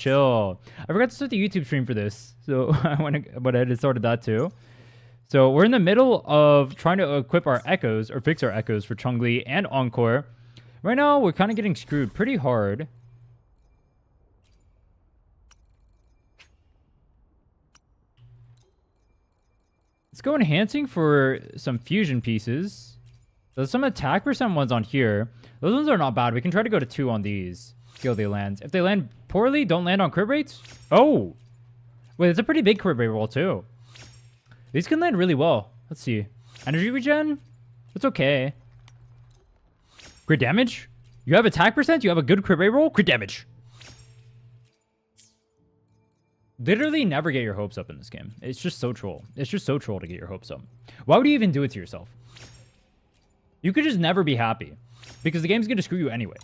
chill. I forgot to start the YouTube stream for this, so I went ahead and started that too. So we're in the middle of trying to equip our echoes or fix our echoes for Changli and Encore. Right now, we're kind of getting screwed pretty hard. Let's go enhancing for some fusion pieces. There's some attack percent ones on here. Those ones are not bad. We can try to go to 2 on these. See how they land. If they land poorly, don't land on crit rates. Oh! Wait, it's a pretty big crit rate roll too. These can land really well. Let's see. Energy regen? It's okay. Crit damage? You have attack percent? You have a good crit rate roll? Crit damage. Literally never get your hopes up in this game. It's just so troll. It's just so troll to get your hopes up. Why would you even do it to yourself? You could just never be happy. Because the game's going to screw you anyway.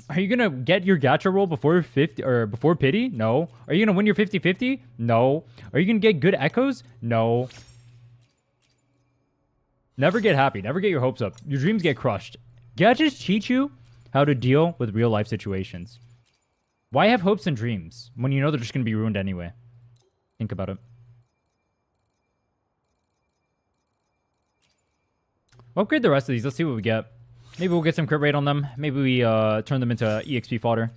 Are you going to get your gacha roll before 50 or before pity? No. Are you going to win your 50-50? No. Are you going to get good echoes? No. Never get happy. Never get your hopes up. Your dreams get crushed. Gachas teach you how to deal with real life situations. Why have hopes and dreams when you know they're just going to be ruined anyway? Think about it. We'll upgrade the rest of these. Let's see what we get. Maybe we'll get some crit rate on them. Maybe we turn them into EXP fodder.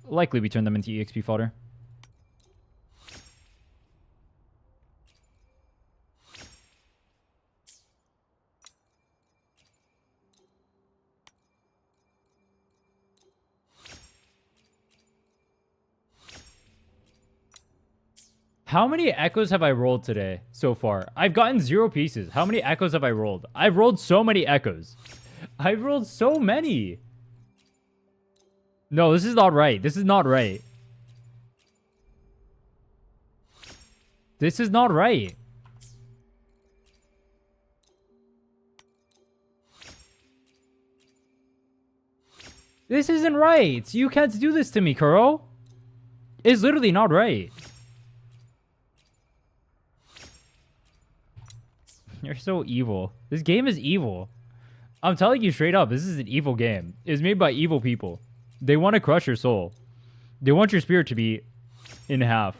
Likely we turn them into EXP fodder. How many echoes have I rolled today so far? I've gotten 0 pieces. How many echoes have I rolled? I've rolled so many echoes. I've rolled so many. No, this is not right. This is not right. This is not right. This isn't right. You can't do this to me, Kuro. It's literally not right. You're so evil. This game is evil. I'm telling you straight up, this is an evil game. It's made by evil people. They want to crush your soul. They want your spirit to be in half.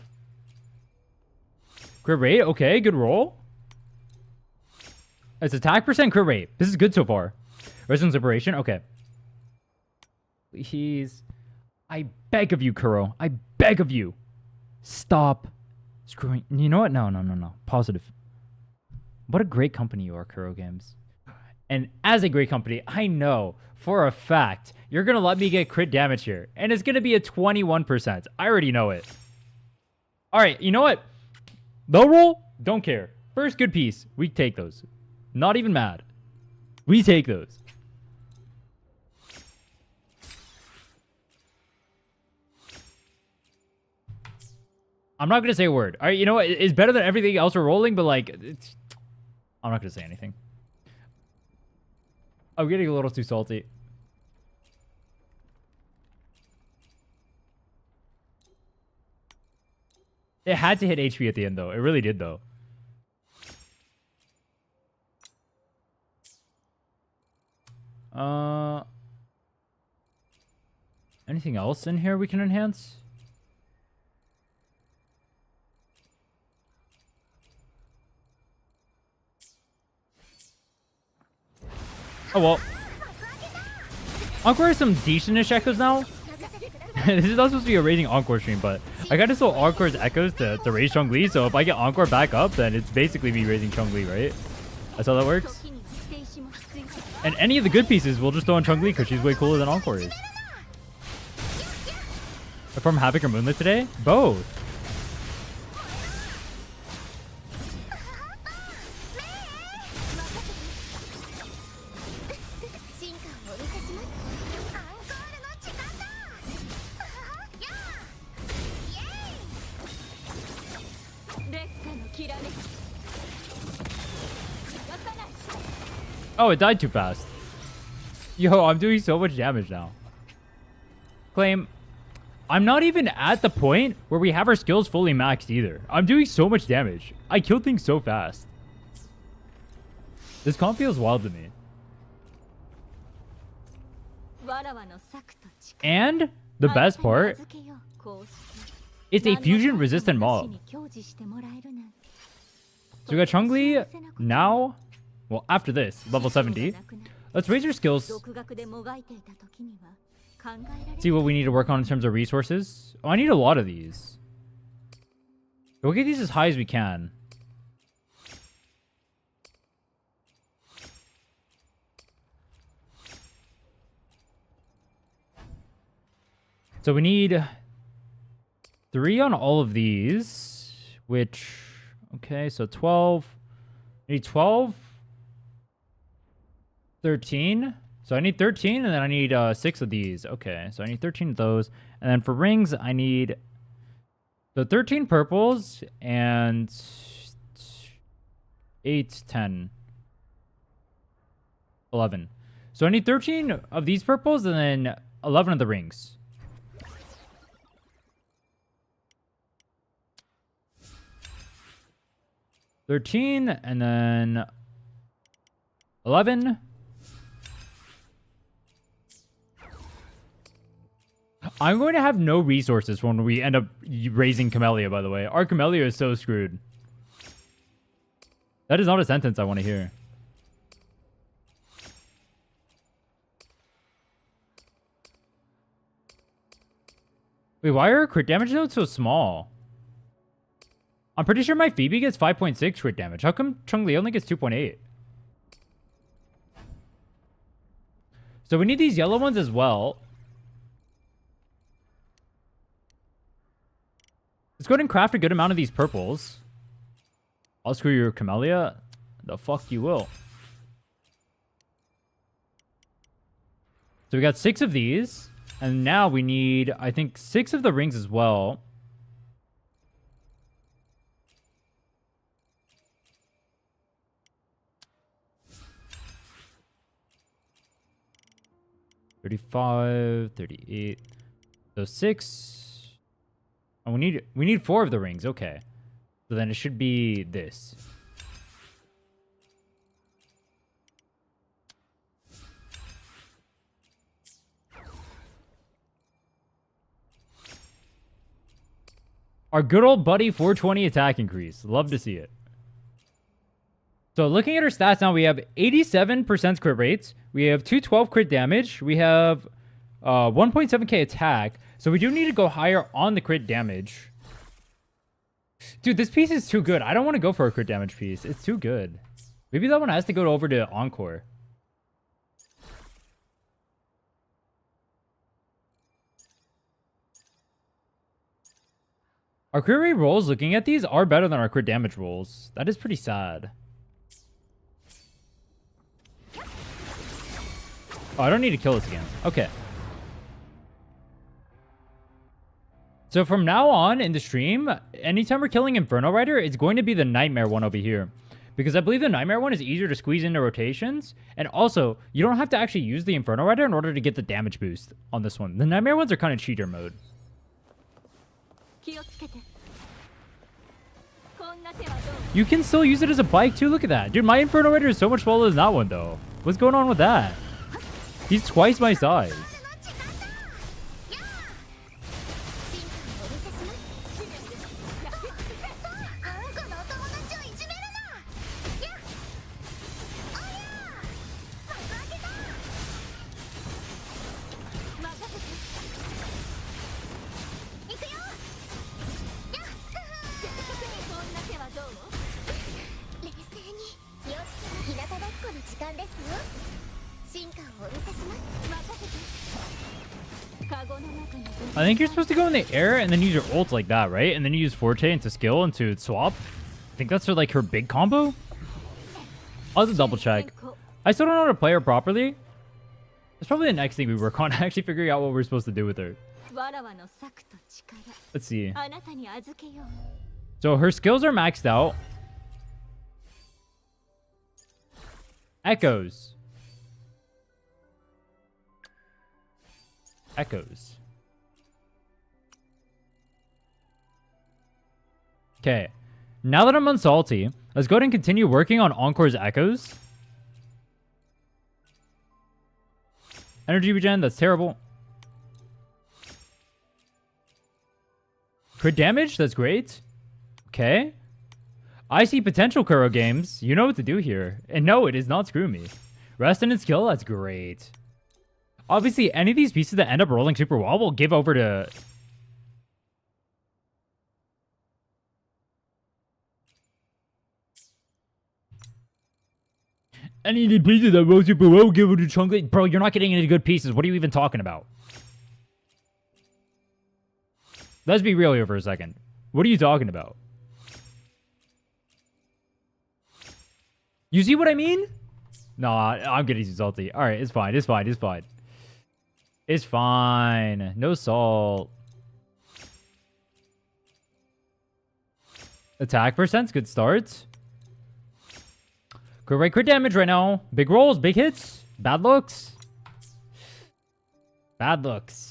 Crit rate? Okay, good roll. It's attack percent, crit rate. This is good so far. Resonance liberation? Okay. Please. I beg of you, Kuro. I beg of you. Stop screwing. You know what? No. Positive. What a great company you are, Kuro Games. And as a great company, I know for a fact you're going to let me get crit damage here. And it's going to be a 21%. I already know it. All right, you know what? Low roll, don't care. First good piece, we take those. Not even mad. We take those. I'm not going to say a word. All right, you know what? It's better than everything else we're rolling, but like, I'm not going to say anything. I'm getting a little too salty. It had to hit HP at the end, though. It really did, though. Anything else in here we can enhance? Oh, well. Encore has some decentish echoes now. This is not supposed to be a raising Encore stream, but I kind of saw Encore's echoes to raise Changli, so if I get Encore back up, then it's basically me raising Changli, right? That's how that works. And any of the good pieces, we'll just throw on Changli because she's way cooler than Encore is. From Havoc or Moonlit today? Both. Oh, it died too fast. Yo, I'm doing so much damage now. Claim, I'm not even at the point where we have our skills fully maxed either. I'm doing so much damage. I kill things so fast. This comp feels wild to me. And The best part, it's a fusion resistant mob. So we got Changli now. Well, after this, level 70. Let's raise your skills. See what we need to work on in terms of resources. Oh, I need a lot of these. We'll get these as high as we can. So we need 3 on all of these, which, okay, so 12. I need 12, 13. So I need 13, and then I need 6 of these. Okay, so I need 13 of those. And then for rings, I need 13 purples and 8, 10, 11. So I need 13 of these purples and then 11 of the rings. $13 and then 11. I'm going to have no resources when we end up raising Camellia, by the way. Our Camellia is so screwed. That is not a sentence I want to hear. Wait, why are crit damage notes so small? I'm pretty sure my Phoebe gets 5.6 crit damage. How come Changli only gets 2.8? So we need these yellow ones as well. Let's go ahead and craft a good amount of these purples. I'll screw your Camellia. The fuck you will. So we got 6 of these. And now we need, I think, 6 of the rings as well. $35, $38. So 6. And we need 4 of the rings. Okay. So then it should be this. Our good old buddy 420 attack increase. Love to see it. So looking at our stats now, we have 87% crit rates. We have 212 crit damage. We have 1.7k attack. So we do need to go higher on the crit damage. Dude, this piece is too good. I don't want to go for a crit damage piece. It's too good. Maybe that one has to go over to Encore. Our crit rate rolls, looking at these, are better than our crit damage rolls. That is pretty sad. Oh, I don't need to kill this again. Okay. So from now on in the stream, anytime we're killing Inferno Rider, it's going to be the Nightmare one over here. Because I believe the Nightmare one is easier to squeeze into rotations. And also, you don't have to actually use the Inferno Rider in order to get the damage boost on this one. The Nightmare ones are kind of cheater mode. You can still use it as a bike too. Look at that. Dude, my Inferno Rider is so much smaller than that one though. What's going on with that? He's twice my size. I think you're supposed to go in the air and then use your ult like that, right? And then you use Forte into skill into swap. I think that's like her big combo. I'll just double check. I still don't know how to play her properly. It's probably the next thing we work on, actually figuring out what we're supposed to do with her. Let's see. So her skills are maxed out. Echoes. Echoes. Okay. Now that I'm on Salty, let's go ahead and continue working on Encore's Echoes. Energy regen, that's terrible. Crit damage? That's great. Okay. I see potential, Kuro Games. You know what to do here. And no, it is not Screw Me. Rest in skill? That's great. Obviously, any of these pieces that end up rolling super well will give over to... Any of the pieces that roll super well will give over to Changli. Bro, you're not getting any good pieces. What are you even talking about? Let's be real here for a second. What are you talking about? You see what I mean? Nah, I'm getting salty. Alright, it's fine. It's fine. It's fine. It's fine. No salt. Attack percent's good start. Crit damage right now. Big rolls, big hits. Bad looks. Bad looks.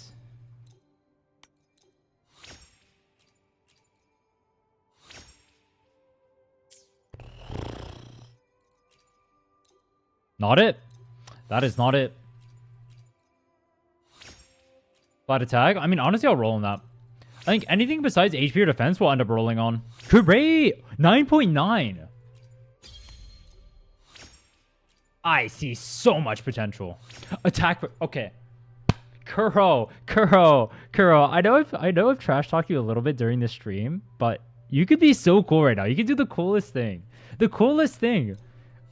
Not it. That is not it. Flat attack. I mean, honestly, I'll roll on that. I think anything besides HP or defense will end up rolling on. Great! 9.9. I see so much potential. Attack. Okay. Kuro. I know I've trash talked you a little bit during the stream, but you could be so cool right now. You could do the coolest thing. The coolest thing.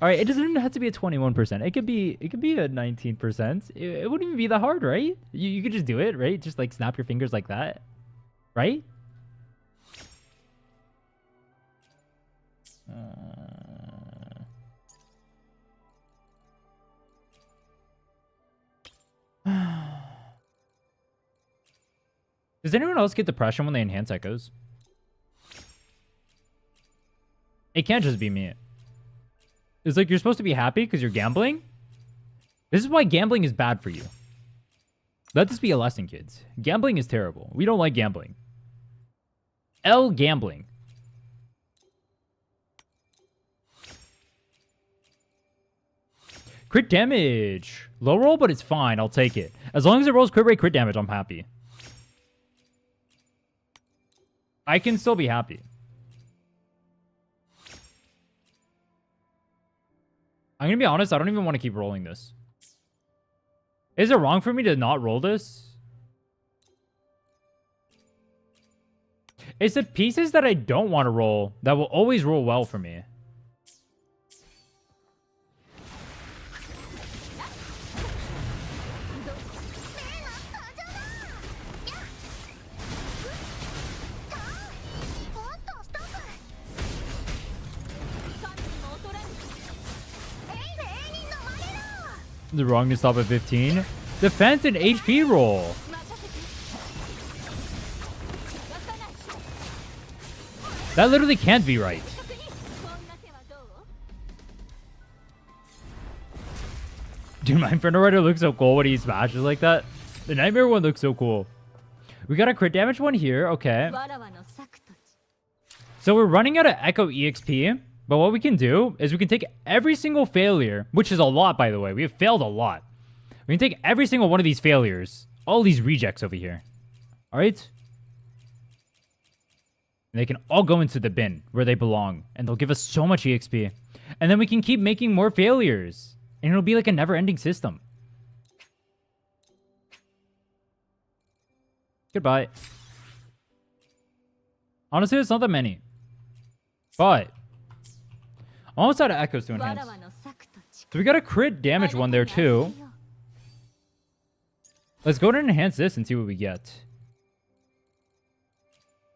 All right, it doesn't even have to be a 21%. It could be a 19%. It wouldn't even be that hard, right? You could just do it, right? Just like snap your fingers like that, right? Does anyone else get depression when they enhance echoes? It can't just be me. It's like you're supposed to be happy because you're gambling. This is why gambling is bad for you. Let this be a lesson, kids. Gambling is terrible. We don't like gambling. Gambling. Crit damage. Low roll, but it's fine. I'll take it. As long as it rolls crit rate, crit damage, I'm happy. I can still be happy. I'm going to be honest, I don't even want to keep rolling this. Is it wrong for me to not roll this? It's the pieces that I don't want to roll that will always roll well for me. The wrong to stop at 15. Defense and HP roll. That literally can't be right. Dude, my Inferno Rider looks so cool when he smashes like that. The Nightmare one looks so cool. We got a crit damage one here. Okay. So we're running out of Echo EXP. But what we can do is we can take every single failure, which is a lot, by the way. We have failed a lot. We can take every single one of these failures, all these rejects over here. All right? And they can all go into the bin where they belong, and they'll give us so much EXP. And then we can keep making more failures, and it'll be like a never-ending system. Goodbye. Honestly, it's not that many. But almost out of echoes to enhance. So we got a crit damage one there too. Let's go ahead and enhance this and see what we get.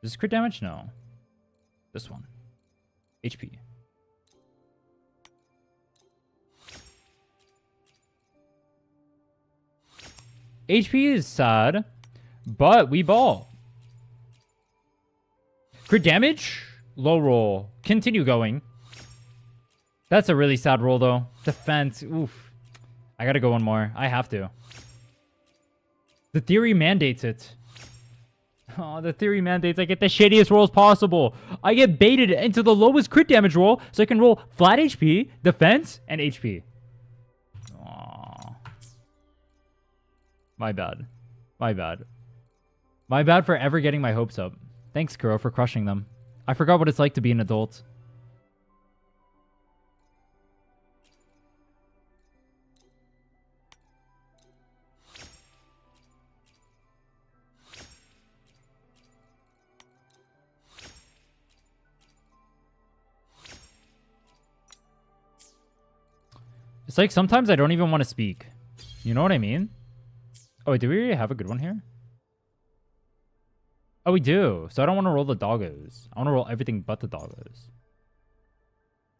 Is this crit damage? No. This one. HP. HP is sad, but we ball. Crit damage? Low roll. Continue going. That's a really sad roll, though. Defense. Oof. I gotta go one more. I have to. The theory mandates it. Oh, the theory mandates I get the shittiest rolls possible. I get baited into the lowest crit damage roll, so I can roll flat HP, defense, and HP. Aww. My bad. My bad. My bad for ever getting my hopes up. Thanks, Kuro, for crushing them. I forgot what it's like to be an adult. It's like sometimes I don't even want to speak. You know what I mean? Oh, wait, do we already have a good one here? Oh, we do. So I don't want to roll the doggos. I want to roll everything but the doggos.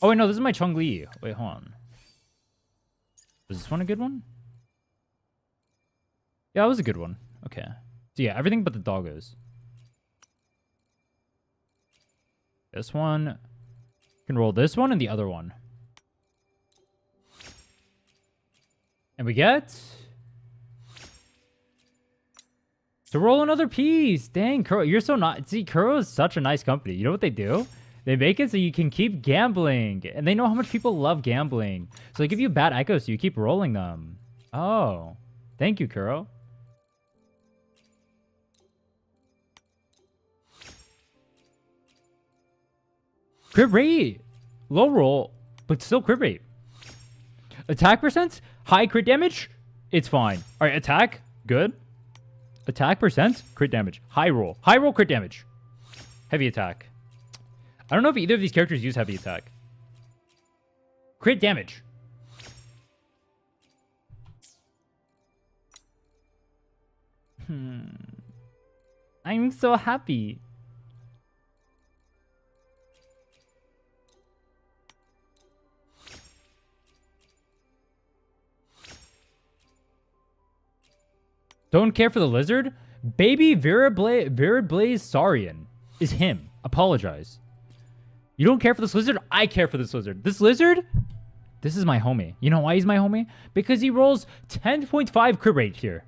Oh, wait, no, this is my Changli. Wait, hold on. Was this one a good one? Yeah, it was a good one. Okay. So yeah, everything but the doggos. This one. You can roll this one and the other one. And we get... to roll another piece. Dang, Kuro, you're so not... See, Kuro is such a nice company. You know what they do? They make it so you can keep gambling. And they know how much people love gambling. So they give you bad echoes so you keep rolling them. Oh. Thank you, Kuro. Crit rate. Low roll, but still crit rate. Attack percent? High crit damage? It's fine. Alright, attack? Good. Attack percent? Crit damage. High roll. High roll, crit damage. Heavy attack. I don't know if either of these characters use heavy attack. Crit damage. I'm so happy. Don't care for the lizard? Baby Virid Blaze Saurian is him. Apologize. You don't care for this lizard? I care for this lizard. This lizard? This is my homie. You know why he's my homie? Because he rolls 10.5 crit rate here.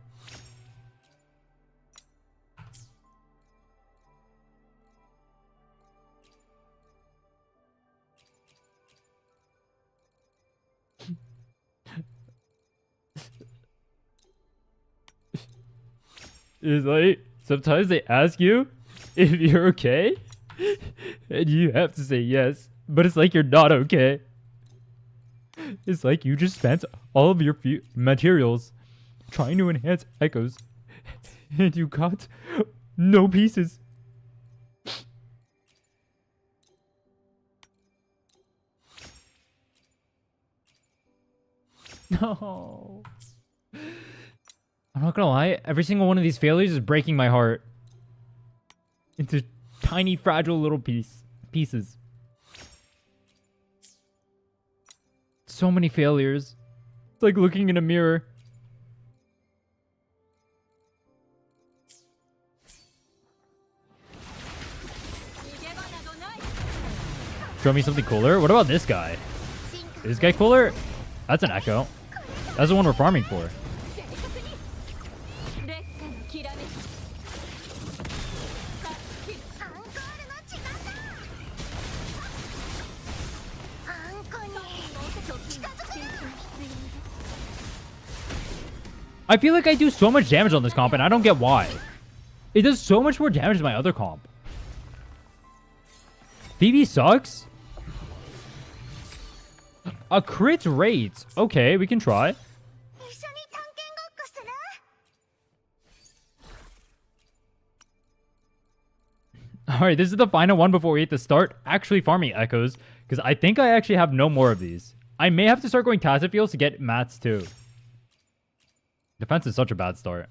It's like, sometimes they ask you if you're okay, and you have to say yes, but it's like you're not okay. It's like you just spent all of your materials trying to enhance echoes, and you got no pieces. No. I'm not gonna lie, every single one of these failures is breaking my heart into tiny, fragile little pieces. So many failures. It's like looking in a mirror. Show me something cooler? What about this guy? Is this guy cooler? That's an echo. That's the one we're farming for. I feel like I do so much damage on this comp, and I don't get why. It does so much more damage than my other comp. Phoebe sucks? A crit rate. Okay, we can try. Alright, this is the final one before we hit the start actually farming echoes, because I think I actually have no more of these. I may have to start going tacit fields to get mats too. Defense is such a bad start.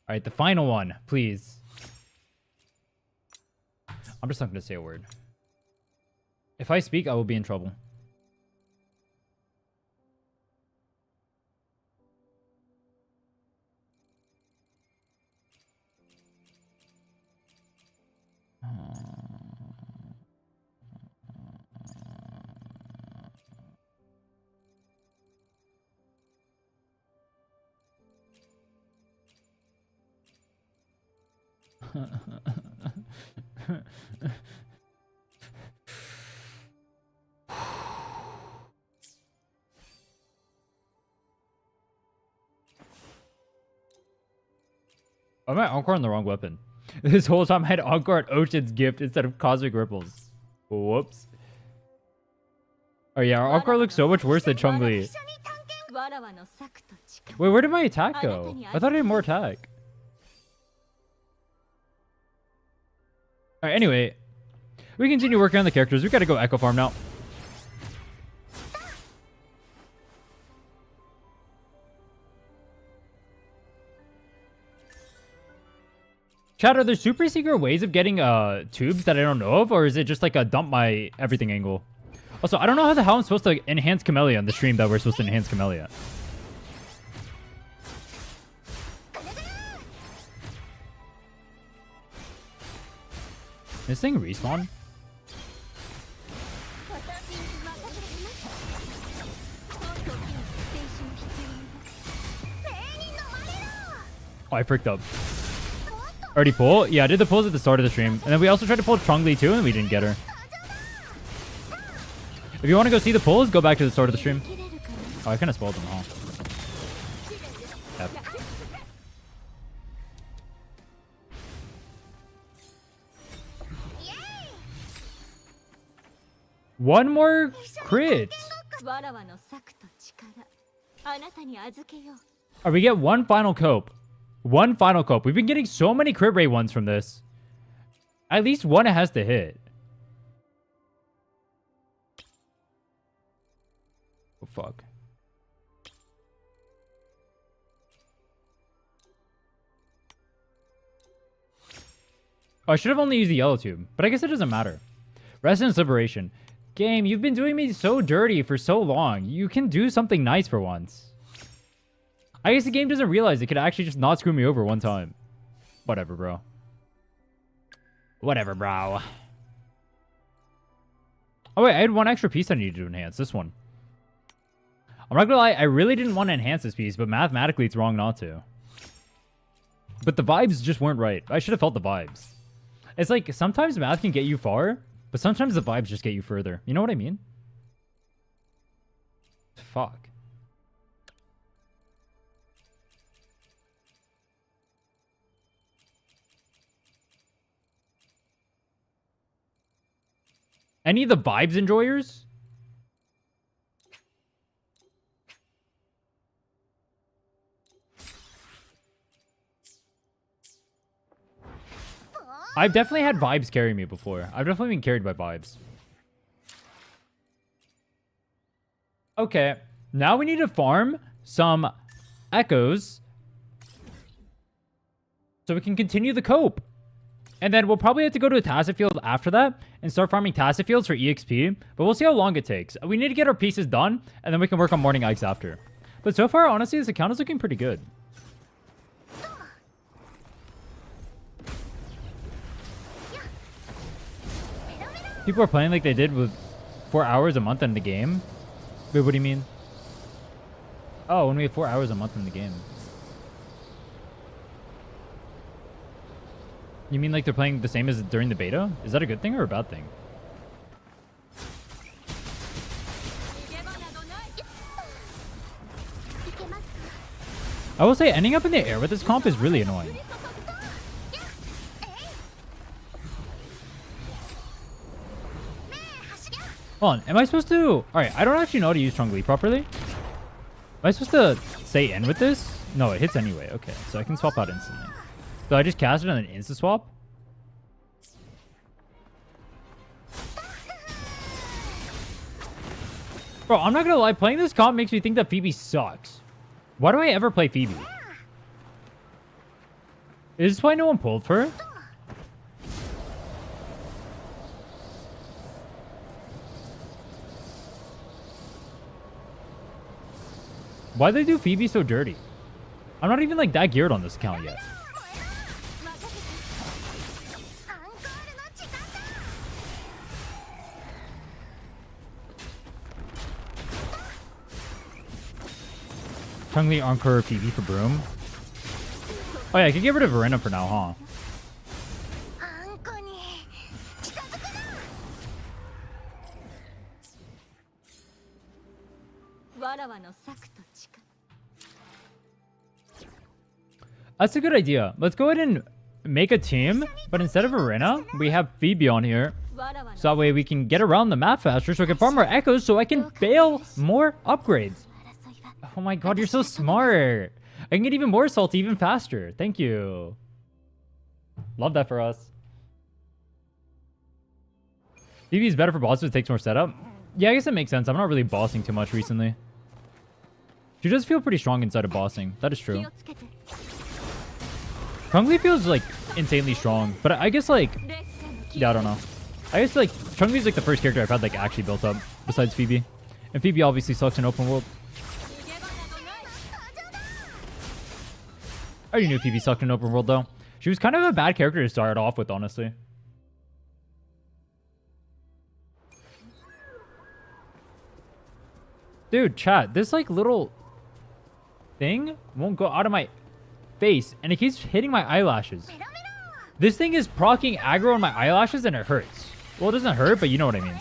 Alright, the final one, please. I'm just not going to say a word. If I speak, I will be in trouble. I might encore on the wrong weapon. This whole time I had Encore at Ocean's Gift instead of Cosmic Ripples. Whoops. Oh yeah, our Encore looks so much worse than Changli. Wait, where did my attack go? I thought I had more attack. Alright, anyway. We continue working on the characters. We gotta go Echo Farm now. Chat, are there super secret ways of getting tubes that I don't know of? Or is it just like a dump my everything angle? Also, I don't know how the hell I'm supposed to enhance Camellia on the stream that we're supposed to enhance Camellia. This thing respawn? Oh, I freaked up. Already pull? Yeah, I did the pulls at the start of the stream. And then we also tried to pull Changli too, and we didn't get her. If you want to go see the pulls, go back to the start of the stream. Oh, I kind of spoiled them all. Yep. One more crit. Alright, we get one final cope. One final cope. We've been getting so many crit rate ones from this. At least one has to hit. Oh, fuck. Oh, I should have only used the yellow tube. But I guess it doesn't matter. Resonance Liberation. Game, you've been doing me so dirty for so long. You can do something nice for once. I guess the game doesn't realize it could actually just not screw me over one time. Whatever, bro. Whatever, bro. Oh, wait. I had one extra piece I needed to enhance. This one. I'm not gonna lie. I really didn't want to enhance this piece, but mathematically it's wrong not to. But the vibes just weren't right. I should have felt the vibes. It's like sometimes math can get you far, but sometimes the vibes just get you further. You know what I mean? Fuck. Any of the vibes enjoyers? I've definitely had vibes carry me before. I've definitely been carried by vibes. Okay. Now we need to farm some echoes so we can continue the cope. And then we'll probably have to go to a tacit field after that and start farming tacit fields for EXP. But we'll see how long it takes. We need to get our pieces done, and then we can work on morning eggs after. But so far, honestly, this account is looking pretty good. People are playing like they did with 4 hours a month in the game. Wait, what do you mean? Oh, when we have 4 hours a month in the game. You mean like they're playing the same as during the beta? Is that a good thing or a bad thing? I will say ending up in the air with this comp is really annoying. Hold on, am I supposed to... Alright, I don't actually know how to use Changli properly. Am I supposed to stay in with this? No, it hits anyway. Okay, so I can swap out instantly. So I just cast it and then insta-swap? Bro, I'm not gonna lie. Playing this comp makes me think that Phoebe sucks. Why do I ever play Phoebe? Is this why no one pulled for her? Why'd they do Phoebe so dirty? I'm not even like that geared on this account yet. Changli Encore Phoebe for Broom. Oh yeah, I could get rid of Verena for now, huh? That's a good idea. Let's go ahead and make a team, but instead of Arena, we have Phoebe on here. So that way we can get around the map faster, so I can farm more echoes, so I can bail more upgrades. Oh my god, you're so smart. I can get even more salty even faster. Thank you. Love that for us. Phoebe is better for bosses, it takes more setup. Yeah, I guess that makes sense. I'm not really bossing too much recently. She does feel pretty strong inside of bossing. That is true. Changli feels like insanely strong, but I guess like, yeah, I don't know. I guess like Changli's like the first character I've had like actually built up besides Phoebe. And Phoebe obviously sucks in open world. I already knew Phoebe sucked in open world though. She was kind of a bad character to start off with, honestly. Dude, chat, this like little thing won't go out of my face and it keeps hitting my eyelashes. This thing is proccing aggro on my eyelashes and it hurts. Well, it doesn't hurt, but you know what I mean.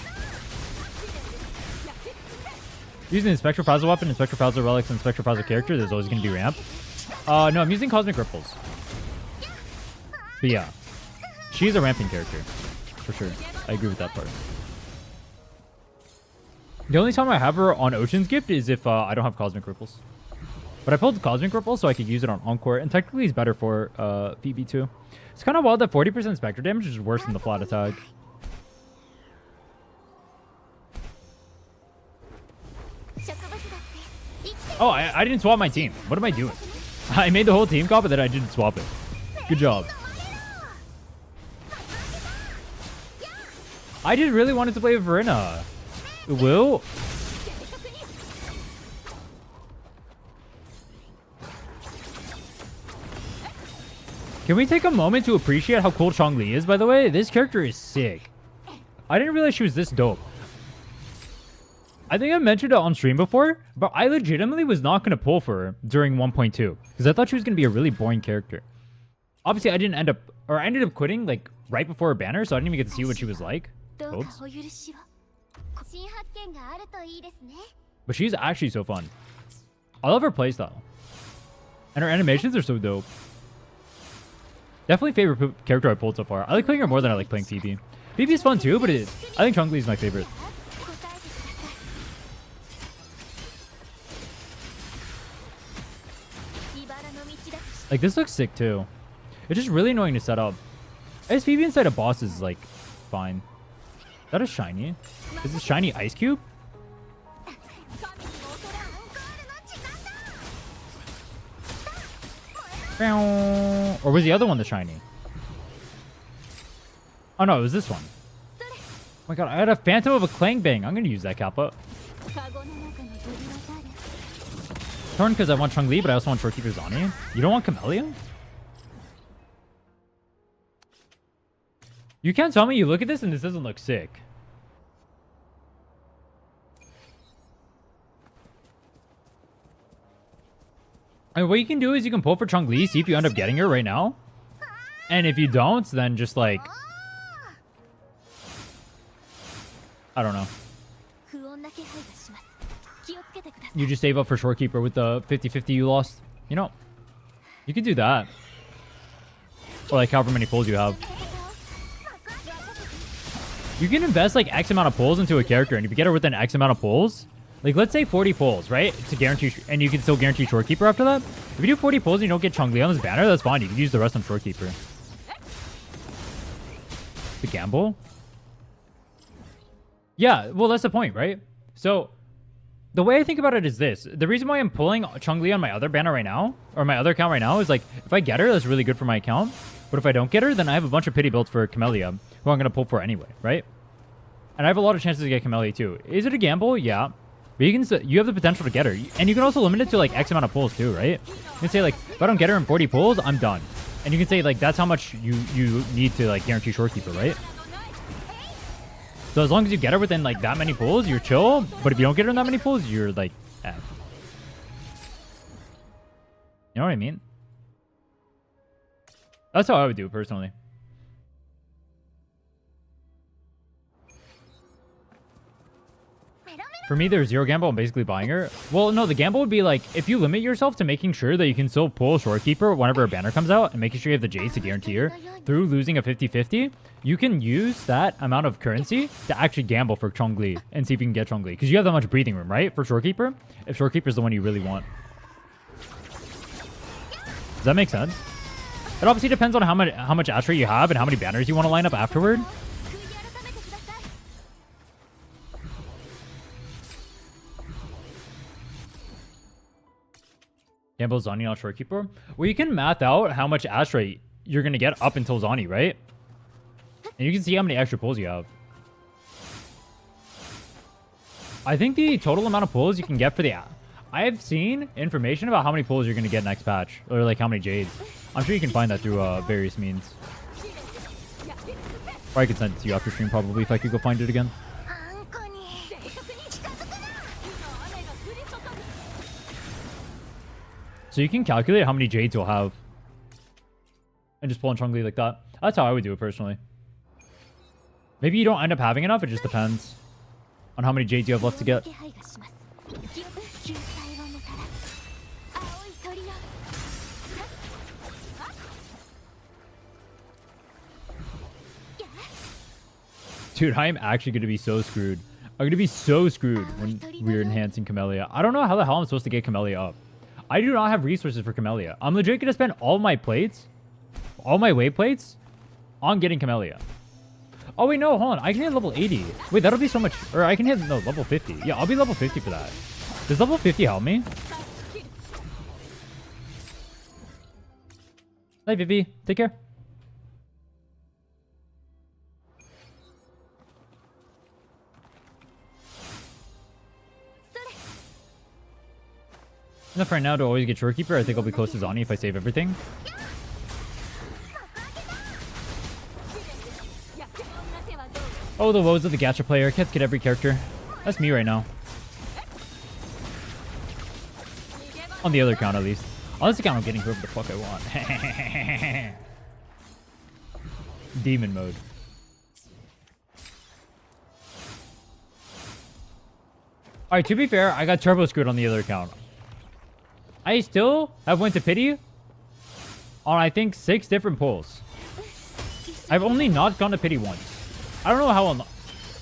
Using the Spectral Frazzle weapon and Spectral Frazzle relics and Spectral Frazzle character, there's always going to be ramp. No, I'm using Cosmic Ripples. But yeah, she's a ramping character for sure. I agree with that part. The only time I have her on Ocean's Gift is if I don't have Cosmic Ripples. But I pulled Cosmic Ripples so I could use it on Encore, and technically it's better for Phoebe too. It's kind of wild that 40% Spectre damage is worse than the flat attack. Oh, I didn't swap my team. What am I doing? I made the whole team call, but then I didn't swap it. Good job. I just really wanted to play with Verena. Will? Can we take a moment to appreciate how cool Changli is, by the way? This character is sick. I didn't realize she was this dope. I think I mentioned it on stream before, but I legitimately was not going to pull for her during 1.2 because I thought she was going to be a really boring character. Obviously, I didn't end up, or I ended up quitting like right before her banner, so I didn't even get to see what she was like. Oops. But she's actually so fun. I love her playstyle. And her animations are so dope. Definitely favorite character I pulled so far. I like playing her more than I like playing Phoebe. Phoebe is fun too, but I think Changli is my favorite. Like, this looks sick too. It's just really annoying to set up. I guess Phoebe inside a boss is like fine. Is that a shiny? Is this shiny ice cube? Or was the other one the shiny? Oh no, it was this one. Oh my god, I had a Phantom of a Clang Bang. I'm gonna use that Kappa. Torn because I want Changli, but I also want Shorekeeper Zani. You don't want Camellia? You can't tell me you look at this and this doesn't look sick. And what you can do is you can pull for Changli, see if you end up getting her right now. And if you don't, then just like... I don't know. You just save up for Shorekeeper with the 50-50 you lost. You know, you could do that. Or like however many pulls you have. You can invest like X amount of pulls into a character, and if you get her within X amount of pulls, like let's say 40 pulls, right? To guarantee, and you can still guarantee Shorekeeper after that. If you do 40 pulls and you don't get Changli on this banner, that's fine. You can use the rest on Shorekeeper. The gamble? Yeah, well that's the point, right? So the way I think about it is this. The reason why I'm pulling Changli on my other banner right now, or my other account right now, is like, if I get her, that's really good for my account. But if I don't get her, then I have a bunch of pity builds for Camellia, who I'm going to pull for anyway, right? And I have a lot of chances to get Camellia too. Is it a gamble? Yeah. But you have the potential to get her. And you can also limit it to like X amount of pulls too, right? You can say like, if I don't get her in 40 pulls, I'm done. And you can say like, that's how much you need to like guarantee Shorekeeper, right? So as long as you get her within like that many pulls, you're chill. But if you don't get her in that many pulls, you're like, eh. You know what I mean? That's how I would do it personally. For me, there's zero gamble. I'm basically buying her. Well, no, the gamble would be like, if you limit yourself to making sure that you can still pull Shorekeeper whenever a banner comes out and making sure you have the Jays to guarantee her through losing a 50-50, you can use that amount of currency to actually gamble for Changli and see if you can get Changli. Because you have that much breathing room, right? For Shorekeeper, if Shorekeeper is the one you really want. Does that make sense? It obviously depends on how much Ash rate you have and how many banners you want to line up afterward. Gamble Zani, not Shorekeeper. Well, you can math out how much Ash rate you're going to get up until Zani, right? And you can see how many extra pulls you have. I think the total amount of pulls you can get for the... I have seen information about how many pulls you're going to get next patch. Or like how many Jades. I'm sure you can find that through various means. Or I could send it to you after stream probably if I could go find it again. So you can calculate how many Jades you'll have. And just pull in Changli like that. That's how I would do it personally. Maybe you don't end up having enough. It just depends on how many Jades you have left to get. Dude, I am actually going to be so screwed. I'm going to be so screwed when we're enhancing Camellia. I don't know how the hell I'm supposed to get Camellia up. I do not have resources for Camellia. I'm legit going to spend all my plates, all my wave plates, on getting Camellia. Oh, wait, no, hold on. I can hit level 80. Wait, that'll be so much... Or I can hit... No, level 50. Yeah, I'll be level 50 for that. Does level 50 help me? Hey, Vivi. Take care. Enough right now to always get Shorekeeper. I think I'll be close to Zani if I save everything. Oh, the woes of the gacha player. Can't get every character. That's me right now. On the other account, at least. On this account, I'm getting whoever the fuck I want. Demon mode. Alright, to be fair, I got turbo screwed on the other account. I still have went to pity on, I think, 6 different pulls. I've only not gone to pity once. I don't know how...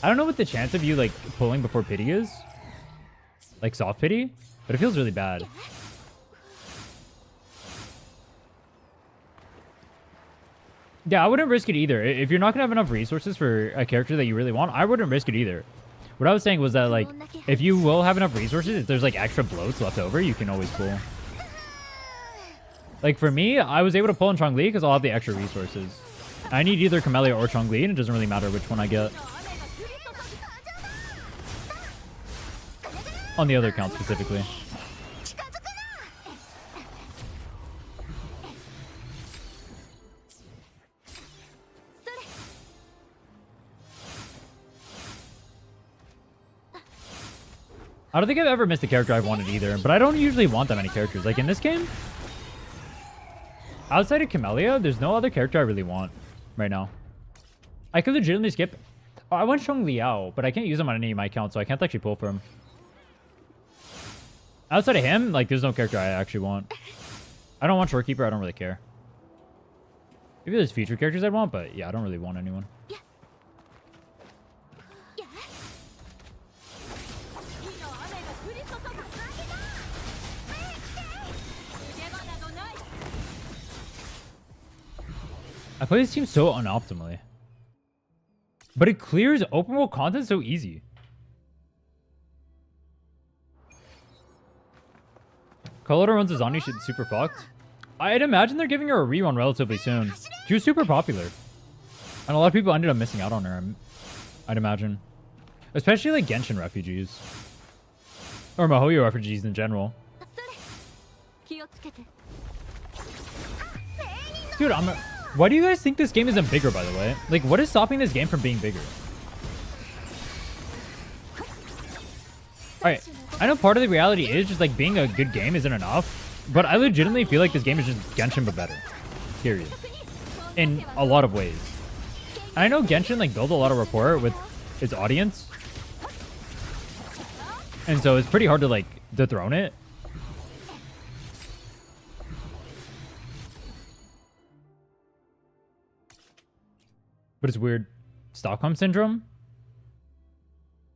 I don't know what the chance of you, like, pulling before pity is. Like, soft pity. But it feels really bad. Yeah, I wouldn't risk it either. If you're not going to have enough resources for a character that you really want, I wouldn't risk it either. What I was saying was that, like, if you will have enough resources, if there's, like, extra bloats left over, you can always pull. Like, for me, I was able to pull in Changli because I'll have the extra resources. I need either Camellia or Changli, and it doesn't really matter which one I get. On the other account, specifically. I don't think I've ever missed a character I've wanted either, but I don't usually want that many characters. Like, in this game, outside of Camellia, there's no other character I really want right now. I could legitimately skip... Oh, I want Sheng Liao, but I can't use him on any of my accounts, so I can't actually pull for him. Outside of him, like, there's no character I actually want. I don't want Shorekeeper, I don't really care. Maybe there's future characters I'd want, but yeah, I don't really want anyone. I play this team so unoptimally. But it clears open world content so easy. Carlotta runs a Zani shit super fucked. I'd imagine they're giving her a rerun relatively soon. She was super popular. And a lot of people ended up missing out on her, I'd imagine. Especially like Genshin refugees. Or Mihoyo refugees in general. Dude, why do you guys think this game isn't bigger, by the way? Like, what is stopping this game from being bigger? Alright, I know part of the reality is just, like, being a good game isn't enough. But I legitimately feel like this game is just Genshin, but better. Period. In a lot of ways. And I know Genshin, like, built a lot of rapport with its audience. And so it's pretty hard to like dethrone it. But it's weird. Stockholm Syndrome?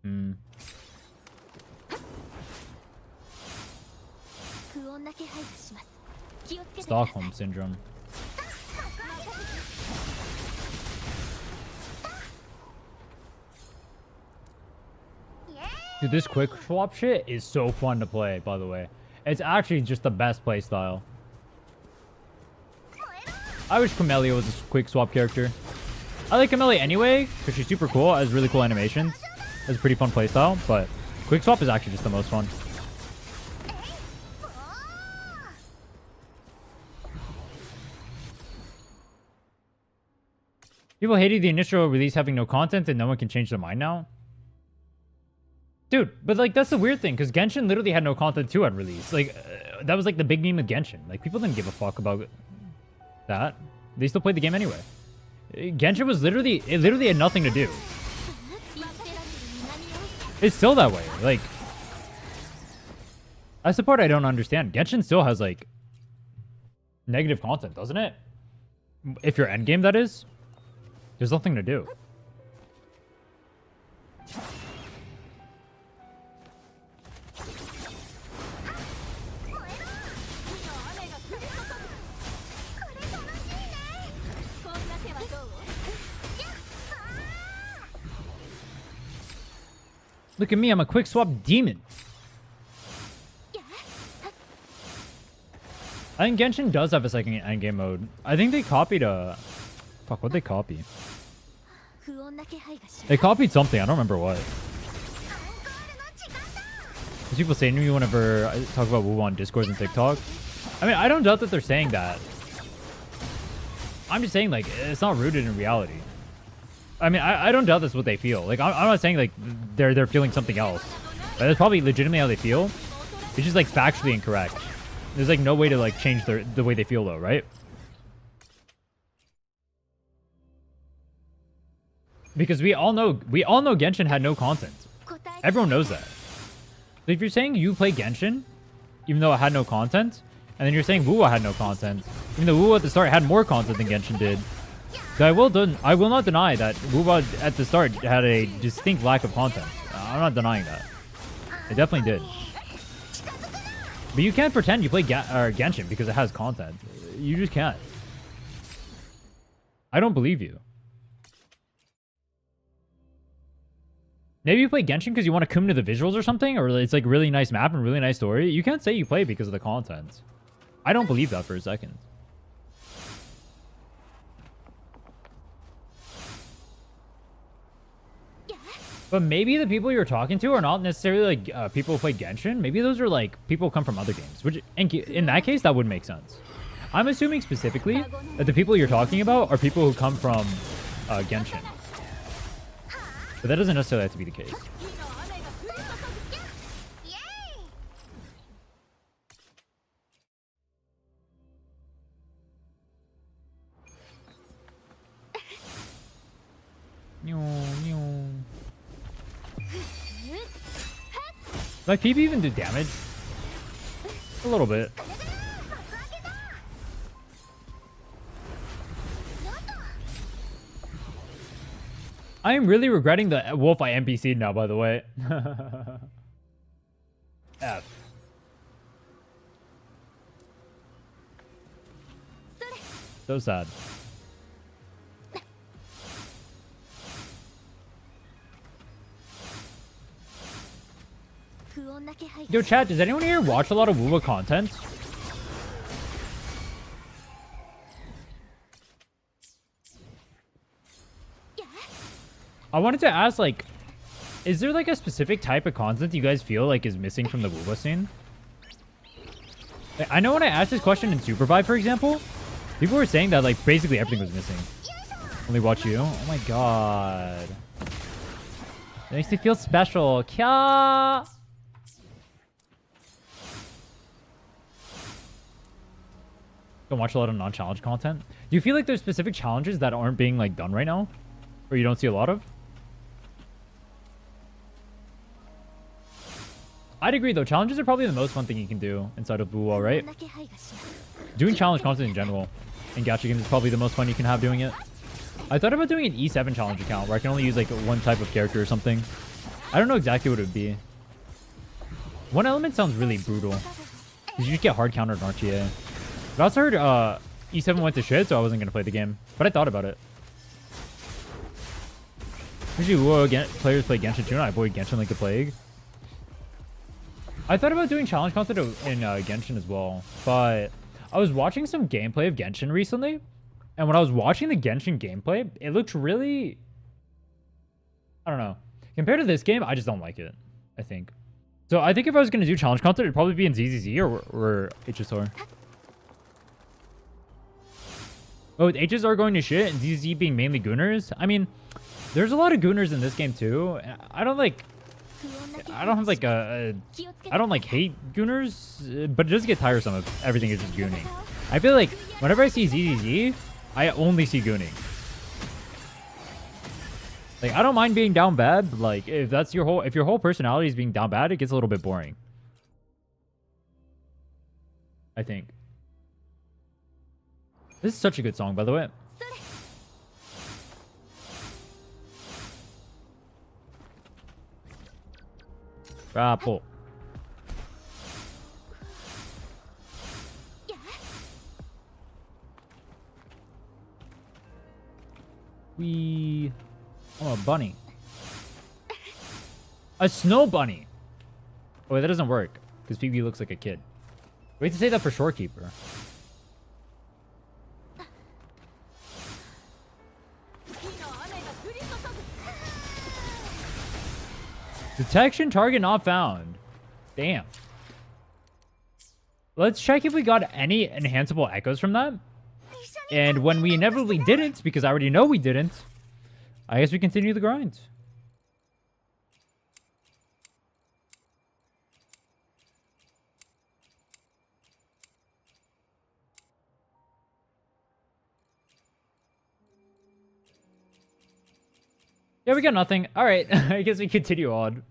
Hmm. Stockholm Syndrome. Dude, this quick swap shit is so fun to play, by the way. It's actually just the best playstyle. I wish Camellia was a quick swap character. I like Camellia anyway, because she's super cool, has really cool animations. Has a pretty fun playstyle, but quick swap is actually just the most fun. People hated the initial release having no content and no one can change their mind now. Dude, but like that's the weird thing, because Genshin literally had no content too at release. Like, that was like the big meme with Genshin. Like, people didn't give a fuck about that. They still played the game anyway. Genshin was literally, it literally had nothing to do. It's still that way. Like, that's the part I don't understand. Genshin still has like negative content, doesn't it? If you're endgame, that is. There's nothing to do. Look at me, I'm a quick swap demon. I think Genshin does have a second endgame mode. I think they copied a... Fuck, what'd they copy? They copied something, I don't remember what. There's people saying to me whenever I talk about wuwa on Discord and TikTok. I mean, I don't doubt that they're saying that. I'm just saying, like, it's not rooted in reality. I mean, I don't doubt that's what they feel. Like, I'm not saying, like, they're feeling something else. That's probably legitimately how they feel. It's just, like, factually incorrect. There's, like, no way to, like, change the way they feel, though, right? Because we all know Genshin had no content. Everyone knows that. So if you're saying you play Genshin, even though it had no content, and then you're saying wuwa had no content, even though wuwa at the start had more content than Genshin did, I will not deny that wuwa at the start had a distinct lack of content. I'm not denying that. It definitely did. But you can't pretend you play Genshin because it has content. You just can't. I don't believe you. Maybe you play Genshin because you want to come to the visuals or something, or it's like really nice map and really nice story. You can't say you play because of the content. I don't believe that for a second. But maybe the people you're talking to are not necessarily like people who play Genshin. Maybe those are like people who come from other games. Which, in that case, that would make sense. I'm assuming specifically that the people you're talking about are people who come from Genshin. But that doesn't necessarily have to be the case. Like, people even do damage? A little bit. I am really regretting the wolf I NPC'd now, by the way. F. So sad. Yo, chat, does anyone here watch a lot of wuwa content? I wanted to ask, like, is there like a specific type of content you guys feel like is missing from the wuwa scene? Like, I know when I asked this question in Supervive, for example, people were saying that like basically everything was missing. Only watch you. Oh my god. It makes me feel special. Kya? Don't watch a lot of non-challenge content. Do you feel like there's specific challenges that aren't being like done right now? Or you don't see a lot of? I'd agree though. Challenges are probably the most fun thing you can do inside of wuwa, right? Doing challenge content in general in gacha games is probably the most fun you can have doing it. I thought about doing an E7 challenge account where I can only use like one type of character or something. I don't know exactly what it would be. One element sounds really brutal. You just get hard countered in RTA. But I also heard E7 went to shit, so I wasn't going to play the game. But I thought about it. Usually players play Genshin too, and I avoid Genshin like the plague. I thought about doing challenge content in Genshin as well. But I was watching some gameplay of Genshin recently. And when I was watching the Genshin gameplay, it looked really... I don't know. Compared to this game, I just don't like it, I think. So I think if I was going to do challenge content, it'd probably be in ZZZ or HSR. Oh, with HSR going to shit and ZZZ being mainly Gooners? I mean, there's a lot of Gooners in this game too. I don't like hate Gooners, but it does get tiresome if everything is just gooning. I feel like whenever I see ZZZ, I only see gooning. Like, I don't mind being down bad, but like, if your whole personality is being down bad, it gets a little bit boring. I think. This is such a good song, by the way. Grapple. Oh, a bunny. A snow bunny. Oh, wait, that doesn't work. Because Phoebe looks like a kid. Wait to say that for Shorekeeper. Detection target not found. Damn. Let's check if we got any enhanceable echoes from that. And when we inevitably didn't, because I already know we didn't, I guess we continue the grind. Yeah, we got nothing. All right, I guess we continue on.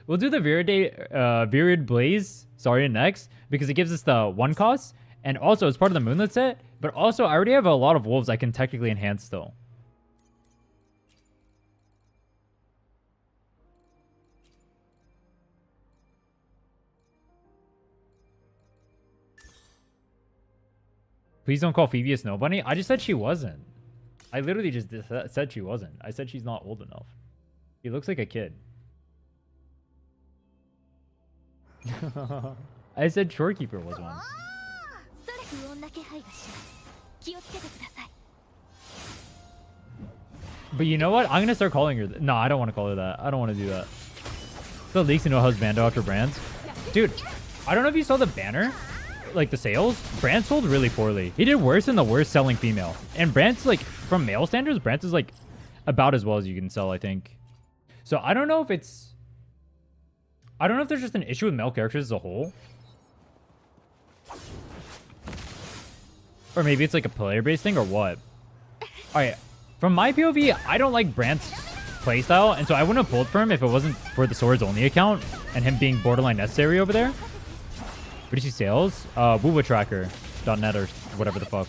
We'll do the Virid Blaze, next, because it gives us the 1 cost, and also it's part of the Moonlit set, but also I already have a lot of wolves I can technically enhance still. Please don't call Phoebe a snow bunny. I just said she wasn't. I literally just said she wasn't. I said she's not old enough. He looks like a kid. I said Shorekeeper was one. But you know what? I'm going to start calling her... No, I don't want to call her that. I don't want to do that. The leaks into husbando after brands. Dude, I don't know if you saw the banner. Like the sales. Brand sold really poorly. He did worse than the worst selling female. And Brand's like... From male standards, Brand is like... About as well as you can sell, I think. So I don't know if it's... I don't know if there's just an issue with male characters as a whole. Or maybe it's like a player-based thing or what. Alright. From my POV, I don't like Brandt's playstyle, and so I wouldn't have pulled for him if it wasn't for the Swords Only account and him being borderline necessary over there. What do you see sales? Wuwa Tracker.net or whatever the fuck.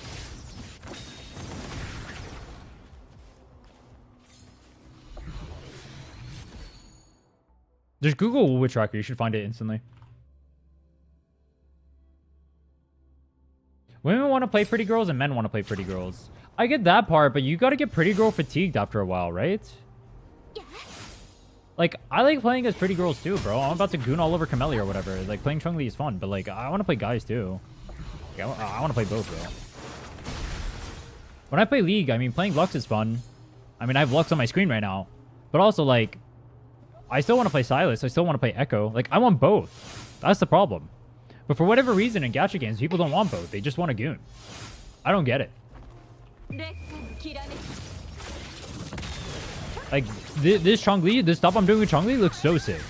Just Google Wuwa Tracker. You should find it instantly. Women want to play pretty girls and men want to play pretty girls. I get that part, but you got to get pretty girl fatigued after a while, right? Like, I like playing as pretty girls too, bro. I'm about to goon all over Camellia or whatever. Like, playing Changli is fun, but like, I want to play guys too. Like, I want to play both, bro. When I play League, I mean, playing Lux is fun. I mean, I have Lux on my screen right now. But also, like, I still want to play Silas. I still want to play Echo. Like, I want both. That's the problem. But for whatever reason in gacha games, people don't want both. They just want a goon. I don't get it. Like, this Changli, this stuff I'm doing with Changli looks so sick.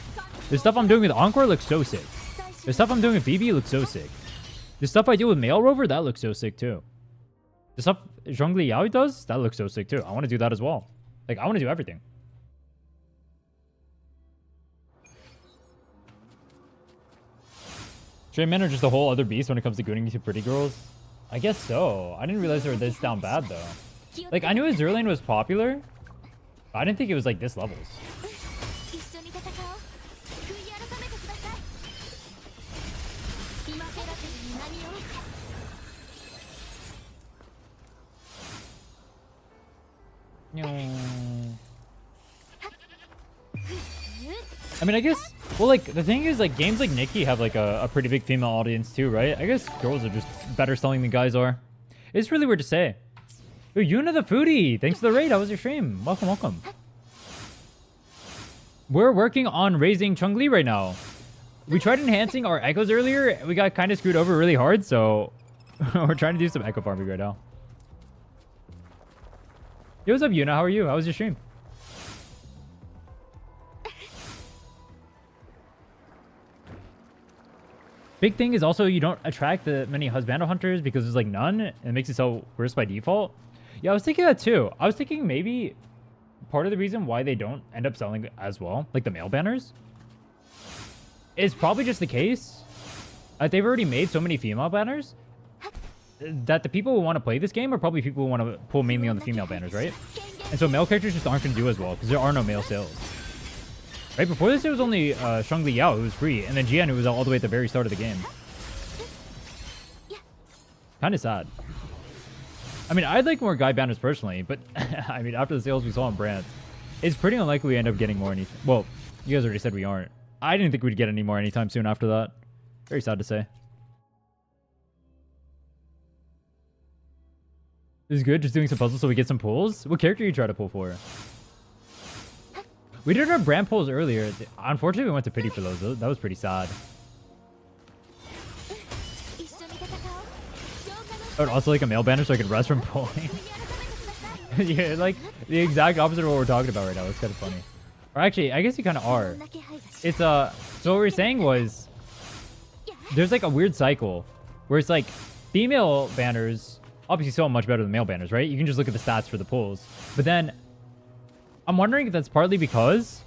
The stuff I'm doing with Encore looks so sick. The stuff I'm doing with BB looks so sick. The stuff I do with Male Rover, that looks so sick too. The stuff Zhongli Yaoi does, that looks so sick too. I want to do that as well. Like, I want to do everything. Straight men are just a whole other beast when it comes to gooning to pretty girls. I guess so. I didn't realize they were this down bad though. Like I knew Azurlane was popular. But I didn't think it was like this levels. I mean, I guess, well, like, the thing is, like, games like Nikki have, like, a pretty big female audience, too, right? I guess girls are just better selling than guys are. It's really weird to say. Ooh, Yuna the Foodie! Thanks for the raid. How was your stream? Welcome, welcome. We're working on raising Changli right now. We tried enhancing our echoes earlier. We got kind of screwed over really hard, so we're trying to do some echo farming right now. Yo, what's up, Yuna? How are you? How was your stream? Big thing is also you don't attract the many husbando hunters because there's like none. It makes it so worse by default. Yeah, I was thinking that too. I was thinking maybe part of the reason why they don't end up selling as well, like the male banners, is probably just the case. They've already made so many female banners that the people who want to play this game are probably people who want to pull mainly on the female banners, right? And so male characters just aren't going to do as well because there are no male sales. Right before this, it was only Changli Yao who was free, and then Jian who was all the way at the very start of the game. Kind of sad. I mean, I'd like more guy banners personally, but I mean, after the sales we saw on brands, it's pretty unlikely we end up getting more anything. Well, you guys already said we aren't. I didn't think we'd get any more anytime soon after that. Very sad to say. This is good, just doing some puzzles so we get some pulls. What character you try to pull for? We did our brand pulls earlier. Unfortunately, we went to pity for those. That was pretty sad. I would also like a male banner so I could rest from pulling. Yeah, like the exact opposite of what we're talking about right now. It's kind of funny. Or actually, I guess you kind of are. It's so what we were saying was there's like a weird cycle where it's like female banners obviously sell much better than male banners, right? You can just look at the stats for the pulls. But then I'm wondering if that's partly because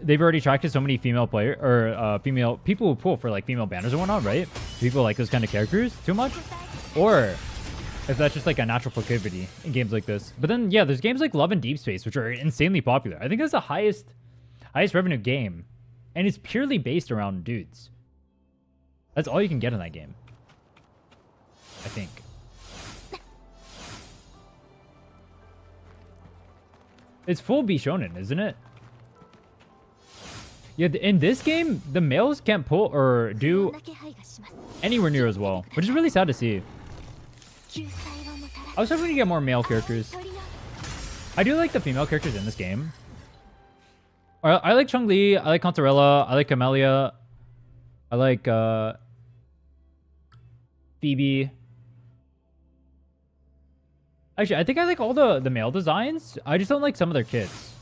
they've already attracted so many female player or female people who pull for like female banners and whatnot, right? People like those kind of characters too much, or if that's just like a natural proclivity in games like this. But then yeah, there's games like Love and Deep Space which are insanely popular. I think that's the highest revenue game, and it's purely based around dudes. That's all you can get in that game, I think. It's full Bishonen, isn't it? Yeah, in this game, the males can't pull or do anywhere near as well, which is really sad to see. I was hoping to get more male characters. I do like the female characters in this game. I like Changli, I like Contarella, I like Camellia, I like Phoebe. Actually, I think I like all the male designs. I just don't like some of their kits.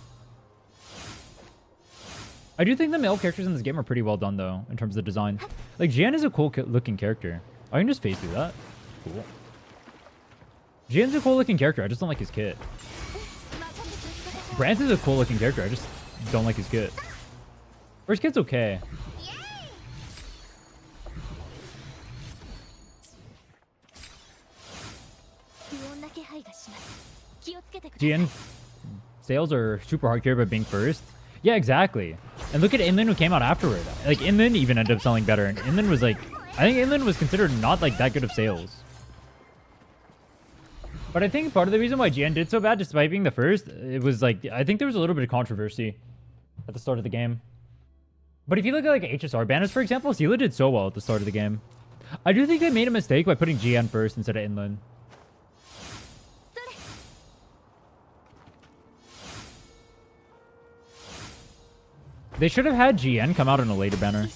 I do think the male characters in this game are pretty well done, though, in terms of design. Like, Jian is a cool-looking character. I can just phase through that. Cool. Jian's a cool-looking character. I just don't like his kit. Branson's a cool-looking character. I just don't like his kit. Or his kit's okay. Jian sales are super hard carried by being first. Yeah, exactly. And look at Inland who came out afterward. Like, Inland even ended up selling better. And Inland was like, I think Inland was considered not like that good of sales. But I think part of the reason why Jian did so bad, despite being the first, it was like, I think there was a little bit of controversy at the start of the game. But if you look at like HSR banners, for example, Sela did so well at the start of the game. I do think they made a mistake by putting Jian first instead of Inland. They should have had GN come out in a later banner.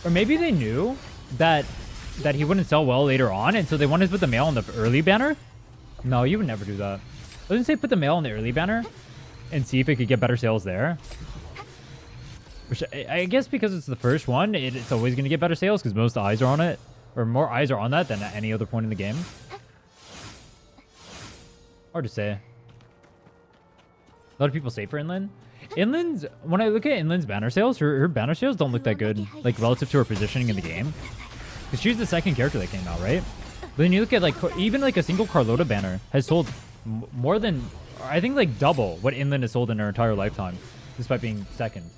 Or maybe they knew that he wouldn't sell well later on, and so they wanted to put the male on the early banner? No, you would never do that. I didn't say put the male on the early banner and see if it could get better sales there. Which I guess because it's the first one, it's always going to get better sales because most eyes are on it. Or more eyes are on that than at any other point in the game. Hard to say. A lot of people say for Inland. Inland's, when I look at Inland's banner sales, her banner sales don't look that good, like relative to her positioning in the game. Because she's the second character that came out, right? But then you look at like, even like a single Carlota banner has sold more than, I think like double what Inland has sold in her entire lifetime, despite being second.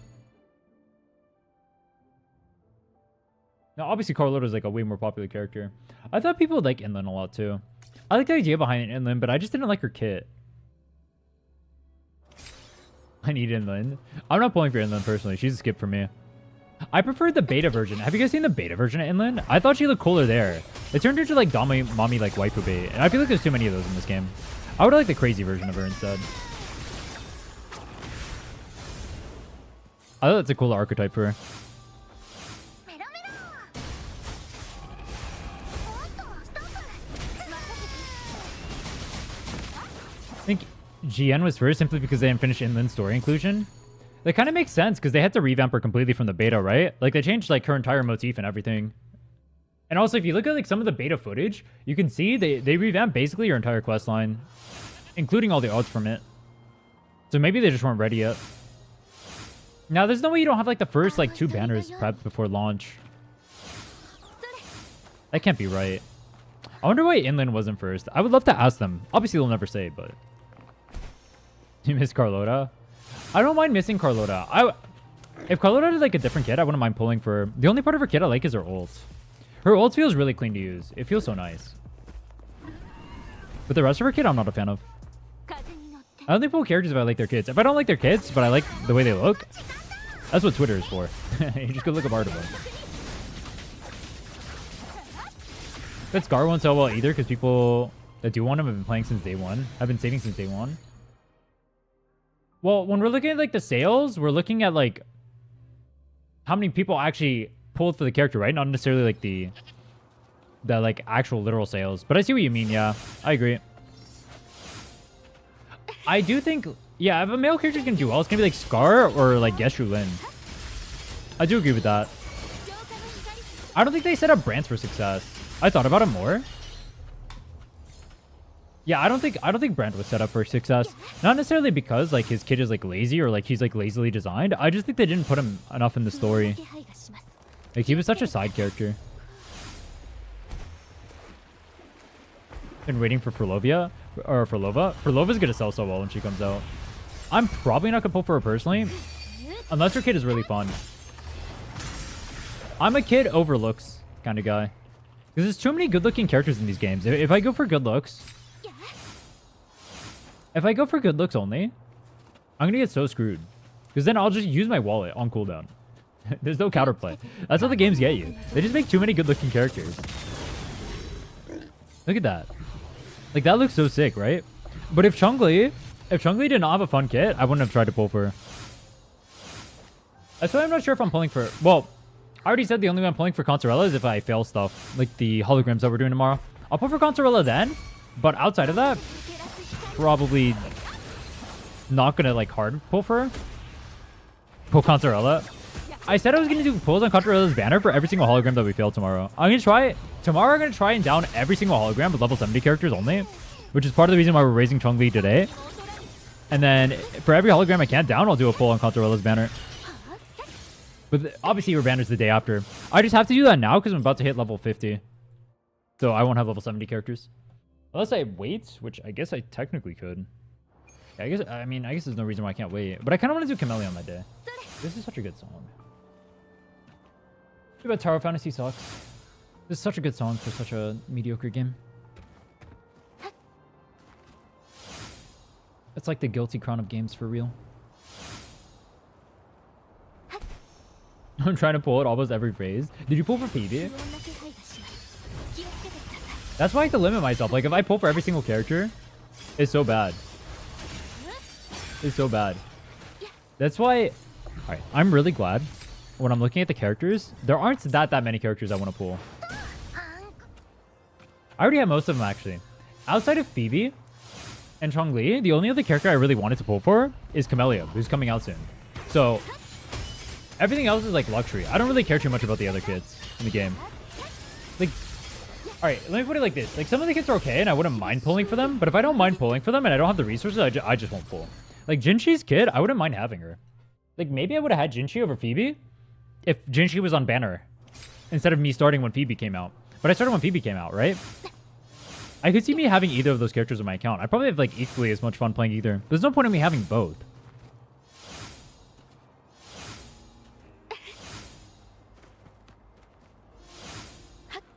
Now, obviously, Carlota is like a way more popular character. I thought people would like Inland a lot too. I like the idea behind Inland, but I just didn't like her kit. I need Inland. I'm not pulling for Inland personally. She's a skip for me. I prefer the beta version. Have you guys seen the beta version of Inland? I thought she looked cooler there. It turned into like Dami Mommy like waifu bait. And I feel like there's too many of those in this game. I would like the crazy version of her instead. I thought that's a cool archetype for her. I think GN was first simply because they didn't finish Inland's story inclusion. That kind of makes sense because they had to revamp her completely from the beta, right? Like they changed like her entire motif and everything. And also if you look at like some of the beta footage, you can see they revamped basically her entire quest line, including all the odds from it. So maybe they just weren't ready yet. Now there's no way you don't have like the first like 2 banners prepped before launch. That can't be right. I wonder why Inland wasn't first. I would love to ask them. Obviously they'll never say, but you miss Carlota? I don't mind missing Carlota. If Carlota did like a different kit, I wouldn't mind pulling for her. The only part of her kit I like is her ult. Her ult feels really clean to use. It feels so nice. But the rest of her kit, I'm not a fan of. I only pull characters if I like their kits. If I don't like their kits, but I like the way they look, that's what Twitter is for. You just go look up art of them. But Scar won't sell well either because people that do want him have been playing since day one. I've been saving since day one. Well, when we're looking at like the sales, we're looking at like how many people actually pulled for the character, right? Not necessarily like the like actual literal sales. But I see what you mean. Yeah, I agree. I do think, yeah, if a male character can do well, it's gonna be like Scar or like Yeshu Lin. I do agree with that. I don't think they set up brands for success. I thought about it more. Yeah, I don't think Brand was set up for success. Not necessarily because like his kid is like lazy or like he's like lazily designed. I just think they didn't put him enough in the story. Like he was such a side character. Been waiting for Furlovia or Furlova. Furlova's gonna sell so well when she comes out. I'm probably not gonna pull for her personally, unless her kid is really fun. I'm a kid over looks kind of guy. Because there's too many good-looking characters in these games. If I go for good looks... If I go for good looks only, I'm going to get so screwed. Because then I'll just use my wallet on cooldown. There's no counterplay. That's how the games get you. They just make too many good-looking characters. Look at that. Like, that looks so sick, right? But if Changli did not have a fun kit, I wouldn't have tried to pull for her. That's why I'm not sure if I'm pulling for... Well... I already said the only way I'm pulling for Consorella is if I fail stuff, like the holograms that we're doing tomorrow. I'll pull for Consorella then, but outside of that, probably not gonna like hard pull for her. Pull Consorella. I said I was gonna do pulls on Consorella's banner for every single hologram that we fail tomorrow. I'm gonna try it. Tomorrow I'm gonna try and down every single hologram with level 70 characters only, which is part of the reason why we're raising Changli today. And then for every hologram I can't down, I'll do a pull on Consorella's banner. But obviously your banner's the day after. I just have to do that now because I'm about to hit level 50. So I won't have level 70 characters. Unless I wait, which I guess I technically could. Yeah, I mean, I guess there's no reason why I can't wait. But I kind of want to do Camellia on that day. This is such a good song. Too bad Tower Fantasy sucks. This is such a good song for such a mediocre game. It's like the guilty crown of games for real. I'm trying to pull it almost every phase. Did you pull for PB? That's why I have to limit myself. Like, if I pull for every single character, it's so bad. It's so bad. That's why... Alright, I'm really glad when I'm looking at the characters, there aren't that many characters I want to pull. I already have most of them, actually. Outside of Phoebe and Changli, the only other character I really wanted to pull for is Camellia, who's coming out soon. So... everything else is like luxury. I don't really care too much about the other kids in the game. Like, alright, let me put it like this. Like, some of the kids are okay, and I wouldn't mind pulling for them. But if I don't mind pulling for them, and I don't have the resources, I just won't pull. Like, Jinshi's kid, I wouldn't mind having her. Like, maybe I would have had Jinshi over Phoebe if Jinshi was on banner instead of me starting when Phoebe came out. But I started when Phoebe came out, right? I could see me having either of those characters on my account. I probably have, like, equally as much fun playing either. There's no point in me having both.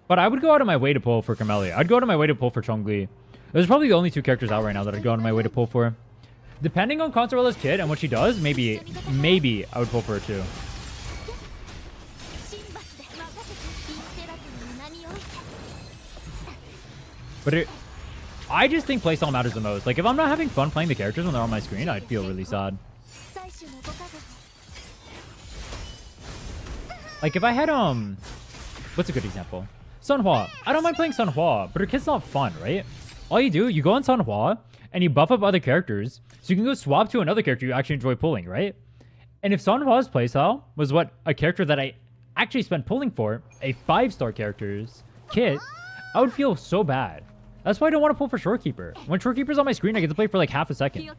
But I would go out of my way to pull for Camellia. I'd go out of my way to pull for Changli. Those are probably the only two characters out right now that I'd go out of my way to pull for. Depending on Consolella's kid and what she does, maybe I would pull for her too. But I just think playstyle matters the most. Like, if I'm not having fun playing the characters when they're on my screen, I'd feel really sad. Like, if I had, what's a good example? Sunhua. I don't mind playing Sunhua, but her kid's not fun, right? All you do, you go on Sunhua, and you buff up other characters, so you can go swap to another character you actually enjoy pulling, right? And if Sunhua's playstyle was what a character that I actually spent pulling for, a 5-star character's kit, I would feel so bad. That's why I don't want to pull for Shorekeeper. When Shorekeeper's on my screen, I get to play for like half a second.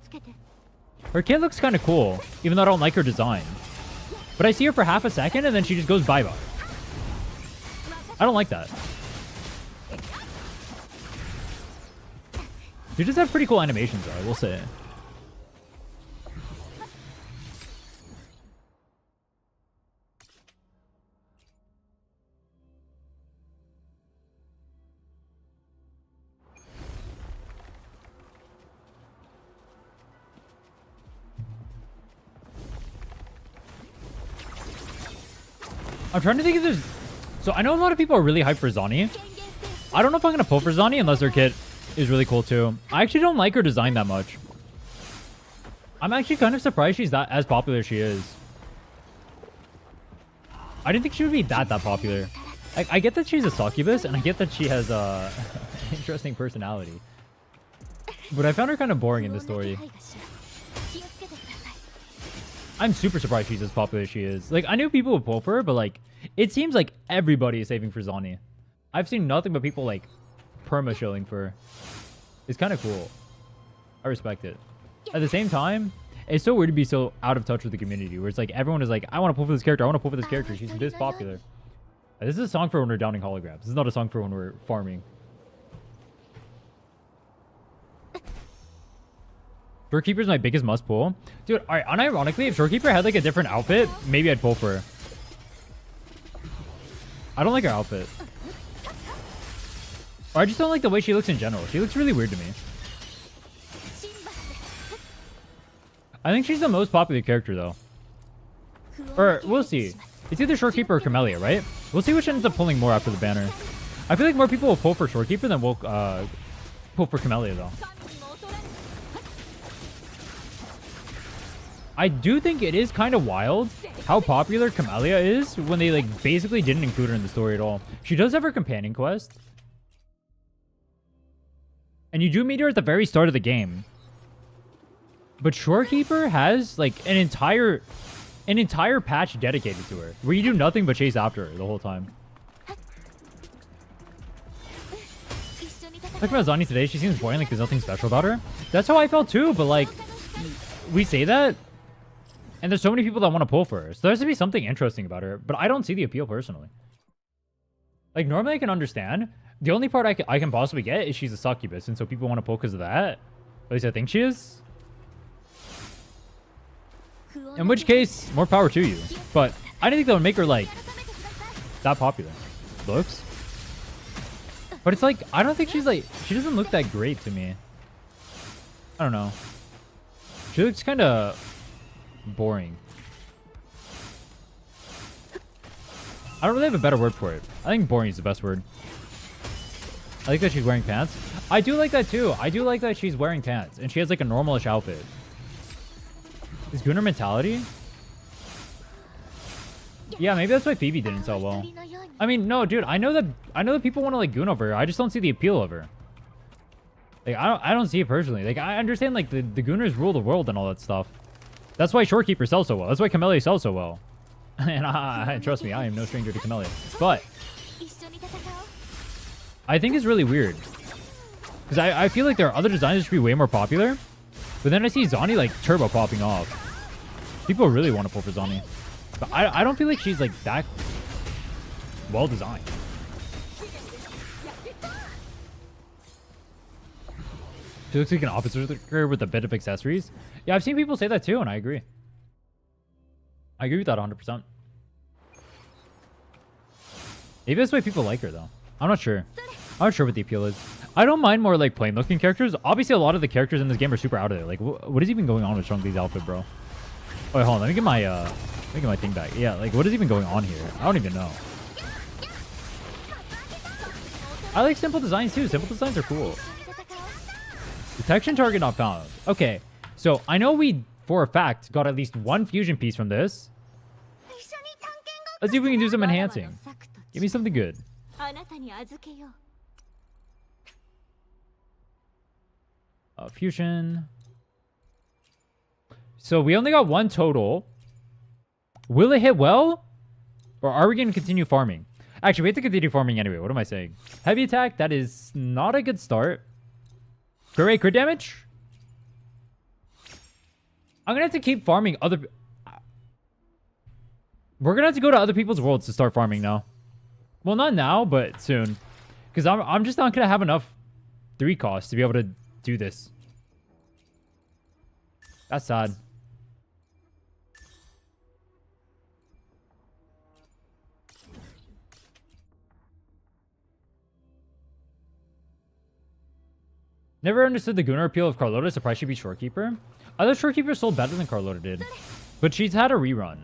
Her kit looks kind of cool, even though I don't like her design. But I see her for half a second, and then she just goes bye-bye. I don't like that. You just have pretty cool animations, though, I will say. I'm trying to think if there's... So I know a lot of people are really hyped for Zani. I don't know if I'm going to pull for Zani unless her kit is really cool too. I actually don't like her design that much. I'm actually kind of surprised she's that as popular as she is. I didn't think she would be that popular. I get that she's a succubus, and I get that she has a interesting personality. But I found her kind of boring in this story. I'm super surprised she's as popular as she is. Like, I knew people would pull for her, but like, it seems like everybody is saving for Zani. I've seen nothing but people like perma-shilling for her. It's kind of cool. I respect it. At the same time, it's so weird to be so out of touch with the community, where it's like everyone is like, I want to pull for this character, I want to pull for this character. She's this popular. This is a song for when we're downing holograms. This is not a song for when we're farming. Shorekeeper's my biggest must pull. Dude, alright, unironically, if Shorekeeper had like a different outfit, maybe I'd pull for her. I don't like her outfit. Or I just don't like the way she looks in general. She looks really weird to me. I think she's the most popular character though. Or, we'll see. It's either Shorekeeper or Camellia, right? We'll see which ends up pulling more after the banner. I feel like more people will pull for Shorekeeper than will pull for Camellia though. I do think it is kind of wild how popular Camellia is when they like basically didn't include her in the story at all. She does have her companion quest. And you do meet her at the very start of the game. But Shorekeeper has like an entire patch dedicated to her, where you do nothing but chase after her the whole time. Talking about Zani today, she seems boring, like there's nothing special about her. That's how I felt too, but like, we say that, and there's so many people that want to pull for her. So there has to be something interesting about her, but I don't see the appeal personally. Like, normally I can understand. The only part I can possibly get is she's a succubus, and so people want to pull because of that. At least I think she is. In which case, more power to you. But I didn't think that would make her, like, that popular. Looks. But it's like, I don't think she's, like, she doesn't look that great to me. I don't know. She looks kind of boring. I don't really have a better word for it. I think boring is the best word. I like that she's wearing pants. I do like that too. I do like that she's wearing pants and she has like a normalish outfit. Is Gunner mentality? Yeah, maybe that's why Phoebe didn't sell well. I mean, no, dude. I know that people want to like goon over her. I just don't see the appeal of her. Like, I don't see it personally. Like, I understand like the gooners rule the world and all that stuff. That's why Shorekeeper sells so well. That's why Camellia sells so well. And trust me, I am no stranger to Camellia. But I think it's really weird. Because I feel like there are other designs that should be way more popular. But then I see Zani like turbo popping off. People really want to pull for Zani. But I don't feel like she's like that well designed. She looks like an officer with a bit of accessories. Yeah, I've seen people say that too, and I agree. I agree with that 100%. Maybe that's why people like her, though. I'm not sure. I'm not sure what the appeal is. I don't mind more, like, plain-looking characters. Obviously, a lot of the characters in this game are super out of there. Like, what is even going on with Changli's outfit, bro? Oh, wait, hold on. Let me get my thing back. Yeah, like, what is even going on here? I don't even know. I like simple designs, too. Simple designs are cool. Detection target not found. Okay, so I know we, for a fact, got at least one fusion piece from this. Let's see if we can do some enhancing. Give me something good. Fusion. So we only got one total. Will it hit well? Or are we going to continue farming? Actually, we have to continue farming anyway. What am I saying? Heavy attack. That is not a good start. Great crit damage. I'm going to have to keep farming other... We're going to have to go to other people's worlds to start farming now. Well, not now, but soon. Because I'm just not going to have enough 3 costs to be able to do this. That's sad. Never understood the Gunnar appeal of Carlota. Surprised she'd be Shorekeeper. I thought Shorekeeper sold better than Carlota did. But she's had a rerun.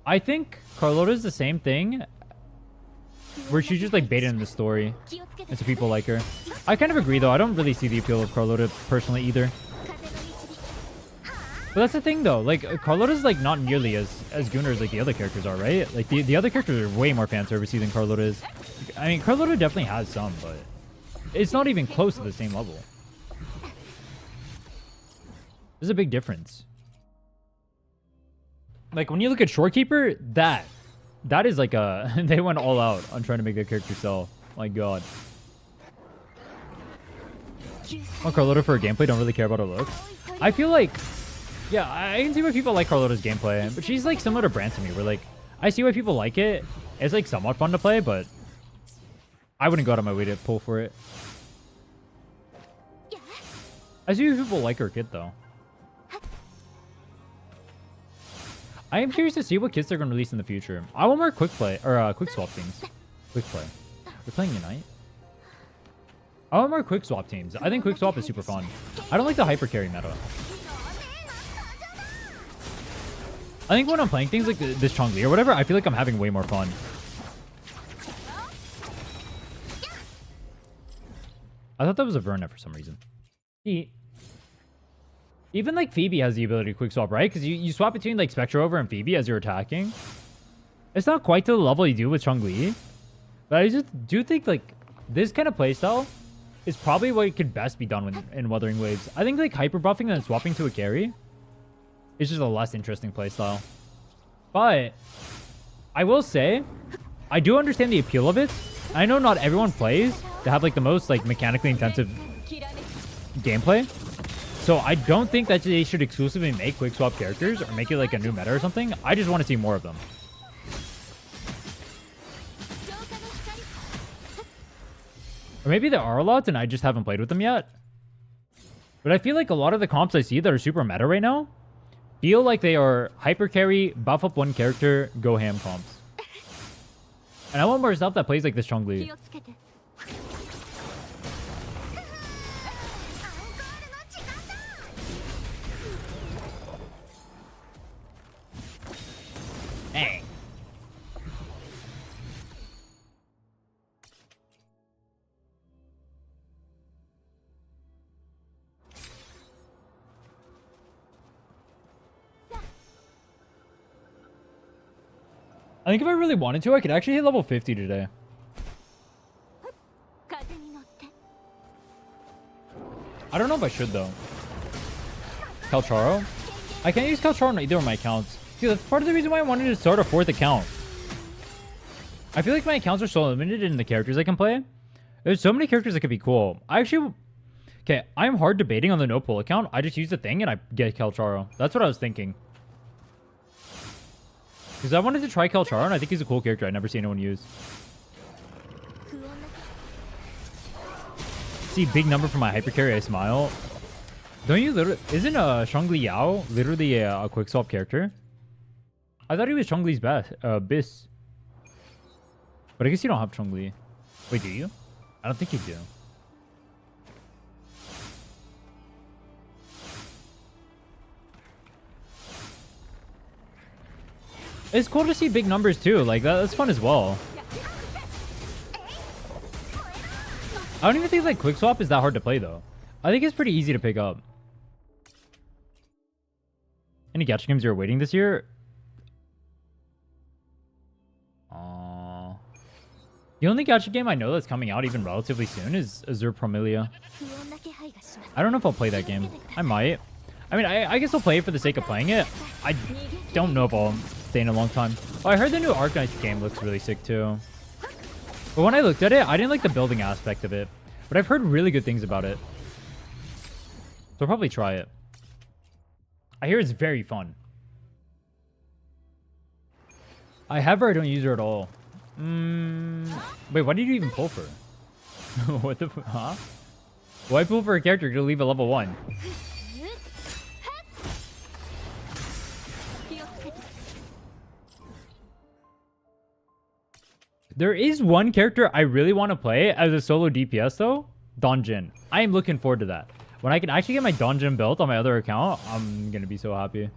I think Carlota's the same thing. Where she's just like baited in the story. And so people like her. I kind of agree though. I don't really see the appeal of Carlota personally either. But that's the thing though. Like Carlota's like not nearly as Gunnar as like the other characters are, right? Like the other characters are way more fan servicey than Carlota is. I mean, Carlota definitely has some, but it's not even close to the same level. There's a big difference. Like when you look at Shorekeeper, that is like a they went all out on trying to make that character sell. My god. Oh, Carlota for her gameplay, don't really care about her looks. I feel like, yeah, I can see why people like Carlota's gameplay, but she's like similar to Brand to me, where like I see why people like it. It's like somewhat fun to play, but I wouldn't go out of my way to pull for it. I see why people like her kit though. I am curious to see what kits they're going to release in the future. I want more quick play, or quick swap teams. Quick play. We're playing Unite? I want more quick swap teams. I think quick swap is super fun. I don't like the hyper carry meta. I think when I'm playing things like this Changli or whatever, I feel like I'm having way more fun. I thought that was a Verna for some reason. Even like Phoebe has the ability to quick swap, right? Because you swap between like Spectre over and Phoebe as you're attacking. It's not quite to the level you do with Changli. But I just do think like this kind of playstyle is probably what could best be done in Wuthering Waves. I think like hyper buffing and then swapping to a carry is just a less interesting playstyle. But I will say, I do understand the appeal of it. I know not everyone plays to have like the most like mechanically intensive gameplay. So I don't think that they should exclusively make quick swap characters or make it like a new meta or something. I just want to see more of them. Or maybe there are a lot and I just haven't played with them yet. But I feel like a lot of the comps I see that are super meta right now feel like they are hyper carry, buff up one character, go ham comps. And I want more stuff that plays like this Changli. Dang. I think if I really wanted to, I could actually hit level 50 today. I don't know if I should, though. Calcharo? I can't use Calcharo on either of my accounts. See, that's part of the reason why I wanted to start a 4th account. I feel like my accounts are so limited in the characters I can play. There's so many characters that could be cool. I actually... Okay, I'm hard debating on the no pull account. I just use the thing and I get Kelcharo. That's what I was thinking. Because I wanted to try Kelcharo and I think he's a cool character I'd never seen anyone use. See, big number for my hyper carry, I smile. Don't you literally... Isn't Changli Yao literally a quick swap character? I thought he was Changli's best, Bis. But I guess you don't have Changli. Wait, do you? I don't think you do. It's cool to see big numbers too. Like that's fun as well. I don't even think like quick swap is that hard to play though. I think it's pretty easy to pick up. Any gacha games you're waiting this year? The only gacha game I know that's coming out even relatively soon is Azure Promilia. I don't know if I'll play that game. I might. I mean, I guess I'll play it for the sake of playing it. I don't know if I'll stay in a long time. Oh, I heard the new Arknights game looks really sick too. But when I looked at it, I didn't like the building aspect of it. But I've heard really good things about it. So I'll probably try it. I hear it's very fun. I have her, I don't use her at all. Wait, what did you even pull for? What the... Huh? Why pull for a character to leave a level 1? There is one character I really want to play as a solo DPS though. Donjin. I am looking forward to that. When I can actually get my Donjin built on my other account, I'm going to be so happy.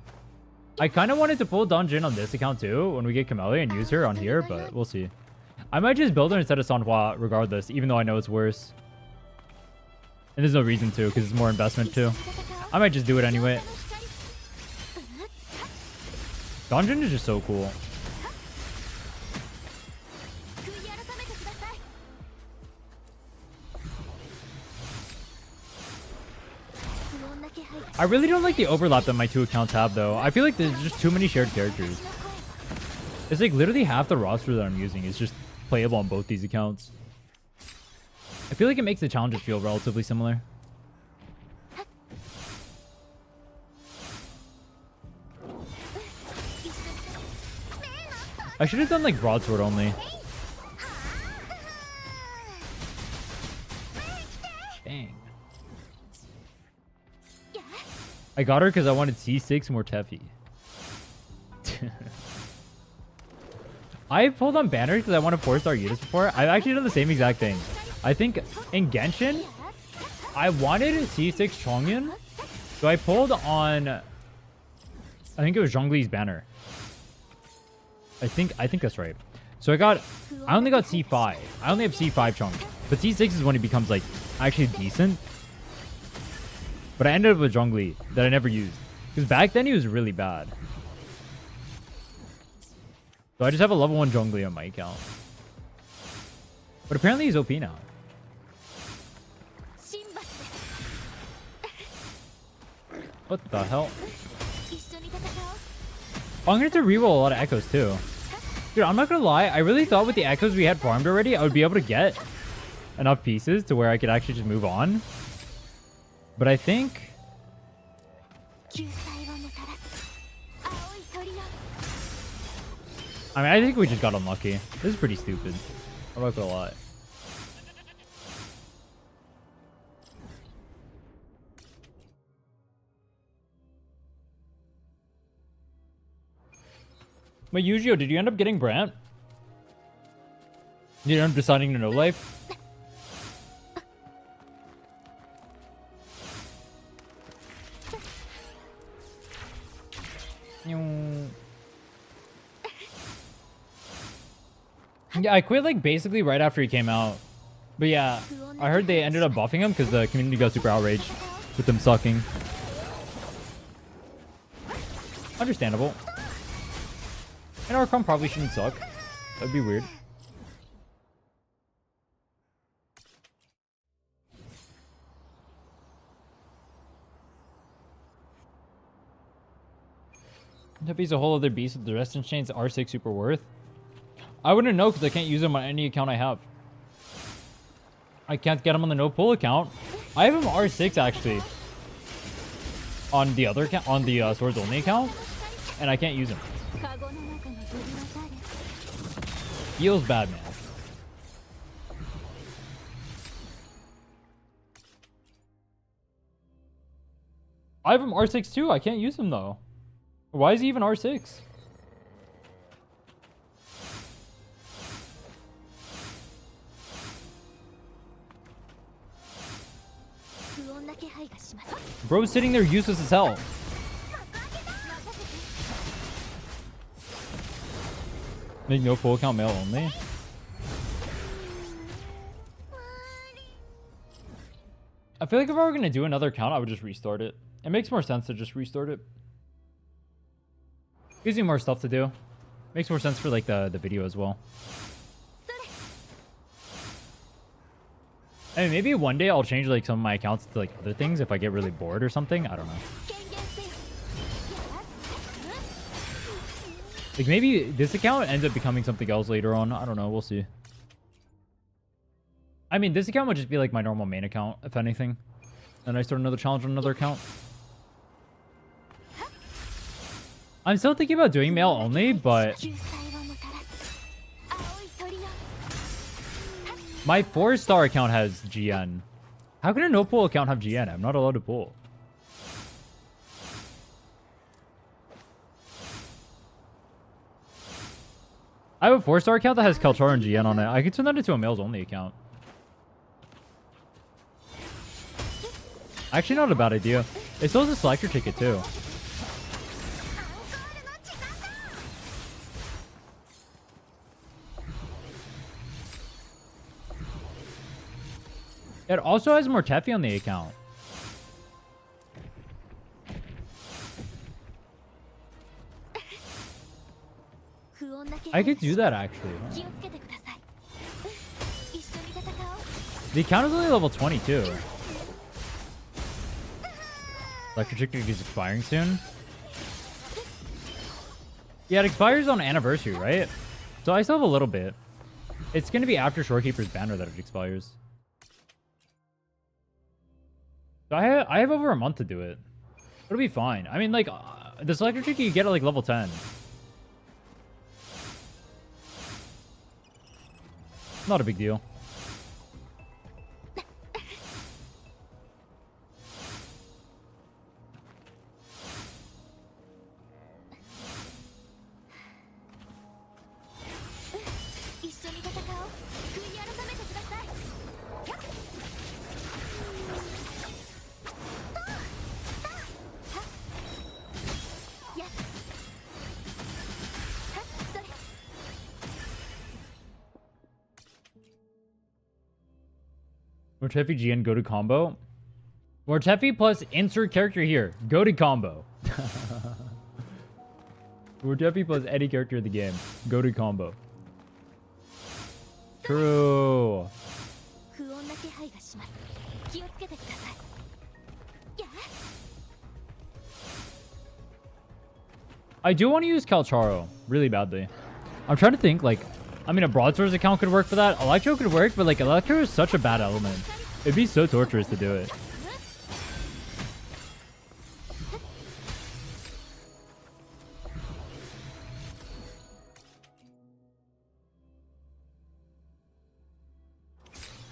I kind of wanted to pull Donjin on this account too when we get Camellia and use her on here, but we'll see. I might just build her instead of Sanhua regardless, even though I know it's worse. And there's no reason to because it's more investment too. I might just do it anyway. Donjin is just so cool. I really don't like the overlap that my two accounts have though. I feel like there's just too many shared characters. It's like literally half the roster that I'm using is just playable on both these accounts. I feel like it makes the challenges feel relatively similar. I should have done like broadsword only. Dang. I got her because I wanted C6 more Tefi. I pulled on banners because I want to 4-star Utis before. I've actually done the same exact thing. I think in Genshin, I wanted C6 Chongyun. So I pulled on... I think it was Zhongli's banner. I think that's right. So I only got C5. I only have C5 Chongyun. But C6 is when he becomes like actually decent. But I ended up with Changli that I never used. Because back then he was really bad. So I just have a level 1 Changli on my account. But apparently he's OP now. What the hell? Oh, I'm going to reroll a lot of echoes too. Dude, I'm not going to lie. I really thought with the echoes we had farmed already, I would be able to get enough pieces to where I could actually just move on. But I think... I think we just got unlucky. This is pretty stupid. I'm not gonna lie. But Yujio, did you end up getting Brant? Did you end up deciding to no life? Yeah, I quit like basically right after he came out. But yeah, I heard they ended up buffing him because the community got super outraged with them sucking. Understandable. And Archon probably shouldn't suck. That'd be weird. He's a whole other beast with the resistance chains R6 super worth. I wouldn't know because I can't use them on any account I have. I can't get them on the no pull account I have him R6 actually. On the other account, on the swords only account, and I can't use him. Feels bad, man. I have him R6 too. I can't use him though. Why is he even R6? Bro's sitting there useless as hell. Make no full account mail only. I feel like if I were gonna do another account, I would just restart it. It makes more sense to just restart it. Gives you more stuff to do. Makes more sense for like the video as well. I mean, maybe one day I'll change like some of my accounts to like other things if I get really bored or something. I don't know. Like maybe this account ends up becoming something else later on. I don't know. We'll see. I mean, this account would just be like my normal main account, if anything. Then I start another challenge on another account. I'm still thinking about doing mail only, but my 4-star account has GN. How can a no pull account have GN? I'm not allowed to pull. I have a 4-star account that has Kalchar and GN on it. I could turn that into a mails only account. Actually, not a bad idea. It still has a selector ticket too. It also has more Tefi on the account. I could do that actually. The account is only level 22. Electric Chick is expiring soon. Yeah, it expires on anniversary, right? So I still have a little bit. It's going to be after Shorekeeper's banner that it expires. So I have over a month to do it. It'll be fine. I mean, like, the Selector Chick you get at like level 10. Not a big deal. Mortefi GN go to combo. Mortefi plus insert character here. Go to combo. Mortefi plus any character in the game. Go to combo. True. I do want to use Kalcharo really badly. I'm trying to think, like, I mean, a Broadswords account could work for that. Electro could work, but like Electro is such a bad element. It'd be so torturous to do it.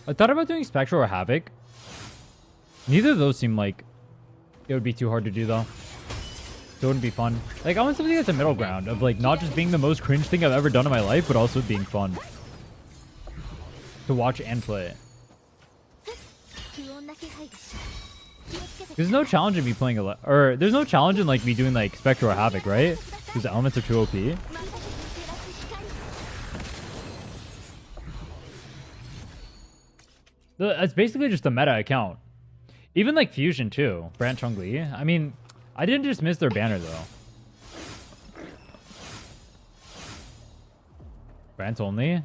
I thought about doing Spectral or Havoc. Neither of those seem like it would be too hard to do though. So it wouldn't be fun. Like, I want something that's a middle ground of like not just being the most cringe thing I've ever done in my life, but also being fun to watch and play. There's no challenge in me playing there's no challenge in like me doing like Spectre or Havoc, right? Because the elements are too OP. That's basically just a meta account. Even like Fusion too. Brand Changli. I mean, I didn't just miss their banner though. Brands only.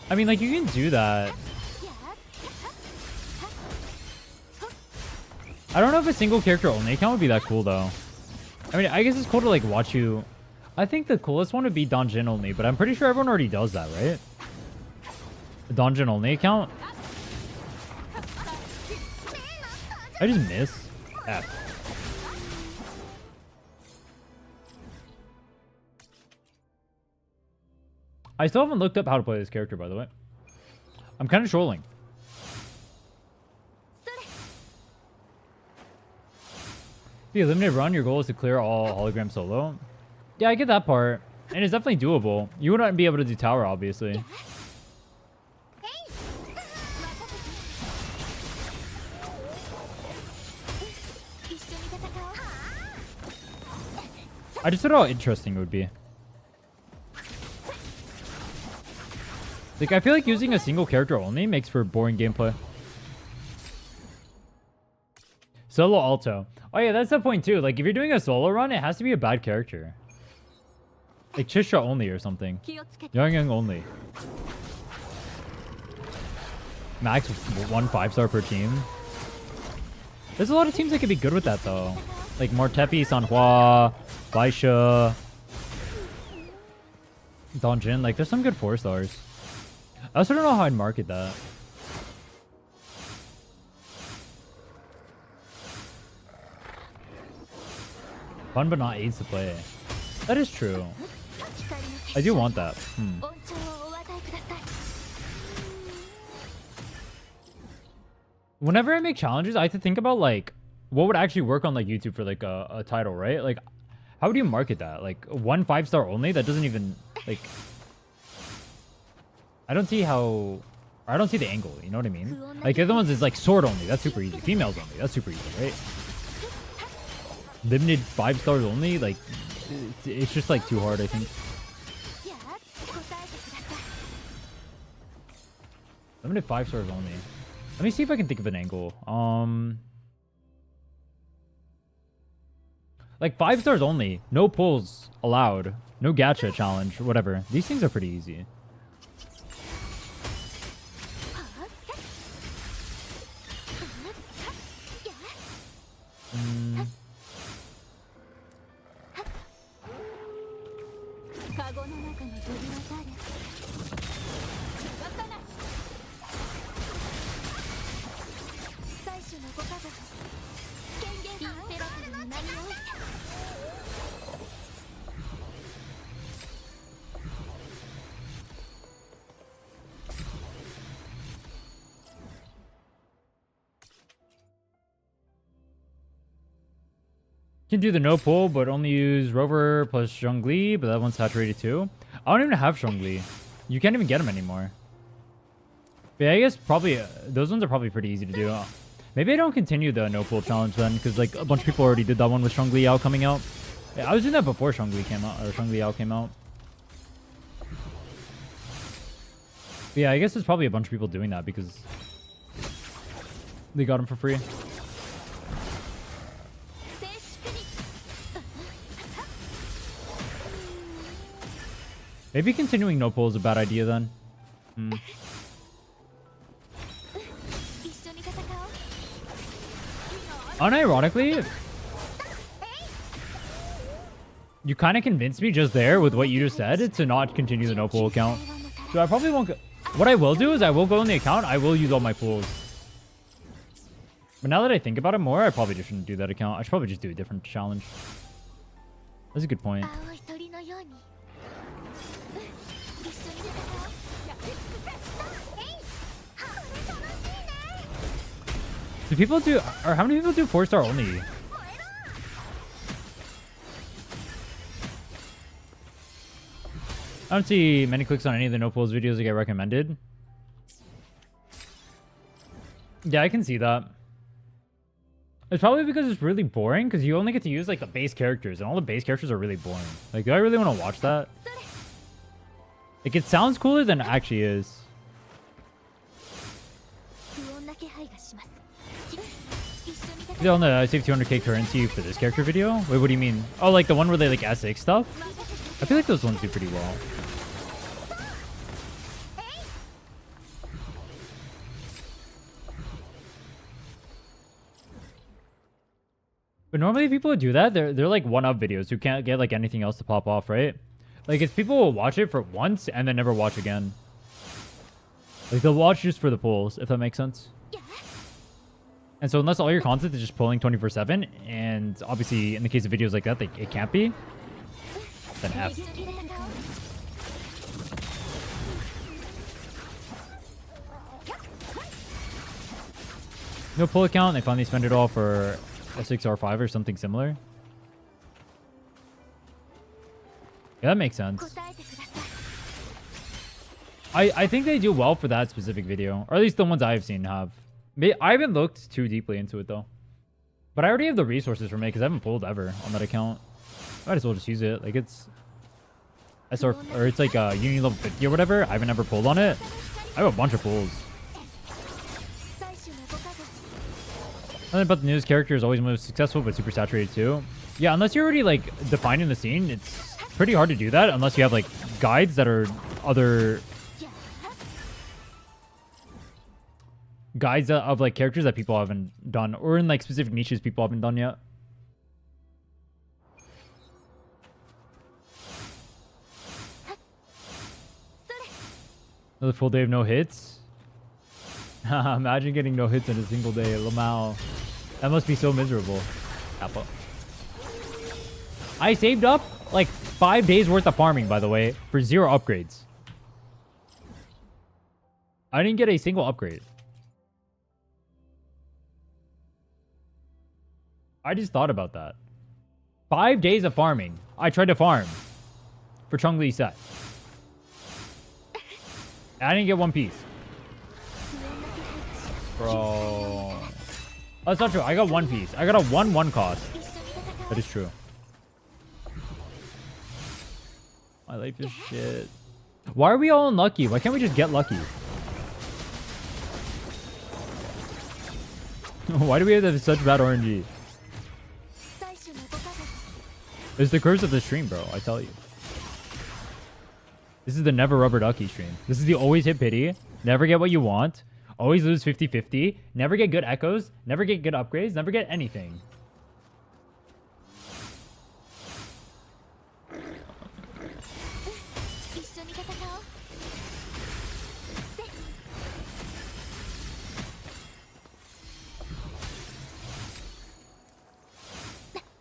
I mean, like, you can do that. I don't know if a single character only account would be that cool, though. I mean, I guess it's cool to, like, watch you. I think the coolest one would be Donjin only, but I'm pretty sure everyone already does that, right? Dungeon only account? I just miss. F. I still haven't looked up how to play this character, by the way. I'm kind of trolling. The eliminated run, your goal is to clear all hologram solo. Yeah, I get that part. And it's definitely doable. You wouldn't be able to do tower, obviously. I just don't know how interesting it would be. Like, I feel like using a single character only makes for boring gameplay. Solo alto. Oh yeah, that's the point too. Like, if you're doing a solo run, it has to be a bad character. Like Chisha only or something. Young only. Max 1 5-star per team. There's a lot of teams that could be good with that though. Like Mortepi, Sanhua, Baisha, Donjin. Like, there's some good 4-stars. I also don't know how I'd market that. Fun but not aids to play. That is true. I do want that. Whenever I make challenges, I have to think about like what would actually work on like YouTube for like a title, right? Like, how do you market that? Like 1 5-star only? That doesn't even like. I don't see how. I don't see the angle. You know what I mean? Like the other ones is like sword only. That's super easy. Females only. That's super easy, right? Limited 5 stars only. Like it's just like too hard, I think. Limited 5 stars only. Let me see if I can think of an angle. Like 5 stars only. No pulls allowed. No gacha challenge. Whatever. These things are pretty easy. Can do the no pull, but only use Rover plus Changli, but that one's saturated too. I don't even have Changli. You can't even get them anymore. But yeah, I guess probably those ones are probably pretty easy to do. Maybe I don't continue the no pull challenge then, because like a bunch of people already did that one with Changli Yao coming out. Yeah, I was doing that before Changli came out, or Changli Yao came out. But yeah, I guess there's probably a bunch of people doing that because they got them for free. Maybe continuing no pull is a bad idea then. Unironically, you kind of convinced me just there with what you just said to not continue the no pull account. So I probably won't. What I will do is I will go in the account. I will use all my pulls. But now that I think about it more, I probably just shouldn't do that account. I should probably just do a different challenge. That's a good point. Do people do, or how many people do 4-star only? I don't see many clicks on any of the no pulls videos that get recommended. Yeah, I can see that. It's probably because it's really boring, because you only get to use like the base characters, and all the base characters are really boring. Like, do I really want to watch that? Like, it sounds cooler than it actually is. Oh no, I saved 200k currency for this character video? Wait, what do you mean? Oh, like the one where they like S6 stuff? I feel like those ones do pretty well. But normally people who do that, they're like one-up videos who can't get like anything else to pop off, right? Like, it's people will watch it for once and then never watch again. Like, they'll watch just for the pulls, if that makes sense. And so unless all your content is just pulling 24/7, and obviously in the case of videos like that, it can't be, then F. No pull account, they finally spend it all for a 6R5 or something similar. Yeah, that makes sense. I think they do well for that specific video, or at least the ones I've seen have. I haven't looked too deeply into it though, but I already have the resources for me because I haven't pulled ever on that account. Might as well just use it. Like it's SR, or it's like Uni level 50 or whatever. I haven't ever pulled on it. I have a bunch of pulls. Nothing about the newest character is always most successful, but super saturated too. Yeah, unless you're already like defining the scene, it's pretty hard to do that unless you have like guides that are other guides of like characters that people haven't done, or in like specific niches people haven't done yet. Another full day of no hits. Imagine getting no hits in a single day. Lamau. That must be so miserable. Apple. I saved up like 5 days worth of farming, by the way, for 0 upgrades. I didn't get a single upgrade. I just thought about that. 5 days of farming. I tried to farm for Changli set. I didn't get one piece. Bro. Oh, that's not true. I got one piece. I got a 1/1 cost. That is true. My life is shit. Why are we all unlucky? Why can't we just get lucky? Why do we have such bad RNG? It's the curse of the stream, bro. I tell you. This is the never rubber ducky stream. This is the always hit pity. Never get what you want. Always lose 50-50. Never get good echoes. Never get good upgrades. Never get anything.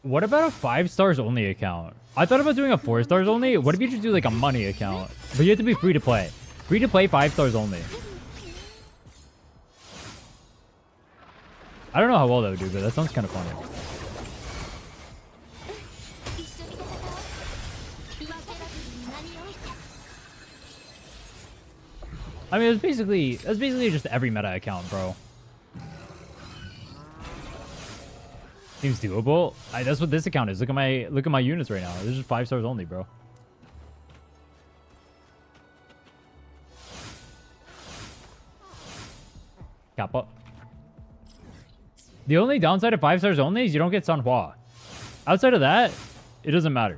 What about a 5 stars only account? I thought about doing a 4 stars only. What if you just do like a money account? But you have to be free to play. Free to play 5 stars only. I don't know how well that would do, but that sounds kind of funny. I mean, that's basically just every meta account, bro. Seems doable. That's what this account is. Look at my units right now. This is just 5 stars only, bro. Kappa. The only downside of 5 stars only is you don't get Sanhua. Outside of that, it doesn't matter.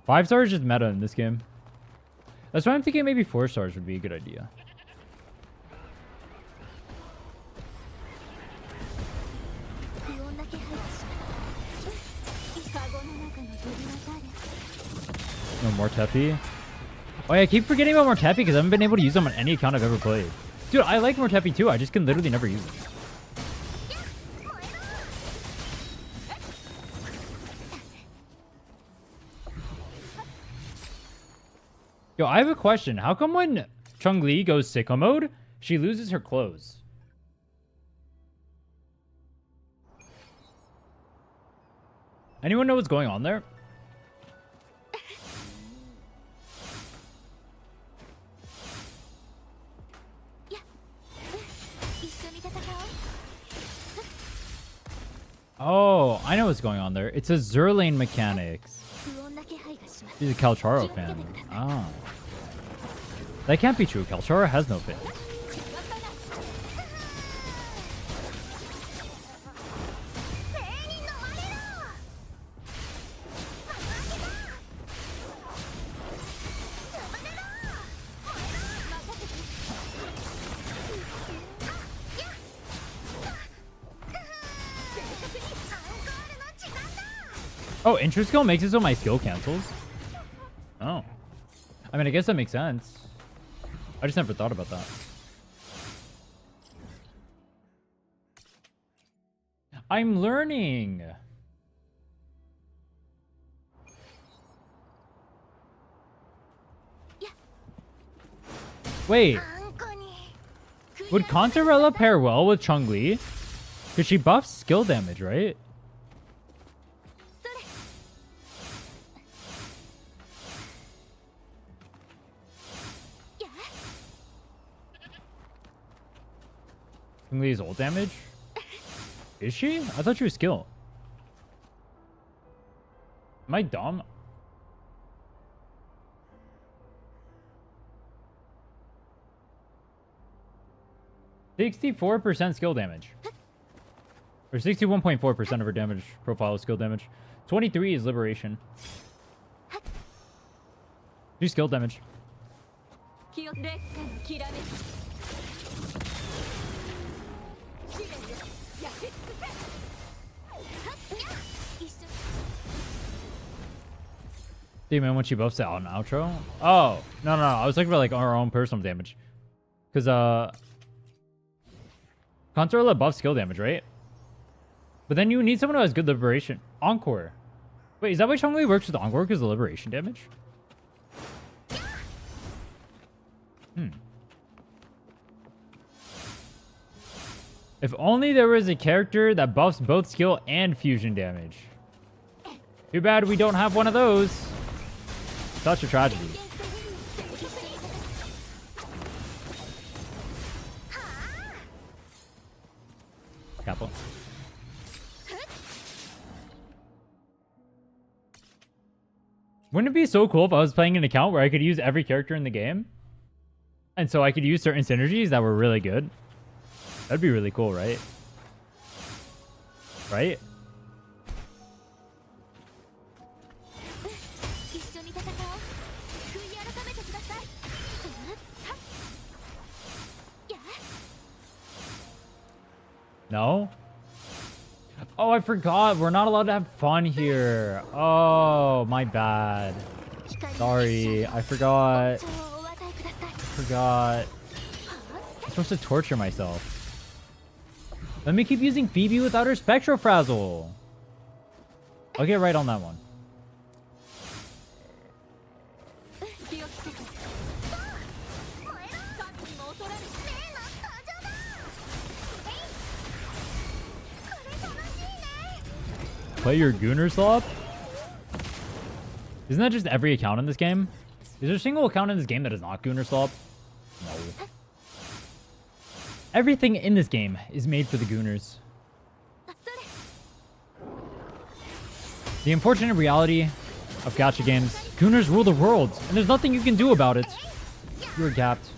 5 stars is just meta in this game. That's why I'm thinking maybe 4 stars would be a good idea. No more Mortefi. Oh yeah, I keep forgetting about Mortefi because I haven't been able to use them on any account I've ever played. Dude, I like Mortefi too. I just can literally never use them. Yo, I have a question. How come when Changli goes sicko mode, she loses her clothes? Anyone know what's going on there? Oh, I know what's going on there. It's a Zerlane mechanics. He's a Kalcharo fan. Ah. That can't be true. Kalcharo has no fans. Oh, intro skill makes it so my skill cancels? Oh. I mean, I guess that makes sense. I just never thought about that. I'm learning. Wait. Would Contarella pair well with Changli? Because she buffs skill damage, right? Changli's ult damage? Is she? I thought she was skill. Am I dumb? %64% skill damage. Or 61.4% of her damage profile is skill damage. 23 is liberation. She's skill damage. Dude, man, when she buffs out an outro? Oh, no. I was talking about like our own personal damage. Because, Contarella buffs skill damage, right? But then you need someone who has good liberation. Encore. Wait, is that why Changli works with Encore? Because of liberation damage? If only there was a character that buffs both skill and fusion damage. Too bad we don't have one of those. Such a tragedy. Capo. Wouldn't it be so cool if I was playing an account where I could use every character in the game? And so I could use certain synergies that were really good? That'd be really cool, right? Right? No? Oh, I forgot. We're not allowed to have fun here. Oh, my bad. Sorry. I forgot. I'm supposed to torture myself. Let me keep using Phoebe without her Spectrofrazzle. I'll get right on that one. Play your Gooner Slop? Isn't that just every account in this game? Is there a single account in this game that is not Gooner Slop? No. Everything in this game is made for the Gooners. The unfortunate reality of gacha games, Gooners rule the world, and there's nothing you can do about it. You're gapped.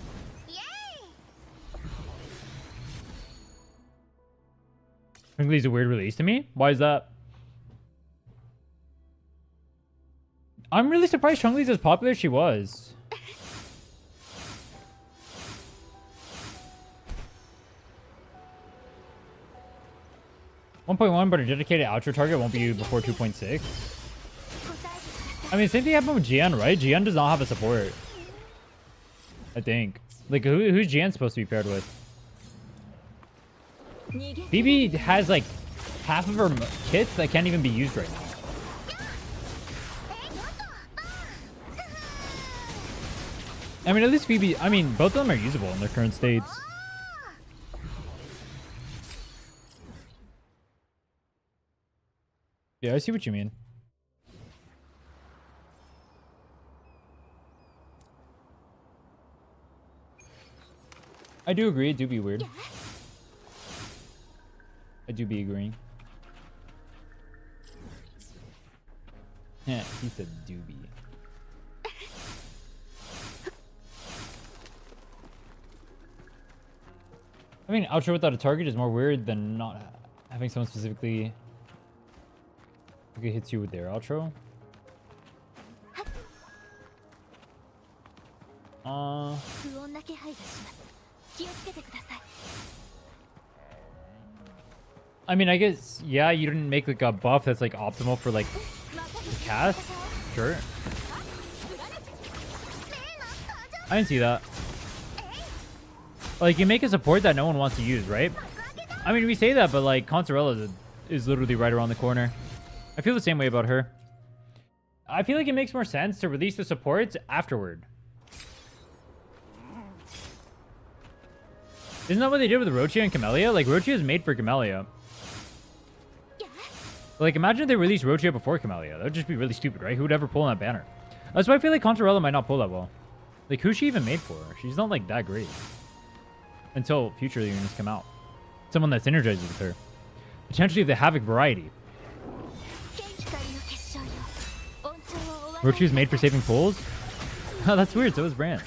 Changli's a weird release to me? Why is that? I'm really surprised Changli's as popular as she was. .1, but a dedicated outro target won't be before 2.6. I mean, same thing happened with Jian, right? Jian does not have a support. I think. Like, who's Jian supposed to be paired with? Phoebe has, like, half of her kits that can't even be used right now. I mean, at least Phoebe... I mean, both of them are usable in their current states. Yeah, I see what you mean. I do agree. It do be weird. I do be agreeing. Yeah, he said doobie. I mean, outro without a target is more weird than not having someone specifically who hits you with their outro. I mean, I guess, yeah, you didn't make like a buff that's like optimal for like the cast. Sure. I didn't see that. Like, you make a support that no one wants to use, right? I mean, we say that, but like, Consorella is literally right around the corner. I feel the same way about her. I feel like it makes more sense to release the supports afterward. Isn't that what they did with Rochia and Camellia? Like, Rochia is made for Camellia. Like, imagine if they released Rochia before Camellia. That would just be really stupid, right? Who would ever pull on that banner? That's why I feel like Consorella might not pull that well. Like, who's she even made for? She's not, like, that great. Until future units come out. Someone that synergizes with her. Potentially the Havoc variety. Rochia's made for saving pulls? Oh, that's weird. So is Brand.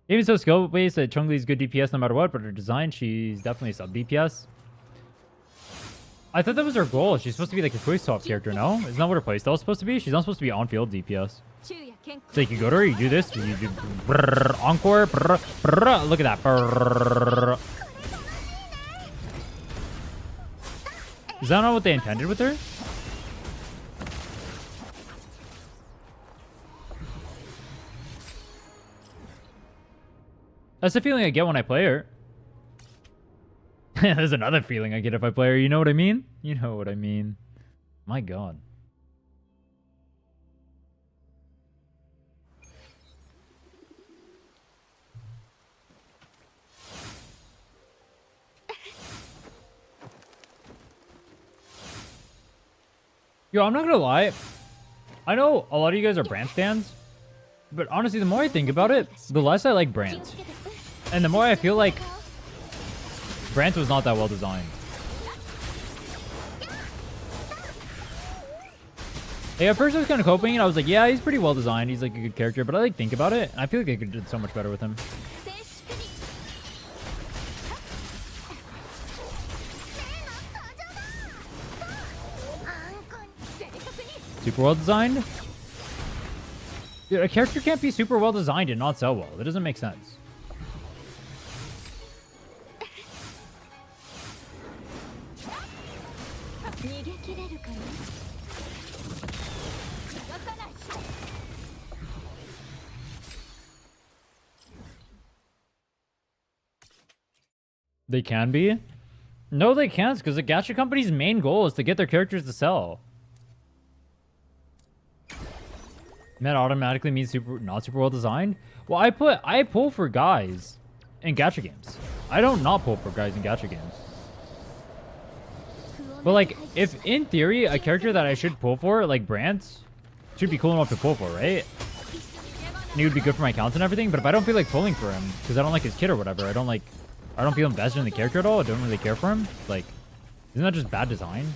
Even so, skill-based, Changli good DPS no matter what, but her design, she's definitely sub-DPS. I thought that was her goal. She's supposed to be like a quick swap character, no? Isn't that what her playstyle is supposed to be? She's not supposed to be on-field DPS. So you can go to her, you do this, you do brrr, encore, brrr, brrr, look at that. Brrr. Is that not what they intended with her? That's the feeling I get when I play her. There's another feeling I get if I play her. You know what I mean? You know what I mean. My god. Yo, I'm not gonna lie. I know a lot of you guys are Brand fans, but honestly, the more I think about it, the less I like Brand. And the more I feel like Brand was not that well designed. Hey, at first I was kind of hoping, and I was like, yeah, he's pretty well designed. He's like a good character, but I like think about it, and I feel like I could have done so much better with him. Super well designed? Dude, a character can't be super well designed and not sell well. That doesn't make sense. They can be? No, they can't, because the gacha company's main goal is to get their characters to sell. That automatically means not super well designed. Well, I pull for guys in gacha games. I don't not pull for guys in gacha games. But like, if in theory a character that I should pull for, like Brant, should be cool enough to pull for, right? And he would be good for my counts and everything. But if I don't feel like pulling for him because I don't like his kit or whatever, I don't feel invested in the character at all. I don't really care for him. Like, isn't that just bad design?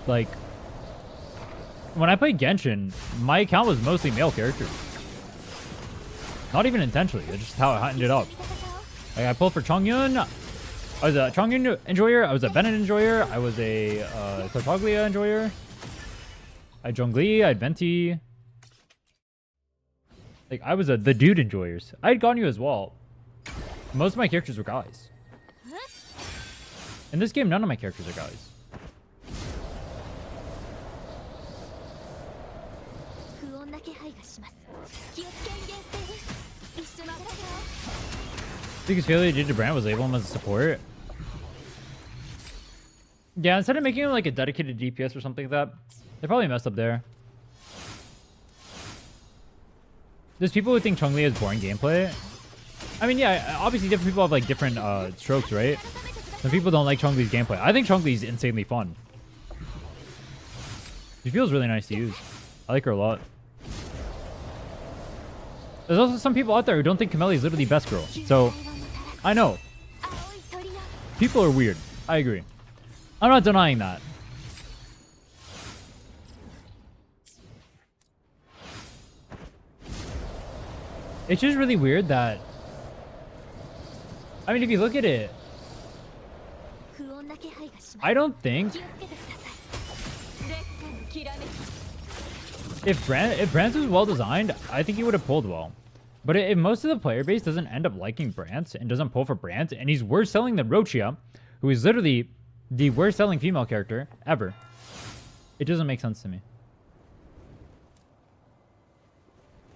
Like, when I played Genshin, my account was mostly male characters. Not even intentionally. It's just how it ended up. Like, I pulled for Chongyun. I was a Chongyun enjoyer. I was a Bennett enjoyer. I was a Tartaglia enjoyer. I had Changli. I had Venti. Like, I was the dude enjoyers. I had Ganyu as well. Most of my characters were guys. In this game, none of my characters are guys. Biggest failure they did to Brand was label him as a support. Yeah, instead of making him like a dedicated DPS or something like that, they probably messed up there. There's people who think Changli has boring gameplay. I mean, yeah, obviously different people have like different strokes, right? Some people don't like Changli's gameplay. I think Changli's insanely fun. She feels really nice to use. I like her a lot. There's also some people out there who don't think Camellia is literally best girl. So, I know. People are weird. I agree. I'm not denying that. It's just really weird that... I mean, if you look at it... I don't think... If Brant was well designed, I think he would have pulled well. But if most of the player base doesn't end up liking Brant and doesn't pull for Brant, and he's worse selling than Rochia, who is literally the worst selling female character ever, It doesn't make sense to me.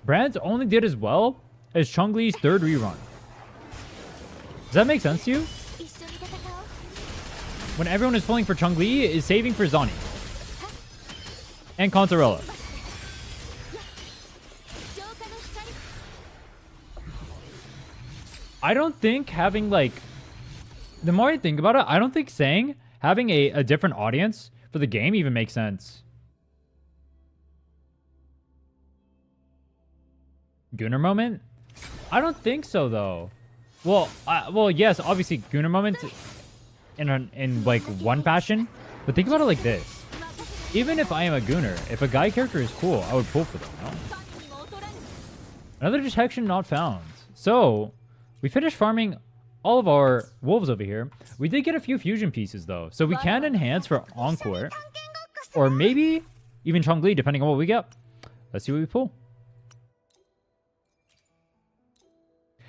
Brands only did as well as Changli's third rerun. Does that make sense to you? When everyone is pulling for Changli is saving for Zani. And Contarella. I don't think having like... The more I think about it, I don't think saying having a different audience for the game even makes sense. Gunner moment? I don't think so though. Well, yes, obviously Gunner moment in like one fashion, but think about it like this. Even if I am a Gunner, if a guy character is cool, I would pull for them, no? Another detection not found. So, we finished farming all of our wolves over here. We did get a few fusion pieces though, so we can enhance for Encore. Or maybe even Changli, depending on what we get. Let's see what we pull.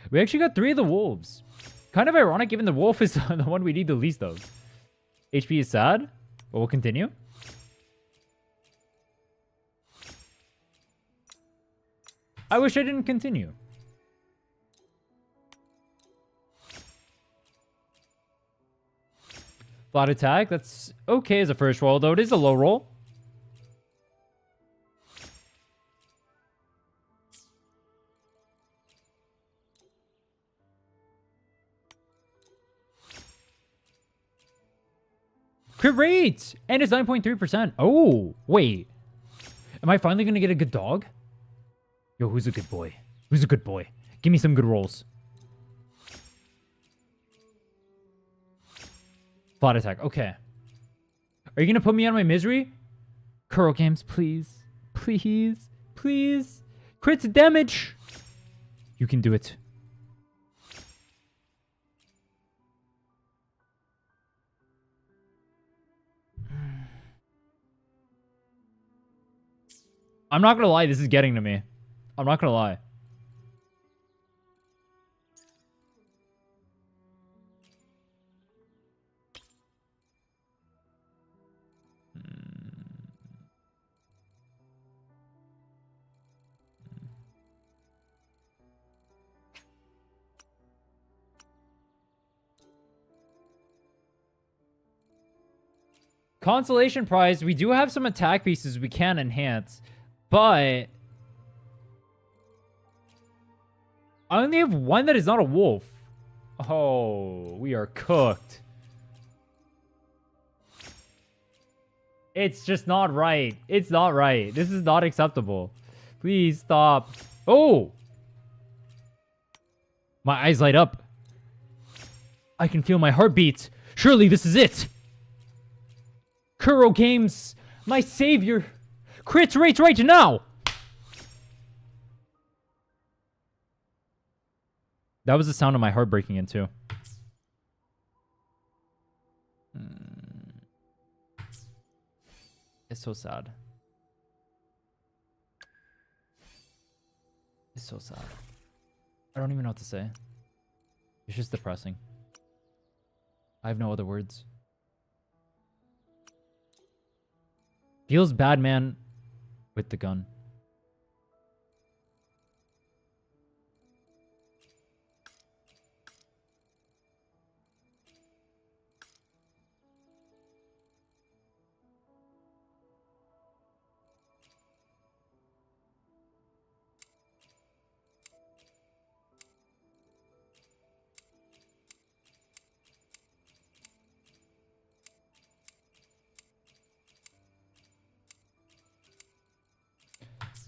We actually got 3 of the wolves. Kind of ironic given the wolf is the one we need the least of. HP is sad, but we'll continue. I wish I didn't continue. Flat attack, that's okay as a first roll, though it is a low roll. Crit rate! And it's 9.3%. Oh, wait. Am I finally going to get a good dog? Yo, who's a good boy? Who's a good boy? Give me some good rolls. Flat attack. Okay. Are you going to put me out of my misery? Kuro games, please. Please. Please. Crit damage. You can do it. I'm not going to lie. This is getting to me. I'm not going to lie. Consolation prize. We do have some attack pieces we can enhance, but I only have one that is not a wolf. Oh, we are cooked. It's just not right. It's not right. This is not acceptable. Please stop. Oh! My eyes light up. I can feel my heartbeat. Surely this is it. Kuro Games, my savior. Crit rate right now. That was the sound of my heart breaking in too. It's so sad. It's so sad. I don't even know what to say. It's just depressing. I have no other words. Feels bad, man, with the gun.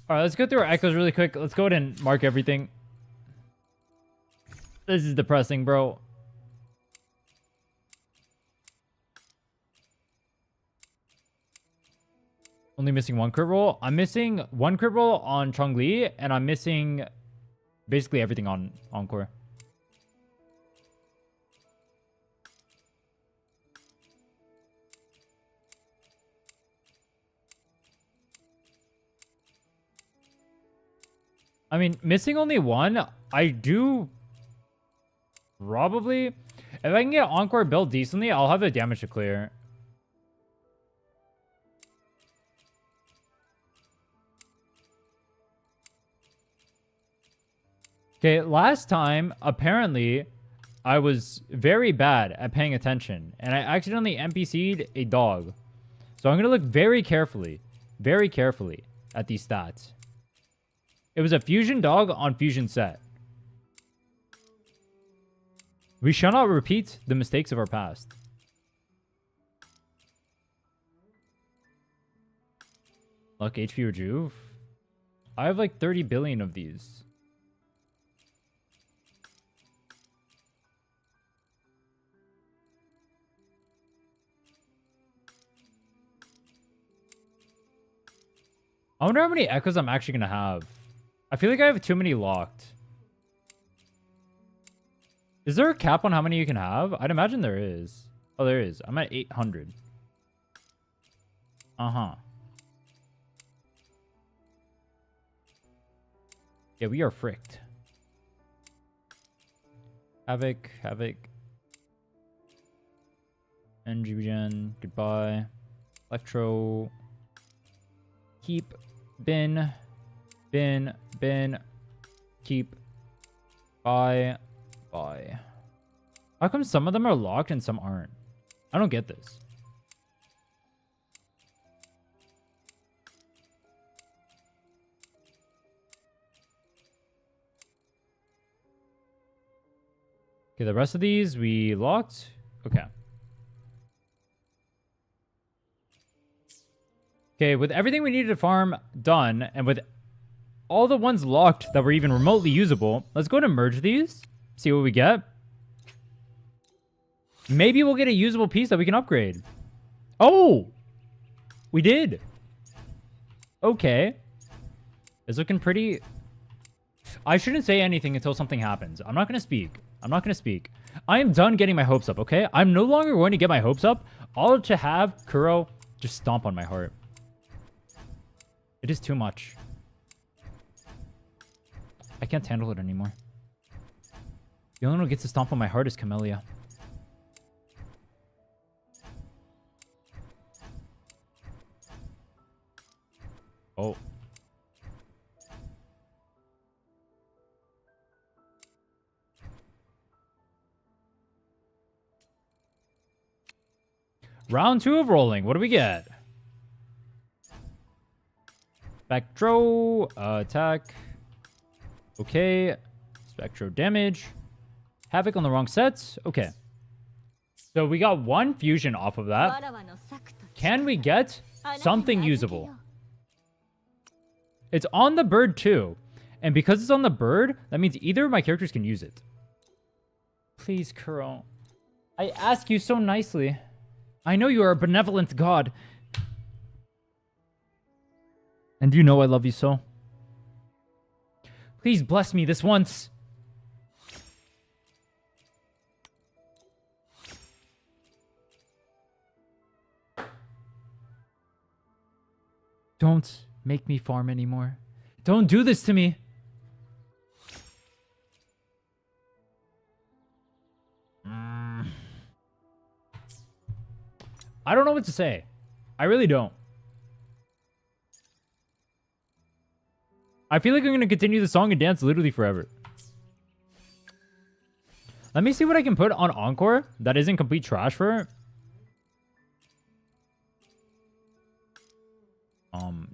All right, let's go through our echoes really quick. Let's go ahead and mark everything. This is depressing, bro. Only missing one crit roll. I'm missing one crit roll on Changli, and I'm missing basically everything on Encore. I mean, missing only one, I do probably... If I can get Encore built decently, I'll have the damage to clear. Okay, last time, apparently, I was very bad at paying attention. And I accidentally NPC'd a dog. So I'm going to look very carefully at these stats. It was a fusion dog on fusion set. We shall not repeat the mistakes of our past. Luck, HP, Rejuve. I have like 30 billion of these. I wonder how many echoes I'm actually going to have. I feel like I have too many locked. Is there a cap on how many you can have? I'd imagine there is. Oh, there is. I'm at 800. Uh-huh. Yeah, we are fricked. Havoc. NGBGen. Goodbye. Electro. Keep. Bin. Keep. Buy. How come some of them are locked and some aren't? I don't get this. Okay, the rest of these we locked. Okay. Okay, with everything we needed to farm done, and with all the ones locked that were even remotely usable, let's go to merge these. See what we get. Maybe we'll get a usable piece that we can upgrade. Oh! We did. Okay. It's looking pretty... I shouldn't say anything until something happens. I'm not going to speak. I am done getting my hopes up, okay? I'm no longer going to get my hopes up, all to have Kuro just stomp on my heart. It is too much. I can't handle it anymore. The only one who gets to stomp on my heart is Camellia. Oh. Round 2 of rolling. What do we get? Spectro. Attack. Okay. Spectro damage. Havoc on the wrong sets. Okay. So we got 1 fusion off of that. Can we get something usable? It's on the bird too. And because it's on the bird, that means either of my characters can use it. Please, Kuro. I ask you so nicely. I know you are a benevolent god. And you know I love you so. Please bless me this once. Don't make me farm anymore. Don't do this to me. I don't know what to say. I really don't. I feel like I'm going to continue the song and dance literally forever. Let me see what I can put on Encore that isn't complete trash for her.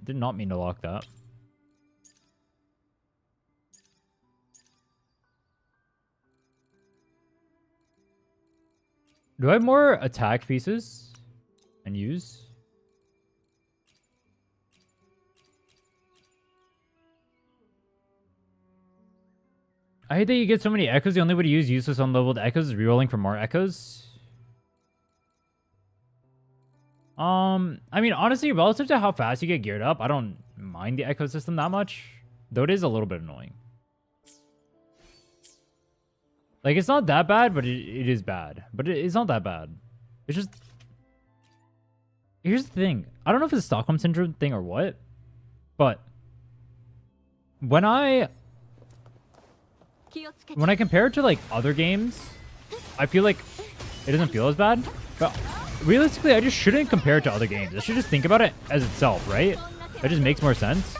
Did not mean to lock that. Do I have more attack pieces and use? I hate that you get so many echoes. The only way to use useless unleveled echoes is rerolling for more echoes. I mean, honestly, relative to how fast you get geared up, I don't mind the echo system that much. Though it is a little bit annoying. Like, it's not that bad, but it is bad. But it's not that bad. It's just... Here's the thing. I don't know if it's a Stockholm Syndrome thing or what. But... When I compare it to, like, other games, I feel like it doesn't feel as bad. But realistically, I just shouldn't compare it to other games. I should just think about it as itself, right? That just makes more sense.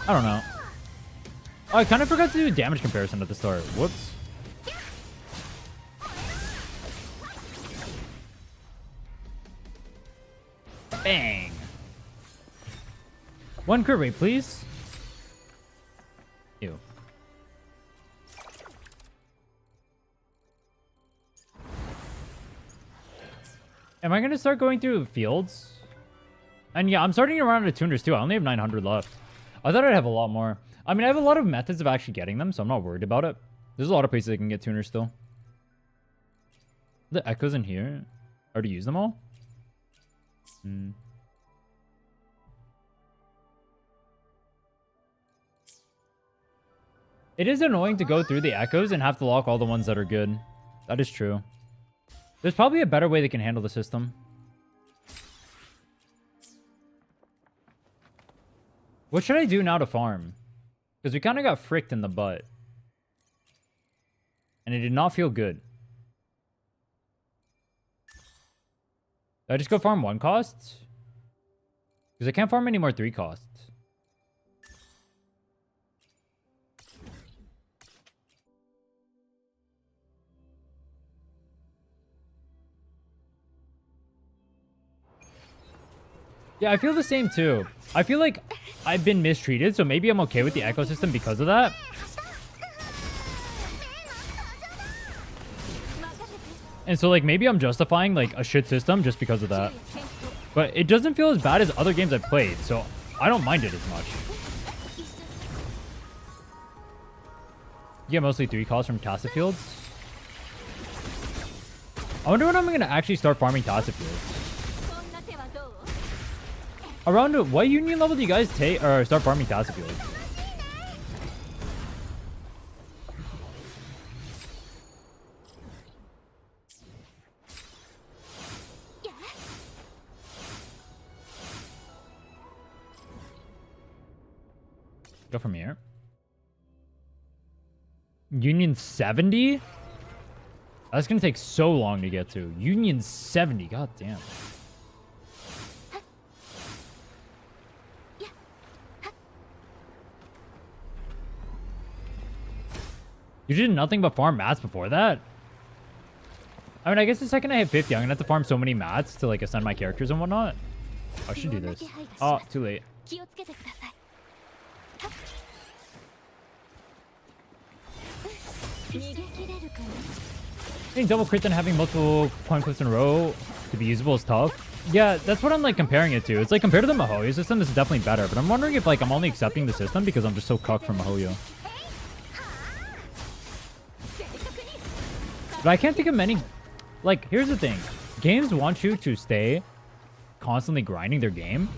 I don't know. Oh, I kind of forgot to do damage comparison at the start. Whoops. Bang. One crit rate, please. Ew. Am I going to start going through fields? And yeah, I'm starting to run out of tuners too. I only have 900 left. I thought I'd have a lot more. I mean, I have a lot of methods of actually getting them, so I'm not worried about it. There's a lot of places I can get tuners still. The echoes in here. I already used them all? It is annoying to go through the echoes and have to lock all the ones that are good. That is true. There's probably a better way they can handle the system. What should I do now to farm? Because we kind of got fricked in the butt. And it did not feel good. Do I just go farm 1 cost? Because I can't farm any more 3 costs. Yeah, I feel the same too. I feel like I've been mistreated, so maybe I'm okay with the ecosystem because of that. And so, like, maybe I'm justifying, like, a shit system just because of that. But it doesn't feel as bad as other games I've played, so I don't mind it as much. You get mostly 3 calls from Tassa Fields. I wonder when I'm going to actually start farming Tassa Fields. Around what union level do you guys take or start farming Tassa Fields? Go from here. Union 70? That's gonna take so long to get to. Union 70, god damn. You did nothing but farm mats before that? I mean, I guess the second I hit 50, I'm gonna have to farm so many mats to, like, ascend my characters and whatnot. I should do this. Oh, too late. Getting double crit and having multiple coin clips in a row to be usable is tough. Yeah, that's what I'm, like, comparing it to. It's like, compared to the Mihoyo system, this is definitely better. But I'm wondering if, like, I'm only accepting the system because I'm just so cucked from Mihoyo. But I can't think of many... Like, here's the thing. Games want you to stay constantly grinding their game.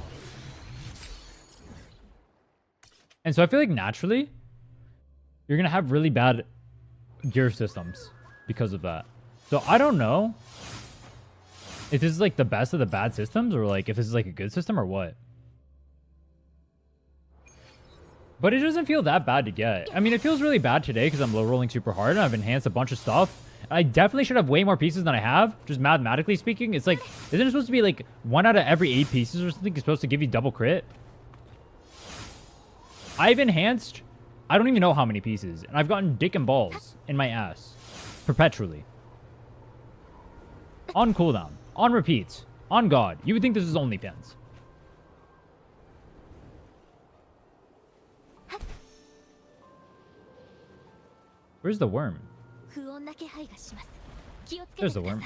And so I feel like naturally, you're going to have really bad gear systems because of that. So I don't know if this is, like, the best of the bad systems or, like, if this is, like, a good system or what. But it doesn't feel that bad to get. I mean, it feels really bad today because I'm low rolling super hard and I've enhanced a bunch of stuff. I definitely should have way more pieces than I have, just mathematically speaking. It's like, isn't it supposed to be like 1 out of every 8 pieces or something is supposed to give you double crit? I've enhanced, I don't even know how many pieces, and I've gotten dick and balls in my ass perpetually. On cooldown, on repeats, on God. You would think this is only pins. Where's the worm? There's the worm.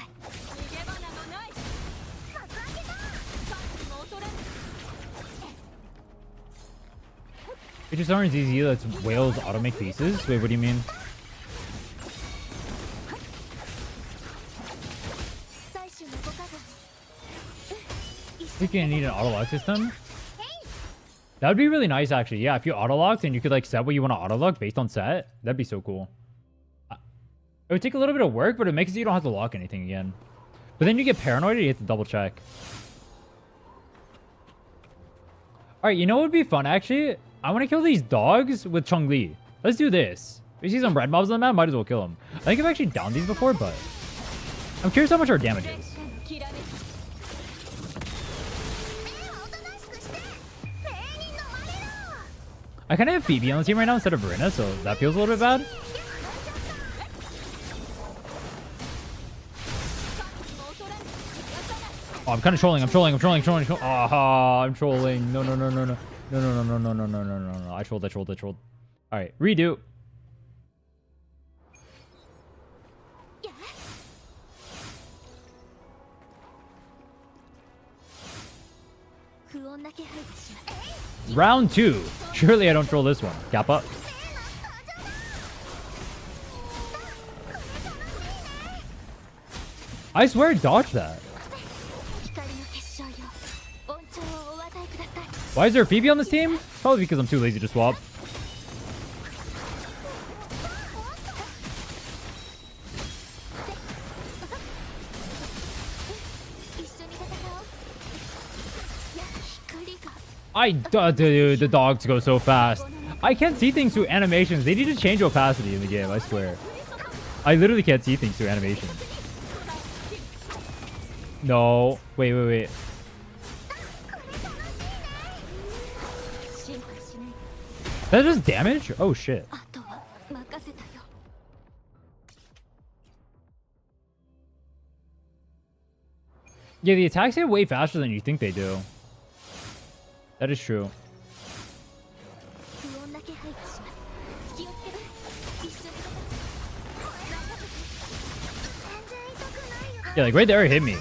It just aren't easy. That's whales auto-make pieces. Wait, what do you mean? We're gonna need an auto-lock system? That would be really nice, actually. Yeah, if you auto-locked and you could, like, set what you want to auto-lock based on set, that'd be so cool. It would take a little bit of work, but it makes it so you don't have to lock anything again. But then you get paranoid and you have to double check. Alright, you know what would be fun, actually? I want to kill these dogs with Changli. Let's do this. If we see some red mobs on the map, might as well kill them. I think I've actually downed these before, but I'm curious how much our damage is. I kind of have Phoebe on the team right now instead of Verena, so that feels a little bit bad. Oh, I'm kind of trolling. I'm trolling. Ah, I'm trolling. No. I trolled. All right, redo. Round 2. Surely I don't troll this one. Gap up. I swear I dodged that. Why is there a Phoebe on this team? Probably because I'm too lazy to swap. Dude, the dogs go so fast. I can't see things through animations. They need to change opacity in the game, I swear. I literally can't see things through animations. No. Wait. That does damage? Oh, shit. Yeah, the attacks hit way faster than you think they do. That is true. Yeah, like right there it hit me.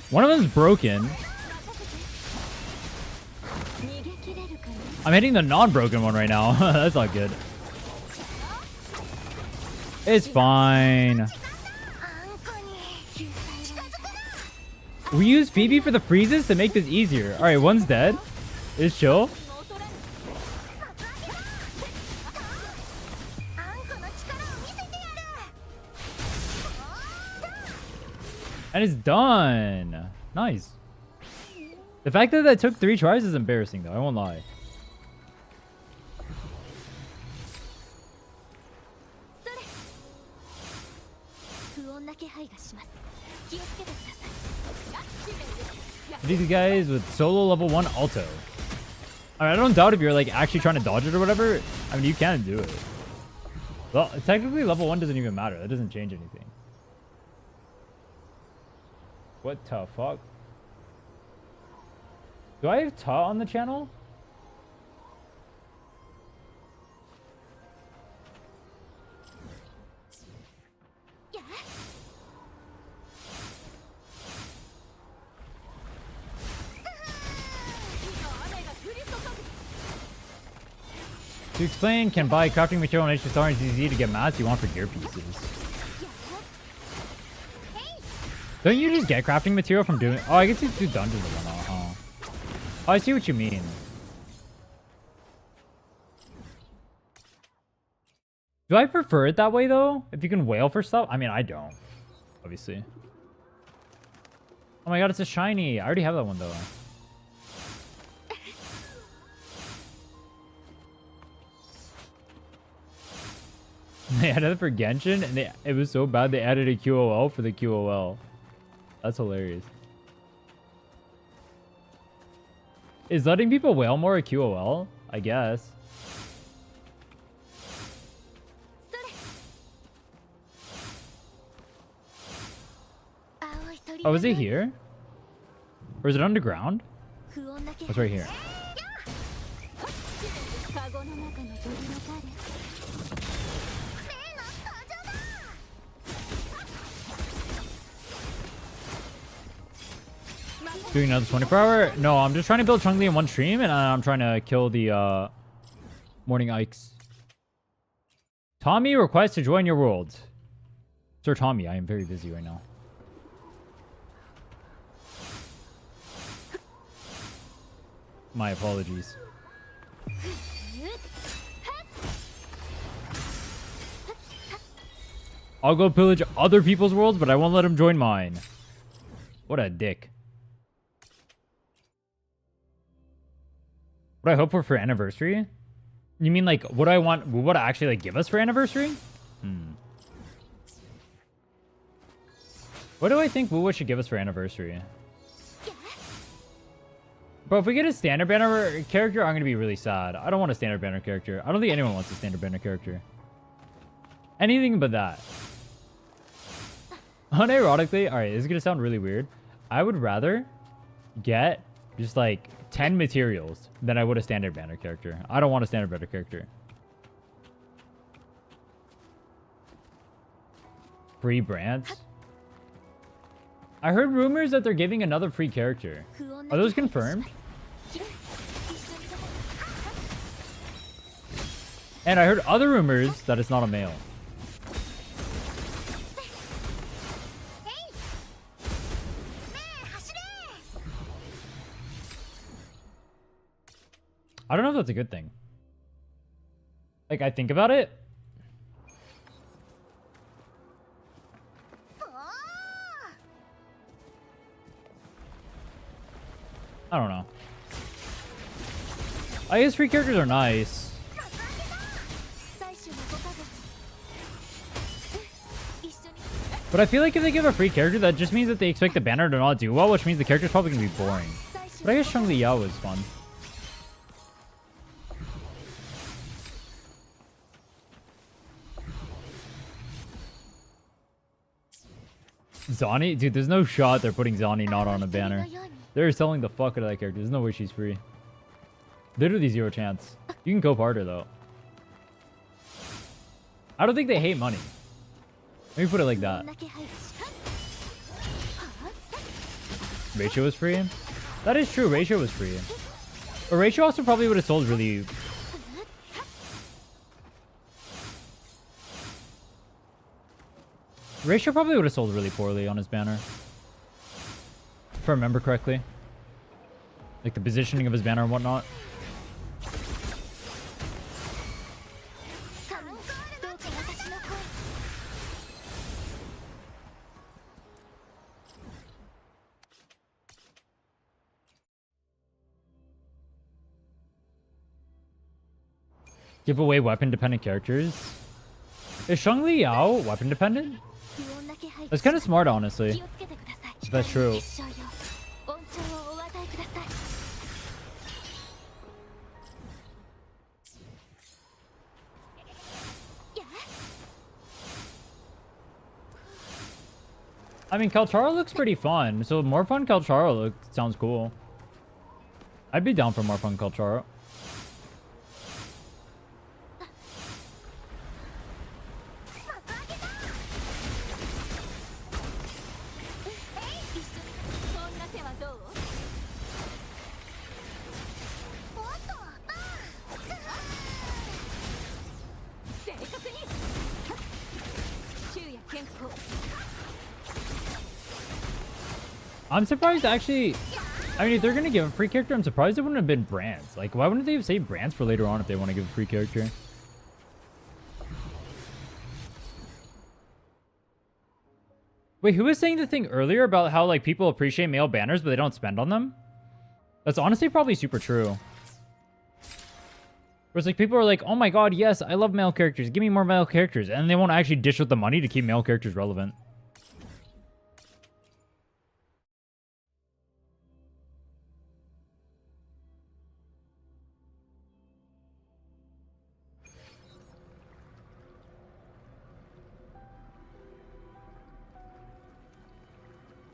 One of them's broken. I'm hitting the non-broken one right now. That's not good. It's fine. We use Phoebe for the freezes to make this easier. Alright, one's dead. It's chill. And it's done. Nice. The fact that that took 3 tries is embarrassing, though. I won't lie. These guys with solo level 1 alto. I don't doubt if you're like actually trying to dodge it or whatever. I mean, you can do it. Well, technically level 1 doesn't even matter. That doesn't change anything. What the fuck? Do I have Ta on the channel? To explain, can buy crafting material on HSR and it's easy to get mats you want for gear pieces. Don't you just get crafting material from doing... Oh, I guess you do dungeons and whatnot, huh? Oh, I see what you mean. Do I prefer it that way, though? If you can whale for stuff? I mean, I don't. Obviously. Oh my god, it's a shiny. I already have that one, though. They added it for Genshin, and it was so bad they added a QOL for the QOL. That's hilarious. Is letting people whale more a QOL? I guess. Oh, is it here? Or is it underground? Oh, it's right here. Doing another 24-hour? No, I'm just trying to build Changli in one stream, and I'm trying to kill the morning Ikes. Tommy requests to join your world. Sir Tommy, I am very busy right now. My apologies. I'll go pillage other people's worlds, but I won't let him join mine. What a dick. What I hope for anniversary? You mean like, what do I want Wuwa to actually like give us for anniversary? What do I think Wuwa should give us for anniversary? But if we get a standard banner character, I'm going to be really sad. I don't want a standard banner character. I don't think anyone wants a standard banner character. Anything but that. Unironically, alright, this is going to sound really weird. I would rather get just like 10 materials than I would a standard banner character. I don't want a standard banner character. Free brands? I heard rumors that they're giving another free character. Are those confirmed? And I heard other rumors that it's not a male. I don't know if that's a good thing. Like, I think about it. I don't know. I guess free characters are nice. But I feel like if they give a free character, that just means that they expect the banner to not do well, which means the character's probably going to be boring. But I guess Changli Yao was fun. Zani? Dude, there's no shot they're putting Zani not on a banner. They're selling the fuck out of that character. There's no way she's free. Literally zero chance. You can go harder, though. I don't think they hate money. Let me put it like that. Ratio was free? That is true. Ratio was free. But Ratio also probably would have sold really... Ratio probably would have sold really poorly on his banner. If I remember correctly. Like the positioning of his banner and whatnot. Give away weapon dependent characters. Is Changli Yao weapon dependent? That's kind of smart, honestly. If that's true. I mean, Kalchara looks pretty fun. So more fun Kalchara sounds cool. I'd be down for more fun Kalchara. I'm surprised, actually. I mean, if they're gonna give a free character, I'm surprised it wouldn't have been brands. Like, why wouldn't they save brands for later on if they want to give a free character? Wait, who was saying the thing earlier about how, like, people appreciate male banners, but they don't spend on them? That's honestly probably super true. Whereas, like, people are like, oh my god, yes, I love male characters. Give me more male characters. And they won't actually dish out the money to keep male characters relevant.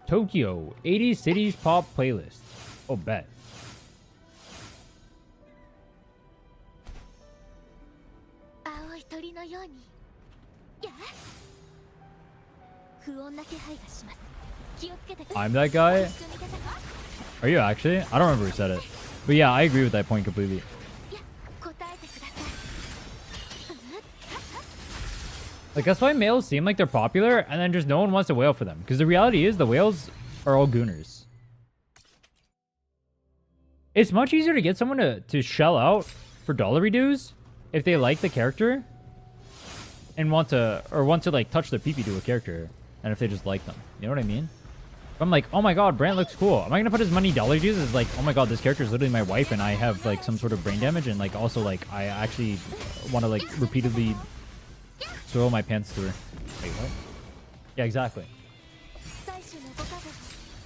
Tokyo 80 cities pop playlist. Oh, bet. I'm that guy? Are you actually? I don't remember who said it. But yeah, I agree with that point completely. Like, that's why males seem like they're popular, and then just no one wants to whale for them. Because the reality is, the whales are all gooners. It's much easier to get someone to shell out for dollary dues if they like the character and want to like touch the pee-pee to a character, and if they just like them. You know what I mean? I'm like, oh my god, Brant looks cool. Am I gonna put as many dollar views as like, oh my god, this character is literally my wife and I have like some sort of brain damage and like also like I actually want to like repeatedly soil my pants through her. Wait, what? Yeah, exactly.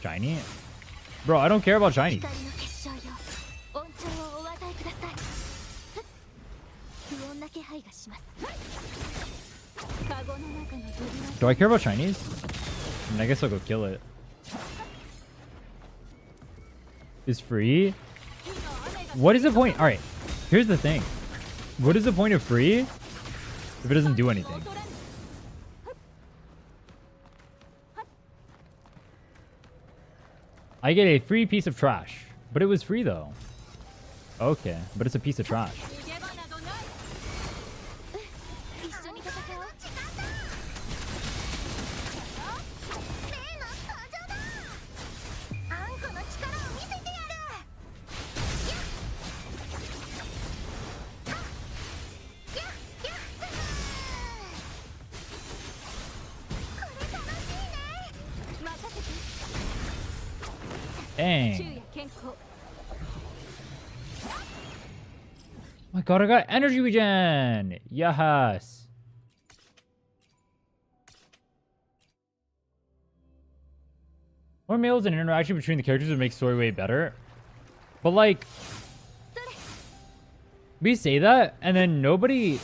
Shiny? Bro, I don't care about shiny. Do I care about shinies? I mean, I guess I'll go kill it. Is free? What is the point? Alright, here's the thing. What is the point of free if it doesn't do anything? I get a free piece of trash. But it was free though. Okay, but it's a piece of trash. Dang. My god, I got energy regen! Yes! More meals and interaction between the characters would make story way better. But like... we say that, and then nobody...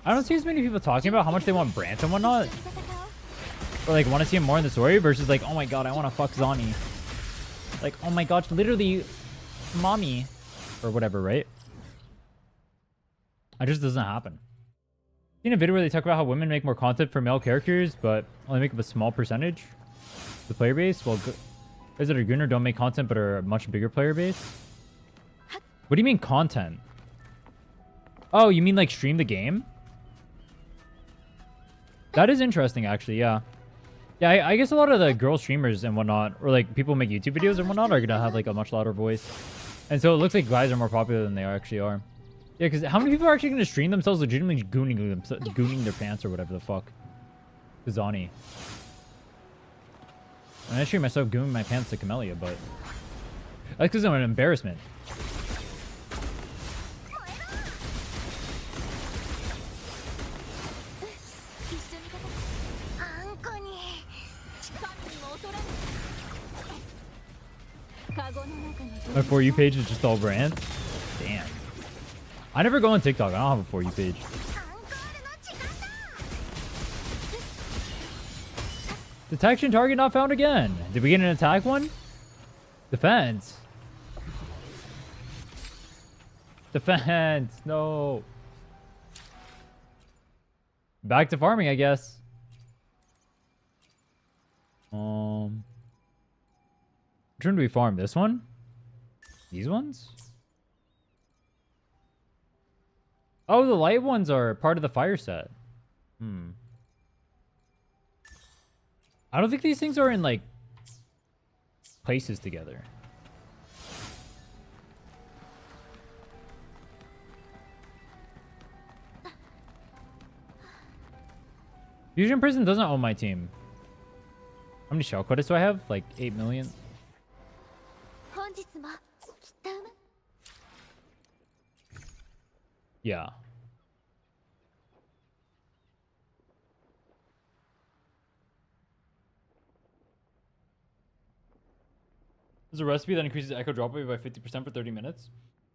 I don't see as many people talking about how much they want Brant and whatnot. Or like want to see him more in the story versus like, oh my god, I want to fuck Zani. Like, oh my gosh, literally, mommy. Or whatever, right? It just doesn't happen. Seen a video where they talk about how women make more content for male characters, but only make up a small percentage of the player base. Well, guys that are Gunner don't make content but are a much bigger player base. What do you mean content? Oh, you mean like stream the game? That is interesting, actually, yeah. Yeah, I guess a lot of the girl streamers and whatnot, or like people who make YouTube videos and whatnot, are gonna have like a much louder voice. And so it looks like guys are more popular than they actually are. Yeah, because how many people are actually gonna stream themselves legitimately gooning their pants or whatever the fuck? Kazani. I stream myself gooning my pants to Camellia, but... that's because I'm an embarrassment. My For You page is just all Brant? Damn. I never go on TikTok. I don't have a For You page. Detection target not found again. Did we get an attack one? Defense. Defense. No. Back to farming, I guess. Which one do we farm? This one? These ones? Oh, the light ones are part of the fire set. I don't think these things are in, like, places together. Fusion Prison doesn't own my team. How many shell credits do I have? Like 8 million? Yeah. There's a recipe that increases echo drop rate by 50% for 30 minutes.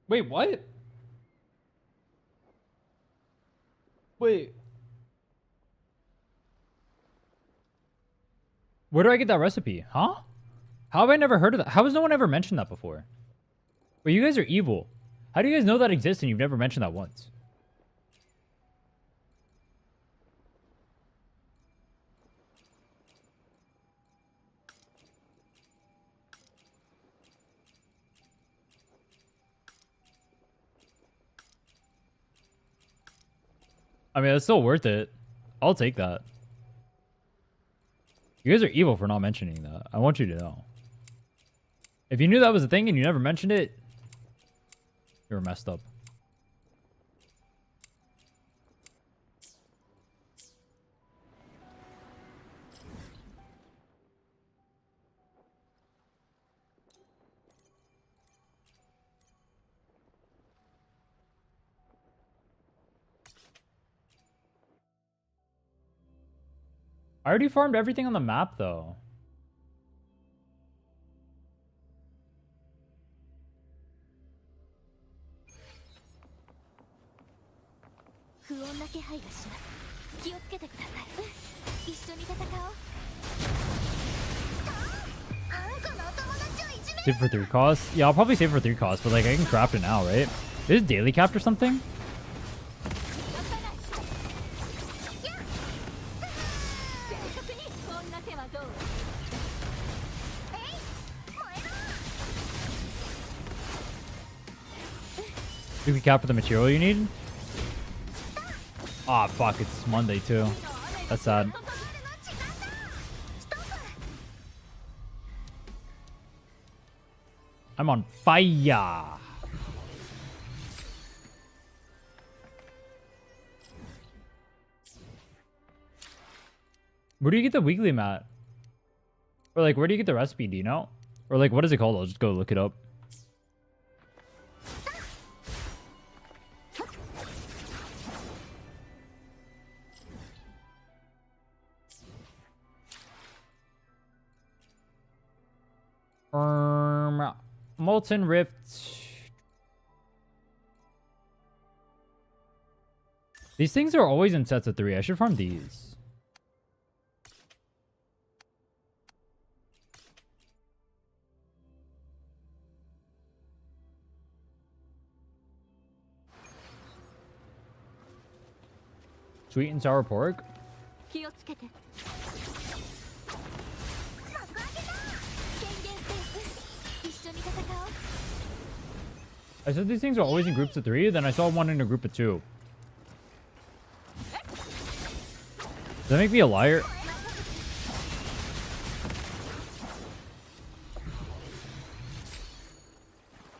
Wait, what? Wait. Where do I get that recipe? Huh? How have I never heard of that? How has no one ever mentioned that before? Wait, you guys are evil. How do you guys know that exists and you've never mentioned that once? I mean, it's still worth it. I'll take that. You guys are evil for not mentioning that. I want you to know. If you knew that was a thing and you never mentioned it, They were messed up. I already farmed everything on the map, though. Save for 3 costs? Yeah, I'll probably save for 3 costs, but like I can craft it now, right? Is it daily capped or something? Do we cap for the material you need? Ah, fuck, it's Monday too. That's sad. I'm on fire. Where do you get the weekly mat? Or like, where do you get the recipe? Do you know? Or like, what is it called? I'll just go look it up. Molten Rift. These things are always in sets of 3. I should farm these. Sweet and sour pork. I said these things are always in groups of 3, then I saw one in a group of 2. Does that make me a liar?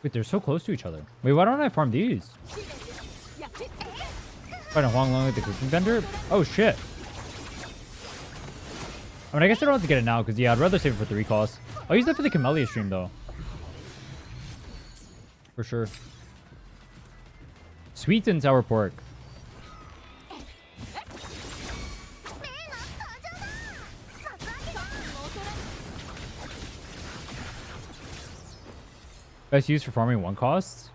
Wait, they're so close to each other. Wait, why don't I farm these? Find a Huang Long with the cooking vendor? Oh, shit. I mean, I guess I don't have to get it now, because, yeah, I'd rather save it for 3 costs. I'll use that for the Camellia stream, though. For sure. Sweet and sour pork. Best use for farming 1 costs?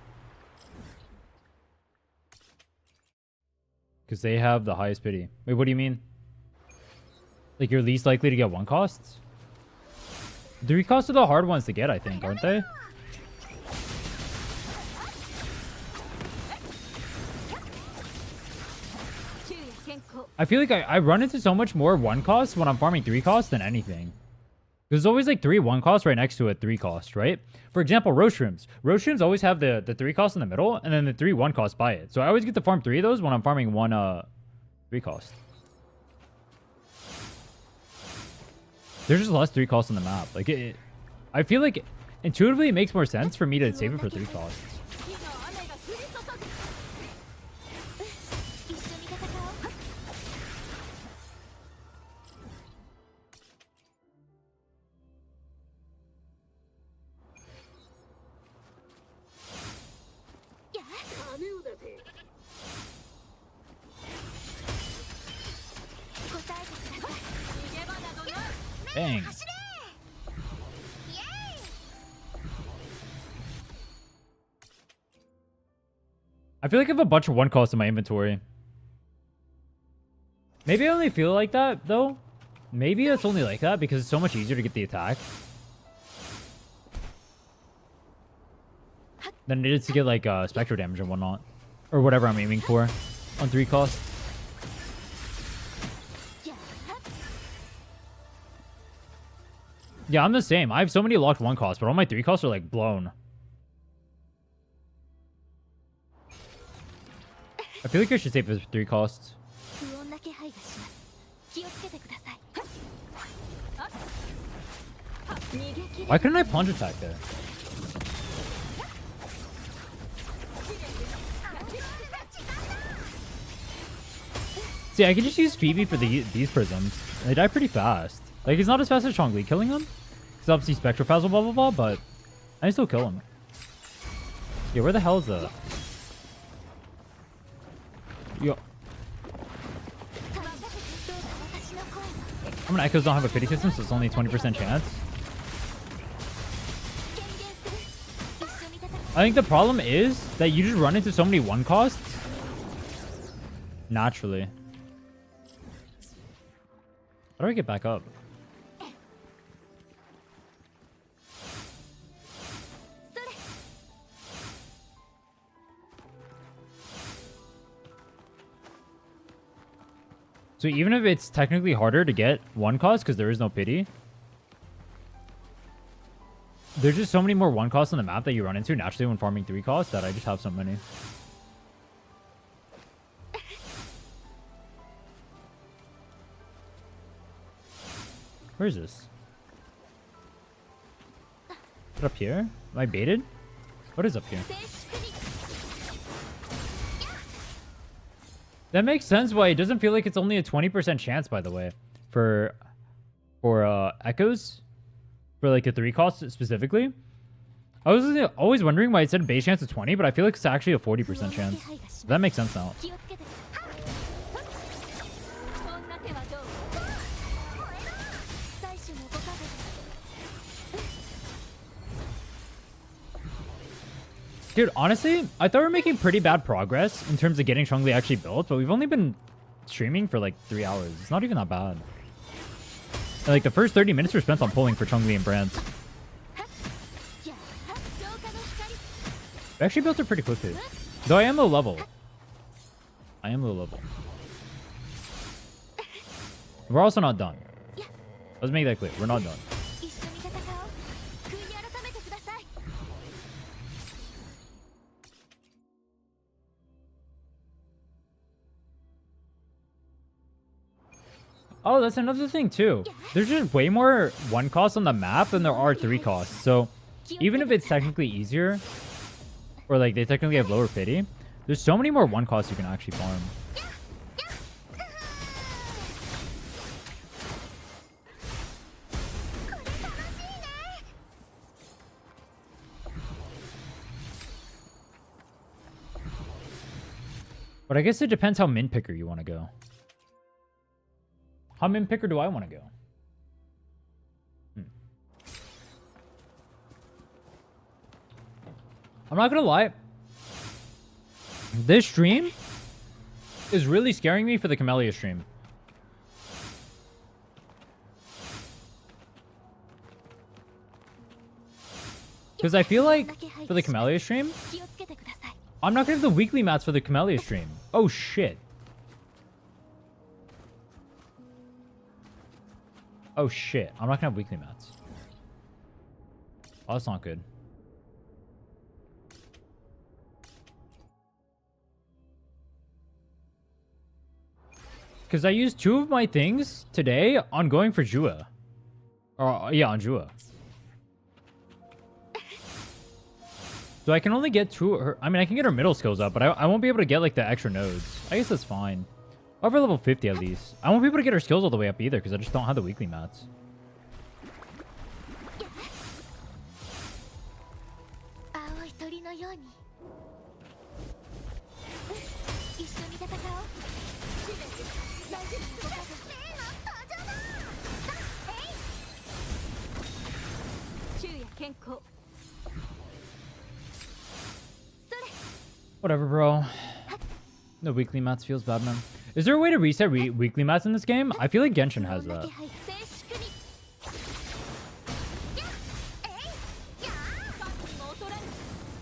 Because they have the highest pity. Wait, what do you mean? Like you're least likely to get 1 costs? 3 costs are the hard ones to get, I think, aren't they? I feel like I run into so much more 1 costs when I'm farming 3 costs than anything. There's always like 3 1 costs right next to a 3 cost, right? For example, roast shrooms. Roast shrooms always have the 3 costs in the middle and then the 3 1 costs by it. So I always get to farm 3 of those when I'm farming 1 3 cost. There's just less 3 costs on the map. Like I feel like intuitively it makes more sense for me to save it for 3 costs. Dang. I feel like I have a bunch of 1 costs in my inventory. Maybe I only feel like that, though. Maybe it's only like that because it's so much easier to get the attack than it is to get, like, spectral damage and whatnot. Or whatever I'm aiming for on 3 costs. Yeah, I'm the same. I have so many locked 1 costs, but all my 3 costs are, like, blown. I feel like I should save for 3 costs. Why couldn't I plunge attack there? See, I could just use Phoebe for these prisms. They die pretty fast. Like, he's not as fast as Changli killing them. Because obviously Spectral Puzzle, blah, blah, blah, but I can still kill him. Yeah, where the hell is the... Yo. I'm gonna Echoes don't have a pity system, so it's only a 20% chance. I think the problem is that you just run into so many one costs naturally. How do I get back up? So even if it's technically harder to get one cost because there is no pity, there's just so many more one costs on the map that you run into naturally when farming 3 costs that I just have so many. Where is this? Is it up here? Am I baited? What is up here? That makes sense why it doesn't feel like it's only a 20% chance, by the way, for Echoes, for like a 3 cost specifically. I was always wondering why it said base chance of 20, but I feel like it's actually a 40% chance. That makes sense now. Dude, honestly, I thought we were making pretty bad progress in terms of getting Changli actually built, but we've only been streaming for like 3 hours. It's not even that bad. And like the first 30 minutes were spent on pulling for Changli and Brands. We actually built it pretty quickly. Though I am low level. I am low level. We're also not done. Let's make that clear. We're not done. Oh, that's another thing too. There's just way more 1 costs on the map than there are 3 costs. So even if it's technically easier, or like they technically have lower pity, there's so many more 1 costs you can actually farm. But I guess it depends how min picker you want to go. How min picker do I want to go? I'm not gonna lie. This stream is really scaring me for the Camellia stream. Because I feel like for the Camellia stream, I'm not gonna have the weekly mats for the Camellia stream. Oh shit. Oh shit, I'm not gonna have weekly mats. Oh, that's not good. Because I used 2 of my things today on going for Jua. Yeah, on Jua. So I can only get 2 of her... I mean, I can get her middle skills up, but I won't be able to get, like, the extra nodes. I guess that's fine. Over level 50 at least. I won't be able to get her skills all the way up either because I just don't have the weekly mats. Whatever, bro. The weekly mats feels bad, man. Is there a way to reset weekly mats in this game? I feel like Genshin has that.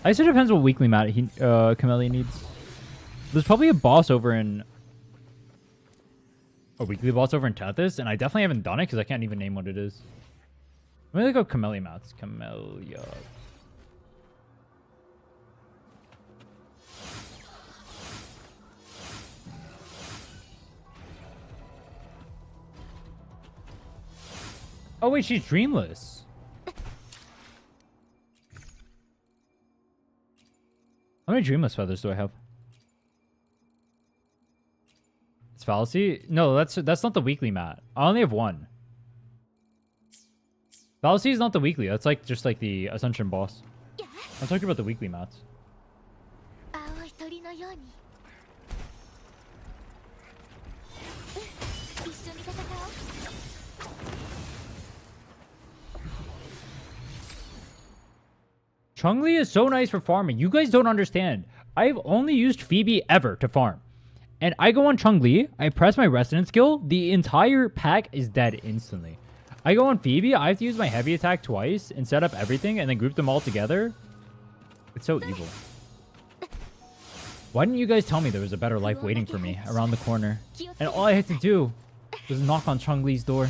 I guess it depends what weekly mat Camellia needs. There's probably a boss over in... A weekly boss over in Tethys, and I definitely haven't done it because I can't even name what it is. Let me go Camellia mats. Camellia. Oh wait, she's dreamless. How many dreamless feathers do I have? It's Fallacy? No, that's not the weekly mat. I only have one. Fallacy is not the weekly. That's like just like the Ascension boss. I'm talking about the weekly mats. Changli is so nice for farming. You guys don't understand. I've only used Phoebe ever to farm. And I go on Changli, I press my Resonance skill, the entire pack is dead instantly. I go on Phoebe, I have to use my heavy attack twice and set up everything and then group them all together. It's so evil. Why didn't you guys tell me there was a better life waiting for me around the corner? And all I had to do was knock on Changli's door.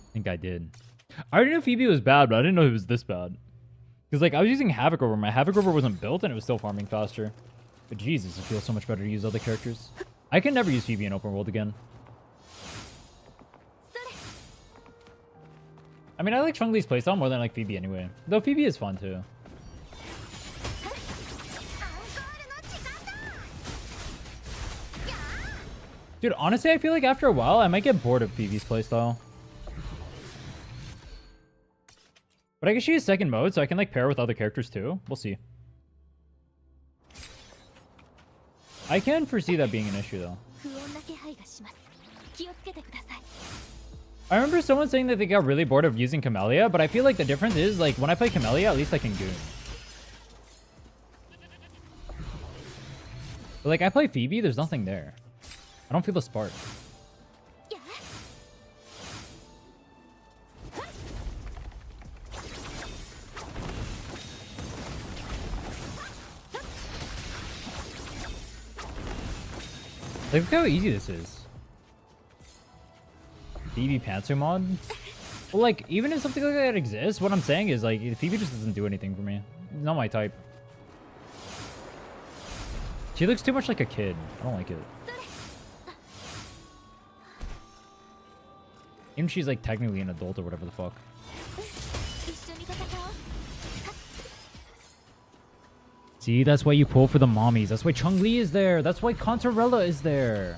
I think I did. I already knew Phoebe was bad, but I didn't know it was this bad. Because, like, I was using Havoc Rover. My Havoc Rover wasn't built, and it was still farming faster. But Jesus, it feels so much better to use other characters. I can never use Phoebe in open world again. I mean, I like Changli's playstyle more than I like Phoebe anyway. Though Phoebe is fun, too. Dude, honestly, I feel like after a while, I might get bored of Phoebe's playstyle. But I guess she has second mode, so I can like pair with other characters too. We'll see. I can foresee that being an issue though. I remember someone saying that they got really bored of using Camellia, but I feel like the difference is like when I play Camellia, at least I can goon. But like I play Phoebe, there's nothing there. I don't feel the spark. Look how easy this is. Phoebe Pantsu mod? Well, like, even if something like that exists, what I'm saying is, like, Phoebe just doesn't do anything for me. Not my type. She looks too much like a kid. I don't like it. Even she's, like, technically an adult or whatever the fuck. See, that's why you pull for the mommies. That's why Changli is there. That's why Contarella is there.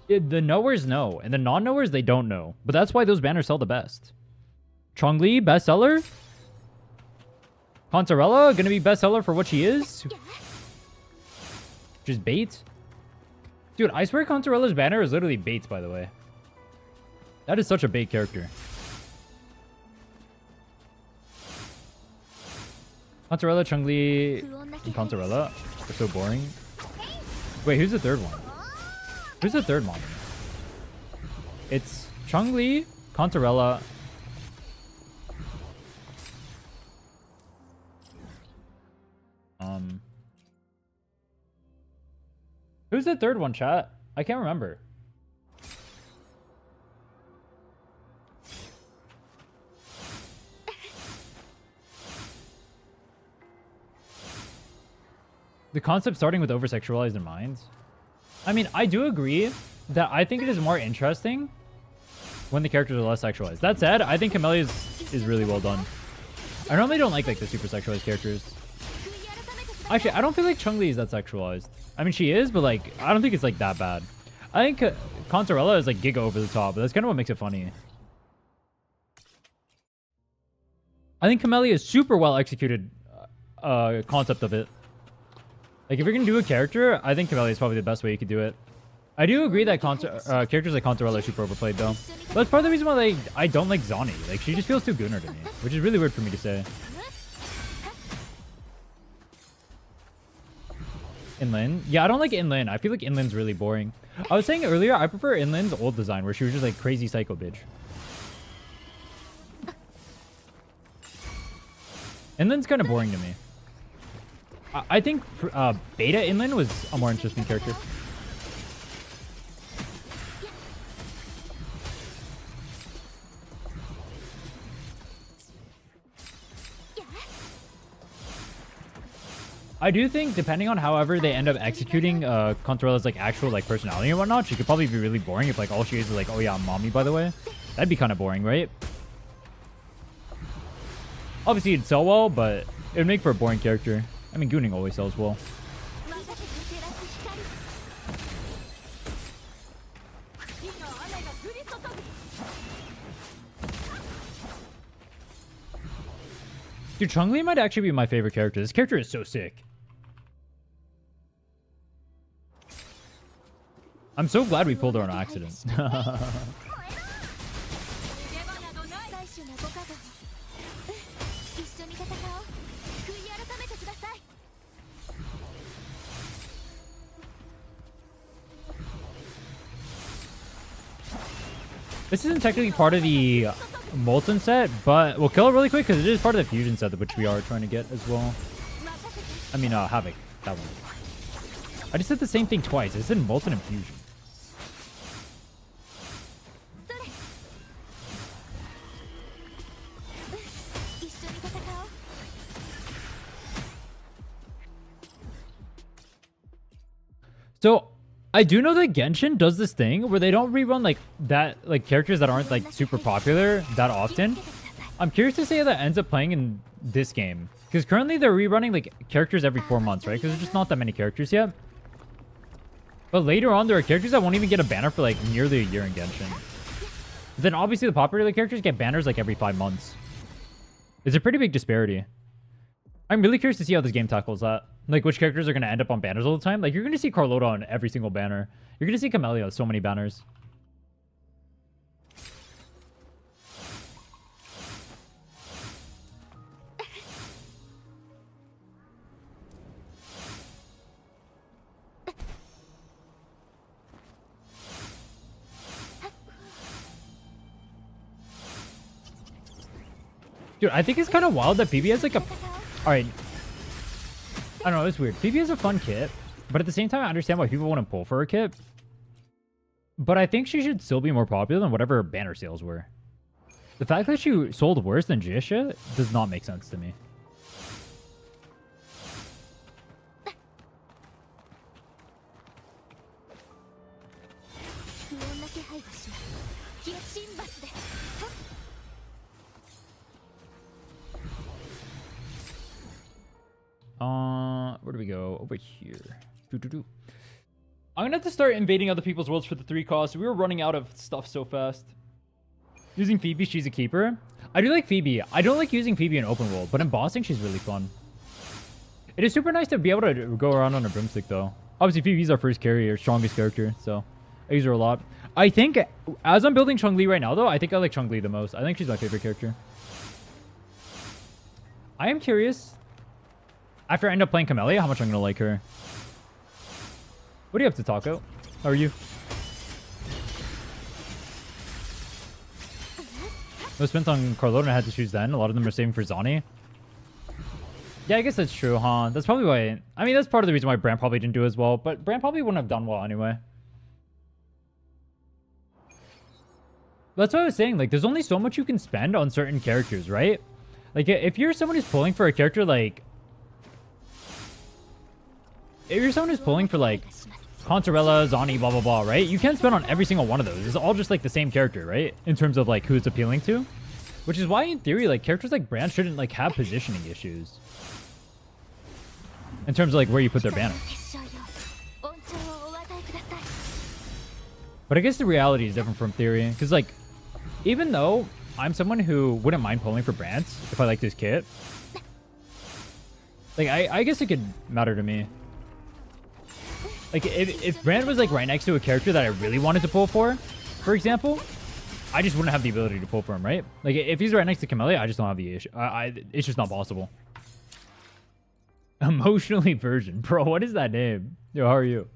The knowers know, and the non-knowers, they don't know. But that's why those banners sell the best. Changli, bestseller. Contarella, gonna be bestseller for what she is. Just bait. Dude, I swear Contarella's banner is literally baits, by the way. That is such a bait character. Contarella, Changli, and Contarella are so boring. Wait, who's the third one? Who's the third one? It's Changli, Contarella. Who's the third one, chat? I can't remember. The concept starting with over-sexualized in mind. I mean, I do agree that I think it is more interesting when the characters are less sexualized. That said, I think Camellia is really well done. I normally don't like the super sexualized characters. Actually, I don't feel like Changli is that sexualized. I mean, she is, but like, I don't think it's like that bad. I think Contarella is like giga over the top, but that's kind of what makes it funny. I think Camellia is super well executed concept of it. Like, if you're going to do a character, I think Camellia is probably the best way you could do it. I do agree that characters like Contarella are super overplayed, though. But that's part of the reason why I don't like Zani. Like, she just feels too gooner to me, which is really weird for me to say. Inlin? Yeah, I don't like Inlin. I feel like Inlin's really boring. I was saying earlier, I prefer Inlin's old design, where she was just like crazy psycho bitch. Inlin's kind of boring to me. I think Beta Inlin was a more interesting character. I do think, depending on however they end up executing Contorella's like actual like personality and whatnot, she could probably be really boring if like all she is like, oh yeah, I'm mommy, by the way. That'd be kind of boring, right? Obviously it'd sell well, but it would make for a boring character. I mean, Gooning always sells well. Dude, Changli might actually be my favorite character. This character is so sick. I'm so glad we pulled her on accident. This isn't technically part of the Molten set, but we'll kill it really quick because it is part of the Fusion set, which we are trying to get as well. I mean, Havoc. That one. I just said the same thing twice. I said Molten and Fusion. So, I do know that Genshin does this thing where they don't rerun like that, like characters that aren't like super popular that often. I'm curious to see how that ends up playing in this game. Because currently they're rerunning like characters every 4 months, right? Because there's just not that many characters yet. But later on, there are characters that won't even get a banner for like nearly a year in Genshin. But then obviously the popular characters get banners like every 5 months. It's a pretty big disparity. I'm really curious to see how this game tackles that. Like, which characters are going to end up on banners all the time. Like, you're going to see Carlota on every single banner. You're going to see Camellia on so many banners. Dude, I think it's kind of wild that BB has like a... Alright. I don't know, it's weird. BB has a fun kit, but at the same time, I understand why people want to pull for her kit. But I think she should still be more popular than whatever her banner sales were. The fact that she sold worse than Jisha does not make sense to me. Where do we go? Over here. I'm gonna have to start invading other people's worlds for the 3 costs. We were running out of stuff so fast. Using Phoebe, she's a keeper. I do like Phoebe. I don't like using Phoebe in open world, but in bossing, she's really fun. It is super nice to be able to go around on a broomstick, though. Obviously, Phoebe's our first carrier, strongest character, so I use her a lot. I think, as I'm building Changli right now, though, I think I like Changli the most. I think she's my favorite character. I am curious, after I end up playing Camellia, how much I'm going to like her. What are you up to, Taco? How are you? No spent on Carlota, I had to choose then. A lot of them are saving for Zani. Yeah, I guess that's true, huh? That's probably why... I mean, that's part of the reason why Brand probably didn't do as well. But Brand probably wouldn't have done well anyway. That's what I was saying. Like, there's only so much you can spend on certain characters, right? Like, if you're someone who's pulling for a character like... If you're someone who's pulling for, like, Contorella, Zani, blah, blah, blah, right? You can't spend on every single one of those. It's all just, like, the same character, right? In terms of, like, who it's appealing to. Which is why, in theory, like, characters like Brand shouldn't, like, have positioning issues. In terms of, like, where you put their banner. But I guess the reality is different from theory. Because, like, even though I'm someone who wouldn't mind pulling for Brands if I like this kit. Like, I guess it could matter to me. Like, if Brand was, like, right next to a character that I really wanted to pull for example, I just wouldn't have the ability to pull for him, right? Like, if he's right next to Camellia, I just don't have the issue. It's just not possible. Emotionally version. Bro, what is that name? Yo, how are you?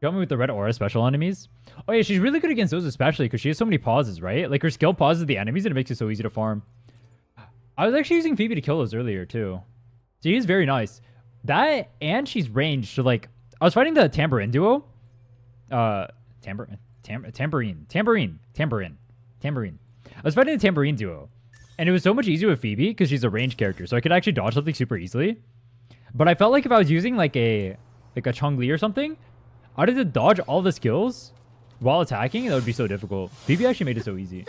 Got me with the red aura special enemies. Oh, yeah, she's really good against those especially because she has so many pauses, right? Like, her skill pauses the enemies and it makes it so easy to farm. I was actually using Phoebe to kill those earlier, too. She is very nice. That, and she's ranged to, like... I was fighting the Tambourine duo. Tambourine. I was fighting the Tambourine duo. And it was so much easier with Phoebe because she's a ranged character. So I could actually dodge something super easily. But I felt like if I was using like a Changli or something, I'd have to dodge all the skills while attacking. That would be so difficult. BB actually made it so easy.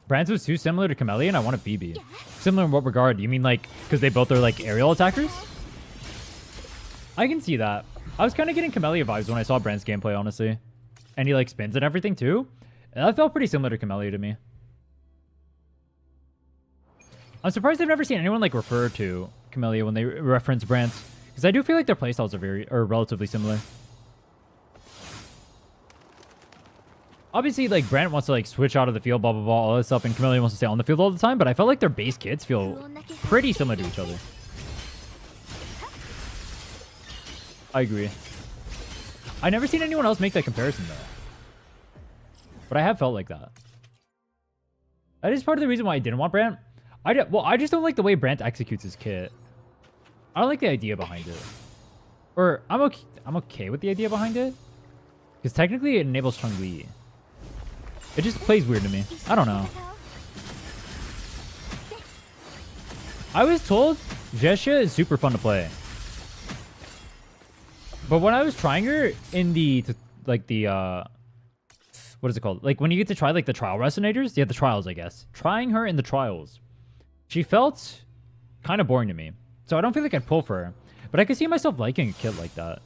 Brands was too similar to Camellia, and I want a BB. Similar in what regard? You mean like because they both are like aerial attackers? I can see that. I was kind of getting Camellia vibes when I saw Brand's gameplay, honestly. And he like spins and everything too. And that felt pretty similar to Camellia to me. I'm surprised I've never seen anyone like refer to Camellia when they reference Brand's. Because I do feel like their playstyles are relatively similar. Obviously, like, Brand wants to, like, switch out of the field, blah, blah, blah, all this stuff, and Camellia wants to stay on the field all the time, but I felt like their base kits feel pretty similar to each other. I agree. I never seen anyone else make that comparison, though. But I have felt like that. That is part of the reason why I didn't want Brand. Well, I just don't like the way Brand executes his kit. I don't like the idea behind it. Or, I'm okay with the idea behind it. Because technically it enables Changli. It just plays weird to me. I don't know. I was told Jessia is super fun to play. But when I was trying her in the, what is it called? Like when you get to try like the trial resonators? Yeah, the trials, I guess. Trying her in the trials. She felt kind of boring to me. So I don't feel like I'd pull for her. But I could see myself liking a kit like that.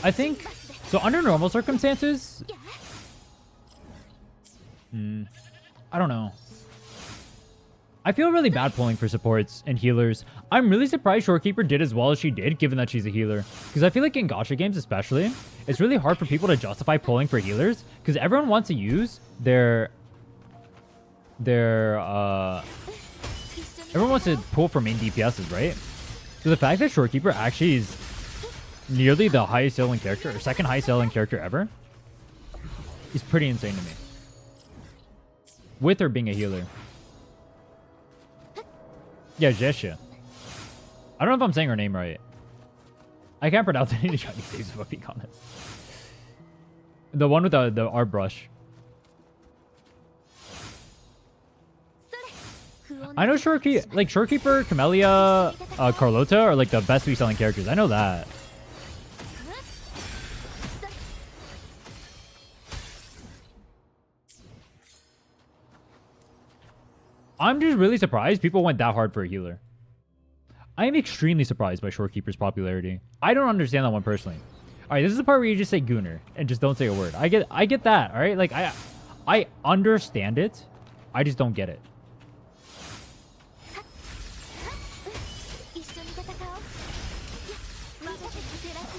I think, so under normal circumstances, I don't know. I feel really bad pulling for supports and healers. I'm really surprised Shorekeeper did as well as she did, given that she's a healer. Because I feel like in gacha games especially, it's really hard for people to justify pulling for healers, because everyone wants to use everyone wants to pull for main DPSs, right? So the fact that Shorekeeper actually is nearly the highest selling character, or second highest selling character ever, is pretty insane to me. With her being a healer. Yeah, Jessia. I don't know if I'm saying her name right. I can't pronounce any Chinese names, if I'm being honest. The one with the art brush. I know Shorekeeper, Camellia, Carlota are like the best three selling characters. I know that. I'm just really surprised people went that hard for a healer. I am extremely surprised by Shorekeeper's popularity. I don't understand that one personally. All right, this is the part where you just say Gooner and just don't say a word. I get that, all right? Like, I understand it. I just don't get it.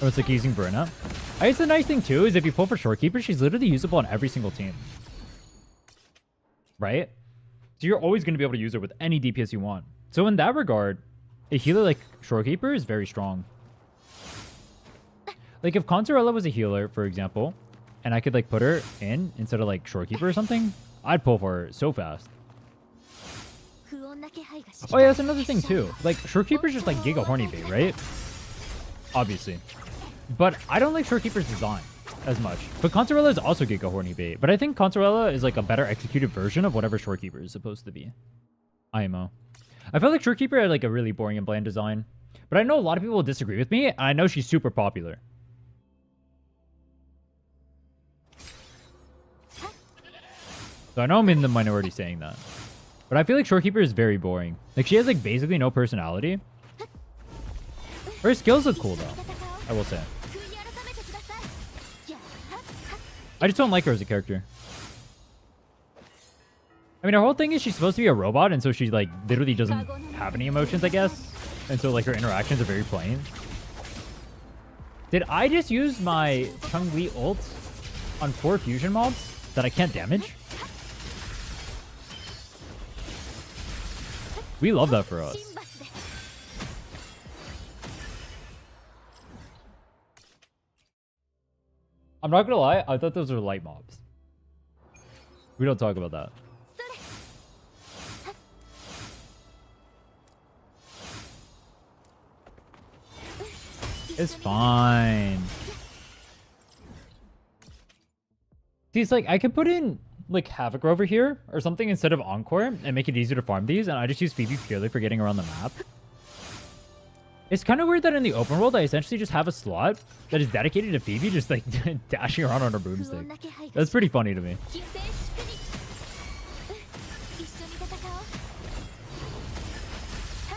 Oh, it's like using Burnout. I guess the nice thing, too, is if you pull for Shorekeeper, she's literally usable on every single team. Right? So you're always going to be able to use her with any DPS you want. So in that regard, a healer like Shorekeeper is very strong. Like if Consorella was a healer, for example, and I could like put her in instead of like Shorekeeper or something, I'd pull for her so fast. Oh yeah, that's another thing too. Like Shorekeeper's just like Giga Horny Bait, right? Obviously. But I don't like Shorekeeper's design as much. But Consorella is also Giga Horny Bait. But I think Consorella is like a better executed version of whatever Shorekeeper is supposed to be. IMO. I felt like Shorekeeper had like a really boring and bland design. But I know a lot of people will disagree with me, and I know she's super popular. So I know I'm in the minority saying that. But I feel like Shorekeeper is very boring. Like she has like basically no personality. Her skills look cool though, I will say. I just don't like her as a character. I mean, her whole thing is she's supposed to be a robot, and so she, like, literally doesn't have any emotions, I guess. And so, like, her interactions are very plain. Did I just use my Changli ult on 4 fusion mobs that I can't damage? We love that for us. I'm not gonna lie, I thought those were light mobs. We don't talk about that. It's fine. See, it's like I could put in like Havoc over here or something instead of Encore and make it easier to farm these, and I just use Phoebe purely for getting around the map. It's kind of weird that in the open world I essentially just have a slot that is dedicated to Phoebe just like dashing around on her broomstick. That's pretty funny to me.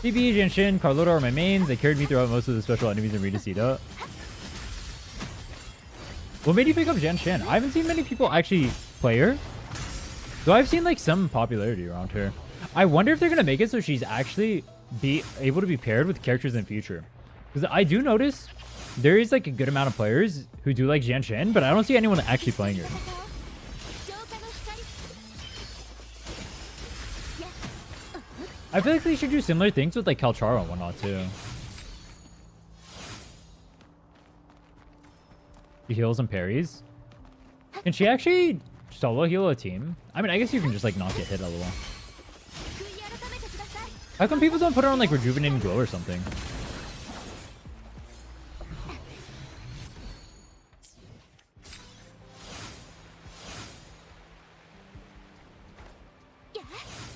Phoebe, Genshin, Carlota are my mains. They carried me throughout most of the special enemies in Redecida. What made you pick up Genshin? I haven't seen many people actually play her. Though I've seen like some popularity around her. I wonder if they're going to make it so she's actually be able to be paired with characters in the future. Because I do notice there is like a good amount of players who do like Genshin, but I don't see anyone actually playing her. I feel like they should do similar things with like Kalchara and whatnot too. She heals and parries. Can she actually solo heal a team? I mean, I guess you can just like not get hit LOL. How come people don't put her on like Rejuvenating Glow or something?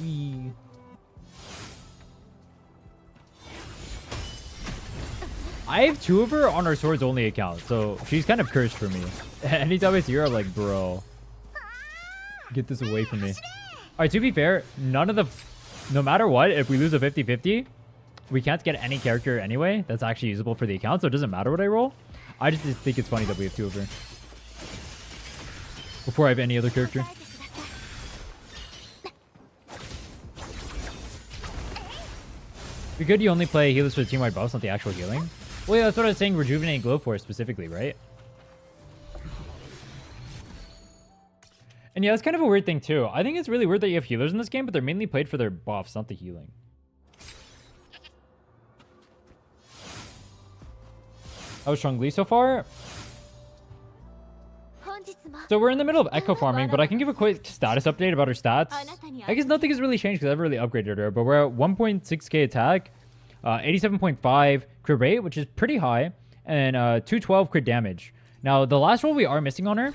Wee. I have 2 of her on our swords only account, so she's kind of cursed for me. Anytime I see her, I'm like, bro, get this away from me. Alright, to be fair, no matter what, if we lose a 50-50, we can't get any character anyway that's actually usable for the account, so it doesn't matter what I roll. I just think it's funny that we have 2 of her before I have any other character. Be good you only play healers for the team-wide buffs, not the actual healing. Well, yeah, that's what I was saying Rejuvenate Glow for specifically, right? And yeah, that's kind of a weird thing too. I think it's really weird that you have healers in this game, but they're mainly played for their buffs, not the healing. How's Changli so far? So we're in the middle of echo farming, but I can give a quick status update about her stats. I guess nothing has really changed because I've really upgraded her, but we're at 1.6k attack, 87.5 crit rate, which is pretty high, and 212 crit damage. Now, the last roll we are missing on her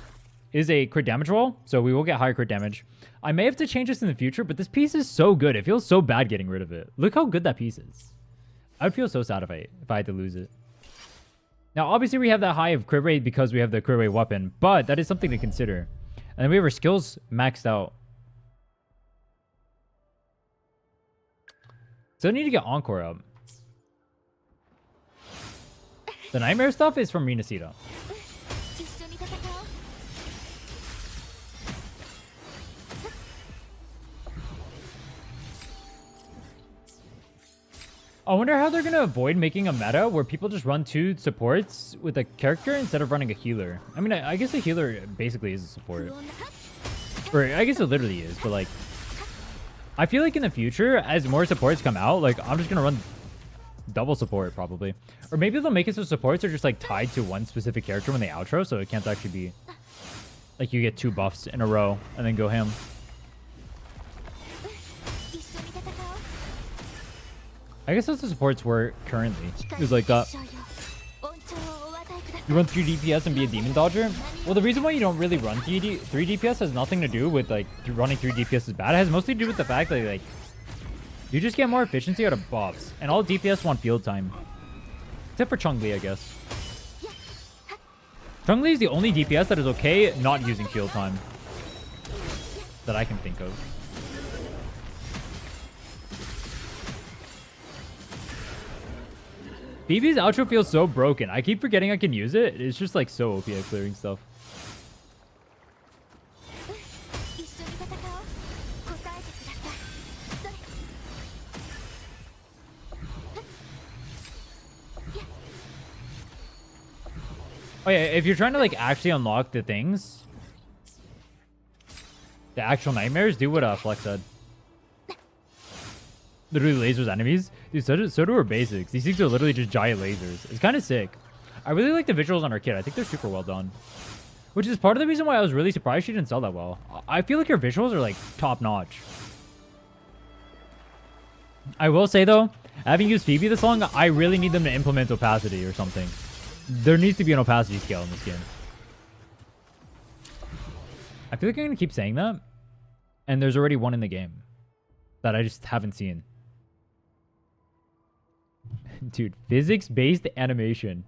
is a crit damage roll, so we will get higher crit damage. I may have to change this in the future, but this piece is so good. It feels so bad getting rid of it. Look how good that piece is. I would feel so sad if I had to lose it. Now, obviously, we have that high of crit rate because we have the crit rate weapon, but that is something to consider. And then we have our skills maxed out. So I need to get Encore up. The Nightmare stuff is from Redecida. I wonder how they're going to avoid making a meta where people just run 2 supports with a character instead of running a healer. I mean, I guess a healer basically is a support. Or I guess it literally is, but like, I feel like in the future, as more supports come out, like, I'm just going to run double support probably. Or maybe they'll make it so supports are just like tied to one specific character when they outro, so it can't actually be like you get 2 buffs in a row and then go ham. I guess that's the supports work currently. It's like that. You run 3 DPS and be a demon dodger? Well, the reason why you don't really run 3 DPS has nothing to do with like running 3 DPS is bad. It has mostly to do with the fact that like you just get more efficiency out of buffs, and all DPS want field time. Except for Changli, I guess. Changli is the only DPS that is okay not using field time that I can think of. Phoebe's outro feels so broken. I keep forgetting I can use it. It's just like so OP at clearing stuff. Oh yeah, if you're trying to like actually unlock the things, the actual nightmares, do what Flex said. Literally lasers enemies. Dude, so do her basics. These things are literally just giant lasers. It's kind of sick. I really like the visuals on her kit. I think they're super well done. Which is part of the reason why I was really surprised she didn't sell that well. I feel like her visuals are like top notch. I will say though, having used Phoebe this long, I really need them to implement opacity or something. There needs to be an opacity scale in this game. I feel like I'm going to keep saying that. And there's already one in the game that I just haven't seen. Dude, physics-based animation.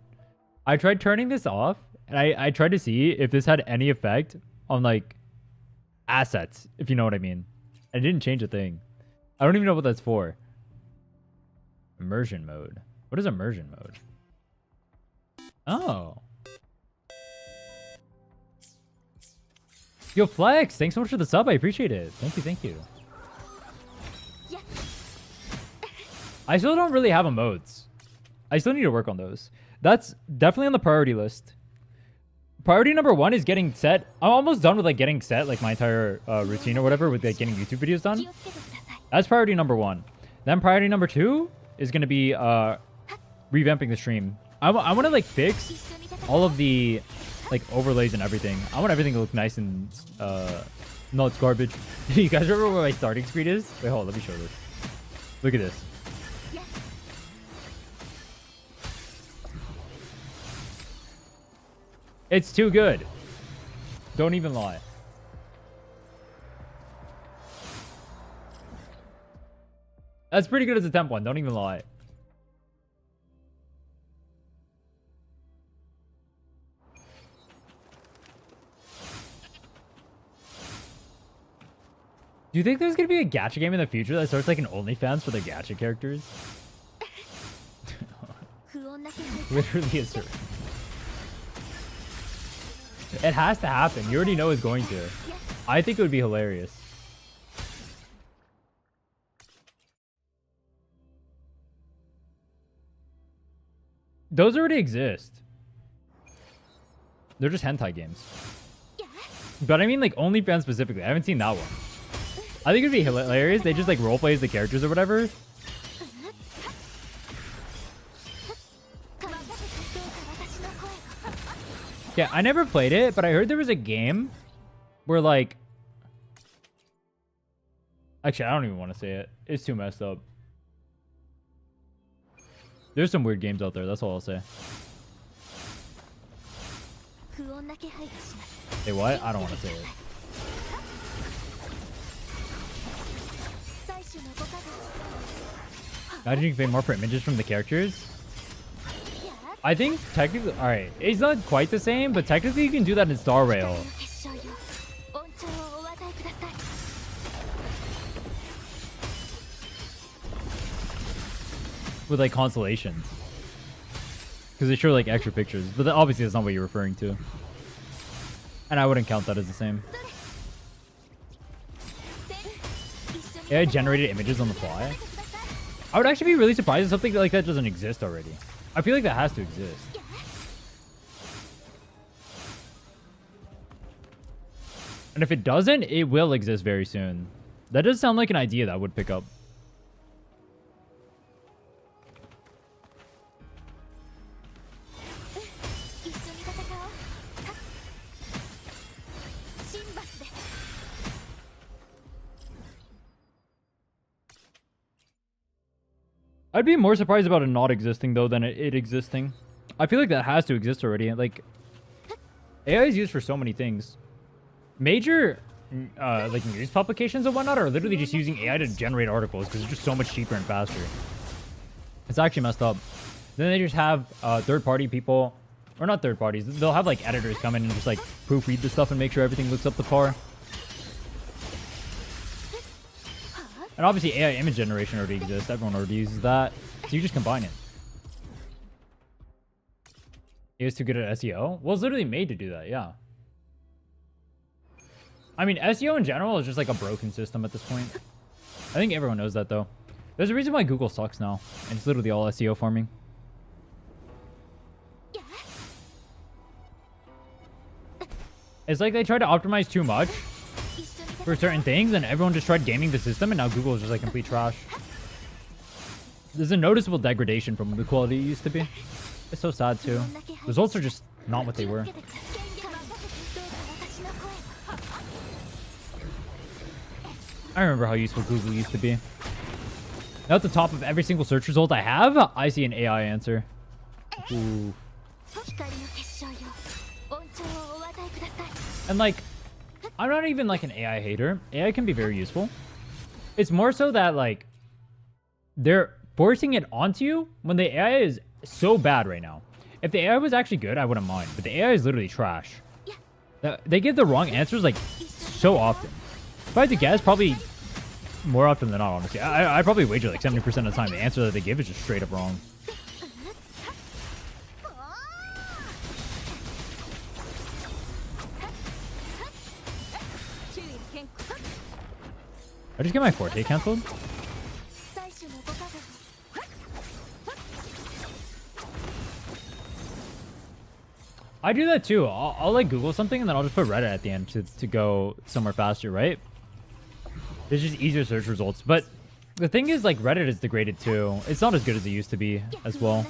I tried turning this off, and I tried to see if this had any effect on, like, assets, if you know what I mean. I didn't change a thing. I don't even know what that's for. Immersion mode. What is immersion mode? Oh. Yo, Flex, thanks so much for the sub. I appreciate it. Thank you, thank you. I still don't really have emotes. I still need to work on those. That's definitely on the priority list. Priority number 1 is getting set. I'm almost done with like getting set, like my entire routine or whatever with like getting YouTube videos done. That's priority number 1. Then priority number 2 is going to be revamping the stream. I want to like fix all of the like overlays and everything. I want everything to look nice and no, it's garbage. You guys remember where my starting screen is? Wait, hold on, let me show this. Look at this. It's too good. Don't even lie. That's pretty good as a temp one. Don't even lie. Do you think there's going to be a gacha game in the future that starts like an OnlyFans for the gacha characters? Literally a search. It has to happen. You already know it's going to. I think it would be hilarious. Those already exist. They're just hentai games. But I mean like OnlyFans specifically. I haven't seen that one. I think it'd be hilarious. They just like roleplay as the characters or whatever. Yeah, I never played it, but I heard there was a game where like... Actually, I don't even want to say it. It's too messed up. There's some weird games out there, that's all I'll say. Hey, what? I don't want to say it. Imagine you can pay more for images from the characters. I think technically, alright, it's not quite the same, but technically you can do that in Star Rail. With like constellations. Because they show like extra pictures, but obviously that's not what you're referring to. And I wouldn't count that as the same. AI generated images on the fly. I would actually be really surprised if something like that doesn't exist already. I feel like that has to exist. And if it doesn't, it will exist very soon. That does sound like an idea that I would pick up. I'd be more surprised about it not existing, though, than it existing. I feel like that has to exist already. Like, AI is used for so many things. Major, like, news publications and whatnot are literally just using AI to generate articles because it's just so much cheaper and faster. It's actually messed up. Then they just have third-party people, or not third parties. They'll have, like, editors come in and just, like, proofread the stuff and make sure everything looks up to par. And obviously AI image generation already exists. Everyone already uses that. So you just combine it. It is too good at SEO? Well, it's literally made to do that, yeah. I mean, SEO in general is just like a broken system at this point. I think everyone knows that, though. There's a reason why Google sucks now. And it's literally all SEO farming. It's like they try to optimize too much for certain things, and everyone just tried gaming the system, and now Google is just like complete trash. There's a noticeable degradation from the quality it used to be. It's so sad too. Results are just not what they were. I remember how useful Google used to be. Now at the top of every single search result I have, I see an AI answer. Ooh. And like, I'm not even like an AI hater. AI can be very useful. It's more so that like they're forcing it onto you when the AI is so bad right now. If the AI was actually good, I wouldn't mind. But the AI is literally trash. They give the wrong answers like so often. If I had to guess, probably more often than not, honestly. I probably wager like 70% of the time the answer that they give is just straight up wrong. I just get my forte cancelled? I do that too. I'll like Google something and then I'll just put Reddit at the end to go somewhere faster, right? It's just easier search results. But the thing is, like, Reddit is degraded too. It's not as good as it used to be as well.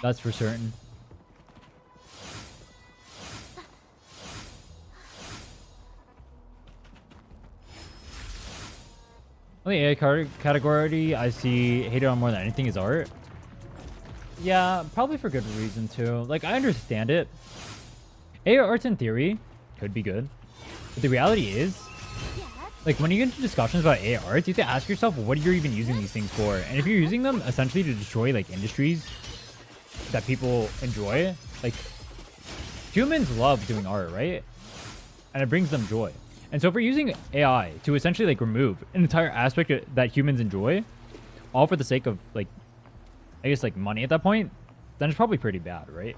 That's for certain. The AI category I see hated on more than anything is art. Yeah, probably for good reason too. Like, I understand it. AI arts in theory could be good. But the reality is, like, when you get into discussions about AI arts, you have to ask yourself what you're even using these things for. And if you're using them essentially to destroy, like, industries that people enjoy, like, humans love doing art, right? And it brings them joy. And so if we're using AI to essentially, like, remove an entire aspect that humans enjoy, all for the sake of, like, I guess, like, money at that point, then it's probably pretty bad, right?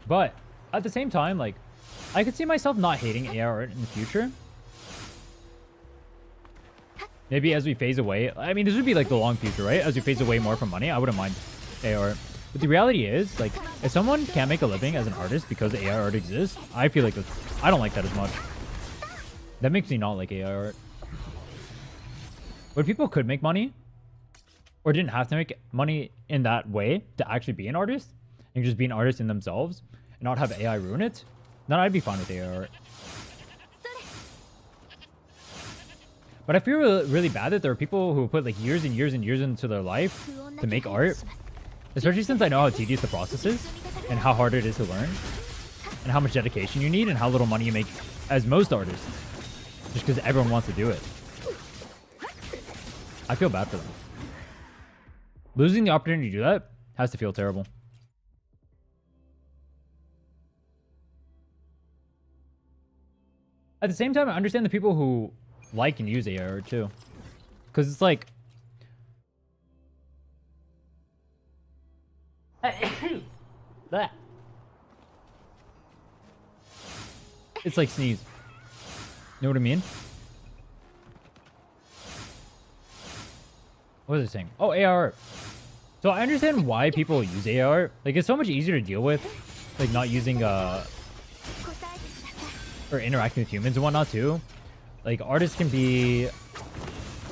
But at the same time, like, I could see myself not hating AI art in the future. Maybe as we phase away. I mean, this would be, like, the long future, right? As we phase away more from money, I wouldn't mind AI art. But the reality is, like, if someone can't make a living as an artist because AI art exists, I feel like I don't like that as much. That makes me not like AI art. When people could make money, or didn't have to make money in that way to actually be an artist, and just be an artist in themselves, and not have AI ruin it, then I'd be fine with AI art. But I feel really bad that there are people who put, like, years and years and years into their life to make art. Especially since I know how tedious the process is, and how hard it is to learn, and how much dedication you need, and how little money you make as most artists. Just because everyone wants to do it. I feel bad for them. Losing the opportunity to do that has to feel terrible. At the same time, I understand the people who like and use AI art too. Because it's like... that. It's like sneeze. You know what I mean? What was I saying? Oh, AR. So I understand why people use AR. Like, it's so much easier to deal with. Like, not using, or interacting with humans and whatnot, too. Like, artists can be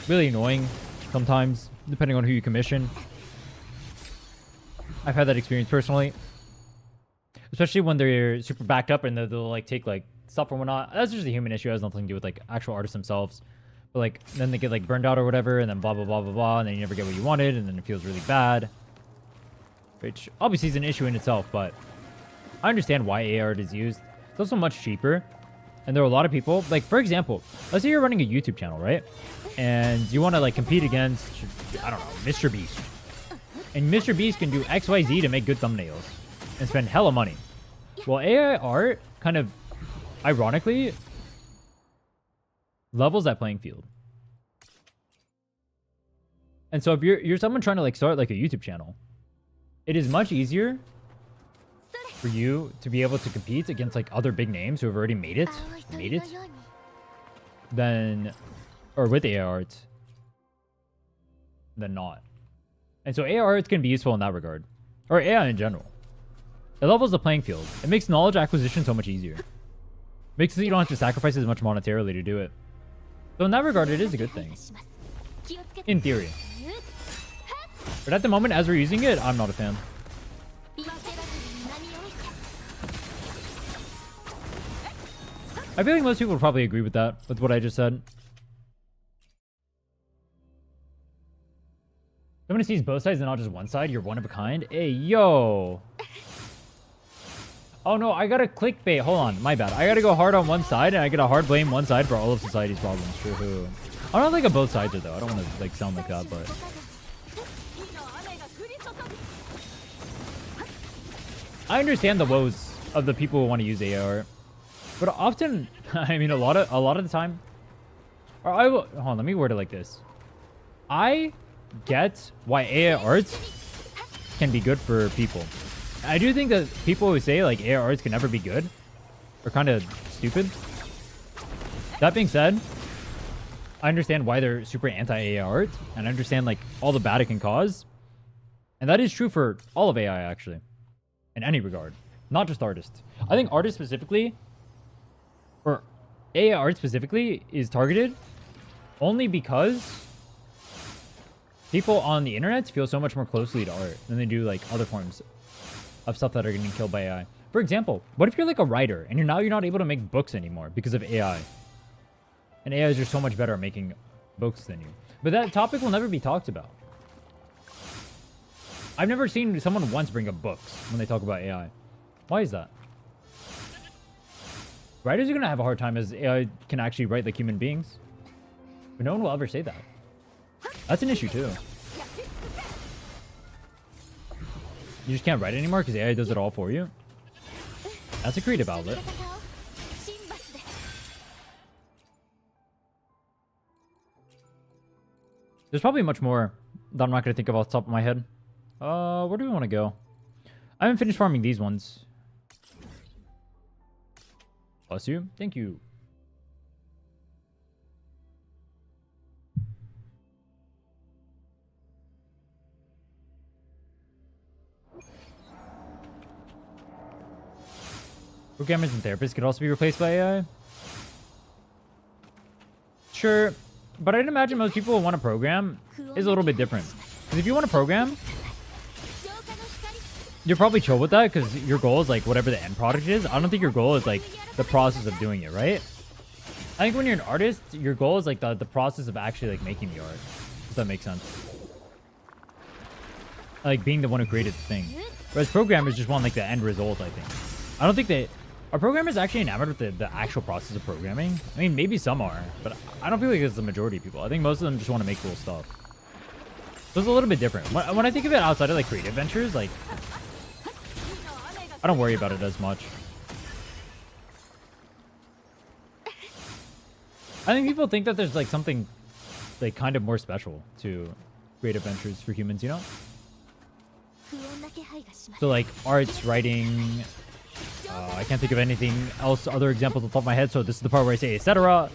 really annoying sometimes, depending on who you commission. I've had that experience personally. Especially when they're super backed up and they'll like, take, like, stuff or whatnot. That's just a human issue. It has nothing to do with, like, actual artists themselves. But, like, then they get, like, burned out or whatever, and then blah, blah, blah, blah, blah, and then you never get what you wanted, and then it feels really bad. Which, obviously, is an issue in itself, but I understand why AI art is used. It's also much cheaper, and there are a lot of people, like, for example, let's say you're running a YouTube channel, right? And you want to, like, compete against, I don't know, Mr. Beast. And Mr. Beast can do XYZ to make good thumbnails and spend hella money. Well, AI art kind of, ironically, levels that playing field. And so if you're someone trying to, like, start, like, a YouTube channel, it is much easier for you to be able to compete against, like, other big names who have already made it than, or with AI art, than not. And so AI art can be useful in that regard, or AI in general. It levels the playing field. It makes knowledge acquisition so much easier. Makes it so you don't have to sacrifice as much monetarily to do it. So in that regard, it is a good thing. In theory. But at the moment, as we're using it, I'm not a fan. I feel like most people would probably agree with that, with what I just said. Someone sees both sides and not just one side. You're one of a kind. Hey, yo. Oh, no. I got to clickbait. Hold on. My bad. I got to go hard on one side, and I got to hard blame one side for all of society's problems. True. I don't think of both sides, though. I don't want to, like, sound like that, but... I understand the woes of the people who want to use AI art. But often, I mean, a lot of the time... Or I will... Hold on. Let me word it like this. I get why AI arts can be good for people. I do think that people who say like AI arts can never be good are kind of stupid. That being said, I understand why they're super anti-AI art, and I understand like all the bad it can cause. And that is true for all of AI actually, in any regard, not just artists. I think artists specifically, or AI art specifically, is targeted only because people on the internet feel so much more closely to art than they do like other forms of stuff that are getting killed by AI. For example, what if you're like a writer and you're not able to make books anymore because of AI? And AI is just so much better at making books than you. But that topic will never be talked about. I've never seen someone once bring up books when they talk about AI. Why is that? Writers are going to have a hard time as AI can actually write like human beings. But no one will ever say that. That's an issue too. You just can't write anymore because AI does it all for you. That's a creative outlet. There's probably much more that I'm not going to think of off the top of my head. Where do we want to go? I haven't finished farming these ones. Bless you. Thank you. Programmers and therapists could also be replaced by AI. Sure, but I'd imagine most people who want to program is a little bit different. Because if you want to program, you're probably chill with that because your goal is like whatever the end product is. I don't think your goal is like the process of doing it, right? I think when you're an artist, your goal is like the process of actually like making the art. Does that make sense? Like being the one who created the thing. Whereas programmers just want like the end result, I think. I don't think they... Are programmers actually enamored with the actual process of programming? I mean, maybe some are, but I don't feel like it's the majority of people. I think most of them just want to make cool stuff. So it's a little bit different. When I think of it outside of like creative ventures, like... I don't worry about it as much. I think people think that there's like something like kind of more special to creative ventures for humans, you know? So like arts, writing... I can't think of anything else, other examples on the top of my head, so this is the part where I say etc.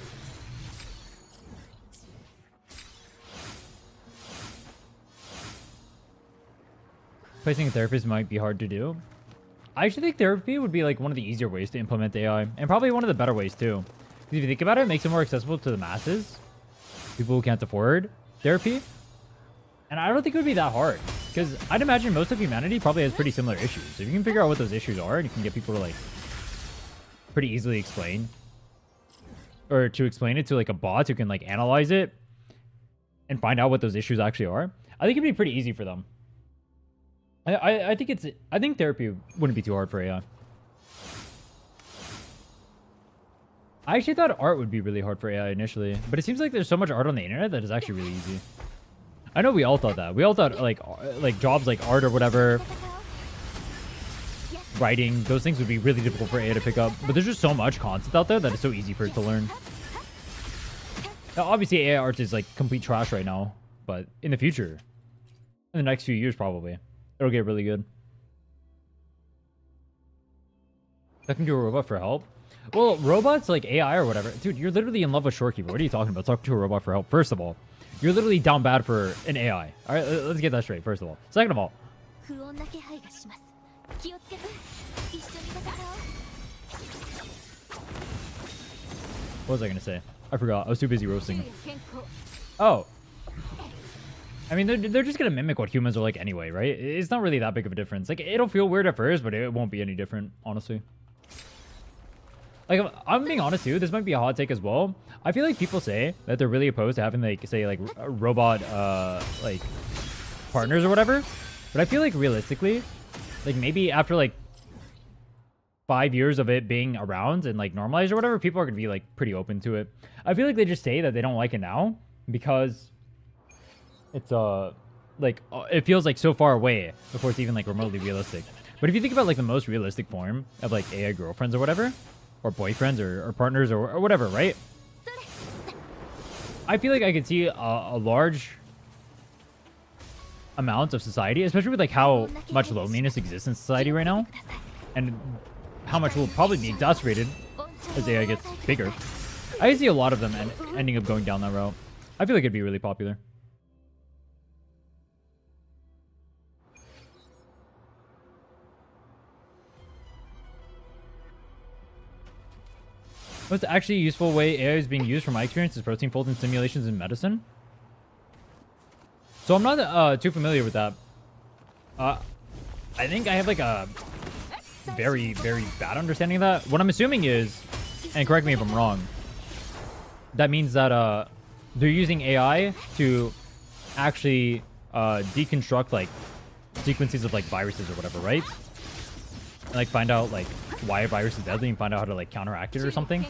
Placing a therapist might be hard to do. I actually think therapy would be like one of the easier ways to implement AI, and probably one of the better ways too. Because if you think about it, it makes it more accessible to the masses, people who can't afford therapy. And I don't think it would be that hard, because I'd imagine most of humanity probably has pretty similar issues. If you can figure out what those issues are, and you can get people to like pretty easily explain, or to explain it to like a bot who can like analyze it and find out what those issues actually are, I think it'd be pretty easy for them. I think therapy wouldn't be too hard for AI. I actually thought art would be really hard for AI initially, but it seems like there's so much art on the internet that it's actually really easy. I know we all thought that. We all thought like jobs like art or whatever, writing, those things would be really difficult for AI to pick up. But there's just so much content out there that it's so easy for it to learn. Now, obviously, AI art is like complete trash right now, but in the future, in the next few years probably, it'll get really good. Talking to a robot for help? Well, robots like AI or whatever. Dude, you're literally in love with Shorekeeper. What are you talking about? Talking to a robot for help. First of all, you're literally down bad for an AI. All right, let's get that straight, first of all. Second of all, what was I going to say? I forgot. I was too busy roasting. Oh. I mean, they're just going to mimic what humans are like anyway, right? It's not really that big of a difference. Like, it'll feel weird at first, but it won't be any different, honestly. Like, I'm being honest too, this might be a hot take as well. I feel like people say that they're really opposed to having, like, say, like, a robot, like, partners or whatever. But I feel like realistically, like maybe after like 5 years of it being around and like normalized or whatever, people are gonna be like pretty open to it. I feel like they just say that they don't like it now because it's like it feels like so far away before it's even like remotely realistic. But if you think about like the most realistic form of like AI girlfriends or whatever, or boyfriends or partners or whatever, right? I feel like I could see a large amount of society, especially with like how much loneliness exists in society right now, and how much will probably be exacerbated as AI gets bigger. I see a lot of them ending up going down that route. I feel like it'd be really popular. What's actually a useful way AI is being used from my experience is protein folding simulations in medicine. So I'm not too familiar with that. I think I have like a very, very bad understanding of that. What I'm assuming is, and correct me if I'm wrong, that means that they're using AI to actually deconstruct like sequences of like viruses or whatever, right? And, like find out like why a virus is deadly and find out how to like counteract it or something.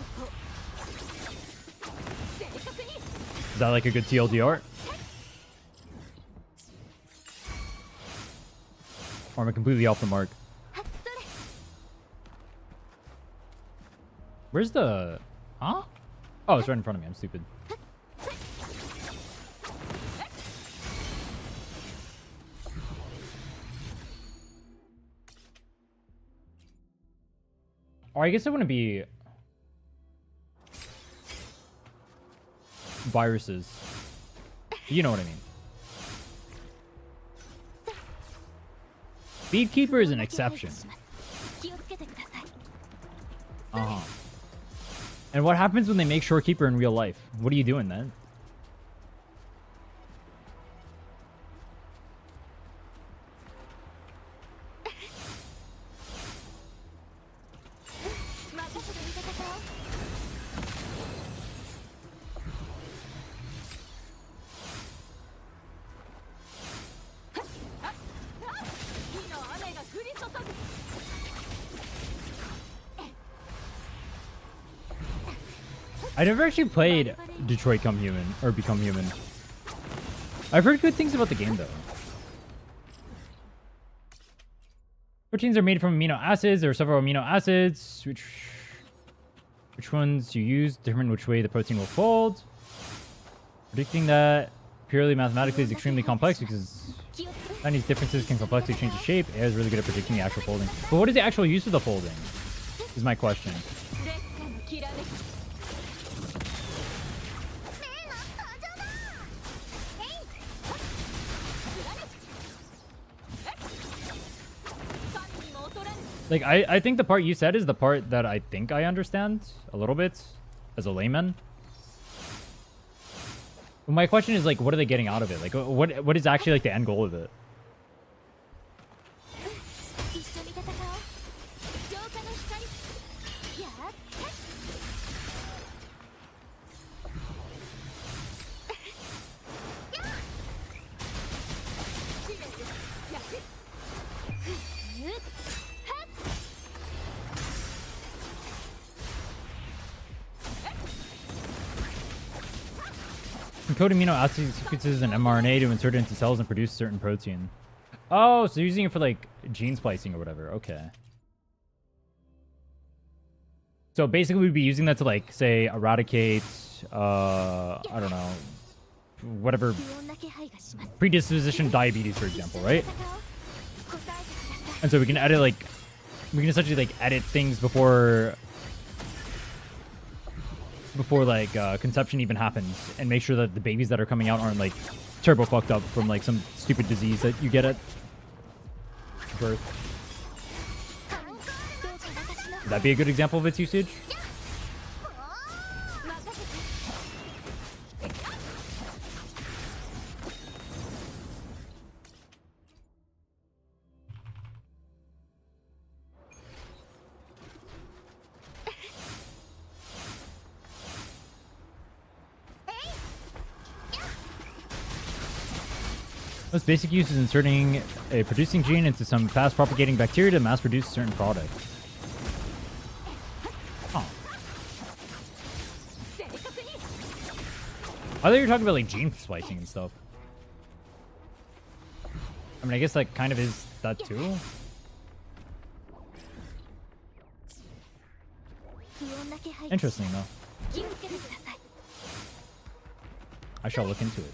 Is that like a good TLDR? Or am I completely off the mark? Where's the... Huh? Oh, it's right in front of me. I'm stupid. Or I guess it wouldn't be... viruses. You know what I mean. Beekeeper is an exception. Uh-huh. And what happens when they make Shorekeeper in real life? What are you doing then? I never actually played Detroit Become Human, or Become Human. I've heard good things about the game, though. Proteins are made from amino acids. There are several amino acids. Which ones you use determine which way the protein will fold. Predicting that purely mathematically is extremely complex because tiny differences can complexly change the shape. AI is really good at predicting the actual folding. But what is the actual use of the folding? Is my question. Like, I think the part you said is the part that I think I understand a little bit as a layman. But my question is, like, what are they getting out of it? Like, what is actually, like, the end goal of it? Encode amino acid sequences and mRNA to insert it into cells and produce certain protein. Oh, so using it for like gene splicing or whatever. Okay. So basically we'd be using that to like say eradicate I don't know, whatever predisposition to diabetes, for example, right? And so we can edit like we can essentially like edit things before like conception even happens and make sure that the babies that are coming out aren't like turbo fucked up from like some stupid disease that you get at birth. Would that be a good example of its usage? Most basic use is inserting a producing gene into some fast propagating bacteria to mass produce a certain product. Oh. I thought you were talking about like gene splicing and stuff. I mean, I guess like kind of is that too. Interesting though. I shall look into it.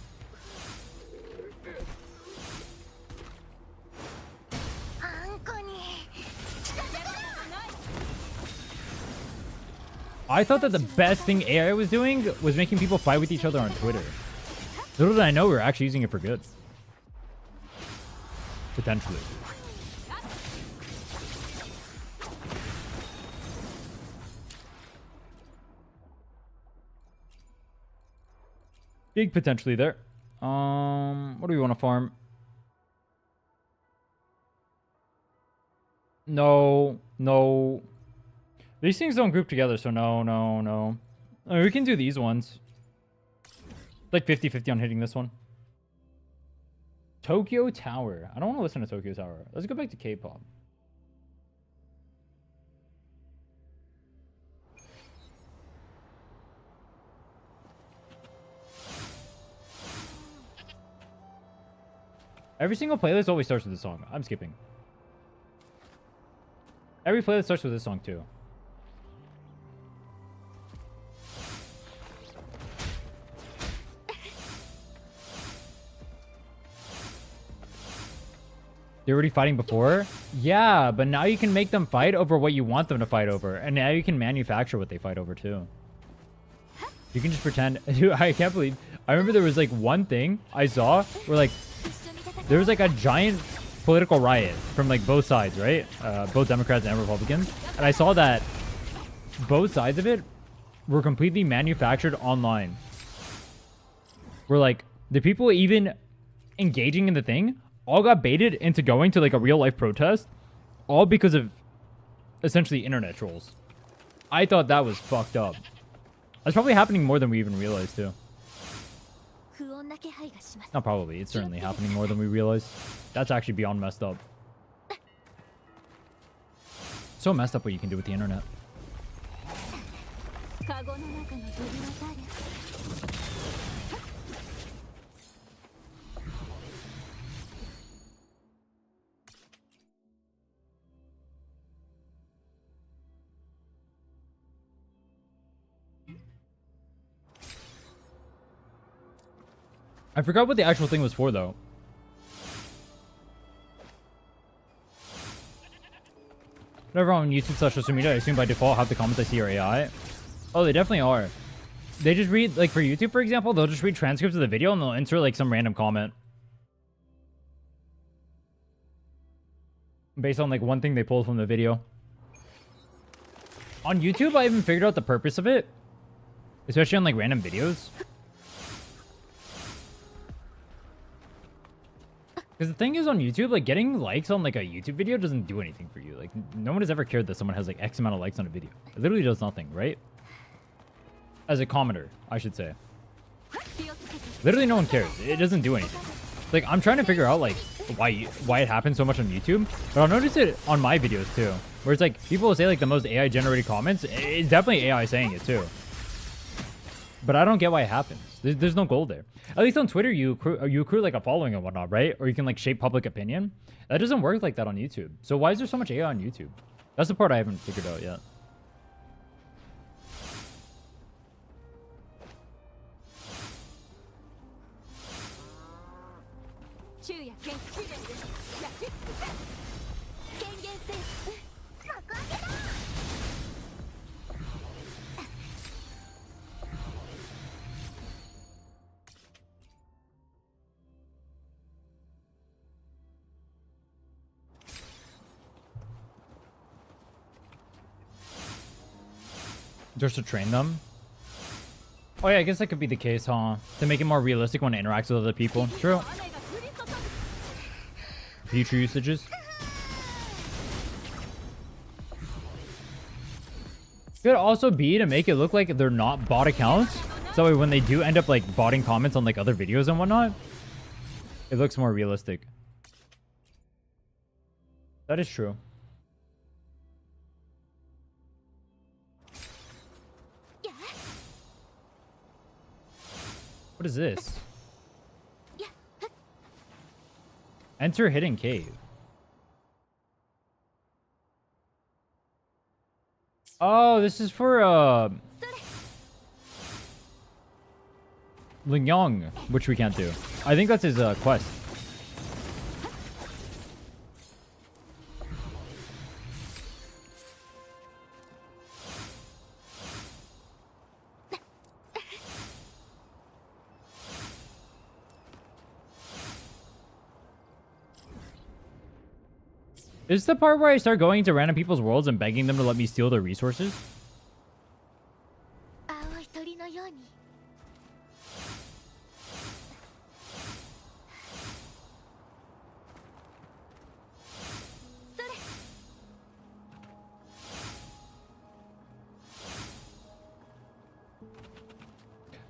I thought that the best thing AI was doing was making people fight with each other on Twitter. Little did I know we were actually using it for good. Potentially. Big potentially there. What do we want to farm? No. These things don't group together, so no. I mean, we can do these ones. Like 50-50 on hitting this one. Tokyo Tower. I don't want to listen to Tokyo Tower. Let's go back to K-pop. Every single playlist always starts with this song. I'm skipping. Every playlist starts with this song too. They're already fighting before? Yeah, but now you can make them fight over what you want them to fight over. And now you can manufacture what they fight over too. You can just pretend. Dude, I can't believe. I remember there was like one thing I saw where like there was like a giant political riot from like both sides, right? Both Democrats and Republicans. And I saw that both sides of it were completely manufactured online. Where like the people even engaging in the thing all got baited into going to like a real life protest, all because of essentially internet trolls. I thought that was fucked up. That's probably happening more than we even realized too. Not probably, it's certainly happening more than we realize. That's actually beyond messed up. So messed up what you can do with the internet. I forgot what the actual thing was for, though. Whenever on YouTube / social media, I assume by default half the comments I see are AI. Oh, they definitely are. They just read, like for YouTube, for example, they'll just read transcripts of the video and they'll insert like some random comment. Based on like one thing they pulled from the video. On YouTube, I haven't figured out the purpose of it. Especially on like random videos. Because the thing is on YouTube, like getting likes on like a YouTube video doesn't do anything for you. Like no one has ever cared that someone has like X amount of likes on a video. It literally does nothing, right? As a commenter, I should say. Literally no one cares. It doesn't do anything. Like I'm trying to figure out like why it happens so much on YouTube. But I'll notice it on my videos too. Where it's like people will say like the most AI generated comments. It's definitely AI saying it too. But I don't get why it happens. There's no goal there. At least on Twitter, you accrue like a following and whatnot, right? Or you can like shape public opinion. That doesn't work like that on YouTube. So why is there so much AI on YouTube? That's the part I haven't figured out yet. Just to train them? Oh yeah, I guess that could be the case, huh? To make it more realistic when it interacts with other people. True. Future usages. Could also be to make it look like they're not bot accounts. So when they do end up like botting comments on like other videos and whatnot, It looks more realistic. That is true. What is this? Enter hidden cave. Oh, this is for Lingyong, which we can't do. I think that's his quest. Is this the part where I start going to random people's worlds and begging them to let me steal their resources?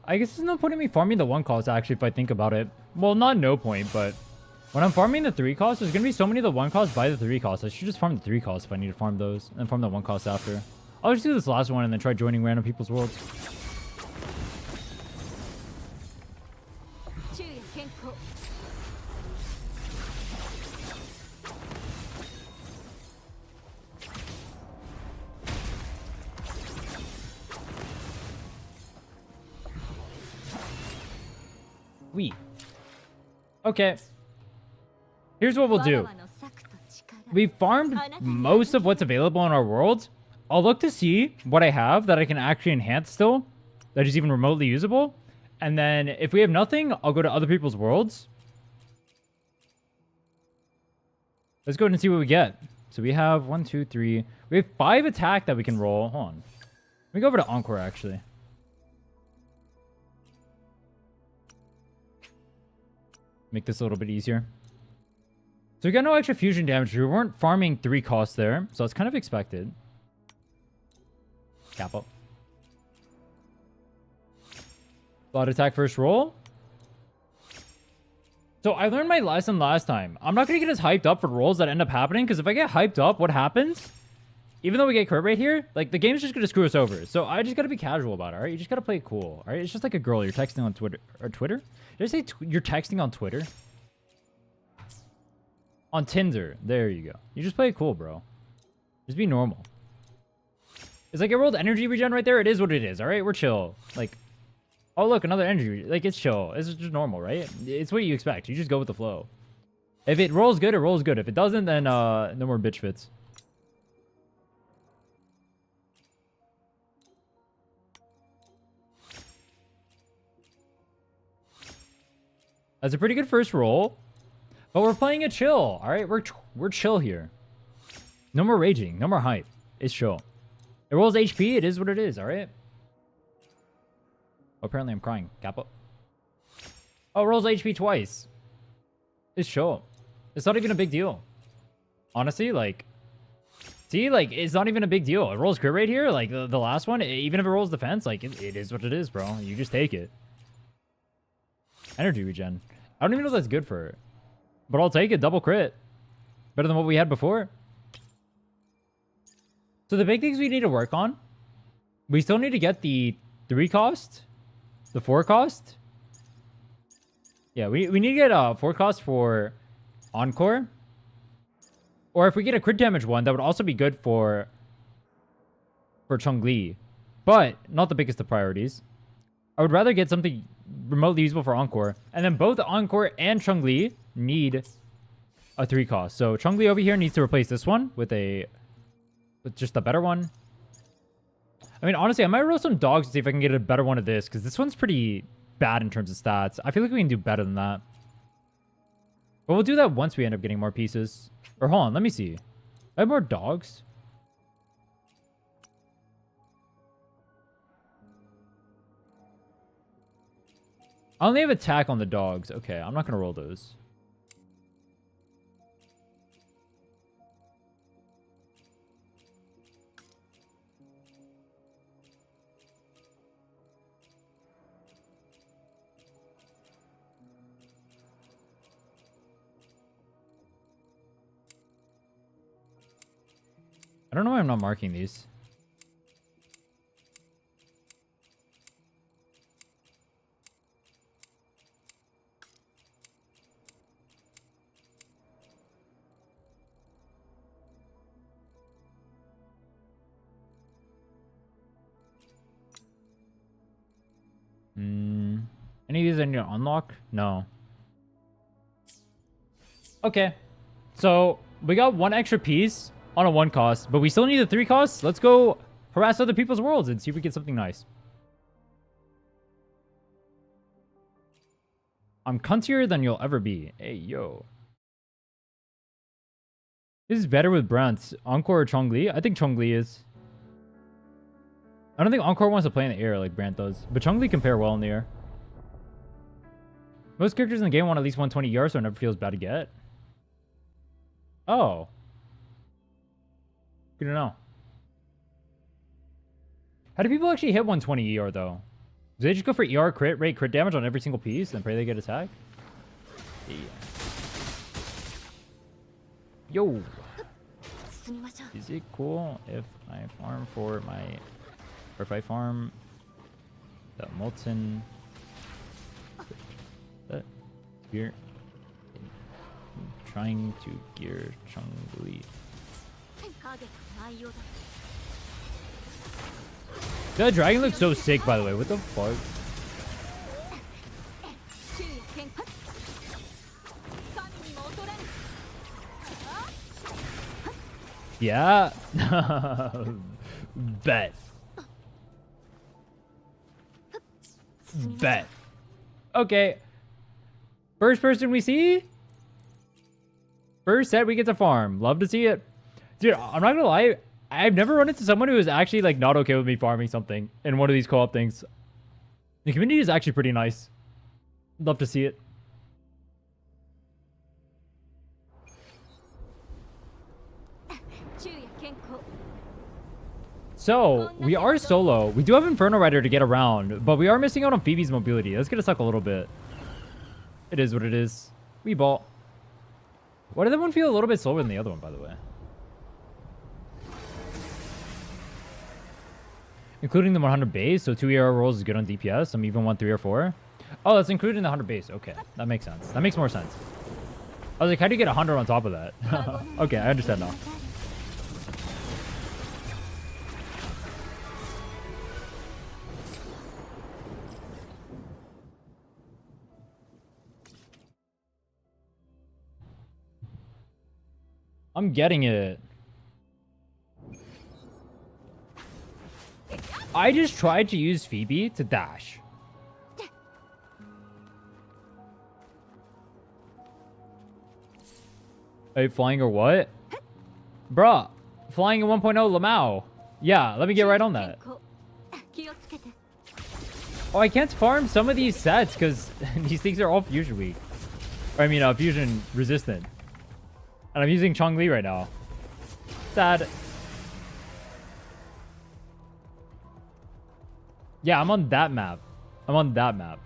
I guess there's no point in me farming the 1 cost, actually, if I think about it. Well, not no point, but when I'm farming the 3 cost, there's going to be so many of the 1 cost by the 3 cost. I should just farm the 3 cost if I need to farm those, and farm the 1 cost after. I'll just do this last one and then try joining random people's worlds. Sweet. Okay. Here's what we'll do. We've farmed most of what's available in our world. I'll look to see what I have that I can actually enhance still, that is even remotely usable. And then if we have nothing, I'll go to other people's worlds. Let's go ahead and see what we get. So we have 1, 2, 3. We have 5 attack that we can roll. Hold on. Let me go over to Encore, actually. Make this a little bit easier. So we got no extra fusion damage. We weren't farming 3 costs there, so it's kind of expected. Capo. Blood attack first roll. So I learned my lesson last time. I'm not going to get as hyped up for rolls that end up happening, because if I get hyped up, what happens? Even though we get crit rate here, like, the game's just going to screw us over. So I just got to be casual about it, all right? You just got to play it cool, all right? It's just like a girl you're texting on Twitter. Or Twitter? Did I say you're texting on Twitter? On Tinder. There you go. You just play it cool, bro. Just be normal. It's like I rolled energy regen right there. It is what it is, all right? We're chill. Like, oh, look, another energy. Like, it's chill. It's just normal, right? It's what you expect. You just go with the flow. If it rolls good, it rolls good. If it doesn't, then no more bitch fits. That's a pretty good first roll. But we're playing it chill, all right? We're chill here. No more raging. No more hype. It's chill. It rolls HP. It is what it is, all right? Oh, apparently I'm crying. Capo. Oh, it rolls HP twice. It's chill. It's not even a big deal. Honestly, like... See, like, it's not even a big deal. It rolls crit rate here. Like, the last one, even if it rolls defense, like, it is what it is, bro. You just take it. Energy regen. I don't even know if that's good for it. But I'll take it. Double crit. Better than what we had before. So the big things we need to work on. We still need to get the 3 cost. The 4 cost. Yeah, we need to get 4 cost for Encore. Or if we get a crit damage one, that would also be good for Changli. But not the biggest of priorities. I would rather get something remotely usable for Encore. And then both Encore and Changli need a 3 cost. So Changli over here needs to replace this one with just a better one. I mean, honestly, I might roll some dogs to see if I can get a better one of this, because this one's pretty bad in terms of stats. I feel like we can do better than that. But we'll do that once we end up getting more pieces. Or hold on, let me see. I have more dogs. I only have attack on the dogs. Okay, I'm not going to roll those. I don't know why I'm not marking these. Any of these I need to unlock? No. Okay. So, we got one extra piece on a 1 cost, but we still need the 3 costs. Let's go harass other people's worlds and see if we get something nice. I'm cuntier than you'll ever be. Hey, yo. This is better with Brant. Encore or Changli? I think Changli is. I don't think Encore wants to play in the air like Brant does, but Changli can pair well in the air. Most characters in the game want at least 120 ER, so it never feels bad to get. Oh. Good to know. How do people actually hit 120 ER, though? Do they just go for ER crit rate, crit damage on every single piece, and pray they get attacked? Yeah. Yo! Is it cool if I farm for my... Or if I farm... the Molten... Here, trying to gear Changli. That dragon looks so sick, by the way. What the fuck? Yeah. Bet. Bet. Okay. First person we see? First set we get to farm. Love to see it. Dude, I'm not gonna lie. I've never run into someone who is actually like not okay with me farming something in one of these co-op things. The community is actually pretty nice. Love to see it. So, we are solo. We do have Inferno Rider to get around, but we are missing out on Phoebe's mobility. That's gonna suck a little bit. It is what it is. We bought. Why did that one feel a little bit slower than the other one, by the way? Including the 100 base, so 2 ER rolls is good on DPS. Some even 1, 3, or 4. Oh, that's included in the 100 base. Okay, that makes sense. That makes more sense. I was like, how do you get 100 on top of that? Okay, I understand now. I'm getting it. I just tried to use Phoebe to dash. Hey, flying or what? Bruh, flying in 1.0 Lamau. Yeah, let me get right on that. Oh, I can't farm some of these sets because these things are all fusion weak. Or, I mean, fusion resistant. And I'm using Changli right now. Sad. Yeah, I'm on that map. I'm on that map.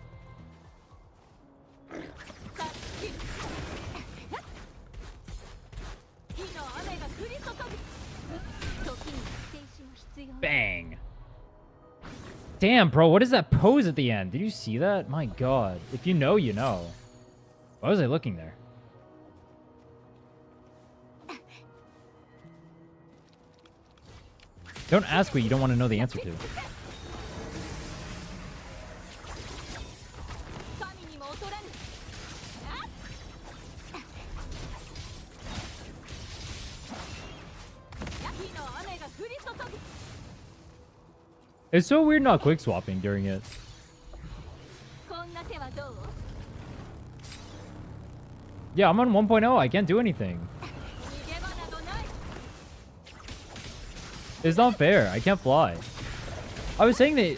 Bang. Damn, bro, what is that pose at the end? Did you see that? My god. If you know, you know. Why was I looking there? Don't ask what you don't want to know the answer to. It's so weird not quick swapping during it. Yeah, I'm on 1.0. I can't do anything. It's not fair. I can't fly. I was saying that...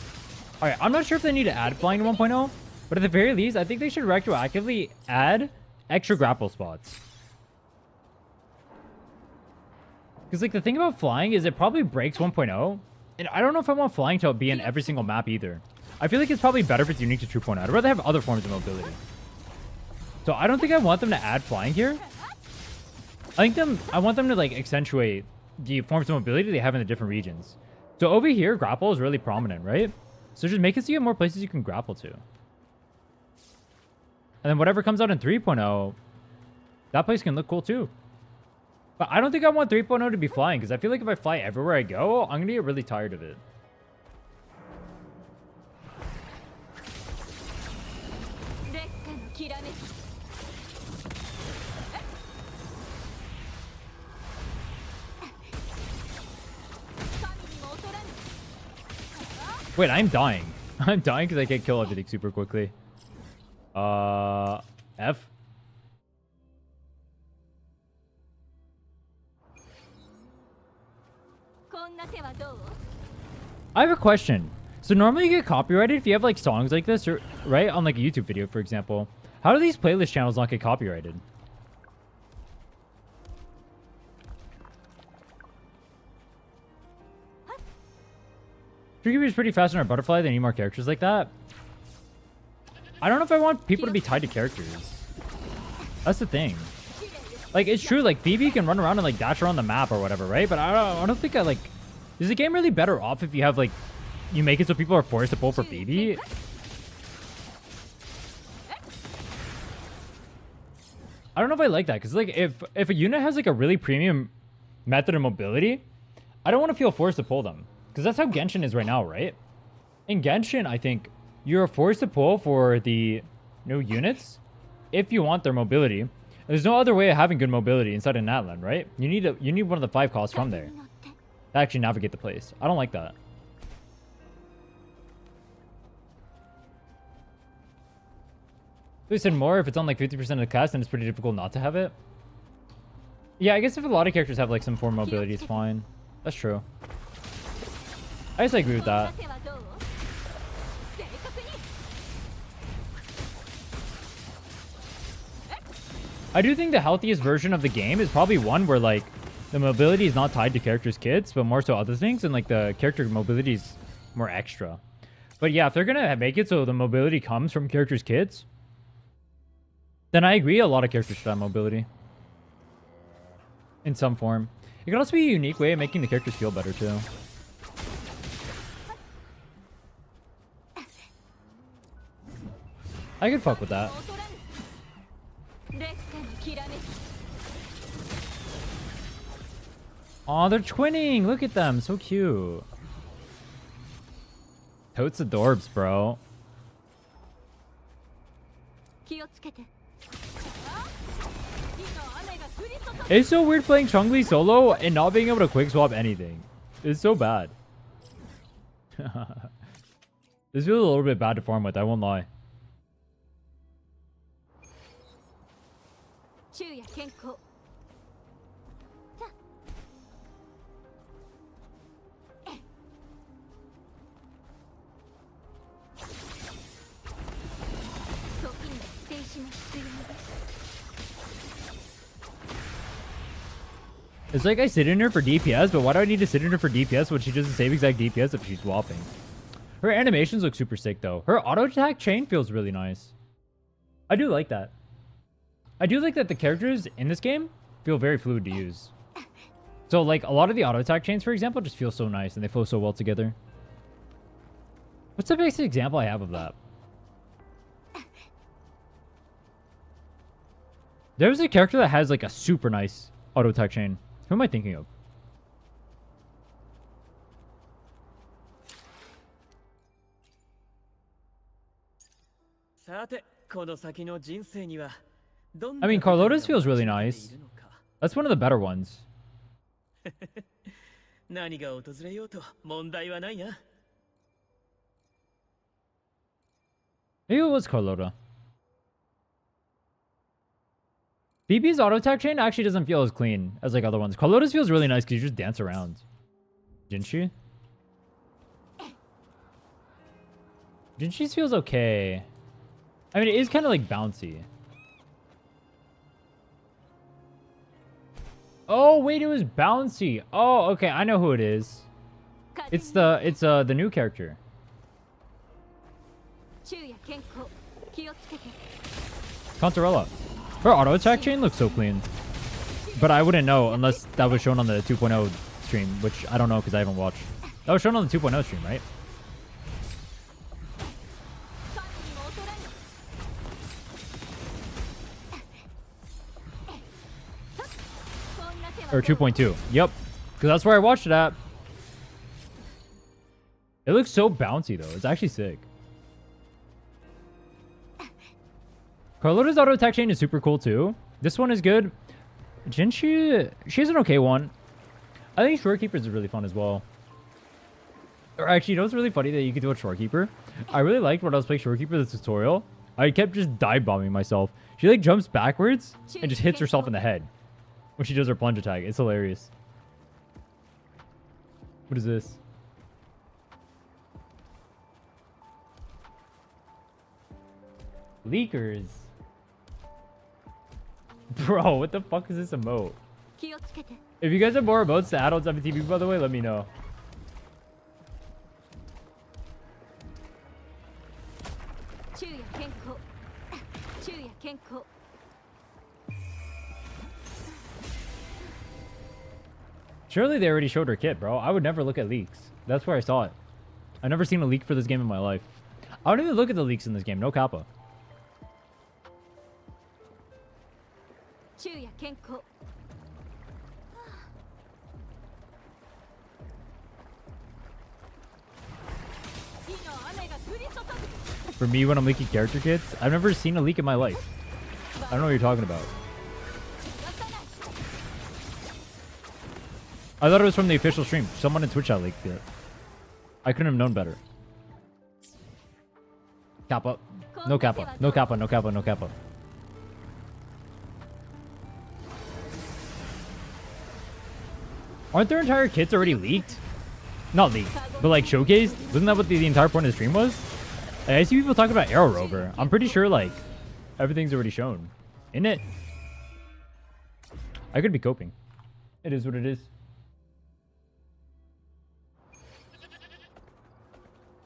Alright, I'm not sure if they need to add flying to 1.0. But at the very least, I think they should retroactively add extra grapple spots. Because, like, the thing about flying is it probably breaks 1.0. And I don't know if I want flying to be in every single map either. I feel like it's probably better if it's unique to 2.0. I'd rather have other forms of mobility. So I don't think I want them to add flying here. I want them to, like, accentuate the forms of mobility they have in the different regions. So over here, grapple is really prominent, right? So just make it so you have more places you can grapple to. And then whatever comes out in 3.0, that place can look cool too. But I don't think I want 3.0 to be flying, because I feel like if I fly everywhere I go, I'm going to get really tired of it. Wait, I'm dying. I'm dying because I can't kill everything super quickly. F? I have a question. So normally you get copyrighted if you have like songs like this, or right, on like a YouTube video, for example. How do these playlist channels not get copyrighted? Trigger is pretty fast on our butterfly. They need more characters like that. I don't know if I want people to be tied to characters. That's the thing. Like, it's true, like, Phoebe can run around and, like, dash around the map or whatever, right? But I don't think I, like... Is the game really better off if you have, like... You make it so people are forced to pull for Phoebe? I don't know if I like that. Because, like, if a unit has, like, a really premium method of mobility, I don't want to feel forced to pull them. Because that's how Genshin is right now, right? In Genshin, I think you're forced to pull for the new units if you want their mobility. There's no other way of having good mobility inside of Natlan, right? You need one of the 5 costs from there to actually navigate the place. I don't like that. They said more if it's on like 50% of the cast, then it's pretty difficult not to have it. Yeah, I guess if a lot of characters have like some form of mobility, it's fine. That's true. I guess I agree with that. I do think the healthiest version of the game is probably one where like the mobility is not tied to characters' kits, but more so other things, and like the character mobility is more extra. But yeah, if they're gonna make it so the mobility comes from characters' kits, then I agree a lot of characters should have mobility in some form. It can also be a unique way of making the characters feel better too. I could fuck with that. Aw, they're twinning! Look at them, so cute. Totes adorbs, bro. It's so weird playing Changli solo and not being able to quick swap anything. It's so bad. This feels a little bit bad to farm with, I won't lie. It's like I sit in her for DPS, but why do I need to sit in her for DPS when she does the same exact DPS if she's swapping? Her animations look super sick though. Her auto attack chain feels really nice. I do like that. I do like that the characters in this game feel very fluid to use. So like a lot of the auto attack chains, for example, just feel so nice and they flow so well together. What's the basic example I have of that? There's a character that has like a super nice auto attack chain. Who am I thinking of? I mean, Carlota's feels really nice. That's one of the better ones. Maybe it was Carlota. BB's auto attack chain actually doesn't feel as clean as like other ones. Carlota's feels really nice because you just dance around. Jinshi? Jinshi's feels okay. I mean, it is kind of like bouncy. Oh, wait, it was bouncy. Oh, okay, I know who it is. It's the new character. Contarella. Her auto attack chain looks so clean. But I wouldn't know unless that was shown on the 2.0 stream, which I don't know because I haven't watched. That was shown on the 2.0 stream, right? Or 2.2. Yep. Because that's where I watched it at. It looks so bouncy, though. It's actually sick. Carlotta's auto attack chain is super cool, too. This one is good. Jinshi, she's an okay one. I think Shorekeeper is really fun as well. Or actually, you know what's really funny that you could do a Shorekeeper? I really liked when I was playing Shorekeeper, the tutorial. I kept just dive bombing myself. She like jumps backwards and just hits herself in the head when she does her plunge attack. It's hilarious. What is this? Leakers. Bro, what the fuck is this emote? If you guys have more emotes to add on FTV, by the way, let me know. Surely they already showed her kit, bro. I would never look at leaks. That's where I saw it. I've never seen a leak for this game in my life. I don't even look at the leaks in this game. No kappa. For me, when I'm leaking character kits, I've never seen a leak in my life. I don't know what you're talking about. I thought it was from the official stream. Someone in Twitch out leaked it. I couldn't have known better. Kappa. No kappa. No kappa. No kappa. No kappa. Aren't their entire kits already leaked? Not leaked, but like showcased? Wasn't that what the entire point of the stream was? I see people talking about Arrow Rover. I'm pretty sure like everything's already shown. Isn't it? I could be coping. It is what it is.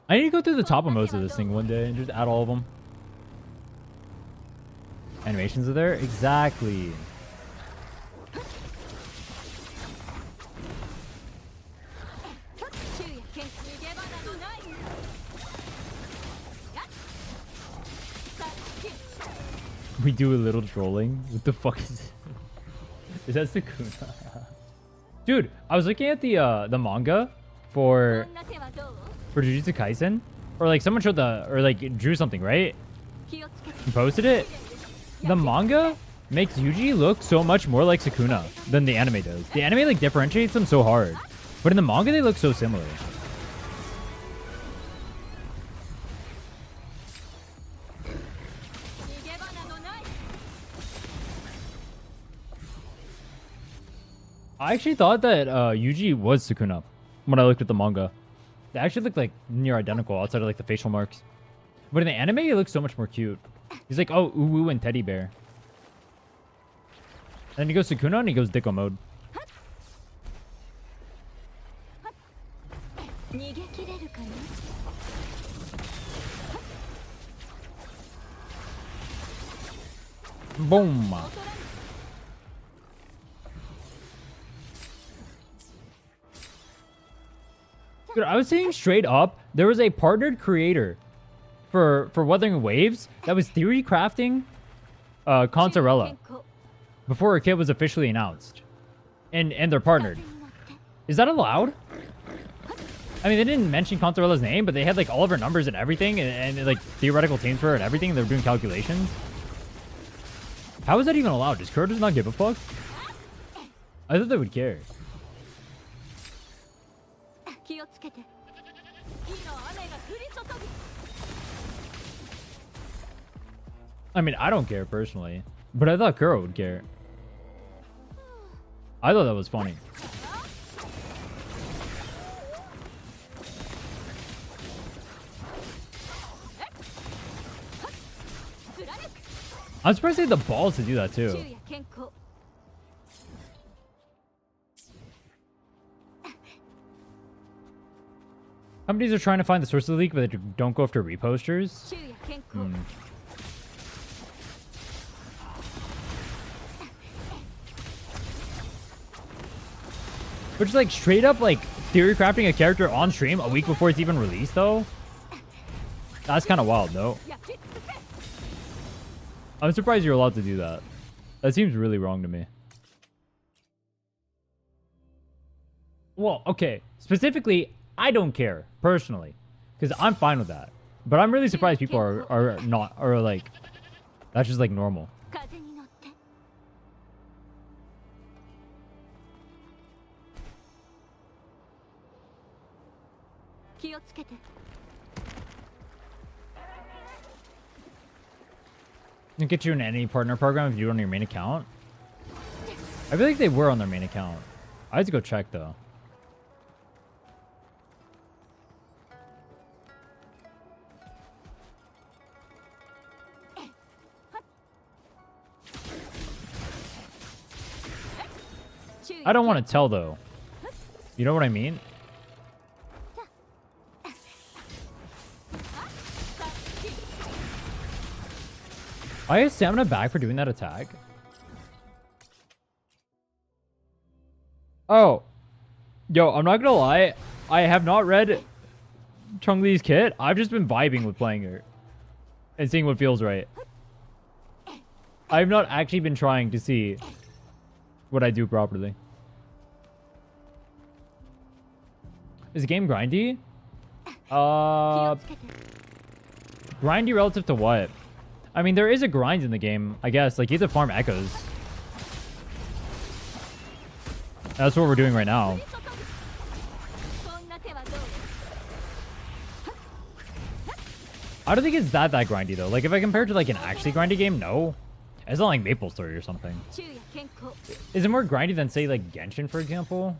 I need to go through the top of most of this thing one day and just add all of them. Animations are there? Exactly. We do a little trolling. What the fuck is it? Is that Sukuna? Dude, I was looking at the manga for Jujutsu Kaisen, or like someone showed or like drew something, right? And posted it. The manga makes Yuji look so much more like Sukuna than the anime does. The anime like differentiates them so hard, but in the manga they look so similar. I actually thought that Yuji was Sukuna when I looked at the manga. They actually look like near identical outside of like the facial marks. But in the anime, he looks so much more cute. He's like, oh, Uwu and Teddy Bear. And then he goes Sukuna and he goes Dicko mode. Boom. Dude, I was saying straight up, there was a partnered creator for Wuthering Waves that was theory crafting Consorella before her kit was officially announced. And they're partnered. Is that allowed? I mean, they didn't mention Consorella's name, but they had like all of her numbers and everything, and like theoretical teams for her and everything. They were doing calculations. How is that even allowed? Does Kuro just not give a fuck? I thought they would care. I mean, I don't care personally, but I thought Kuro would care. I thought that was funny. I'm surprised they had the balls to do that too. Companies are trying to find the source of the leak, but they don't go after reposters. But just like straight up like theory crafting a character on stream a week before it's even released though. That's kind of wild, no? I'm surprised you're allowed to do that. That seems really wrong to me. Well, okay. Specifically, I don't care, personally. Because I'm fine with that. But I'm really surprised people are not, or like, that's just like normal. You get you in any partner program if you do it on your main account. I feel like they were on their main account. I had to go check though. I don't want to tell though. You know what I mean? I have stamina back for doing that attack. Oh. Yo, I'm not gonna lie. I have not read Changli's kit. I've just been vibing with playing her. And seeing what feels right. I've not actually been trying to see what I do properly. Is the game grindy? Grindy relative to what? I mean, there is a grind in the game, I guess. Like, you have to farm echoes. That's what we're doing right now. I don't think it's that grindy, though. Like, if I compare it to, like, an actually grindy game, no. It's not like Maple Story or something. Is it more grindy than, say, like, Genshin, for example?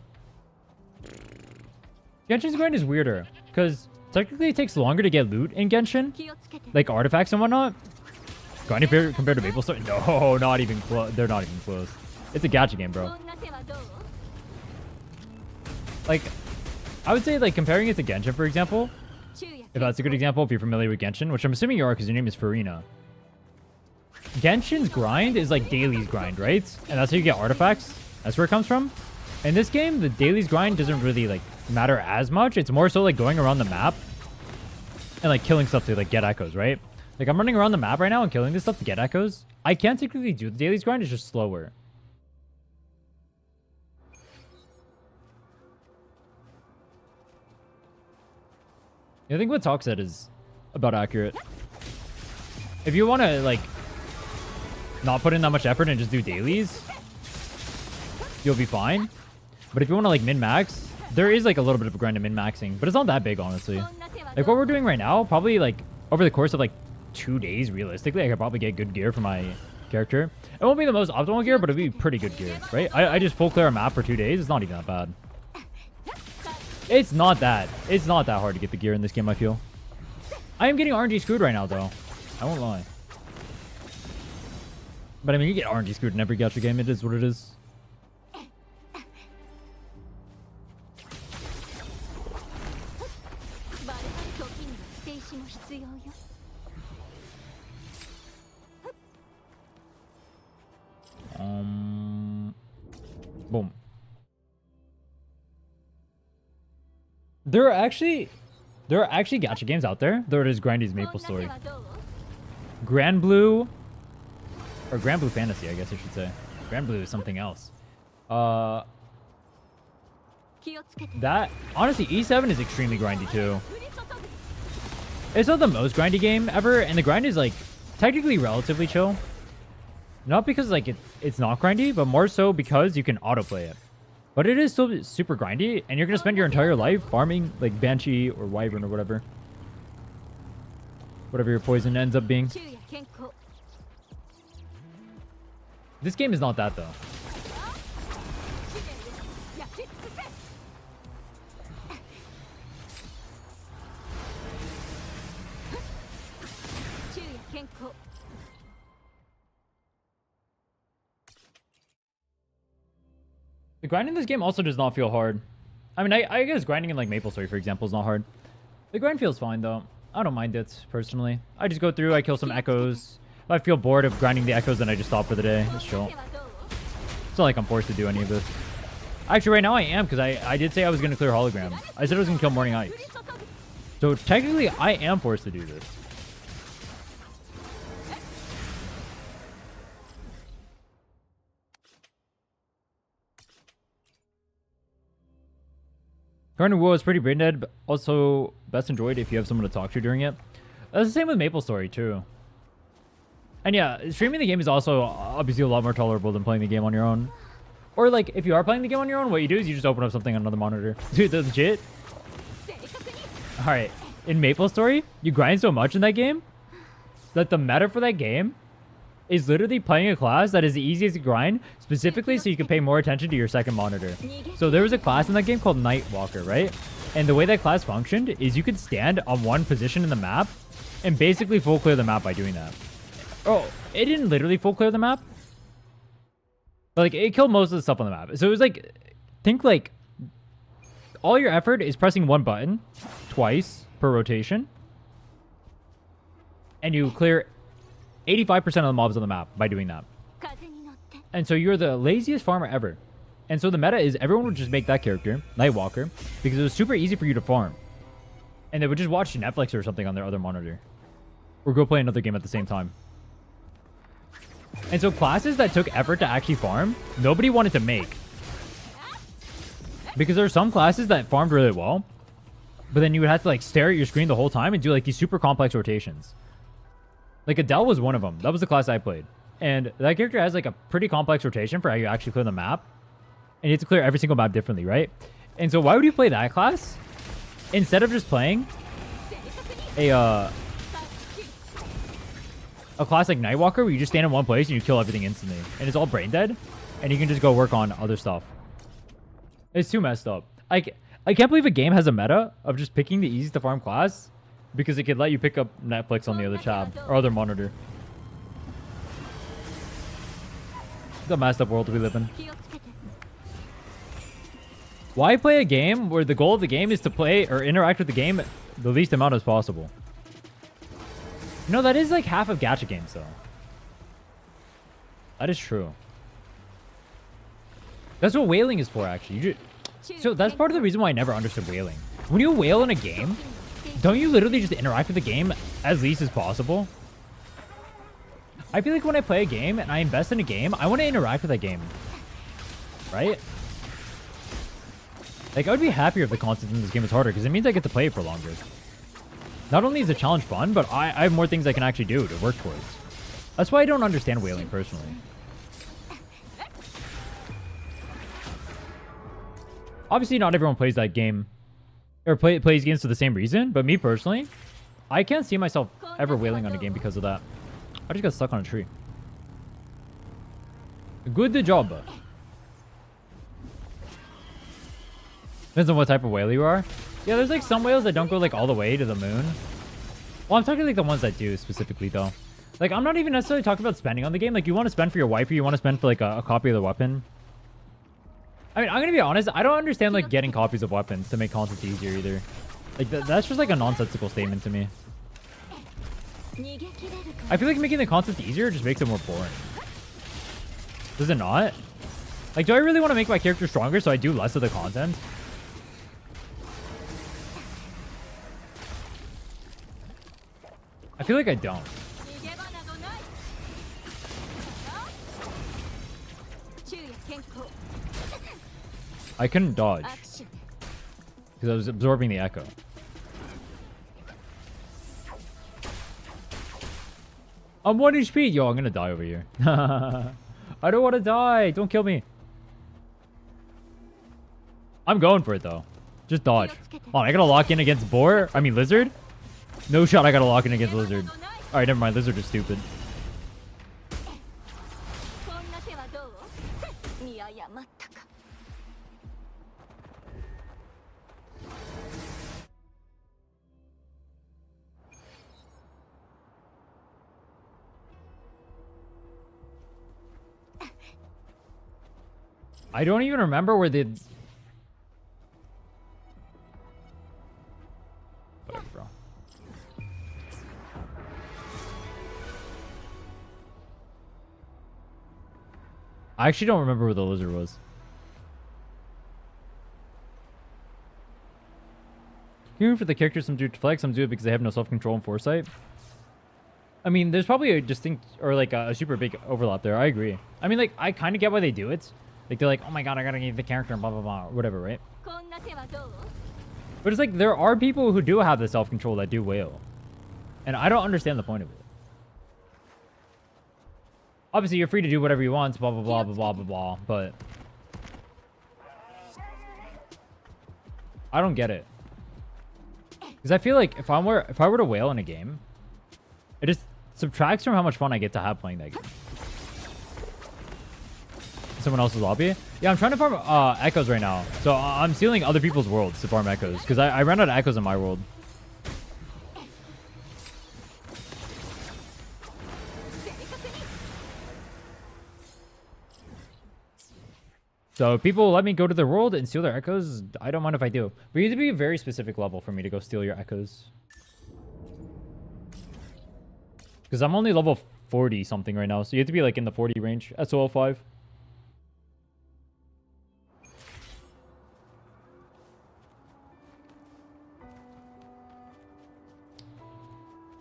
Genshin's grind is weirder. Because, technically, it takes longer to get loot in Genshin. Like, artifacts and whatnot. Grindy compared to Maple Story? No, not even close. They're not even close. It's a gacha game, bro. Like, I would say, like, comparing it to Genshin, for example. If that's a good example, if you're familiar with Genshin, which I'm assuming you are because your name is Farina. Genshin's grind is like dailies grind, right? And that's how you get artifacts. That's where it comes from. In this game, the dailies grind doesn't really, like, matter as much. It's more so, like, going around the map and, like, killing stuff to, like, get echoes, right? Like, I'm running around the map right now and killing this stuff to get echoes. I can't technically do the dailies grind. It's just slower. I think what Talk said is about accurate. If you want to, like, not put in that much effort and just do dailies, you'll be fine. But if you want to, like, min-max, there is, like, a little bit of a grind to min-maxing. But it's not that big, honestly. Like, what we're doing right now, probably, like, over the course of, like, 2 days, realistically, I could probably get good gear for my character. It won't be the most optimal gear, but it'll be pretty good gear, right? I just full clear a map for 2 days. It's not even that bad. It's not that hard to get the gear in this game, I feel. I am getting RNG screwed right now, though. I won't lie. But, I mean, you get RNG screwed in every gacha game. It is what it is. Boom. There are actually gacha games out there. There it is, Grindy's Maple Story. Grand Blue, or Grand Blue Fantasy, I guess I should say. Grand Blue is something else. That honestly, E7 is extremely grindy too. It's not the most grindy game ever, and the grind is like technically relatively chill. Not because like it's not grindy, but more so because you can autoplay it. But it is still super grindy, and you're gonna spend your entire life farming like Banshee or Wyvern or whatever. Whatever your poison ends up being. This game is not that though. The grind in this game also does not feel hard. I mean, I guess grinding in like Maple Story, for example, is not hard. The grind feels fine though. I don't mind it, personally. I just go through, I kill some echoes. If I feel bored of grinding the echoes, then I just stop for the day. It's chill. It's not like I'm forced to do any of this. Actually, right now I am, because I did say I was going to clear hologram. I said I was going to kill Morning Ice. So technically, I am forced to do this. Current WoW is pretty brain dead, but also best enjoyed if you have someone to talk to during it. That's the same with Maple Story, too. And yeah, streaming the game is also obviously a lot more tolerable than playing the game on your own. Or like, if you are playing the game on your own, what you do is you just open up something on another monitor. Dude, that's legit. Alright, in Maple Story, you grind so much in that game that the meta for that game is literally playing a class that is the easiest to grind, specifically so you can pay more attention to your second monitor. So there was a class in that game called Nightwalker, right? And the way that class functioned is you could stand on one position in the map and basically full clear the map by doing that. Oh, it didn't literally full clear the map. But like, it killed most of the stuff on the map. So it was like, think like, all your effort is pressing one button twice per rotation. And you clear 85% of the mobs on the map by doing that. And so you're the laziest farmer ever. And so the meta is everyone would just make that character, Nightwalker, because it was super easy for you to farm. And they would just watch Netflix or something on their other monitor. Or go play another game at the same time. And so classes that took effort to actually farm, nobody wanted to make. Because there are some classes that farmed really well, but then you would have to like stare at your screen the whole time and do like these super complex rotations. Like Adele was one of them. That was the class I played. And that character has like a pretty complex rotation for how you actually clear the map. And you have to clear every single map differently, right? And so why would you play that class instead of just playing a class like Nightwalker where you just stand in one place and you kill everything instantly. And it's all brain dead. And you can just go work on other stuff. It's too messed up. I can't believe a game has a meta of just picking the easiest to farm class because it could let you pick up Netflix on the other tab or other monitor. The messed up world we live in. Why play a game where the goal of the game is to play or interact with the game the least amount as possible? You know, that is like half of gacha games, though. That is true. That's what whaling is for, actually. So that's part of the reason why I never understood whaling. When you whale in a game, don't you literally just interact with the game as least as possible? I feel like when I play a game and I invest in a game, I want to interact with that game. Right? Like, I would be happier if the content in this game was harder, because it means I get to play it for longer. Not only is the challenge fun, but I have more things I can actually do to work towards. That's why I don't understand whaling, personally. Obviously, not everyone plays that game, or plays games for the same reason, but me, personally, I can't see myself ever whaling on a game because of that. I just got stuck on a tree. Good job. Depends on what type of whale you are. Yeah, there's like some whales that don't go like all the way to the moon. Well, I'm talking like the ones that do specifically though. Like, I'm not even necessarily talking about spending on the game. Like, you want to spend for your wife or you want to spend for like a copy of the weapon. I mean, I'm gonna be honest. I don't understand like getting copies of weapons to make content easier either. Like, that's just like a nonsensical statement to me. I feel like making the content easier just makes it more boring. Does it not? Like, do I really want to make my character stronger so I do less of the content? I feel like I don't. I couldn't dodge because I was absorbing the echo. I'm 1 HP. Yo, I'm gonna die over here. I don't want to die. Don't kill me. I'm going for it though. Just dodge. Oh, I gotta lock in against boar. I mean lizard. No shot. I gotta lock in against lizard. All right, never mind. Lizard is stupid. I don't even remember where the... Whatever, bro. I actually don't remember where the lizard was. Even for the characters, some do it to flex, some do it because they have no self-control and foresight. I mean, there's probably a distinct or like a super big overlap there. I agree. I mean, like, I kind of get why they do it. Like, they're like, oh my god, I gotta get the character and blah, blah, blah, or whatever, right? But it's like, there are people who do have the self-control that do whale. And I don't understand the point of it. Obviously, you're free to do whatever you want, blah, blah, blah, blah, blah, blah, blah, but... I don't get it. Because I feel like if I were to whale in a game, it just subtracts from how much fun I get to have playing that game. Someone else's lobby? Yeah, I'm trying to farm echoes right now. So I'm stealing other people's worlds to farm echoes. Because I ran out of echoes in my world. So if people let me go to their world and steal their echoes, I don't mind if I do. But you have to be a very specific level for me to go steal your echoes. Because I'm only level 40 something right now. So you have to be like in the 40 range. SOL 5.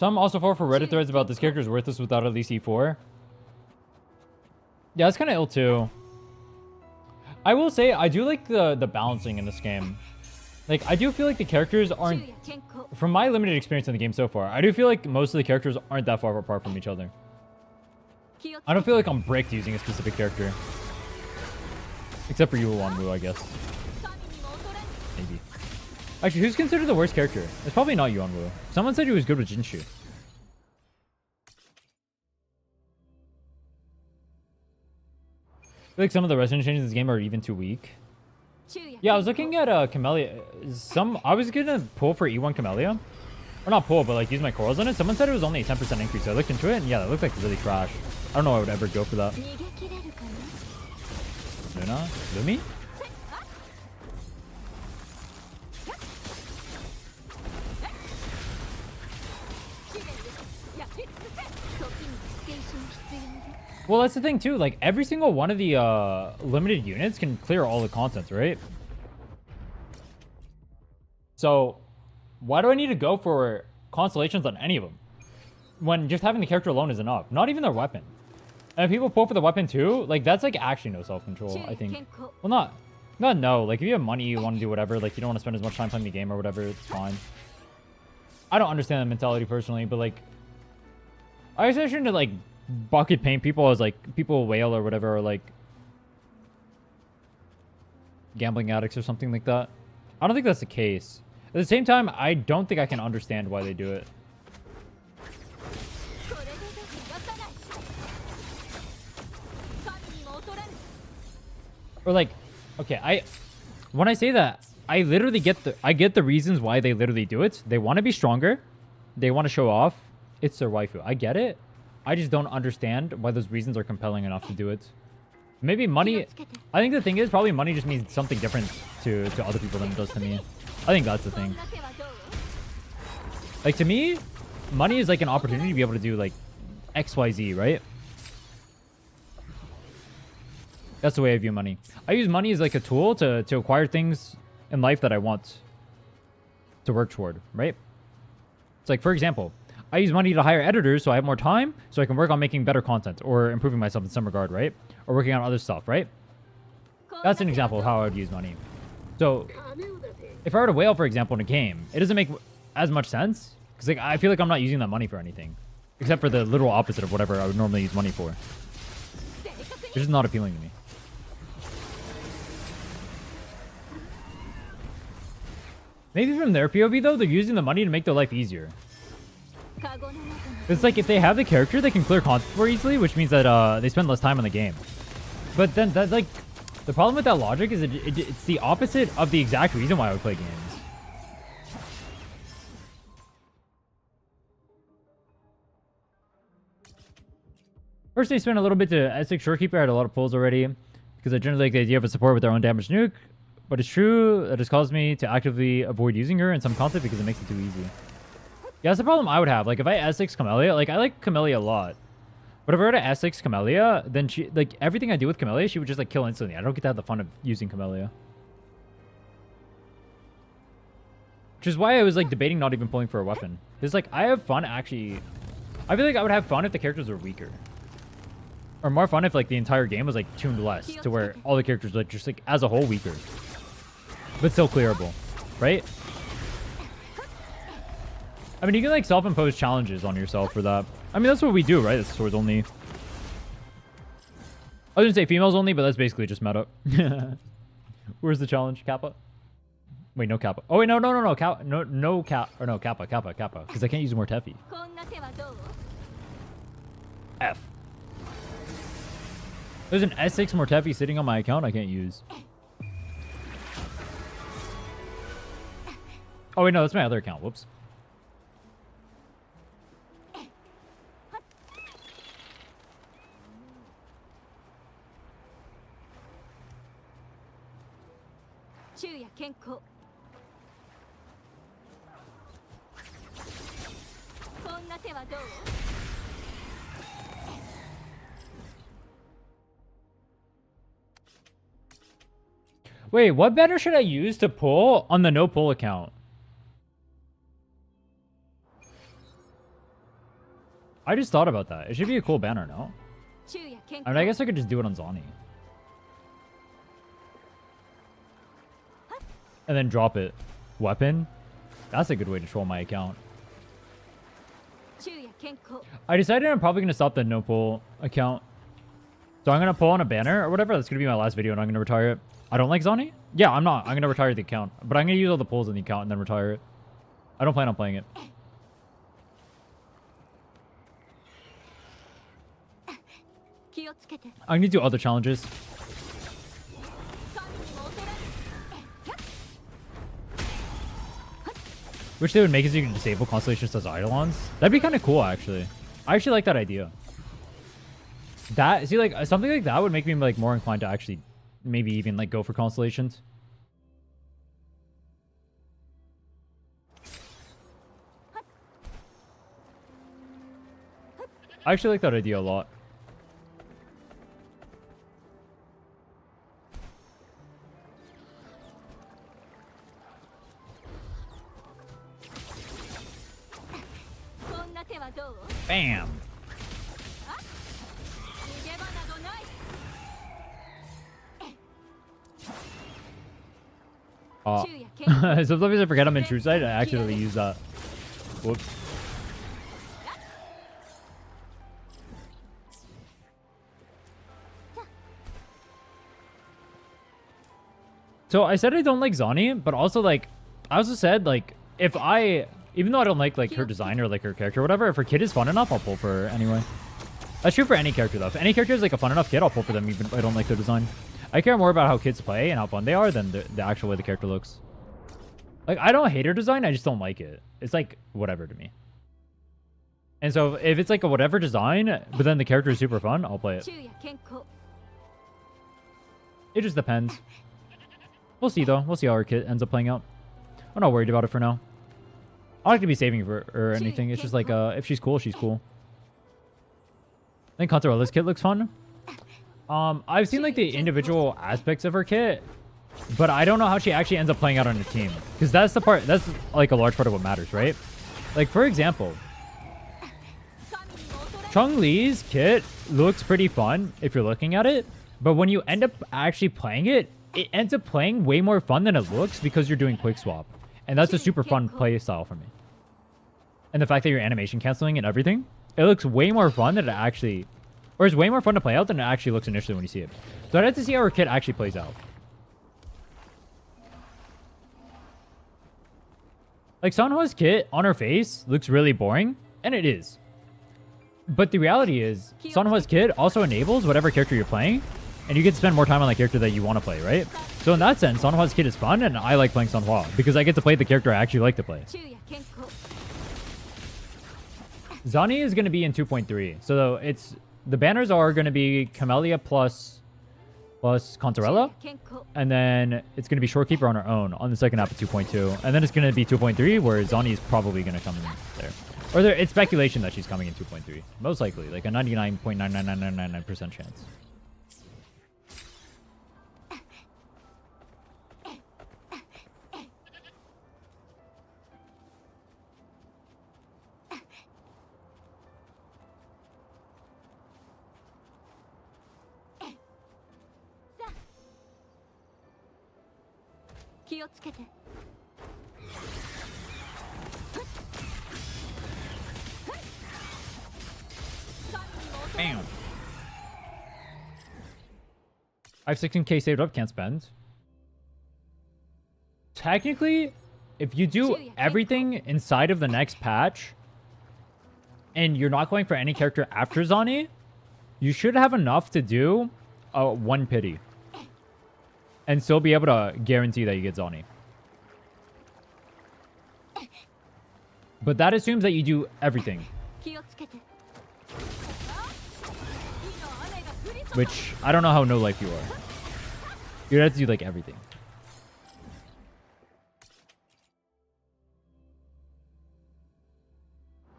Some also fall for Reddit threads about this character is worthless without at least E4. Yeah, that's kind of ill too. I will say, I do like the balancing in this game. Like, I do feel like the characters aren't... From my limited experience in the game so far, I do feel like most of the characters aren't that far apart from each other. I don't feel like I'm bricked using a specific character. Except for Wuwa, I guess. Maybe. Actually, who's considered the worst character? It's probably not Yuanwu. Someone said he was good with Jinshu. I feel like some of the resident changes in this game are even too weak. Yeah, I was looking at Camellia. I was gonna pull for E1 Camellia. Or not pull, but like use my corals on it. Someone said it was only a 10% increase. So I looked into it, and yeah, that looked like really trash. I don't know I would ever go for that. Luna? Lumi? Well, that's the thing too. Like every single one of the limited units can clear all the contents, right? So why do I need to go for constellations on any of them when just having the character alone is enough? Not even their weapon. And if people pull for the weapon too, like that's like actually no self-control, I think. Well, not no. Like if you have money, you want to do whatever. Like you don't want to spend as much time playing the game or whatever. It's fine. I don't understand the mentality personally, but like I guess I shouldn't like bucket paint people as like people whale or whatever, or like gambling addicts or something like that. I don't think that's the case. At the same time, I don't think I can understand why they do it. Or like, okay, when I say that, I literally get the reasons why they literally do it. They want to be stronger. They want to show off. It's their waifu. I get it. I just don't understand why those reasons are compelling enough to do it. Maybe money... I think the thing is, probably money just means something different to other people than it does to me. I think that's the thing. Like, to me, money is like an opportunity to be able to do, like, XYZ, right? That's the way I view money. I use money as, like, a tool to acquire things in life that I want to work toward, right? It's like, for example... I use money to hire editors so I have more time so I can work on making better content or improving myself in some regard, right? Or working on other stuff, right? That's an example of how I would use money. So, if I were to whale, for example, in a game, it doesn't make as much sense because like, I feel like I'm not using that money for anything. Except for the literal opposite of whatever I would normally use money for. It's just not appealing to me. Maybe from their POV, though, they're using the money to make their life easier. It's like if they have the character, they can clear content more easily, which means that they spend less time on the game. But then that's like the problem with that logic is it's the opposite of the exact reason why I would play games. First, they spent a little bit to S6 Shorekeeper. I had a lot of pulls already because I generally like the idea of a support with their own damage nuke. But it's true that it's caused me to actively avoid using her in some content because it makes it too easy. Yeah, that's the problem I would have. Like, if I S6 Camellia, like, I like Camellia a lot. But if I were to S6 Camellia, then she, like, everything I do with Camellia, she would just, like, kill instantly. I don't get to have the fun of using Camellia. Which is why I was like debating not even pulling for a weapon. Because like I have fun actually. I feel like I would have fun if the characters were weaker. Or more fun if like the entire game was like tuned less to where all the characters like just like as a whole weaker. But still clearable. Right? I mean you can like self-impose challenges on yourself for that. I mean that's what we do, right? It's swords only. I was gonna say females only, but that's basically just meta. Where's the challenge? Kappa? Wait, no Kappa. Oh wait, no. Kappa, no Kappa, or no Kappa. Because I can't use more Tefi. F. There's an S6 Mortefi sitting on my account I can't use. Oh wait, no, that's my other account. Whoops. Wait, what banner should I use to pull on the no pull account? I just thought about that. It should be a cool banner, no? I mean, I guess I could just do it on Zani. And then drop it. Weapon? That's a good way to troll my account. I decided I'm probably going to stop the no pull account. So I'm going to pull on a banner or whatever. That's going to be my last video and I'm going to retire it. I don't like Zani? Yeah, I'm not. I'm going to retire the account. But I'm going to use all the pulls in the account and then retire it. I don't plan on playing it. I'm going to do other challenges. Which they would make is you can disable constellations as eidolons. That'd be kind of cool, actually. I actually like that idea. That, see, like, something like that would make me, like, more inclined to actually maybe even, like, go for constellations. I actually like that idea a lot. Bam! Sometimes I forget I'm in true sight and I accidentally use that. Whoops. So I said I don't like Zani, but also like I also said like if I even though I don't like her design or like her character or whatever, if her kid is fun enough, I'll pull for her anyway. That's true for any character though. If any character is like a fun enough kid, I'll pull for them even if I don't like their design. I care more about how kids play and how fun they are than the actual way the character looks. Like I don't hate her design, I just don't like it. It's like whatever to me. And so if it's like a whatever design, but then the character is super fun, I'll play it. It just depends. We'll see though. We'll see how our kid ends up playing out. I'm not worried about it for now. I don't like to be saving for or anything. It's just like if she's cool, she's cool. I think Contarella's kit looks fun. I've seen like the individual aspects of her kit, but I don't know how she actually ends up playing out on a team. Because that's the part, that's like a large part of what matters, right? Like for example, Changli's kit looks pretty fun if you're looking at it, but when you end up actually playing it, it ends up playing way more fun than it looks because you're doing quick swap. And that's a super fun play style for me. And the fact that you're animation canceling and everything, it looks way more fun than it actually... Or it's way more fun to play out than it actually looks initially when you see it. So I'd have to see how her kit actually plays out. Like, Sanhwa's kit on her face looks really boring, and it is. But the reality is, Sanhwa's kit also enables whatever character you're playing, and you get to spend more time on the character that you want to play, right? So in that sense, Sanhwa's kit is fun, and I like playing Sanhwa, because I get to play the character I actually like to play. Zani is going to be in 2.3, so it's... The banners are going to be Camellia plus Contarella, and then it's going to be Shorekeeper on her own on the second half of 2.2, and then it's going to be 2.3 where Zani is probably going to come in there. Or it's speculation that she's coming in 2.3. Most likely, like a 99.99999% chance. Bam. I have 16k saved up, can't spend. Technically, if you do everything inside of the next patch, and you're not going for any character after Zani, you should have enough to do one pity. And still be able to guarantee that you get Zani. But that assumes that you do everything. Which, I don't know how no life you are. You'd have to do like everything.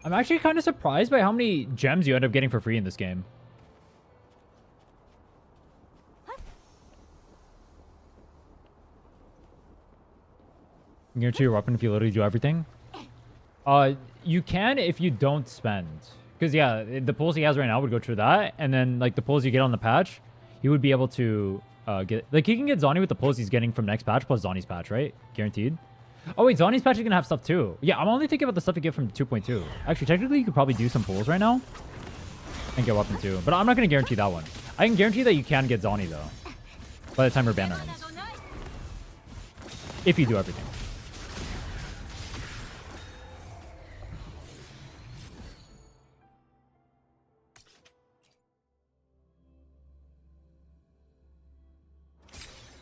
I'm actually kind of surprised by how many gems you end up getting for free in this game. Guarantee your weapon if you literally do everything. You can if you don't spend. Because yeah, the pulls he has right now would go through that, and then like the pulls you get on the patch, he would be able to get like he can get Zani with the pulls he's getting from next patch plus Zani's patch, right? Guaranteed. Oh wait, Zani's patch is gonna have stuff too. Yeah, I'm only thinking about the stuff you get from 2.2. Actually, technically you could probably do some pulls right now and get weapon too, but I'm not gonna guarantee that one. I can guarantee that you can get Zani though by the time your banner ends, if you do everything.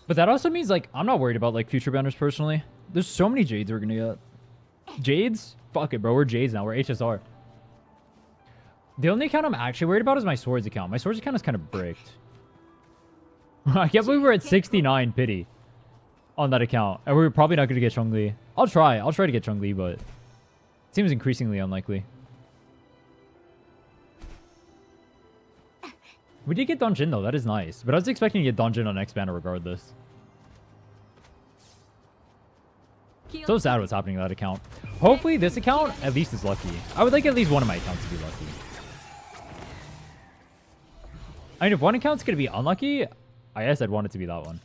But that also means, like, I'm not worried about, like, future banners personally. There's so many Jades we're gonna get. Jades? Fuck it, bro. We're Jades now. We're HSR. The only account I'm actually worried about is my Swords account. My Swords account is kind of bricked. I can't believe we're at 69 pity on that account. And we're probably not gonna get Changli. I'll try. I'll try to get Changli, but it seems increasingly unlikely. We did get Donjin though, that is nice. But I was expecting to get Donjin on next banner regardless. So sad what's happening to that account. Hopefully this account at least is lucky. I would like at least one of my accounts to be lucky. I mean, if one account's going to be unlucky, I guess I'd want it to be that one.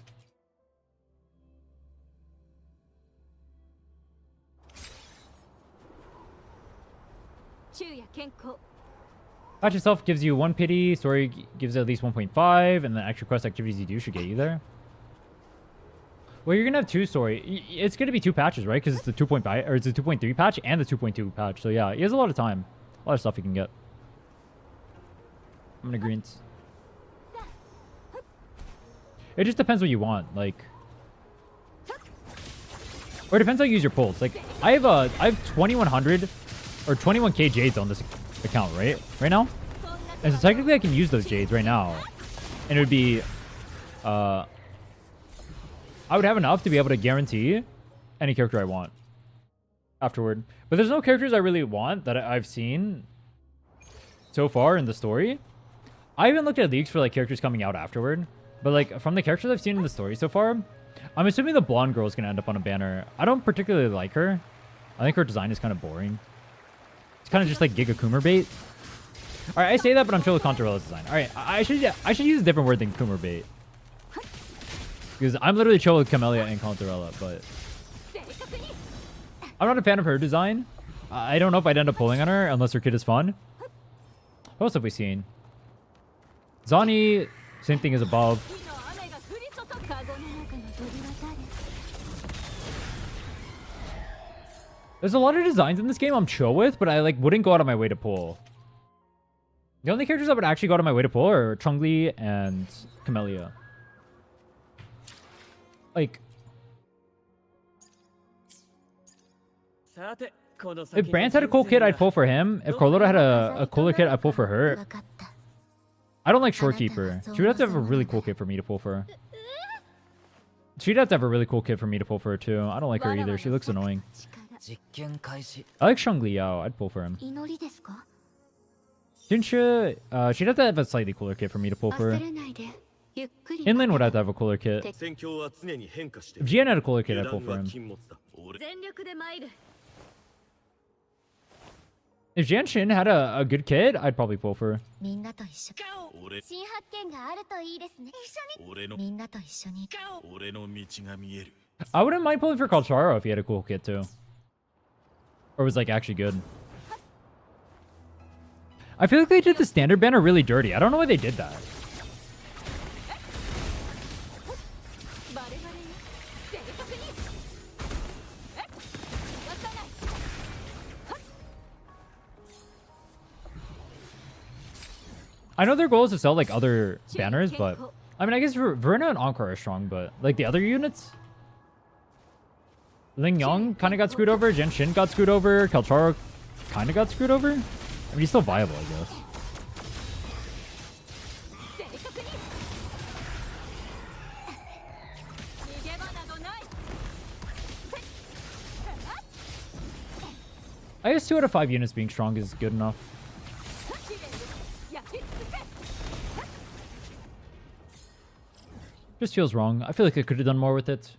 Patch itself gives you 1 pity, story gives at least 1.5, and the extra quest activities you do should get you there. Well, you're gonna have 2 story. It's gonna be 2 patches, right? Because it's the 2.5 or it's the 2.3 patch and the 2.2 patch. So yeah, he has a lot of time, a lot of stuff you can get. I'm gonna greens. It just depends what you want, like, or it depends how you use your pulls. Like, I have 2100 or 21k jades on this account, right now, and so technically I can use those jades right now, and it would be I would have enough to be able to guarantee any character I want afterward. But there's no characters I really want that I've seen so far in the story. I haven't looked at leaks for like characters coming out afterward, but like from the characters I've seen in the story so far, I'm assuming the blonde girl is gonna end up on a banner. I don't particularly like her. I think her design is kind of boring. It's kind of just like Giga Coomer bait. All right, I say that, but I'm chill with Contorella's design. All right, I should use a different word than Coomer bait, because I'm literally chill with Camellia and Contorella, but I'm not a fan of her design. I don't know if I'd end up pulling on her unless her kit is fun. What else have we seen? Zani, same thing as above. There's a lot of designs in this game I'm chill with, but I like wouldn't go out of my way to pull. The only characters I would actually go out of my way to pull are Changli and Camellia. Like, if Brands had a cool kit, I'd pull for him. If Carlota had a cooler kit, I'd pull for her. I don't like Shorekeeper. She would have to have a really cool kit for me to pull for her. She'd have to have a really cool kit for me to pull for her too. I don't like her either. She looks annoying. I like Changli Yao. I'd pull for him. Didn't she? She'd have to have a slightly cooler kit for me to pull for her. Inland would have to have a cooler kit. If Jian had a cooler kit, I'd pull for him. If Jian Shin had a good kit, I'd probably pull for her. I wouldn't mind pulling for Kalcharo if he had a cool kit too. Or was like actually good. I feel like they did the standard banner really dirty. I don't know why they did that. I know their goal is to sell like other banners, but I mean, I guess Verna and Encore are strong, but like the other units, Ling Yong kind of got screwed over. Jen Shin got screwed over. Kalcharo kind of got screwed over. I mean, he's still viable, I guess. I guess 2 out of 5 units being strong is good enough. Just feels wrong. I feel like I could have done more with it.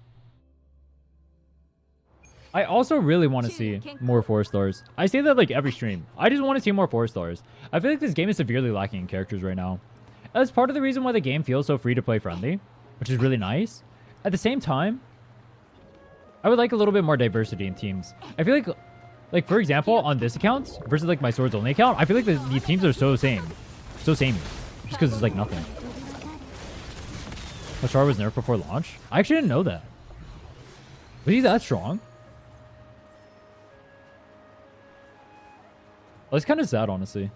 I also really want to see more 4-stars. I say that like every stream. I just want to see more 4-stars. I feel like this game is severely lacking in characters right now. That's part of the reason why the game feels so free-to-play friendly, which is really nice. At the same time, I would like a little bit more diversity in teams. I feel like for example, on this account versus like my swords only account, I feel like these teams are so samey. Just because it's like nothing. Machar was nerfed before launch? I actually didn't know that. Was he that strong? Well, it's kind of sad, honestly.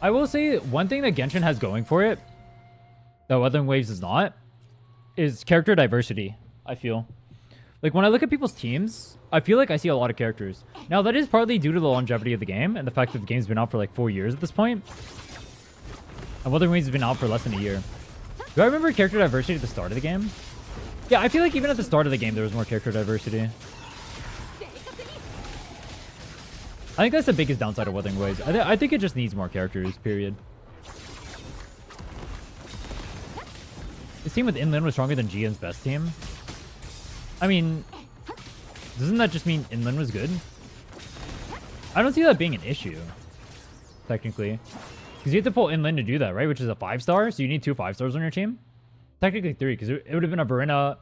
I will say one thing that Genshin has going for it that Wuthering Waves is not is character diversity, I feel. Like, when I look at people's teams, I feel like I see a lot of characters. Now, that is partly due to the longevity of the game and the fact that the game's been out for like 4 years at this point. And Wuthering Waves has been out for less than a year. Do I remember character diversity at the start of the game? Yeah, I feel like even at the start of the game, there was more character diversity. I think that's the biggest downside of Wuthering Waves. I think it just needs more characters, period. This team with Inland was stronger than GN's best team. I mean, doesn't that just mean Inland was good? I don't see that being an issue, technically. Because you have to pull Inland to do that, right? Which is a 5-star, so you need 2 5-stars on your team. Technically 3, because it would have been a Verena,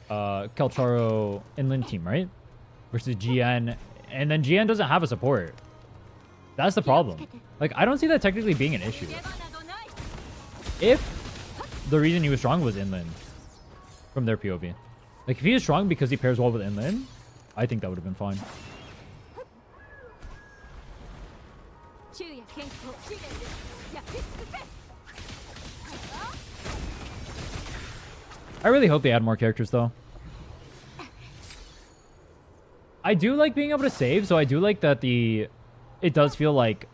Kalcharo, Inland team, right? Versus GN, and then GN doesn't have a support. That's the problem. Like, I don't see that technically being an issue. If the reason he was strong was Inland, from their POV. Like, if he is strong because he pairs well with Inland, I think that would have been fine. I really hope they add more characters, though. I do like being able to save, so I do like that it does feel like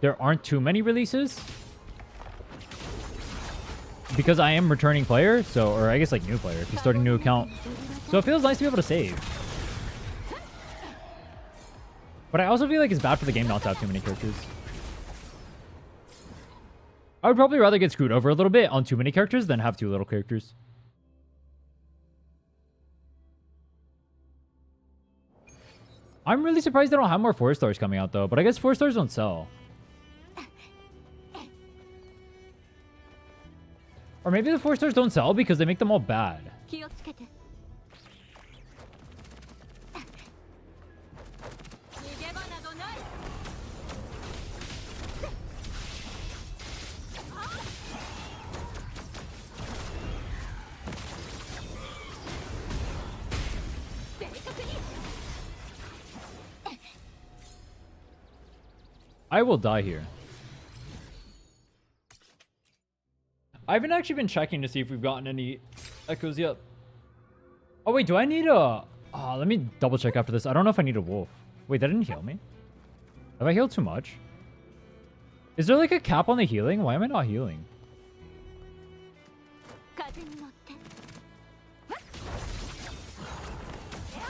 there aren't too many releases. Because I am returning player, so, or I guess like new player, if you start a new account. So it feels nice to be able to save. But I also feel like it's bad for the game not to have too many characters. I would probably rather get screwed over a little bit on too many characters than have too little characters. I'm really surprised they don't have more 4-stars coming out though, but I guess 4-stars don't sell. Or maybe the 4-stars don't sell because they make them all bad. I will die here. I haven't actually been checking to see if we've gotten any echoes yet. Oh, wait, do I need a... Oh, let me double check after this. I don't know if I need a wolf. Wait, that didn't heal me? Have I healed too much? Is there like a cap on the healing? Why am I not healing?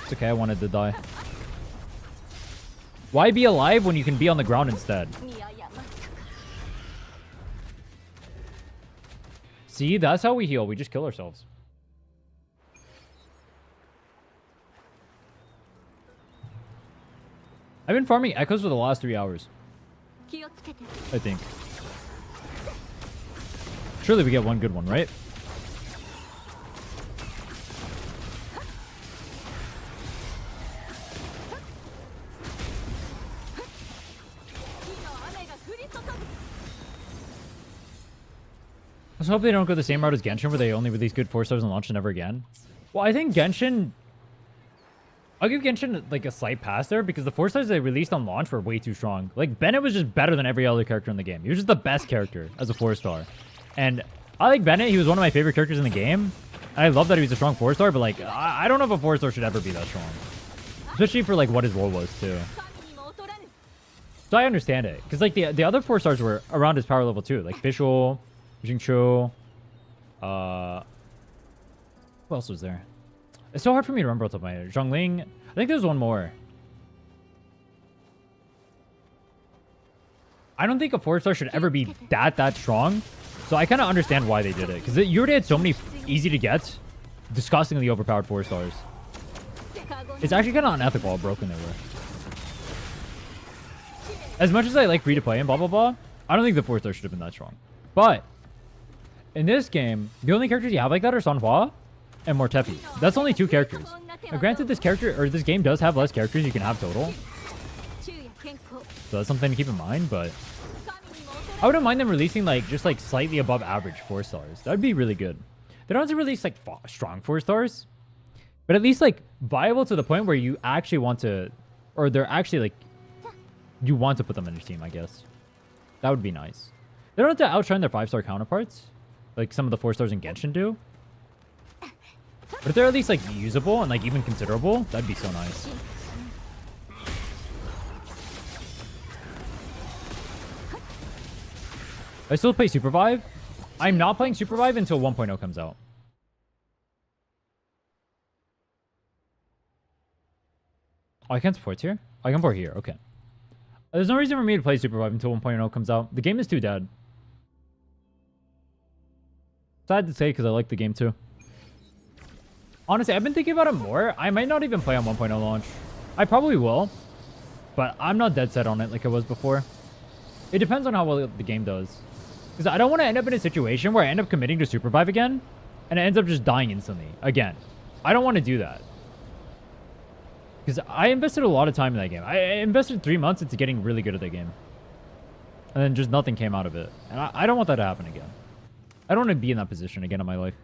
It's okay, I wanted to die. Why be alive when you can be on the ground instead? See, that's how we heal. We just kill ourselves. I've been farming echoes for the last 3 hours. I think. Surely we get one good one, right? Let's hope they don't go the same route as Genshin, where they only release good 4 stars and launch and never again. Well, I think Genshin... I'll give Genshin, like, a slight pass there, because the 4 stars they released on launch were way too strong. Like, Bennett was just better than every other character in the game. He was just the best character as a 4 star. And I like Bennett. He was one of my favorite characters in the game. And I love that he was a strong 4 star, but, like, I don't know if a 4 star should ever be that strong. Especially for, like, what his role was, too. So I understand it. Because, like, the other 4 stars were around his power level, too. Like, Visual... Jingchu, who else was there? It's so hard for me to remember off the top of my head. Changli, I think there's one more. I don't think a 4 star should ever be that strong. So I kind of understand why they did it. Because you already had so many easy to get, disgustingly overpowered 4 stars. It's actually kind of unethical how broken they were. As much as I like free to play and blah blah blah, I don't think the 4 star should have been that strong. But in this game, the only characters you have like that are Sanhua and Mortefi. That's only 2 characters. Now, granted, this game does have less characters you can have total. So that's something to keep in mind, but I wouldn't mind them releasing like just like slightly above average 4 stars. That'd be really good. They don't have to release like strong 4 stars, but at least like viable to the point where you actually want to, or they're actually like, you want to put them in your team, I guess. That would be nice. They don't have to outshine their 5-star counterparts, like some of the 4 stars in Genshin do. But if they're at least like usable and like even considerable, that'd be so nice. I still play Supervive. I'm not playing Supervive until 1.0 comes out. Oh, I can't support here? I can support here, okay. There's no reason for me to play Supervive until 1.0 comes out. The game is too dead. Sad to say, because I like the game too. Honestly, I've been thinking about it more. I might not even play on 1.0 launch. I probably will. But I'm not dead set on it like I was before. It depends on how well the game does. Because I don't want to end up in a situation where I end up committing to Supervive again. And it ends up just dying instantly. Again. I don't want to do that. Because I invested a lot of time in that game. I invested 3 months into getting really good at that game. And then just nothing came out of it. And I don't want that to happen again. I don't want to be in that position again in my life.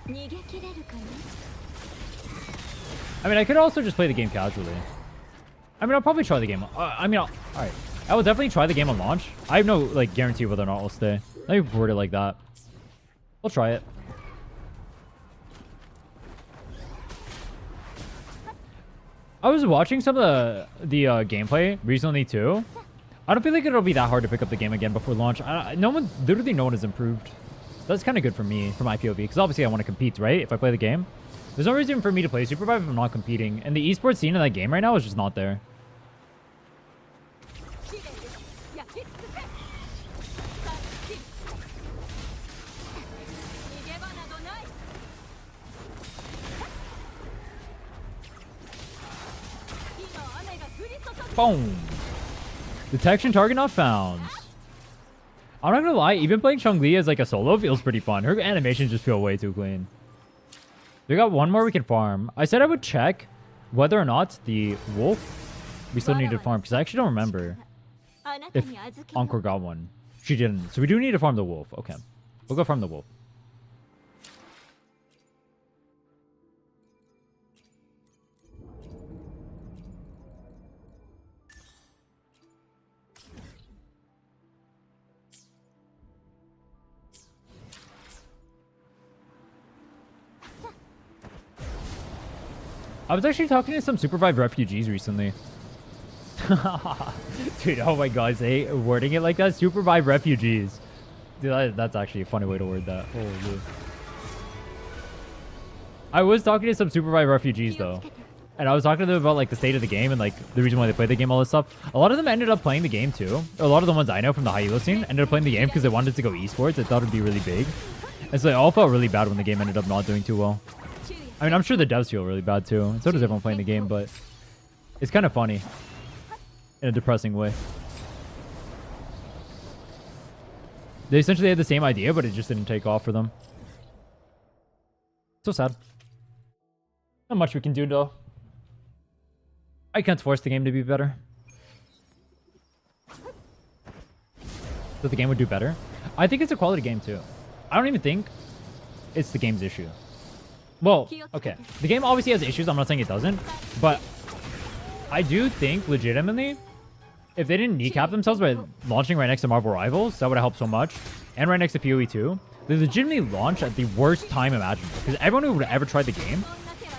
I mean, I could also just play the game casually. I mean, I'll probably try the game. Alright. I will definitely try the game on launch. I have no, like, guarantee whether or not I'll stay. Let me word it like that. I'll try it. I was watching some of the gameplay recently, too. I don't feel like it'll be that hard to pick up the game again before launch. Literally no one has improved. That's kind of good for me, for my POV, because obviously I want to compete, right? If I play the game. There's no reason for me to play Supervive if I'm not competing. And the esports scene in that game right now is just not there. Boom. Detection target not found. I'm not gonna lie, even playing Changli as like a solo feels pretty fun. Her animations just feel way too clean. We got one more we can farm. I said I would check whether or not the wolf we still need to farm, because I actually don't remember if Encore got one. She didn't. So we do need to farm the wolf. Okay. We'll go farm the wolf. I was actually talking to some Supervive refugees recently. Dude, oh my god, say wording it like that. Supervive refugees. Dude, that's actually a funny way to word that. Holy. I was talking to some Supervive refugees though. And I was talking to them about like the state of the game and like the reason why they play the game, all this stuff. A lot of them ended up playing the game too. A lot of the ones I know from the high elo scene ended up playing the game because they wanted to go esports. They thought it'd be really big. And so they all felt really bad when the game ended up not doing too well. I mean, I'm sure the devs feel really bad too. And so does everyone playing the game, but it's kind of funny in a depressing way. They essentially had the same idea, but it just didn't take off for them. So sad. Not much we can do though. I can't force the game to be better. So the game would do better. I think it's a quality game too. I don't even think it's the game's issue. Well, okay. The game obviously has issues. I'm not saying it doesn't. But I do think legitimately, if they didn't kneecap themselves by launching right next to Marvel Rivals, that would have helped so much. And right next to PoE 2. They legitimately launch at the worst time imaginable. Because everyone who would have ever tried the game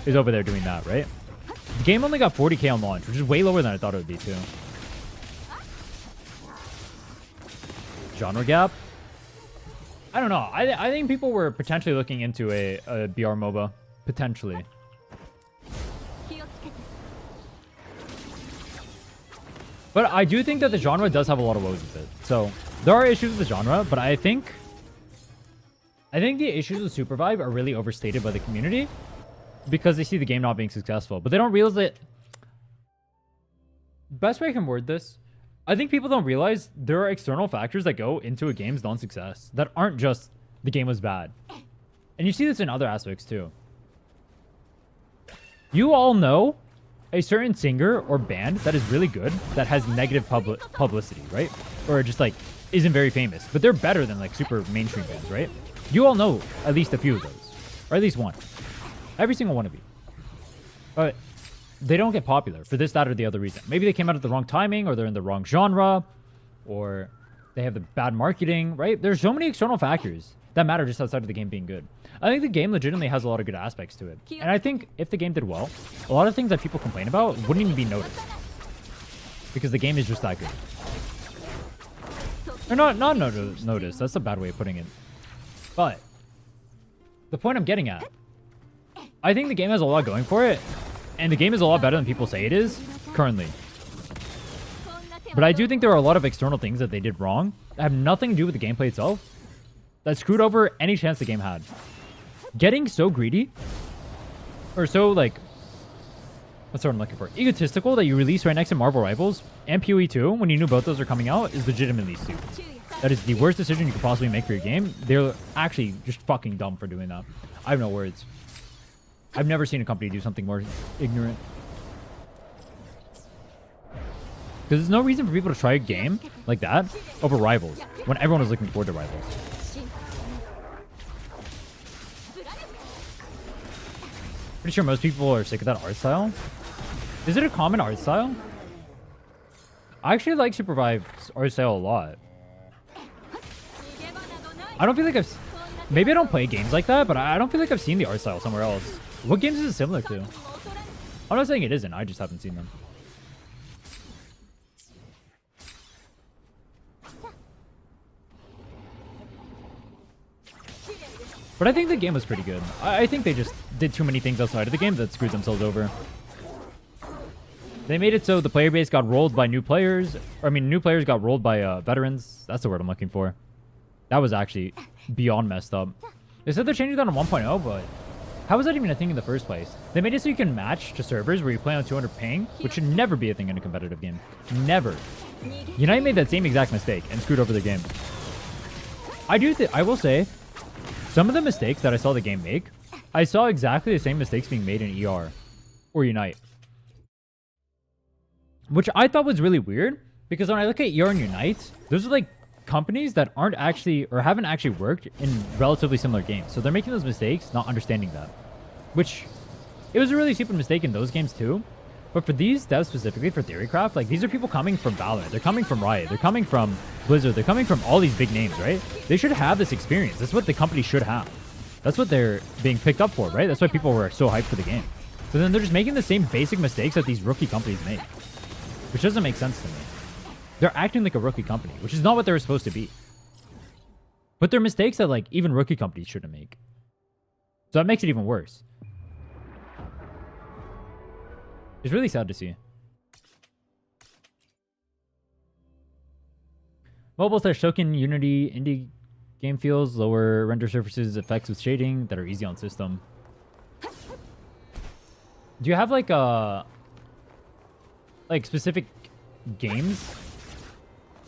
is over there doing that, right? The game only got 40k on launch, which is way lower than I thought it would be too. Genre gap? I don't know. I think people were potentially looking into a BR MOBA. Potentially. But I do think that the genre does have a lot of woes with it. So there are issues with the genre, but I think the issues with Super Vibe are really overstated by the community because they see the game not being successful. But they don't realize that... Best way I can word this, I think people don't realize there are external factors that go into a game's non-success that aren't just the game was bad. And you see this in other aspects too. You all know a certain singer or band that is really good that has negative publicity, right? Or just like isn't very famous, but they're better than like super mainstream bands, right? You all know at least a few of those, or at least one. Every single one of you. But they don't get popular for this, that, or the other reason. Maybe they came out at the wrong timing, or they're in the wrong genre, or they have the bad marketing, right? There's so many external factors that matter just outside of the game being good. I think the game legitimately has a lot of good aspects to it. And I think if the game did well, a lot of things that people complain about wouldn't even be noticed. Because the game is just that good. Or not noticed. That's a bad way of putting it. But the point I'm getting at, I think the game has a lot going for it. And the game is a lot better than people say it is currently. But I do think there are a lot of external things that they did wrong that have nothing to do with the gameplay itself that screwed over any chance the game had. Getting so greedy, or so like, what's the word I'm looking for? Egotistical that you release right next to Marvel Rivals and PoE 2 when you knew both those are coming out is legitimately stupid. That is the worst decision you could possibly make for your game. They're actually just fucking dumb for doing that. I have no words. I've never seen a company do something more ignorant. Because there's no reason for people to try a game like that over Rivals when everyone was looking forward to Rivals. Pretty sure most people are sick of that art style. Is it a common art style? I actually like Super Vibe's art style a lot. I don't feel like maybe I don't play games like that, but I don't feel like I've seen the art style somewhere else. What games is it similar to? I'm not saying it isn't. I just haven't seen them. But I think the game was pretty good. I think they just did too many things outside of the game that screwed themselves over. They made it so the player base got rolled by new players. Or, I mean, new players got rolled by veterans. That's the word I'm looking for. That was actually beyond messed up. They said they're changing that on 1.0, but how was that even a thing in the first place? They made it so you can match to servers where you play on 200 ping, which should never be a thing in a competitive game. Never. United made that same exact mistake and screwed over the game. I will say, some of the mistakes that I saw the game make, I saw exactly the same mistakes being made in ER or Unite. Which I thought was really weird, because when I look at ER and Unite, those are like companies that aren't actually, or haven't actually worked in relatively similar games. So they're making those mistakes, not understanding that. Which, it was a really stupid mistake in those games too. But for these devs specifically, for Theorycraft, like these are people coming from Valorant. They're coming from Riot. They're coming from Blizzard. They're coming from all these big names, right? They should have this experience. That's what the company should have. That's what they're being picked up for, right? That's why people were so hyped for the game. But then they're just making the same basic mistakes that these rookie companies make. Which doesn't make sense to me. They're acting like a rookie company, which is not what they're supposed to be. But they're mistakes that like even rookie companies shouldn't make. So that makes it even worse. It's really sad to see. Mobile / Shokin Unity indie game feels lower render surfaces effects with shading that are easy on system. Do you have like specific games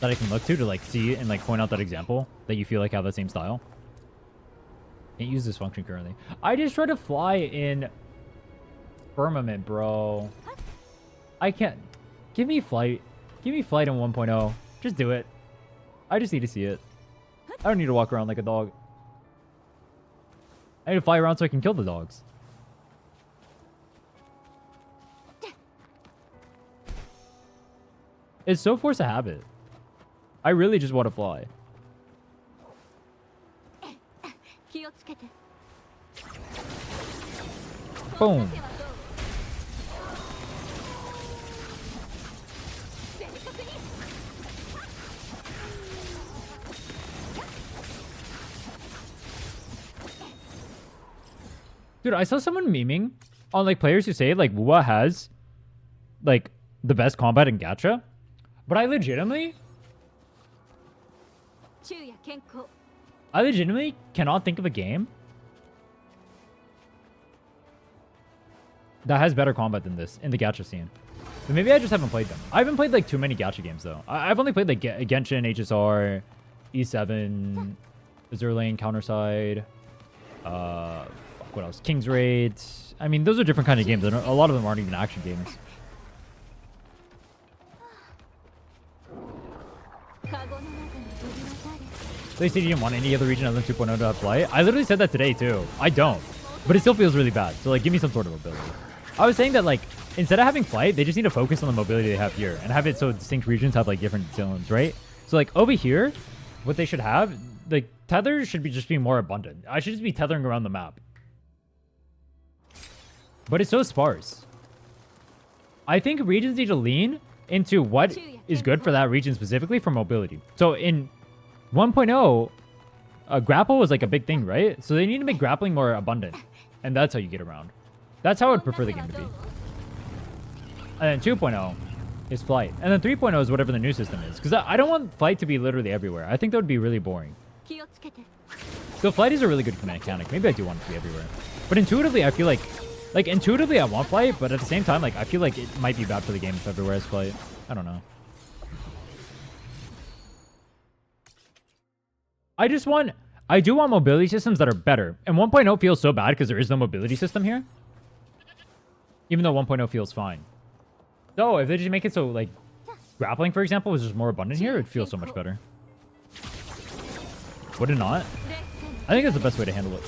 that I can look to like see and like point out that example that you feel like have the same style? Can't use this function currently. I just tried to fly in Firmament, bro. I can't. Give me flight. Give me flight in 1.0. Just do it. I just need to see it. I don't need to walk around like a dog. I need to fly around so I can kill the dogs. It's so force a habit. I really just want to fly. Boom. Dude, I saw someone memeing on like players who say like wuwa has like the best combat in gacha. But I legitimately cannot think of a game that has better combat than this in the gacha scene. But maybe I just haven't played them. I haven't played like too many gacha games though. I've only played like Genshin, HSR, E7, Zerlane, Counterside, what else? King's Raid. I mean, those are different kind of games. A lot of them aren't even action games. They said you didn't want any other region other than 2.0 to play. I literally said that today too. I don't. But it still feels really bad. So like, give me some sort of mobility. I was saying that like, instead of having flight, they just need to focus on the mobility they have here. And have it so distinct regions have like different zones, right? So like over here, what they should have, like tether should be just be more abundant. I should just be tethering around the map. But it's so sparse. I think regions need to lean into what is good for that region specifically for mobility. So in 1.0, grapple was like a big thing, right? So they need to make grappling more abundant. And that's how you get around. That's how I'd prefer the game to be. And then 2.0 is flight. And then 3.0 is whatever the new system is. Because I don't want flight to be literally everywhere. I think that would be really boring. So flight is a really good mechanic. Maybe I do want it to be everywhere. But intuitively, I feel like intuitively I want flight, but at the same time, like I feel like it might be bad for the game if everywhere is flight. I don't know. I do want mobility systems that are better. And 1.0 feels so bad because there is no mobility system here. Even though 1.0 feels fine. So if they just make it so like grappling, for example, was just more abundant here, it feels so much better. Would it not? I think that's the best way to handle it.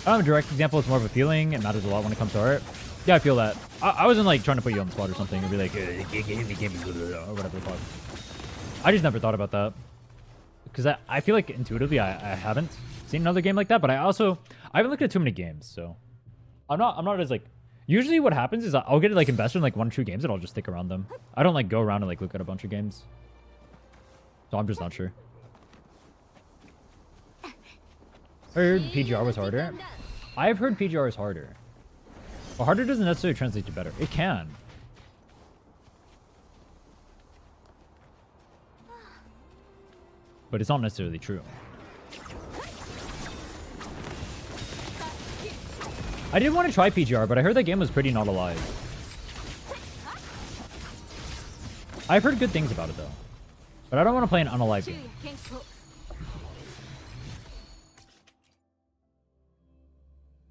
I don't have a direct example. It's more of a feeling. It matters a lot when it comes to art. Yeah, I feel that. I wasn't like trying to put you on the spot or something and be like, or whatever the fuck. I just never thought about that. Because I feel like intuitively I haven't seen another game like that, but I haven't looked at too many games, so I'm not as like, usually what happens is I'll get like invested in like 1 or 2 games and I'll just stick around them. I don't like go around and like look at a bunch of games. So I'm just not sure. I heard PGR was harder. I've heard PGR is harder. But harder doesn't necessarily translate to better. It can. But it's not necessarily true. I did want to try PGR, but I heard that game was pretty not alive. I've heard good things about it though. But I don't want to play an unalive game.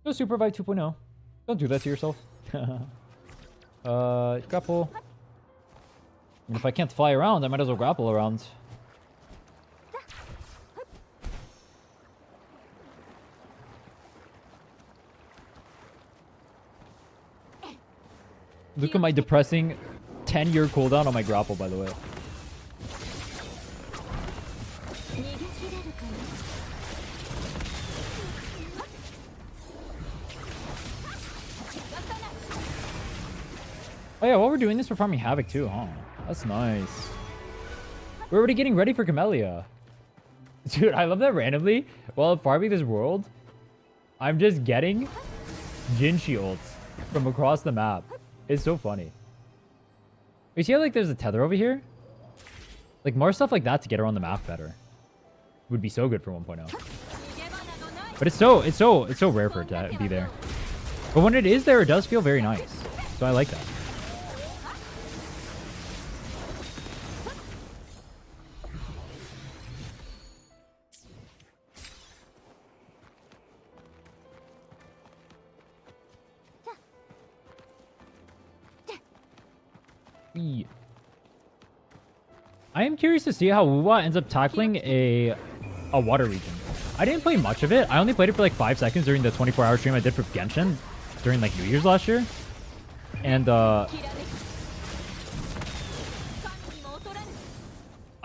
Go Super Vibe 2.0. Don't do that to yourself. Grapple. And if I can't fly around, I might as well grapple around. Look at my depressing 10-year cooldown on my grapple, by the way. Oh yeah, while we're doing this, we're farming Havoc too, huh? That's nice. We're already getting ready for Camellia. Dude, I love that randomly, while farming this world, I'm just getting Jinshi ults from across the map. It's so funny. You see how like there's a tether over here? Like more stuff like that to get around the map better. Would be so good for 1.0. But it's so rare for it to be there. But when it is there, it does feel very nice. So I like that. I am curious to see how Wuwa ends up tackling a water region. I didn't play much of it. I only played it for like 5 seconds during the 24-hour stream I did for Genshin during like New Year's last year. And I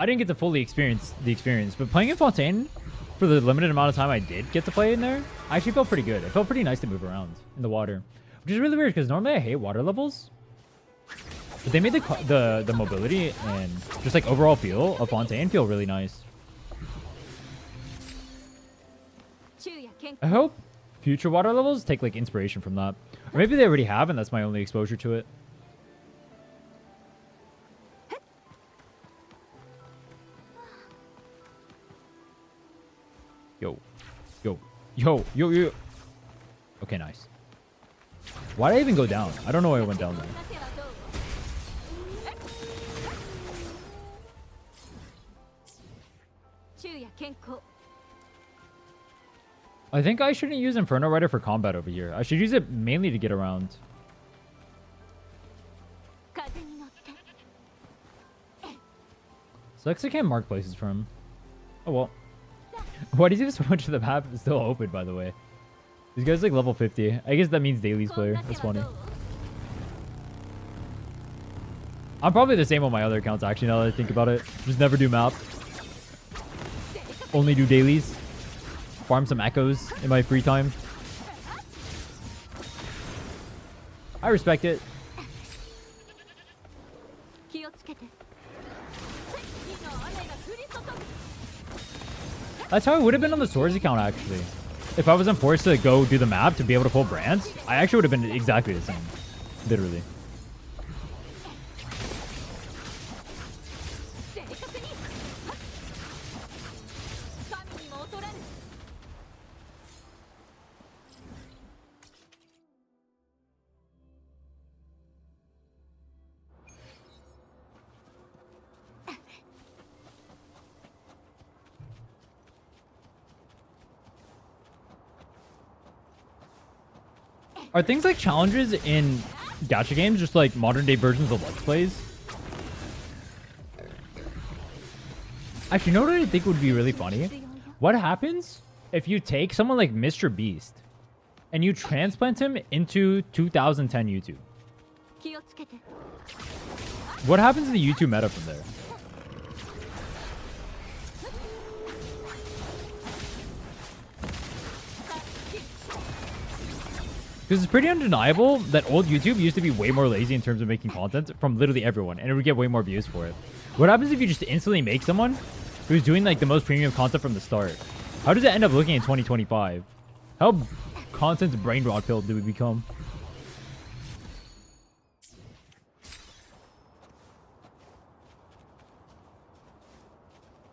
didn't get to fully experience the experience, but playing in Fontaine for the limited amount of time I did get to play in there, I actually felt pretty good. It felt pretty nice to move around in the water, which is really weird because normally I hate water levels. But they made the mobility and just like overall feel of Fontaine feel really nice. I hope future water levels take like inspiration from that. Or maybe they already have and that's my only exposure to it. Yo. Yo. Yo. Yo. Yo. Okay, nice. Why did I even go down? I don't know why I went down there. I think I shouldn't use Inferno Rider for combat over here. I should use it mainly to get around. Sucks I can't mark places for him. Oh well. Why does he have so much of the map still open, by the way? This guy's like level 50. I guess that means Daily's player. That's funny. I'm probably the same on my other accounts, actually, now that I think about it. Just never do map. Only do dailies. Farm some echoes in my free time. I respect it. That's how it would have been on the Swords account, actually. If I wasn't forced to go do the map to be able to pull brands, I actually would have been exactly the same. Literally. Are things like challenges in gacha games just like modern day versions of Let's Plays? Actually, you know what I think would be really funny? What happens if you take someone like Mr. Beast and you transplant him into 2010 YouTube? What happens to the YouTube meta from there? Because it's pretty undeniable that old YouTube used to be way more lazy in terms of making content from literally everyone, and it would get way more views for it. What happens if you just instantly make someone who's doing like the most premium content from the start? How does it end up looking in 2025? How content brain rot filled do we become?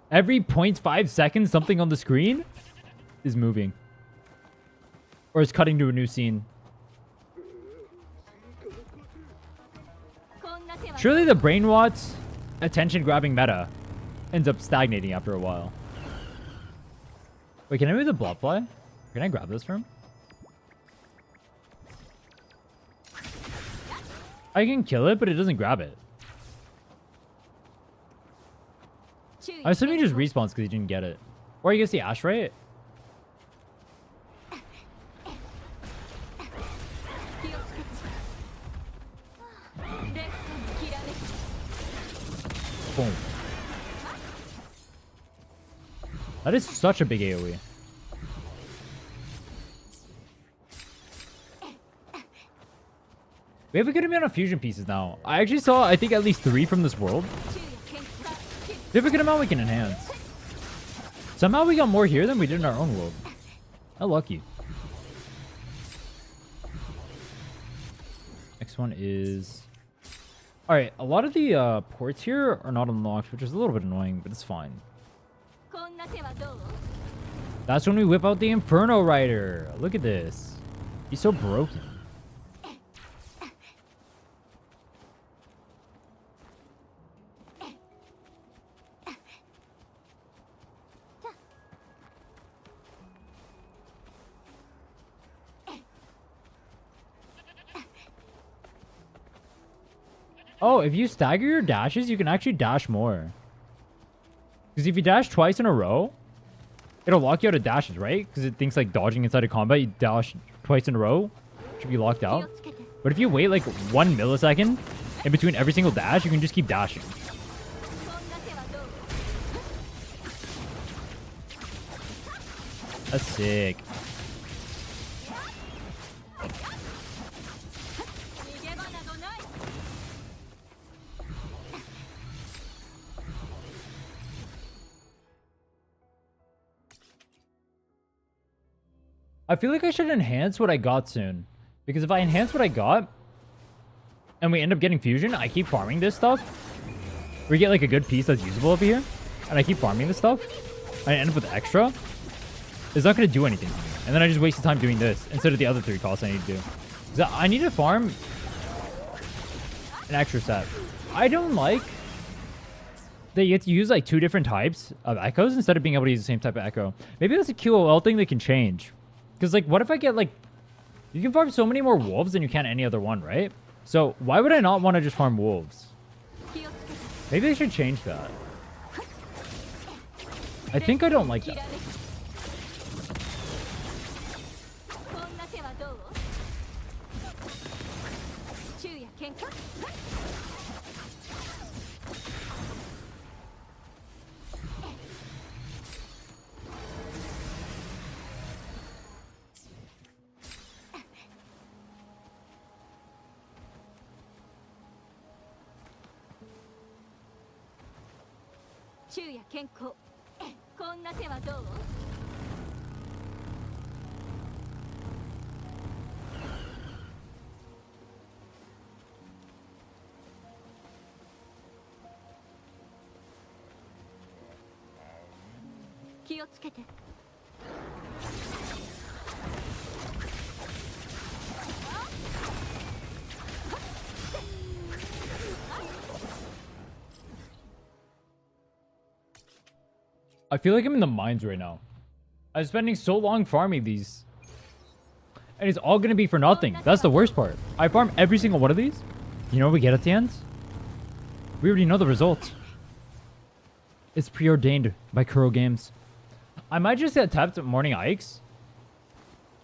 Every 0.5 seconds, something on the screen is moving. Or is cutting to a new scene. Surely the brain rot, attention-grabbing meta ends up stagnating after a while. Wait, can I move the blobfly? Can I grab this from him? I can kill it, but it doesn't grab it. I assume he just respawns because he didn't get it. Or he gets the ash right? Boom. That is such a big AoE. We have a good amount of fusion pieces now. I actually saw, I think, at least 3 from this world. We have a good amount we can enhance. Somehow we got more here than we did in our own world. How lucky. Next one is... Alright, a lot of the ports here are not unlocked, which is a little bit annoying, but it's fine. That's when we whip out the Inferno Rider. Look at this. He's so broken. Oh, if you stagger your dashes, you can actually dash more. Because if you dash twice in a row, it'll lock you out of dashes, right? Because it thinks like dodging inside of combat, you dash twice in a row, should be locked out. But if you wait like 1 millisecond in between every single dash, you can just keep dashing. That's sick. I feel like I should enhance what I got soon. Because if I enhance what I got, and we end up getting fusion, I keep farming this stuff. We get like a good piece that's usable over here. And I keep farming this stuff. And I end up with extra. It's not going to do anything to me. And then I just wasted time doing this instead of the other 3 costs I need to do. So I need to farm an extra set. I don't like that you have to use like 2 different types of echoes instead of being able to use the same type of echo. Maybe that's a QOL thing that can change. Because, like, what if I get, like... You can farm so many more wolves than you can any other one, right? So, why would I not want to just farm wolves? Maybe they should change that. I think I don't like that. I feel like I'm in the mines right now. I'm spending so long farming these. And it's all going to be for nothing. That's the worst part. I farm every single one of these. You know what we get at the end? We already know the results. It's preordained by Kuro Games. I might just get tapped at Morning Ikes.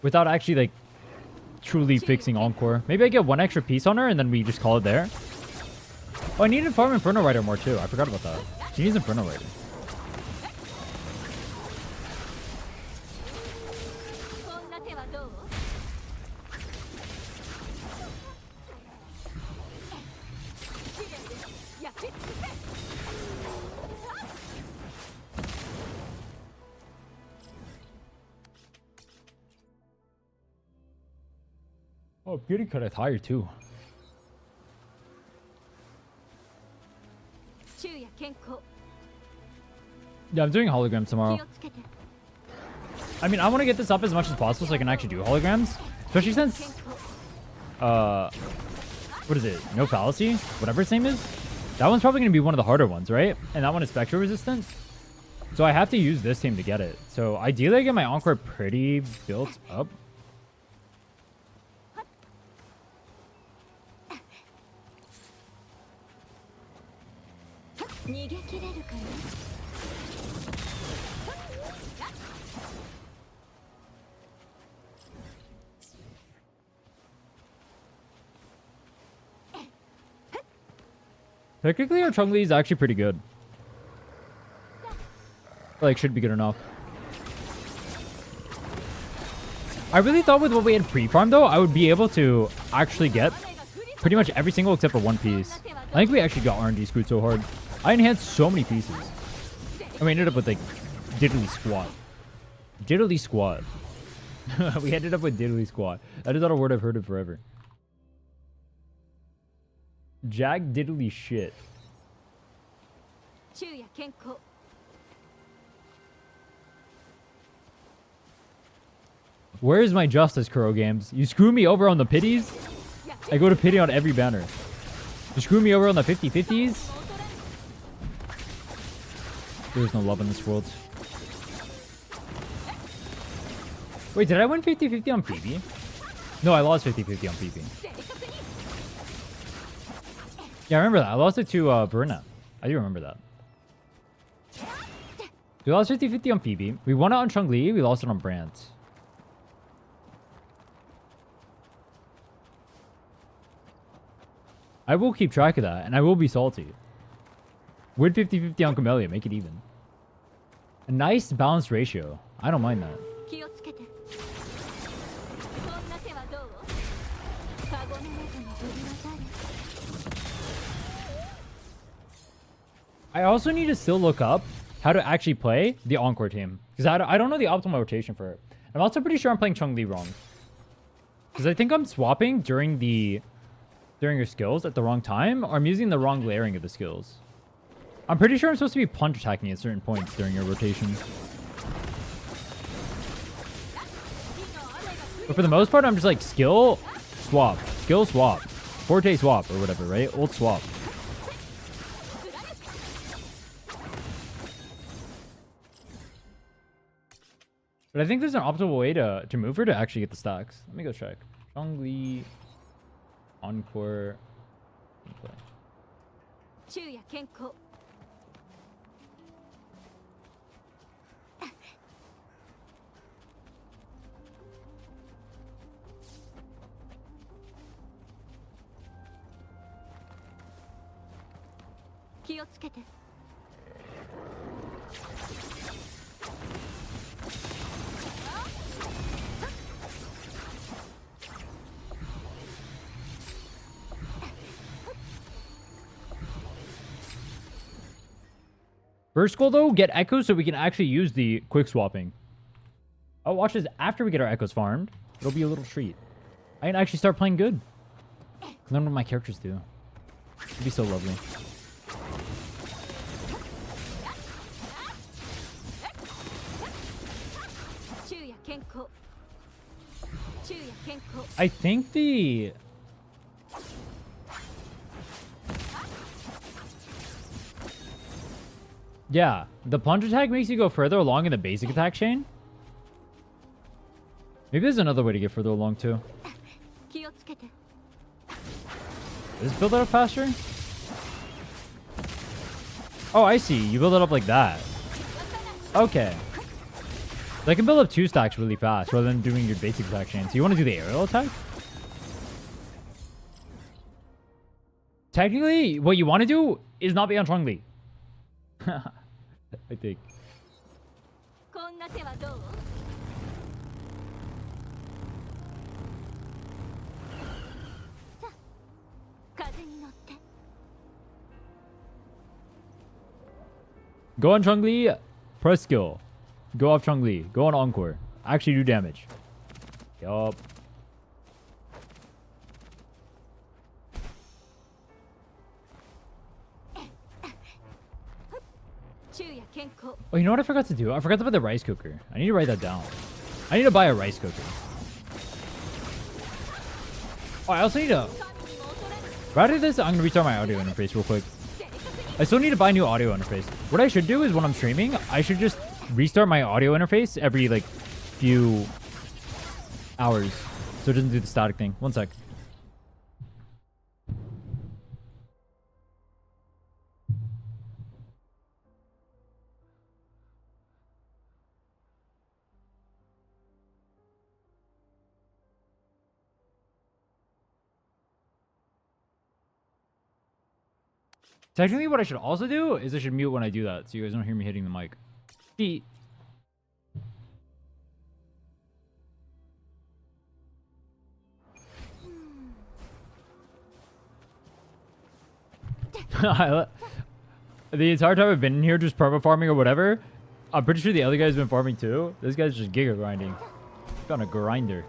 Without actually, like, truly fixing Encore. Maybe I get 1 extra piece on her and then we just call it there. Oh, I need to farm Inferno Rider more too. I forgot about that. She needs Inferno Rider. Oh, beauty cut a tire too. Yeah, I'm doing holograms tomorrow. I mean, I want to get this up as much as possible so I can actually do holograms. Especially since... what is it? No Fallacy? Whatever its name is? That one's probably going to be one of the harder ones, right? And that one is Spectral resistant. So I have to use this team to get it. So ideally I get my Encore pretty built up. Technically, our Changli is actually pretty good. Like, should be good enough. I really thought with what we had pre-farmed, though, I would be able to actually get pretty much every single except for 1 piece. I think we actually got RNG screwed so hard. I enhanced so many pieces. And we ended up with, like, diddly squat. Diddly squat. We ended up with diddly squat. That is not a word I've heard in forever. Jag diddly shit. Where is my justice, Kuro Games? You screw me over on the pities? I go to pity on every banner. You screw me over on the 50-50s? There's no love in this world. Wait, did I win 50-50 on PB? No, I lost 50-50 on PB. Yeah, I remember that. I lost it to Verna. I do remember that. We lost 50-50 on Phoebe. We won it on Changli. We lost it on Brandt. I will keep track of that, and I will be salty. Win 50-50 on Camellia. Make it even. A nice balanced ratio. I don't mind that. I also need to still look up how to actually play the Encore team. Because I don't know the optimal rotation for it. I'm also pretty sure I'm playing Changli wrong. Because I think I'm swapping during your skills at the wrong time. Or I'm using the wrong layering of the skills. I'm pretty sure I'm supposed to be punch attacking at certain points during your rotation. But for the most part, I'm just like skill swap. Skill swap. Forte swap or whatever, right? Ult swap. But I think there's an optimal way to move her to actually get the stacks. Let me go check. Changli, Encore, gameplay. First goal though, get echoes so we can actually use the quick swapping. I'll watch this after we get our echoes farmed. It'll be a little treat. I can actually start playing good. Learn what my characters do. It'd be so lovely. I think the... Yeah, the plunge attack makes you go further along in the basic attack chain. Maybe there's another way to get further along too. Does it build it up faster? Oh, I see. You build it up like that. Okay. They can build up 2 stacks really fast rather than doing your basic attack chain. So you want to do the aerial attack? Technically, what you want to do is not be on Changli. I think. Go on Changli, press skill. Go off Changli, go on Encore. Actually do damage. Yup. Oh, you know what I forgot to do? I forgot to buy the rice cooker. I need to write that down. I need to buy a rice cooker. Oh, I also need to... Right after this, I'm going to restart my audio interface real quick. I still need to buy a new audio interface. What I should do is when I'm streaming, I should just restart my audio interface every, like, few hours. So it doesn't do the static thing. One sec. Technically, what I should also do is I should mute when I do that, so you guys don't hear me hitting the mic. Cheat. The entire time I've been in here just perma farming or whatever, I'm pretty sure the other guy's been farming too. This guy's just giga grinding. He's on a grinder.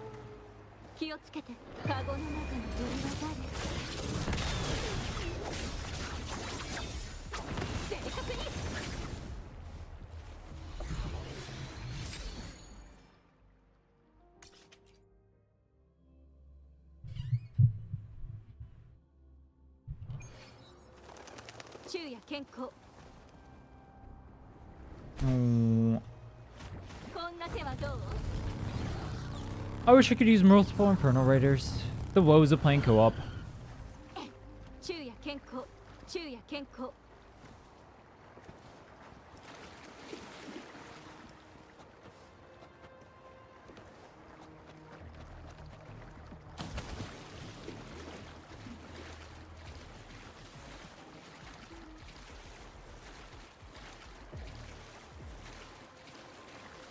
I wish I could use multiple Inferno Raiders. The woes of playing co-op.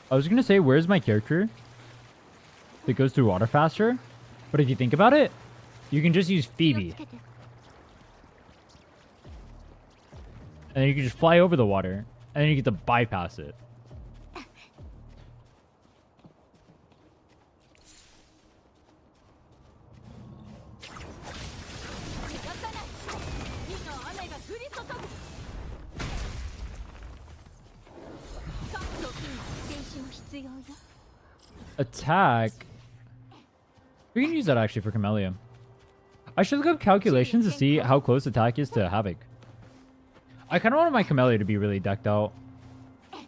I was gonna say, where's my character that goes through water faster? But if you think about it, you can just use Phoebe. And then you can just fly over the water. And then you get to bypass it. Attack. We can use that actually for Camellia. I should look up calculations to see how close attack is to Havoc. I kind of want my Camellia to be really decked out. I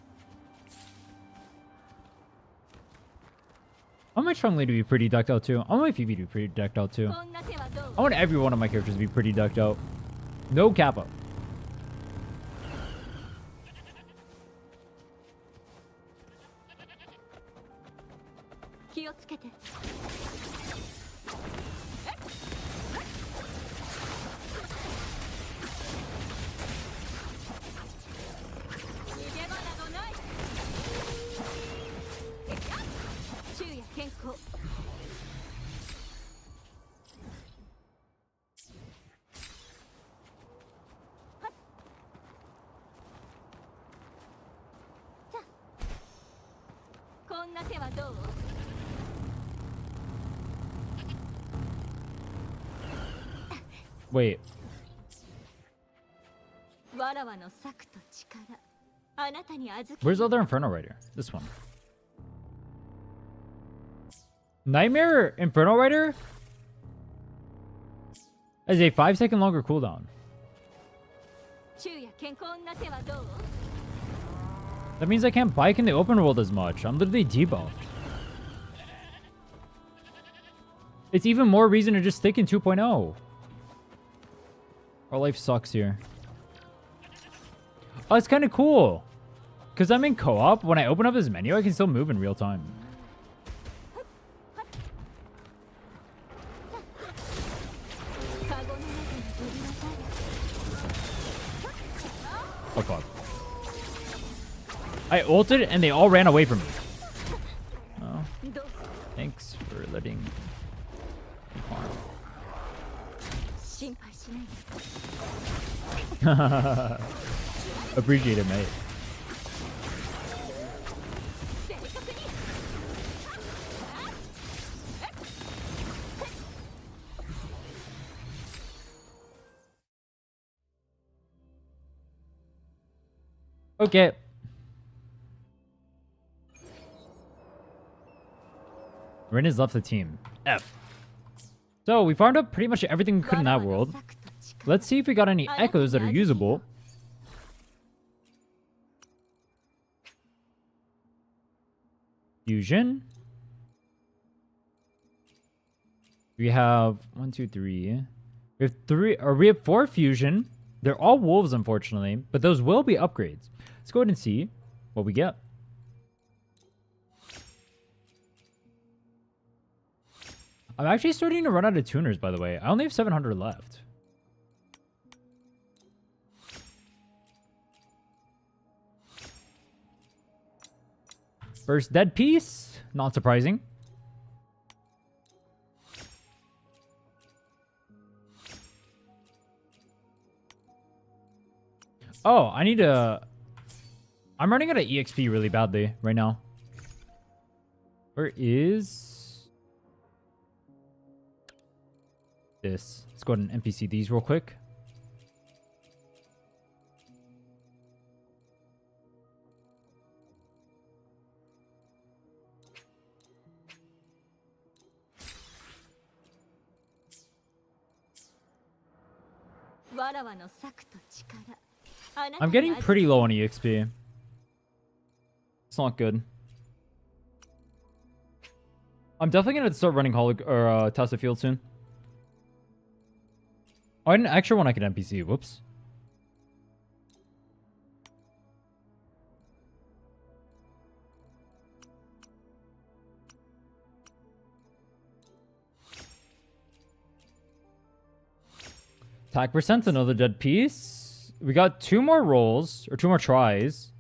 want my Changli to be pretty decked out too. I want my Phoebe to be pretty decked out too. I want every one of my characters to be pretty decked out. No Kappa. Wait. Where's the other Inferno Rider? This one. Nightmare Inferno Rider has a 5-second longer cooldown. That means I can't bike in the open world as much. I'm literally debuffed. It's even more reason to just stick in 2.0. Our life sucks here. Oh, it's kind of cool. Because I'm in co-op. When I open up this menu, I can still move in real time. Oh, fuck. I ulted and they all ran away from me. Oh. Thanks for letting me farm. Appreciate it, mate. Okay. Rin has left the team. F. So we farmed up pretty much everything we could in that world. Let's see if we got any echoes that are usable. Fusion. We have 1, 2, 3. We have 4 fusion. They're all wolves, unfortunately, but those will be upgrades. Let's go ahead and see what we get. I'm actually starting to run out of tuners, by the way. I only have 700 left. First dead piece. Not surprising. Oh, I need to... I'm running out of EXP really badly right now. Where is... this? Let's go ahead and NPC these real quick. I'm getting pretty low on EXP. It's not good. I'm definitely gonna start running Tesla Field soon. Oh, an extra one I could NPC. Whoops. Attack percent, another dead piece. We got 2 more rolls, or 2 more tries.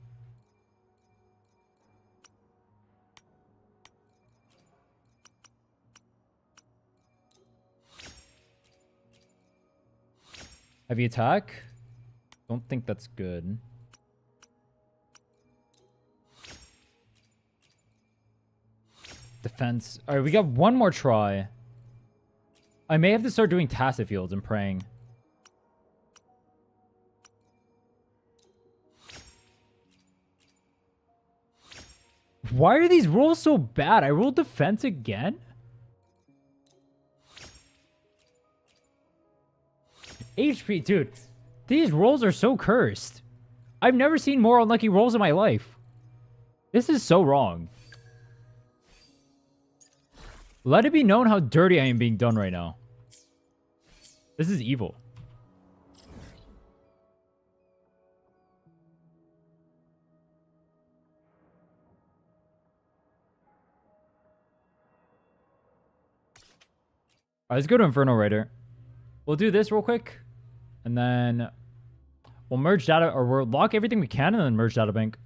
Heavy attack? Don't think that's good. Defense. Alright, we got 1 more try. I may have to start doing tacit fields and praying. Why are these rolls so bad? I rolled defense again? HP, dude. These rolls are so cursed. I've never seen more unlucky rolls in my life. This is so wrong. Let it be known how dirty I am being done right now. This is evil. Alright, let's go to Inferno Raider. We'll do this real quick. And then we'll merge data, or we'll lock everything we can and then merge data bank.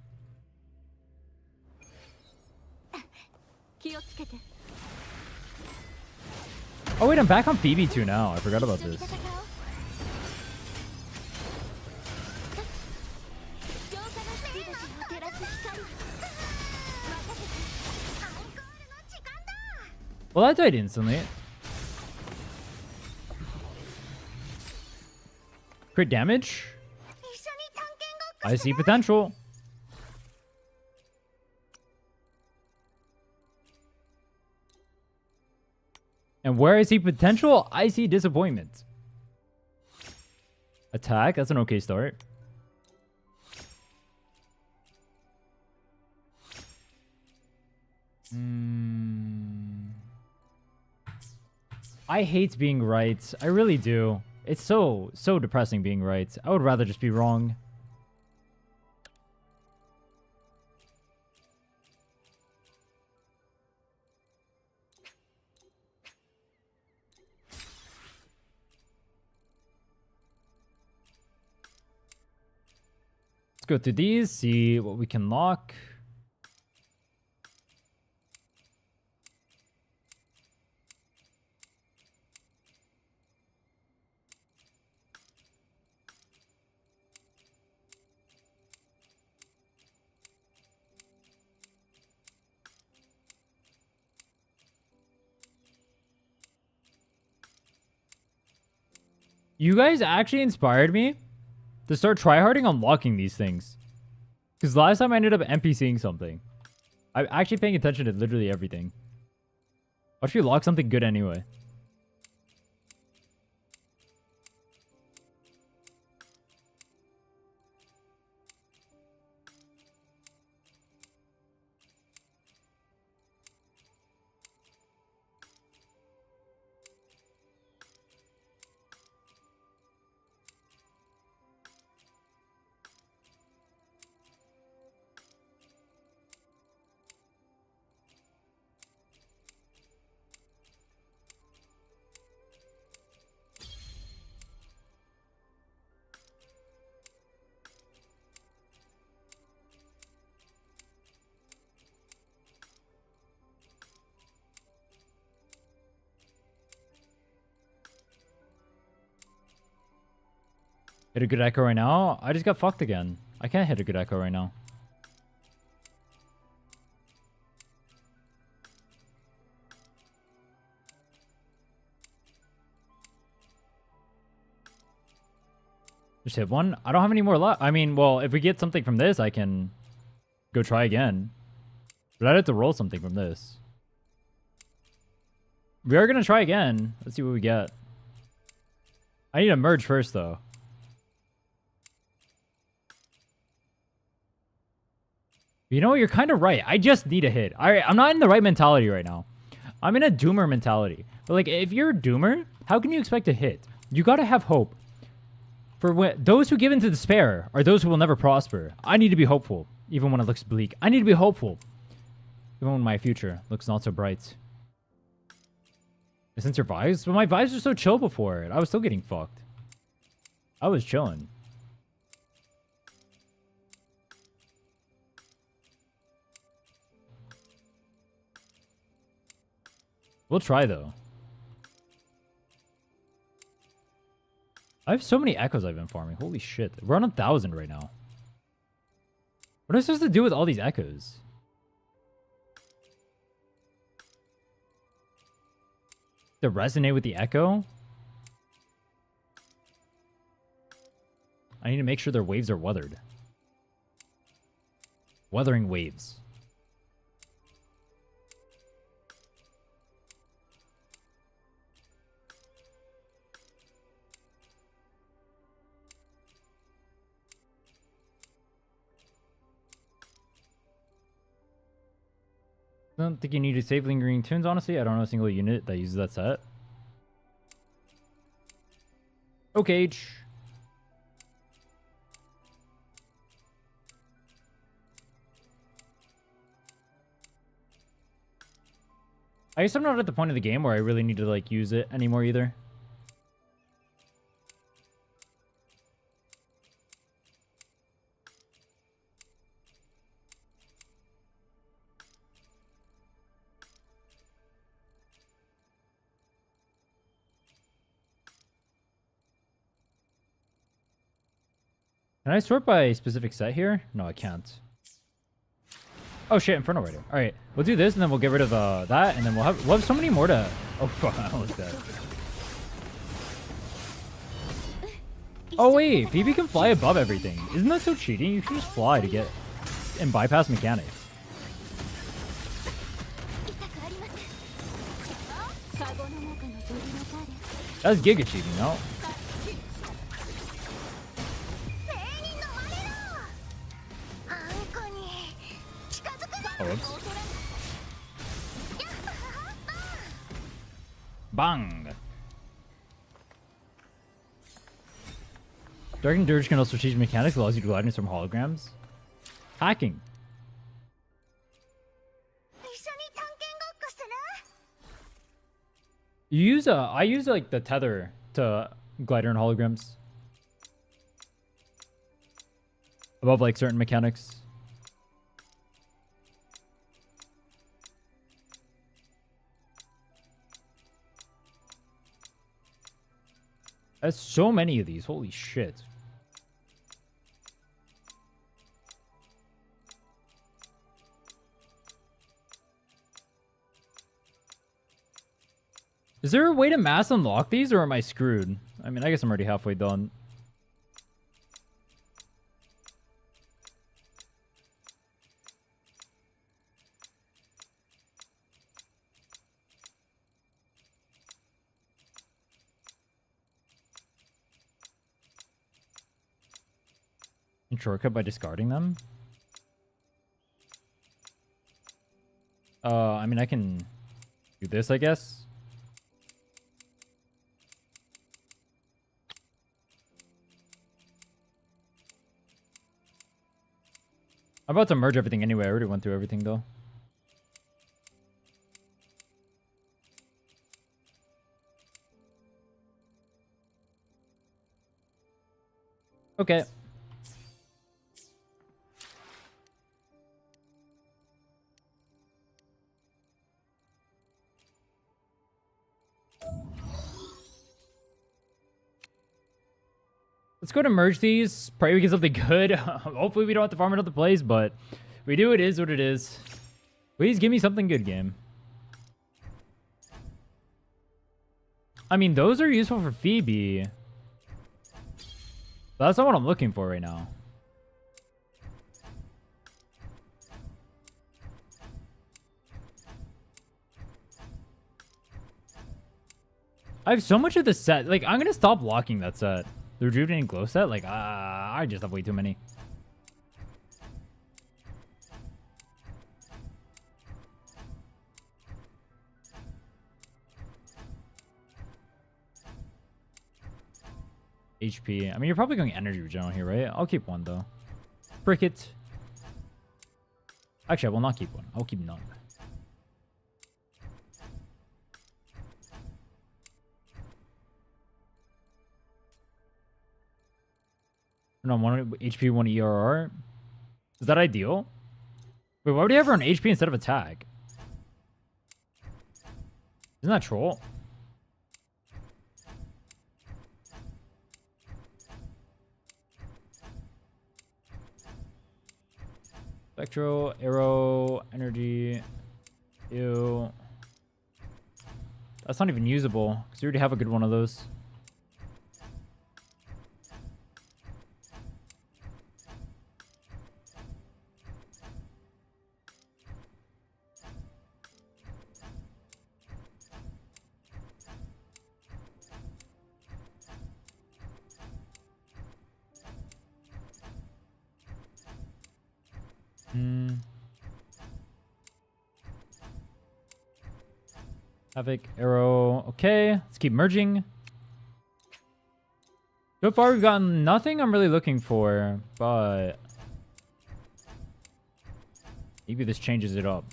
Oh wait, I'm back on Phoebe 2 now. I forgot about this. Well, that died instantly. Crit damage. I see potential. And where I see potential, I see disappointment. Attack. That's an okay start. I hate being right. I really do. It's so depressing being right. I would rather just be wrong. Let's go through these, see what we can lock. You guys actually inspired me to start tryharding on locking these things. Because last time I ended up NPCing something. I'm actually paying attention to literally everything. What if you lock something good anyway? Hit a good echo right now? I just got fucked again. I can't hit a good echo right now. Just hit one. I don't have any more left. I mean, well, if we get something from this, I can go try again. But I'd have to roll something from this. We are going to try again. Let's see what we get. I need to merge first, though. You know, you're kind of right. I just need a hit. I'm not in the right mentality right now. I'm in a doomer mentality. But, like, if you're a doomer, how can you expect a hit? You gotta have hope. For those who give in to despair are those who will never prosper. I need to be hopeful, even when it looks bleak. I need to be hopeful, even when my future looks not so bright. Since your vibes? But my vibes were so chill before it. I was still getting fucked. I was chilling. We'll try, though. I have so many echoes I've been farming. Holy shit. We're on 1,000 right now. What am I supposed to do with all these echoes? To resonate with the echo? I need to make sure their waves are weathered. Weathering waves. I don't think you need to save lingering tunes, honestly. I don't know a single unit that uses that set. Okay. I guess I'm not at the point of the game where I really need to, like, use it anymore either. Can I sort by a specific set here? No, I can't. Oh shit, Inferno Rider. Alright, we'll do this and then we'll get rid of that and then we'll have so many more to... Oh fuck, I almost dead. Oh wait, Phoebe can fly above everything. Isn't that so cheating? You can just fly to get... and bypass mechanics. That's giga cheating, no? Oh, whoops. Bang! Dragon Dirge can also change mechanics, allows you to glide in from holograms. Hacking. You use I use like the tether to glider in holograms. Above like certain mechanics. There's so many of these. Holy shit. Is there a way to mass unlock these or am I screwed? I mean, I guess I'm already halfway done. And shortcut by discarding them? I mean, I can do this, I guess. I'm about to merge everything anyway. I already went through everything, though. Okay. Let's go to merge these. Pray we get something good. Hopefully we don't have to farm another place, but if we do, it is what it is. Please give me something good, game. I mean, those are useful for Phoebe. But that's not what I'm looking for right now. I have so much of the set. Like, I'm going to stop locking that set. The Rejuvenating Glow set? Like, I just have way too many. HP. I mean, you're probably going energy regen here, right? I'll keep one, though. Frick it. Actually, I will not keep one. I'll keep none. No, 1 HP, 1 ERR. Is that ideal? Wait, why would you have her on HP instead of attack? Isn't that troll? Spectro, arrow, energy. Ew. That's not even usable, because you already have a good one of those. Havoc, arrow. Okay, let's keep merging. So far, we've gotten nothing I'm really looking for, but maybe this changes it up.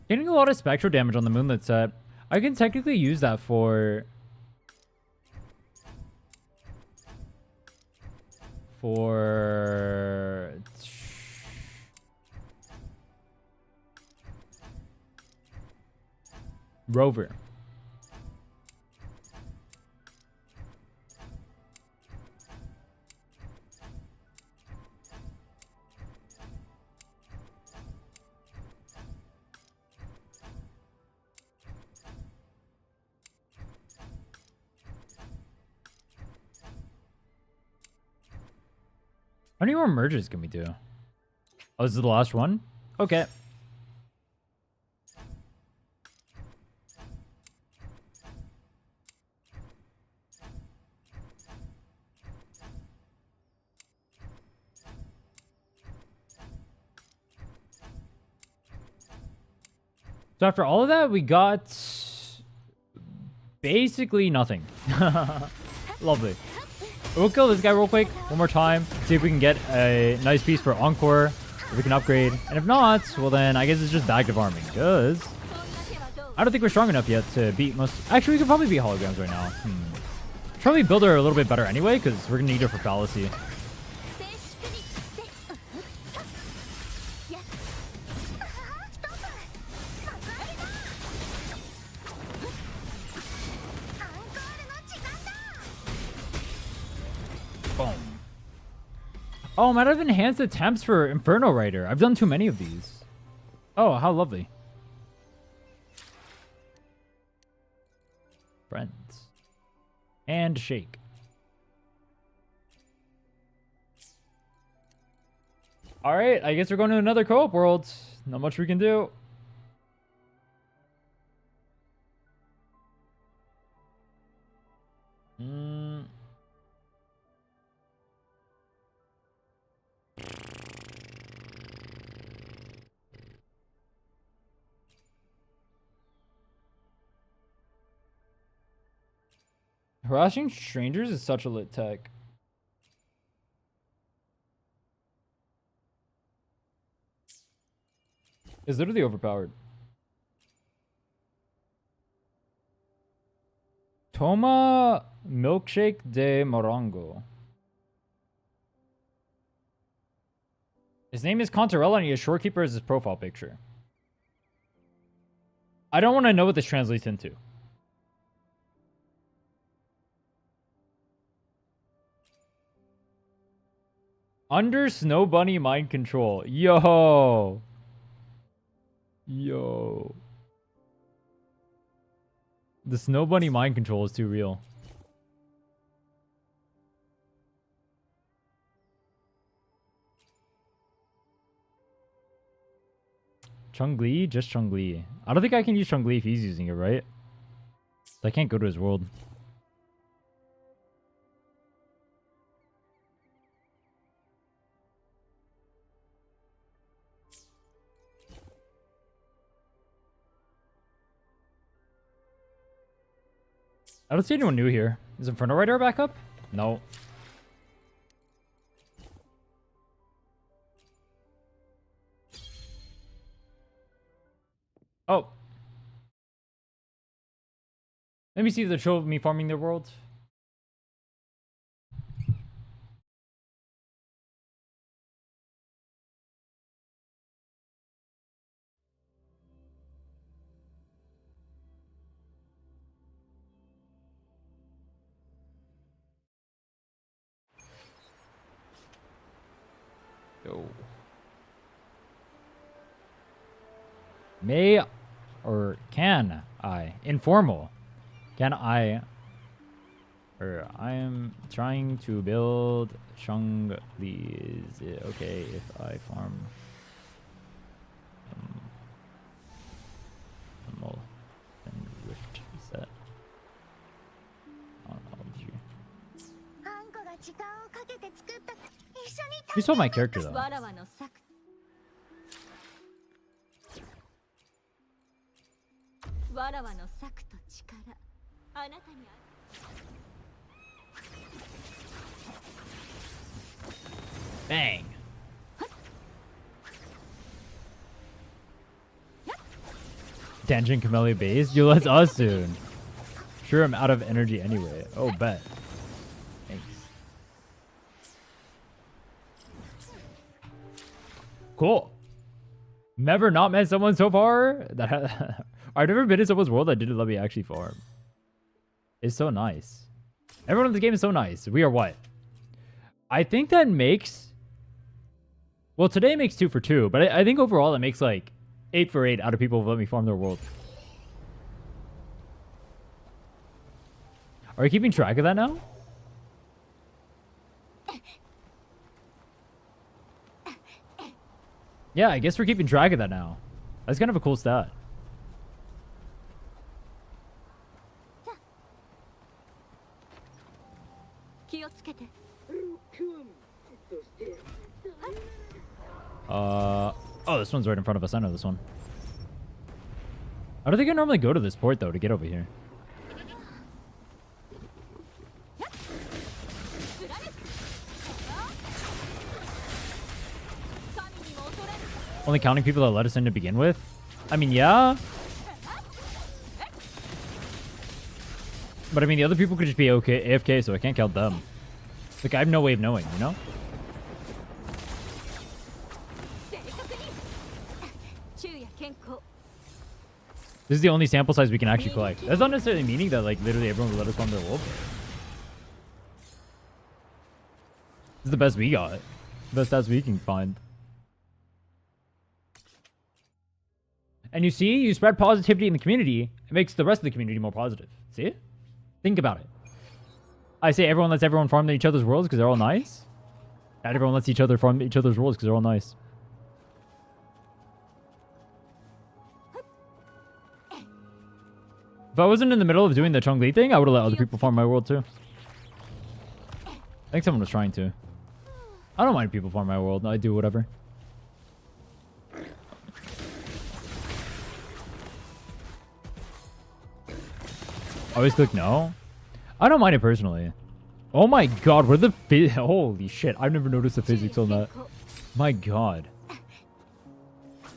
Getting a lot of spectral damage on the Moonlit set. I can technically use that for Rover. How many more merges can we do? Oh, this is the last one? Okay. So after all of that, we got basically nothing. Lovely. We'll kill this guy real quick one more time. See if we can get a nice piece for Encore. If we can upgrade. And if not, well then I guess it's just back to farming. Because I don't think we're strong enough yet to beat most... Actually, we could probably beat holograms right now. Probably build her a little bit better anyway, because we're going to need her for fallacy. Boom. Oh, I might have enhanced attempts for Inferno Rider. I've done too many of these. Oh, how lovely. Friends. And shake. Alright, I guess we're going to another co-op world. Not much we can do. Harassing strangers is such a lit tech. It's literally overpowered. Toma Milkshake de Morongo. His name is Contarella and he has Shorekeeper as his profile picture. I don't want to know what this translates into. Under Snow Bunny mind control. Yo. Yo. The Snow Bunny mind control is too real. Changli? Just Changli. I don't think I can use Changli if he's using it, right? I can't go to his world. I don't see anyone new here. Is Inferno Rider back up? No. Oh. Let me see the show of me farming their world. Yo. May or can I? Informal. Can I? Or I am trying to build Changli. Is it okay if I farm? And Rift set. On LG. You saw my character though. Bang. Tangent Camellia base? You let us soon. Sure, I'm out of energy anyway. Oh, bet. Thanks. Cool. Never not met someone so far that I've never been in someone's world that didn't let me actually farm. It's so nice. Everyone in the game is so nice. We are what? I think that makes... Well, today makes 2 for 2, but I think overall it makes like 8 for 8 out of people who let me farm their world. Are we keeping track of that now? Yeah, I guess we're keeping track of that now. That's kind of a cool stat. Oh, this one's right in front of us. I know this one. I don't think I normally go to this port, though, to get over here. Only counting people that let us in to begin with? I mean, yeah. But I mean, the other people could just be AFK, so I can't count them. Like, I have no way of knowing, you know? This is the only sample size we can actually collect. That's not necessarily meaning that, like, literally everyone will let us farm their wolf. This is the best we got. Best stats we can find. And you see, you spread positivity in the community, it makes the rest of the community more positive. See? Think about it. I say everyone lets everyone farm each other's worlds because they're all nice. And everyone lets each other farm each other's worlds because they're all nice. If I wasn't in the middle of doing the Changli thing, I would have let other people farm my world too. I think someone was trying to. I don't mind people farm my world. I do whatever. Always click no. I don't mind it personally. Oh my god, what are the holy shit! I've never noticed the physics on that. My god,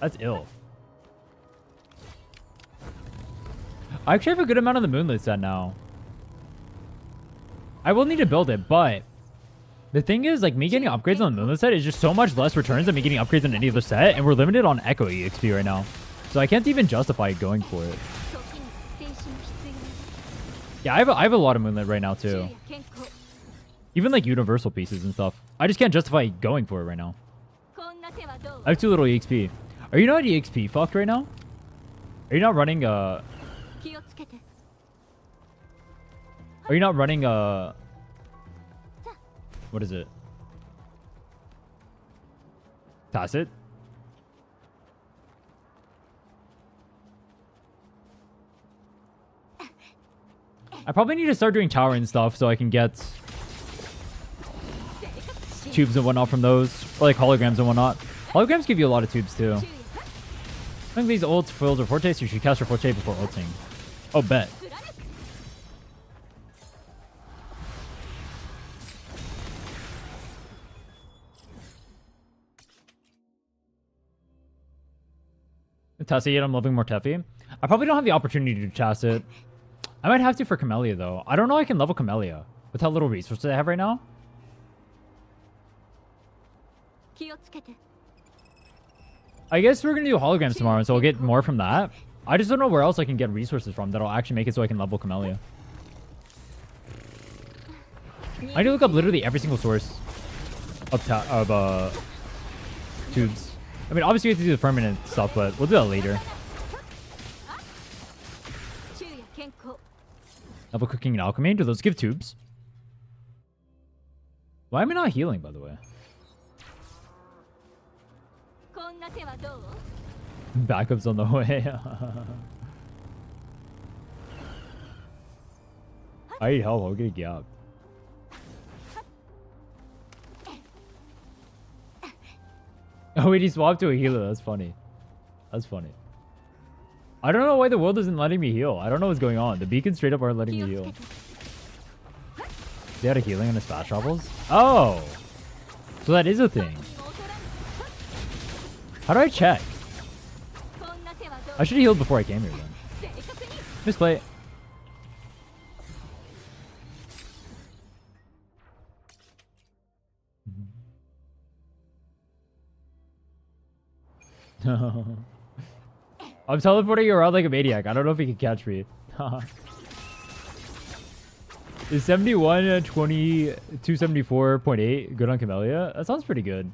that's ill. I actually have a good amount of the moonlit set now. I will need to build it, but the thing is, like, me getting upgrades on the moonlit set is just so much less returns than me getting upgrades on any other set, and we're limited on Echo EXP right now, so I can't even justify going for it. Yeah, I have a lot of moonlit right now too. Even like universal pieces and stuff. I just can't justify going for it right now. I have too little EXP. Are you not EXP fucked right now? Are you not running Are you not running what is it? Tacit? I probably need to start doing tower and stuff so I can get tubes and whatnot from those. Or like holograms and whatnot. Holograms give you a lot of tubes too. I think these ults, foils, or fortes, you should cast your forte before ulting. Oh, bet. Tessie it, I'm loving more Teffy. I probably don't have the opportunity to test it. I might have to for Camellia though. I don't know I can level Camellia with how little resources I have right now. I guess we're gonna do holograms tomorrow, so I'll get more from that. I just don't know where else I can get resources from that'll actually make it so I can level Camellia. I need to look up literally every single source of tubes. I mean, obviously we have to do the permanent stuff, but we'll do that later. Level cooking and alchemy. Do those give tubes? Why am I not healing, by the way? Backup's on the way. I need help. I'll get a gap. Oh wait, he swapped to a healer. That's funny. That's funny. I don't know why the world isn't letting me heal. I don't know what's going on. The beacons straight up aren't letting me heal. They had a healing on his fast travels? Oh! So that is a thing. How do I check? I should have healed before I came here then. Misplay. I'm teleporting around like a maniac. I don't know if he can catch me. Is 71, 20, 274.8 good on Camellia? That sounds pretty good.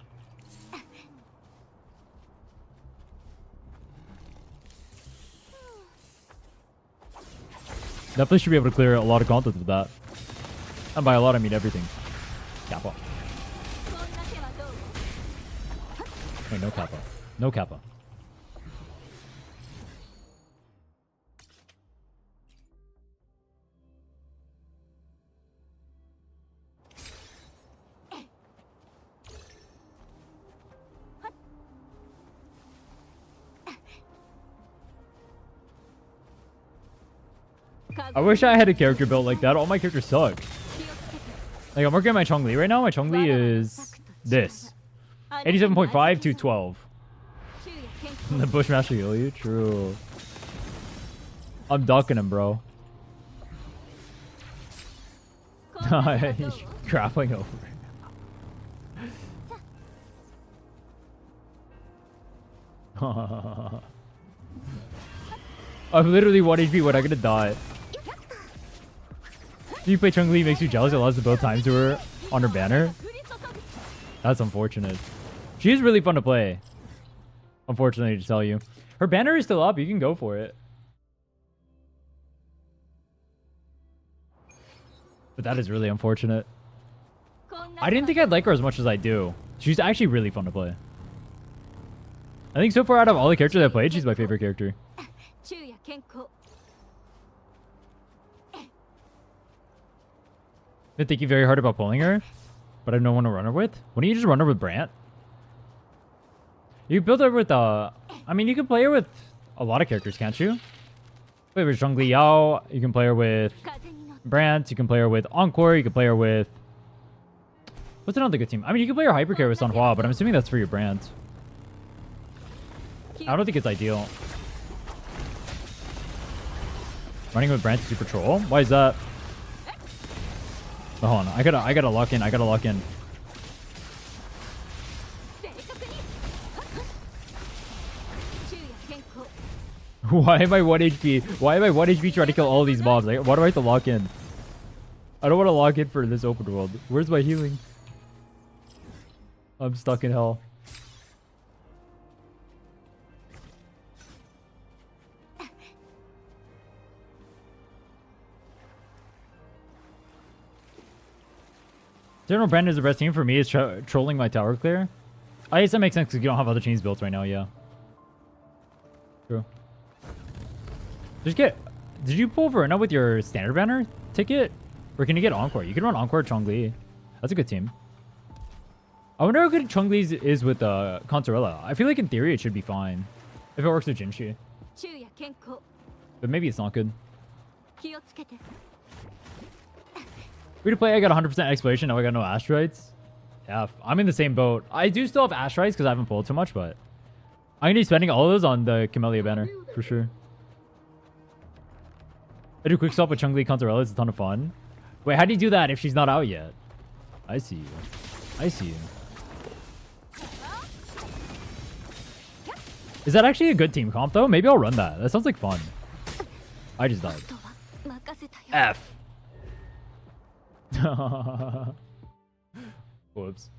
Definitely should be able to clear a lot of content with that. And by a lot, I mean everything. Kappa. Wait, no Kappa. No Kappa. I wish I had a character built like that. All my characters suck. Like, I'm working on my Changli right now. My Changli is this. 87.5 to 12. The Bushmaster heal you? True. I'm ducking him, bro. He's grappling over. I'm literally 1 HP when I'm gonna die. Do you play Changli makes you jealous? It allows to build times to her on her banner? That's unfortunate. She is really fun to play. Unfortunately, to tell you. Her banner is still up. You can go for it. But that is really unfortunate. I didn't think I'd like her as much as I do. She's actually really fun to play. I think so far out of all the characters I played, she's my favorite character. Been thinking very hard about pulling her, but I have no one to run her with. Why don't you just run her with Brant? You build her with I mean, you can play her with a lot of characters, can't you? Play with Changli Yao. You can play her with Brant. You can play her with Encore. You can play her with... What's another good team? I mean, you can play her Hypercare with Sanhua, but I'm assuming that's for your Brant. I don't think it's ideal. Running with Brant is super troll. Why is that? Oh, hold on. I gotta lock in. I gotta lock in. Why am I 1 HP? Why am I 1 HP trying to kill all these mobs? Like, why do I have to lock in? I don't want to lock in for this open world. Where's my healing? I'm stuck in hell. General Brand is the best team for me. Is trolling my tower clear. I guess that makes sense because you don't have other teams built right now. Yeah. True. Just get... Did you pull Verona with your standard banner ticket? Or can you get Encore? You can run Encore Changli. That's a good team. I wonder how good Chongli's is with Consorella. I feel like in theory it should be fine. If it works with Jinshi. But maybe it's not good. Free to play, I got 100% exploration. Now I got no asteroids. Yeah, I'm in the same boat. I do still have asteroids because I haven't pulled too much, but I'm gonna be spending all of those on the Camellia banner for sure. I do quick swap with Changli Contarella. It's a ton of fun. Wait, how do you do that if she's not out yet? I see you. I see you. Is that actually a good team comp though? Maybe I'll run that. That sounds like fun. I just died. F. Whoops.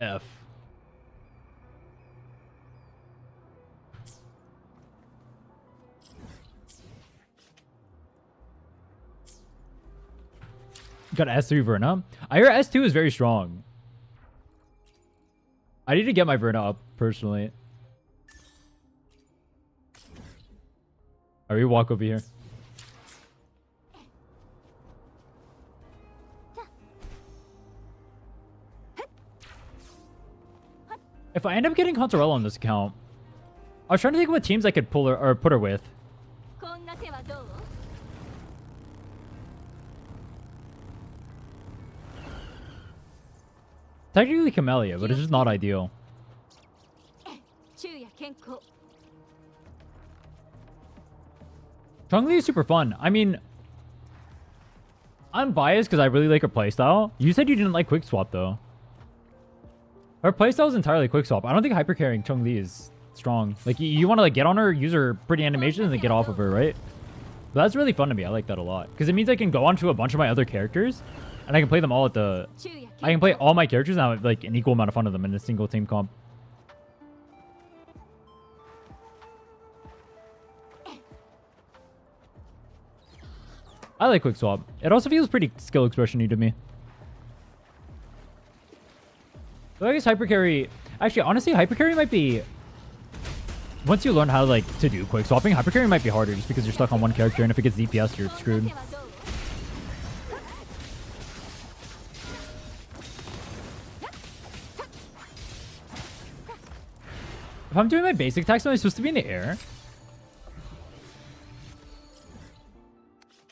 F. Got S3 Verna. I hear S2 is very strong. I need to get my Verna up, personally. Alright, we walk over here. If I end up getting Contarella on this account, I was trying to think what teams I could pull her or put her with. Technically Camellia, but it's just not ideal. Changli is super fun. I mean, I'm biased because I really like her playstyle. You said you didn't like quick swap though. Her playstyle is entirely quick swap. I don't think hyper carrying Changli is strong. Like you want to like get on her, use her pretty animations, and then get off of her, right? But that's really fun to me. I like that a lot because it means I can go on to a bunch of my other characters, and I can play them all at the. I can play all my characters and have like an equal amount of fun of them in a single team comp. I like quick swap. It also feels pretty skill expression-y to me. So I guess hyper carry. Actually, honestly, hyper carry might be. Once you learn how to do quick swapping, hyper carry might be harder just because you're stuck on one character, and if it gets DPS, you're screwed. If I'm doing my basic attacks, am I supposed to be in the air?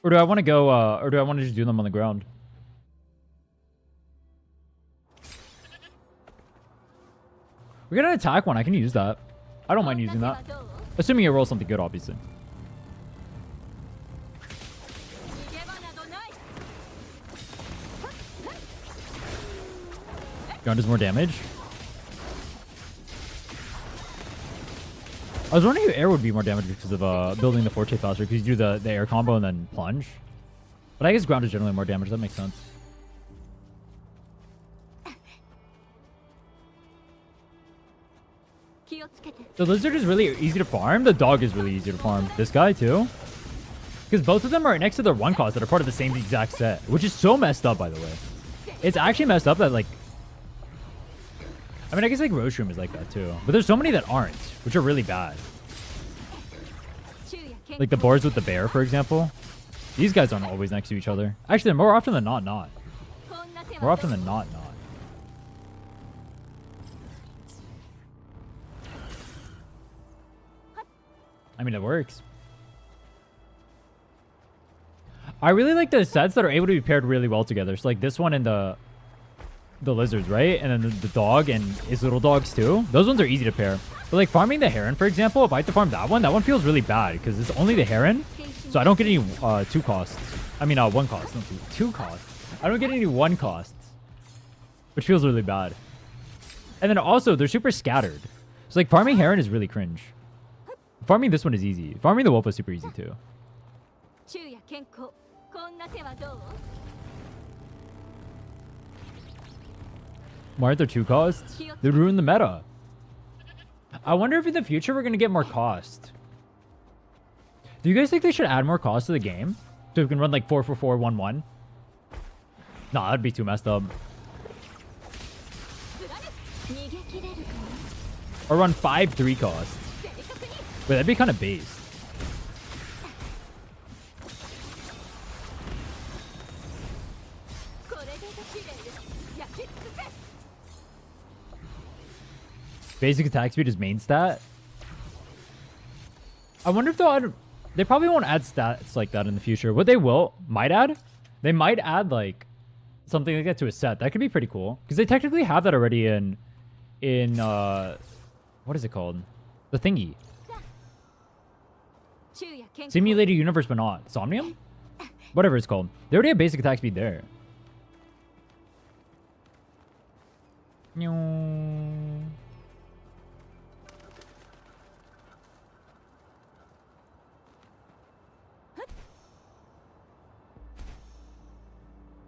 Or do I want to go, or do I want to just do them on the ground? We're gonna attack one. I can use that. I don't mind using that. Assuming it rolls something good, obviously. Ground does more damage. I was wondering if air would be more damage because of building the Forte faster, because you do the air combo and then plunge. But I guess ground is generally more damage. That makes sense. The lizard is really easy to farm. The dog is really easy to farm. This guy too. Because both of them are next to their one cost that are part of the same exact set. Which is so messed up, by the way. It's actually messed up that like... I mean, I guess like Roshroom is like that too. But there's so many that aren't, which are really bad. Like the boars with the bear, for example. These guys aren't always next to each other. Actually, more often than not. More often than not. I mean, it works. I really like the sets that are able to be paired really well together. So like this one and the lizards, right? And then the dog and his little dogs too. Those ones are easy to pair. But like farming the heron, for example, if I have to farm that one feels really bad because it's only the heron. So I don't get any two costs. I mean, one cost, not two costs. I don't get any one costs, which feels really bad. And then also they're super scattered. So like farming heron is really cringe. Farming this one is easy. Farming the wolf is super easy too. Why aren't there two costs? They ruined the meta. I wonder if in the future we're going to get more cost. Do you guys think they should add more cost to the game? So we can run like 4-4-4-1-1? Nah, that'd be too messed up. Or run 5-3 costs. Wait, that'd be kind of based. Basic attack speed is main stat. I wonder if they'll add... They probably won't add stats like that in the future. What they might add like something like that to a set. That could be pretty cool. Because they technically have that already in what is it called? The thingy. Simulated universe, but not. Somnium? Whatever it's called. They already have basic attack speed there.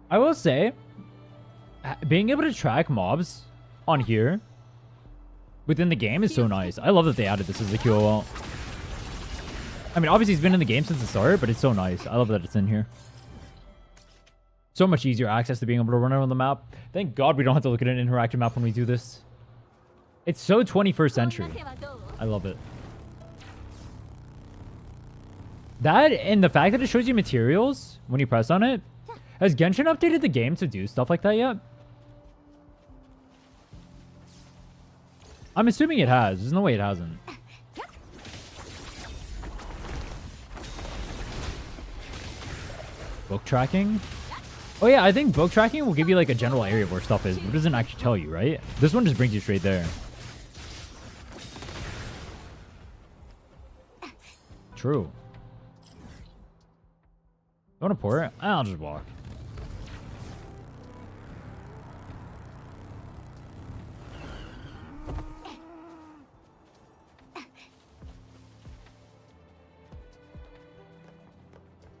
I will say, being able to track mobs on here within the game is so nice. I love that they added this as a QOL. I mean, obviously, it's been in the game since the start, but it's so nice. I love that it's in here. So much easier access to being able to run around the map. Thank God we don't have to look at an interactive map when we do this. It's so 21st century. I love it. That and the fact that it shows you materials when you press on it. Has Genshin updated the game to do stuff like that yet? I'm assuming it has. There's no way it hasn't. Book tracking? Oh yeah, I think book tracking will give you like a general area of where stuff is, but it doesn't actually tell you, right? This one just brings you straight there. True. You want to pour it? I'll just walk.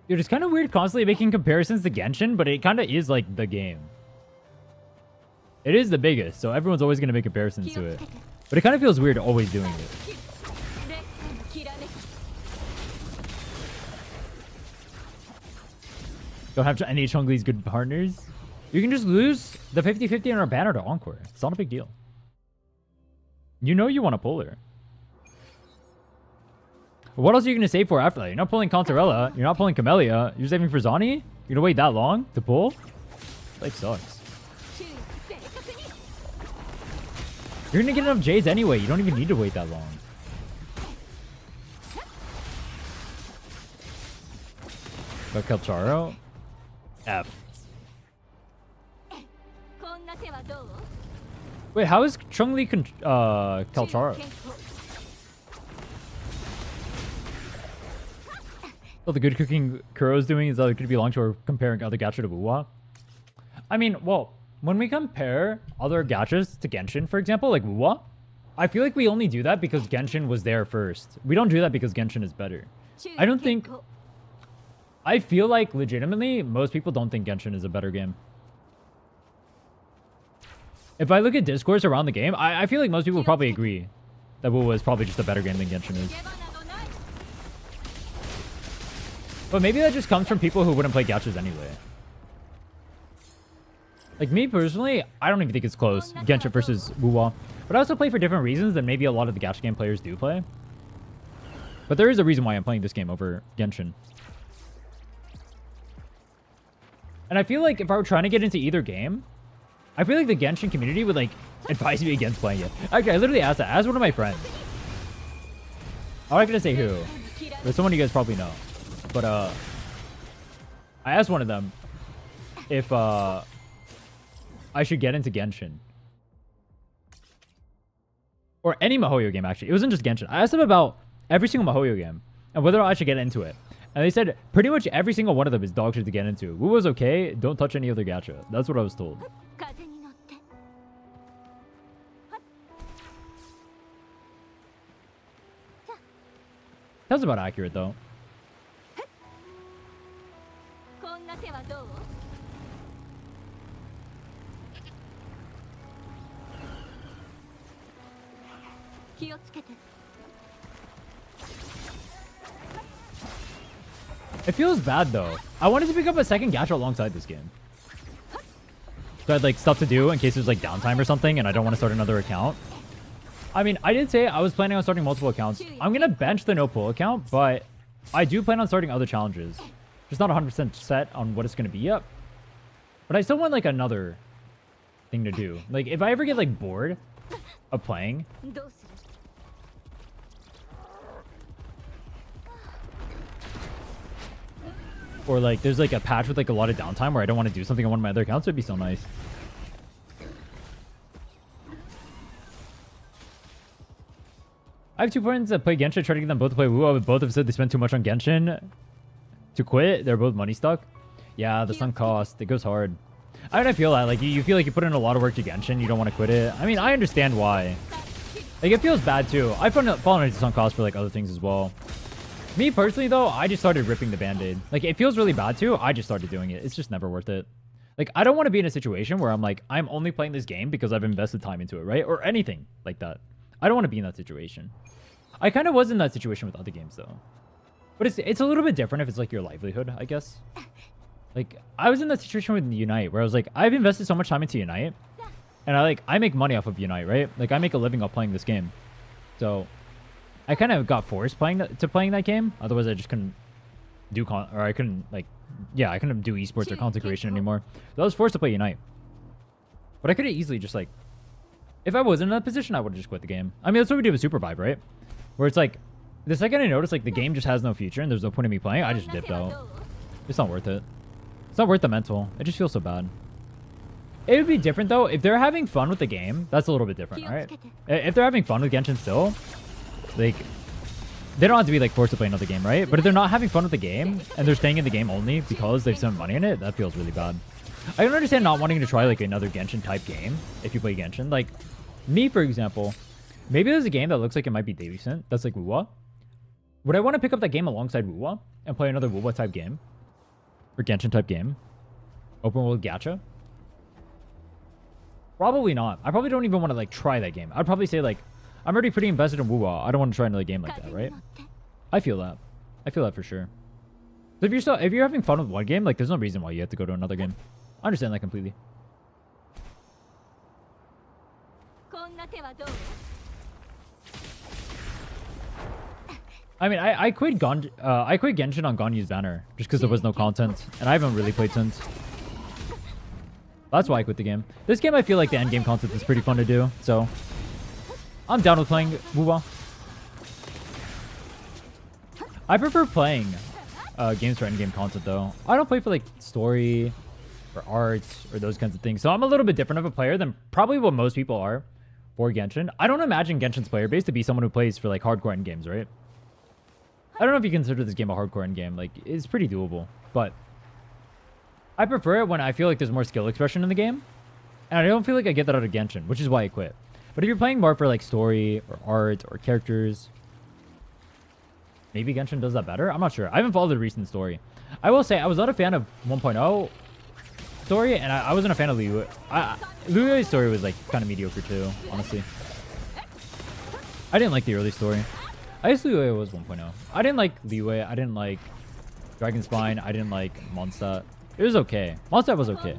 Dude, it's kind of weird constantly making comparisons to Genshin, but it kind of is like the game. It is the biggest, so everyone's always going to make comparisons to it. But it kind of feels weird always doing it. Don't have any Changli's good partners. You can just lose the 50-50 in our banner to Encore. It's not a big deal. You know you want to pull her. What else are you going to save for after that? You're not pulling Contarella. You're not pulling Camellia. You're saving for Zani? You're going to wait that long to pull? Life sucks. You're going to get enough Jades anyway. You don't even need to wait that long. But Kelcharo? F. Wait, how is Changli Kelcharo? So the good cooking Kuro's doing is that it could be long to comparing other gacha to wuwa. I mean, well, when we compare other gachas to Genshin, for example, like wuwa, I feel like we only do that because Genshin was there first. We don't do that because Genshin is better. I don't think... I feel like, legitimately, most people don't think Genshin is a better game. If I look at discourse around the game, I feel like most people probably agree that wuwa is probably just a better game than Genshin is. But maybe that just comes from people who wouldn't play gachas anyway. Like me personally, I don't even think it's close, Genshin versus wuwa. But I also play for different reasons than maybe a lot of the gacha game players do play. But there is a reason why I'm playing this game over Genshin. And I feel like if I were trying to get into either game, I feel like the Genshin community would like advise me against playing it. Okay, I literally asked that. I asked one of my friends. I'm not gonna say who, but someone you guys probably know. But I asked one of them if I should get into Genshin. Or any Mihoyo game, actually. It wasn't just Genshin. I asked them about every single Mihoyo game and whether I should get into it. And they said pretty much every single one of them is dog shit to get into. wuwa's okay, don't touch any other gacha. That's what I was told. That's about accurate, though. It feels bad though. I wanted to pick up a second gacha alongside this game. So I had like stuff to do in case there's like downtime or something and I don't want to start another account. I mean, I did say I was planning on starting multiple accounts. I'm going to bench the no pull account, but I do plan on starting other challenges. Just not 100% set on what it's going to be yet. But I still want like another thing to do. Like if I ever get like bored of playing, or like there's like a patch with like a lot of downtime where I don't want to do something on one of my other accounts, it'd be so nice. I have 2 friends that play Genshin, try to get them both to play WoW, but both have said they spend too much on Genshin to quit. They're both money stuck. Yeah, the sunk cost. It goes hard. I don't feel that. Like, you feel like you put in a lot of work to Genshin. You don't want to quit it. I mean, I understand why. Like, it feels bad, too. I've fallen into sunk cost for, like, other things as well. Me, personally, though, I just started ripping the Band-Aid. Like, it feels really bad, too. I just started doing it. It's just never worth it. Like, I don't want to be in a situation where I'm like, I'm only playing this game because I've invested time into it, right? Or anything like that. I don't want to be in that situation. I kind of was in that situation with other games, though. But it's a little bit different if it's, like, your livelihood, I guess. Like, I was in that situation with Unite, where I was like, I've invested so much time into Unite. And I make money off of Unite, right? Like, I make a living off playing this game. So, I kind of got forced playing that game. Otherwise, I just couldn't do I couldn't, like... Yeah, I couldn't do esports or content creation anymore. So I was forced to play Unite. But I could have easily just, like... If I wasn't in that position, I would have just quit the game. I mean, that's what we did with Supervive, right? Where it's like... The second I noticed, like, the game just has no future and there's no point in me playing, I just dipped out. It's not worth it. It's not worth the mental. It just feels so bad. It would be different, though. If they're having fun with the game, that's a little bit different, right? If they're having fun with Genshin still, like... They don't have to be, like, forced to play another game, right? But if they're not having fun with the game, and they're staying in the game only because they've spent money in it, that feels really bad. I don't understand not wanting to try, like, another Genshin-type game if you play Genshin. Like, me, for example, maybe there's a game that looks like it might be decent. That's, like, wuwa. Would I want to pick up that game alongside wuwa and play another wuwa-type game? Or Genshin-type game? Open-world gacha? Probably not. I probably don't even want to, like, try that game. I'd probably say, like, I'm already pretty invested in wuwa. I don't want to try another game like that, right? I feel that. I feel that for sure. So if you're having fun with one game, like, there's no reason why you have to go to another game. I understand that completely. I mean, I quit Genshin on Ganyu's banner just because there was no content, and I haven't really played since. That's why I quit the game. This game, I feel like the end game content is pretty fun to do, so I'm down with playing wuwa. I prefer playing games for end game content, though. I don't play for, like, story or art or those kinds of things, so I'm a little bit different of a player than probably what most people are for Genshin. I don't imagine Genshin's player base to be someone who plays for, like, hardcore end games, right? I don't know if you consider this game a hardcore end game. Like, it's pretty doable, but I prefer it when I feel like there's more skill expression in the game, and I don't feel like I get that out of Genshin, which is why I quit. But if you're playing more for, like, story or art or characters, maybe Genshin does that better? I'm not sure. I haven't followed the recent story. I will say I was not a fan of 1.0 story, and I wasn't a fan of Liyue. Liyue's story was, like, kind of mediocre too, honestly. I didn't like the early story. I guess Liyue was 1.0. I didn't like Liyue. I didn't like Dragon Spine. I didn't like Mondstadt. It was okay. Mondstadt was okay.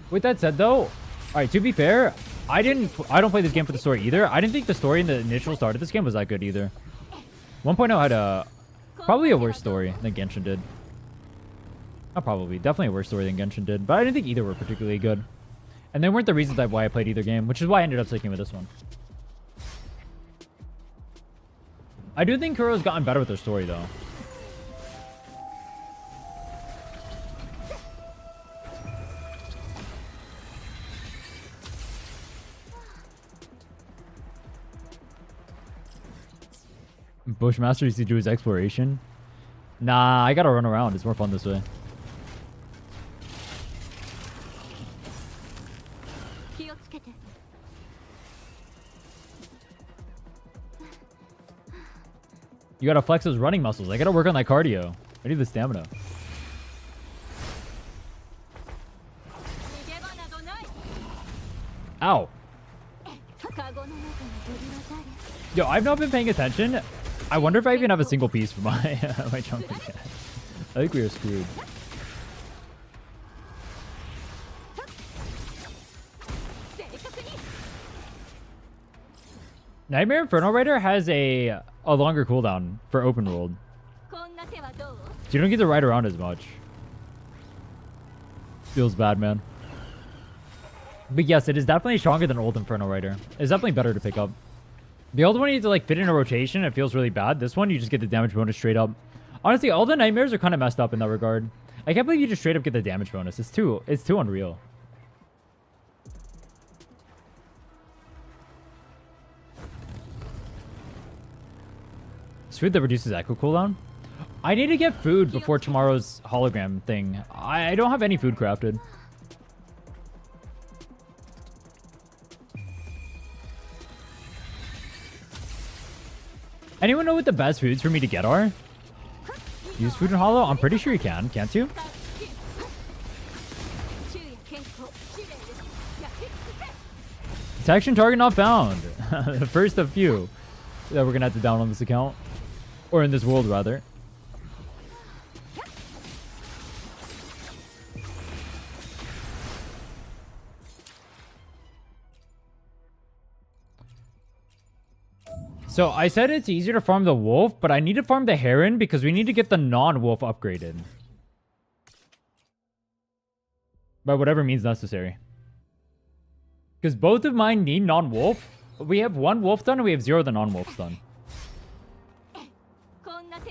With that said, though, all right, to be fair, I don't play this game for the story either. I didn't think the story in the initial start of this game was that good either. 1.0 had probably a worse story than Genshin did. Not probably, definitely a worse story than Genshin did, but I didn't think either were particularly good. And they weren't the reasons why I played either game, which is why I ended up sticking with this one. I do think Kuro's gotten better with their story, though. Bushmaster used to do his exploration. Nah, I gotta run around. It's more fun this way. You gotta flex those running muscles. I gotta work on that cardio. I need the stamina. Ow. Yo, I've not been paying attention. I wonder if I even have a single piece for my my Changli cat. I think we are screwed. Nightmare Inferno Rider has a longer cooldown for open world. So you don't get to ride around as much. Feels bad, man. But yes, it is definitely stronger than Old Inferno Rider. It's definitely better to pick up. The old one you need to like fit in a rotation. It feels really bad. This one you just get the damage bonus straight up. Honestly, all the nightmares are kind of messed up in that regard. I can't believe you just straight up get the damage bonus. It's too unreal. Food that reduces echo cooldown. I need to get food before tomorrow's hologram thing. I don't have any food crafted. Anyone know what the best foods for me to get are? Use food in holo? I'm pretty sure you can, can't you? Detection target not found. The first of few that we're gonna have to down on this account. Or in this world, rather. So I said it's easier to farm the wolf, but I need to farm the heron because we need to get the non-wolf upgraded. By whatever means necessary. Because both of mine need non-wolf. We have 1 wolf done and we have 0 the non-wolfs done.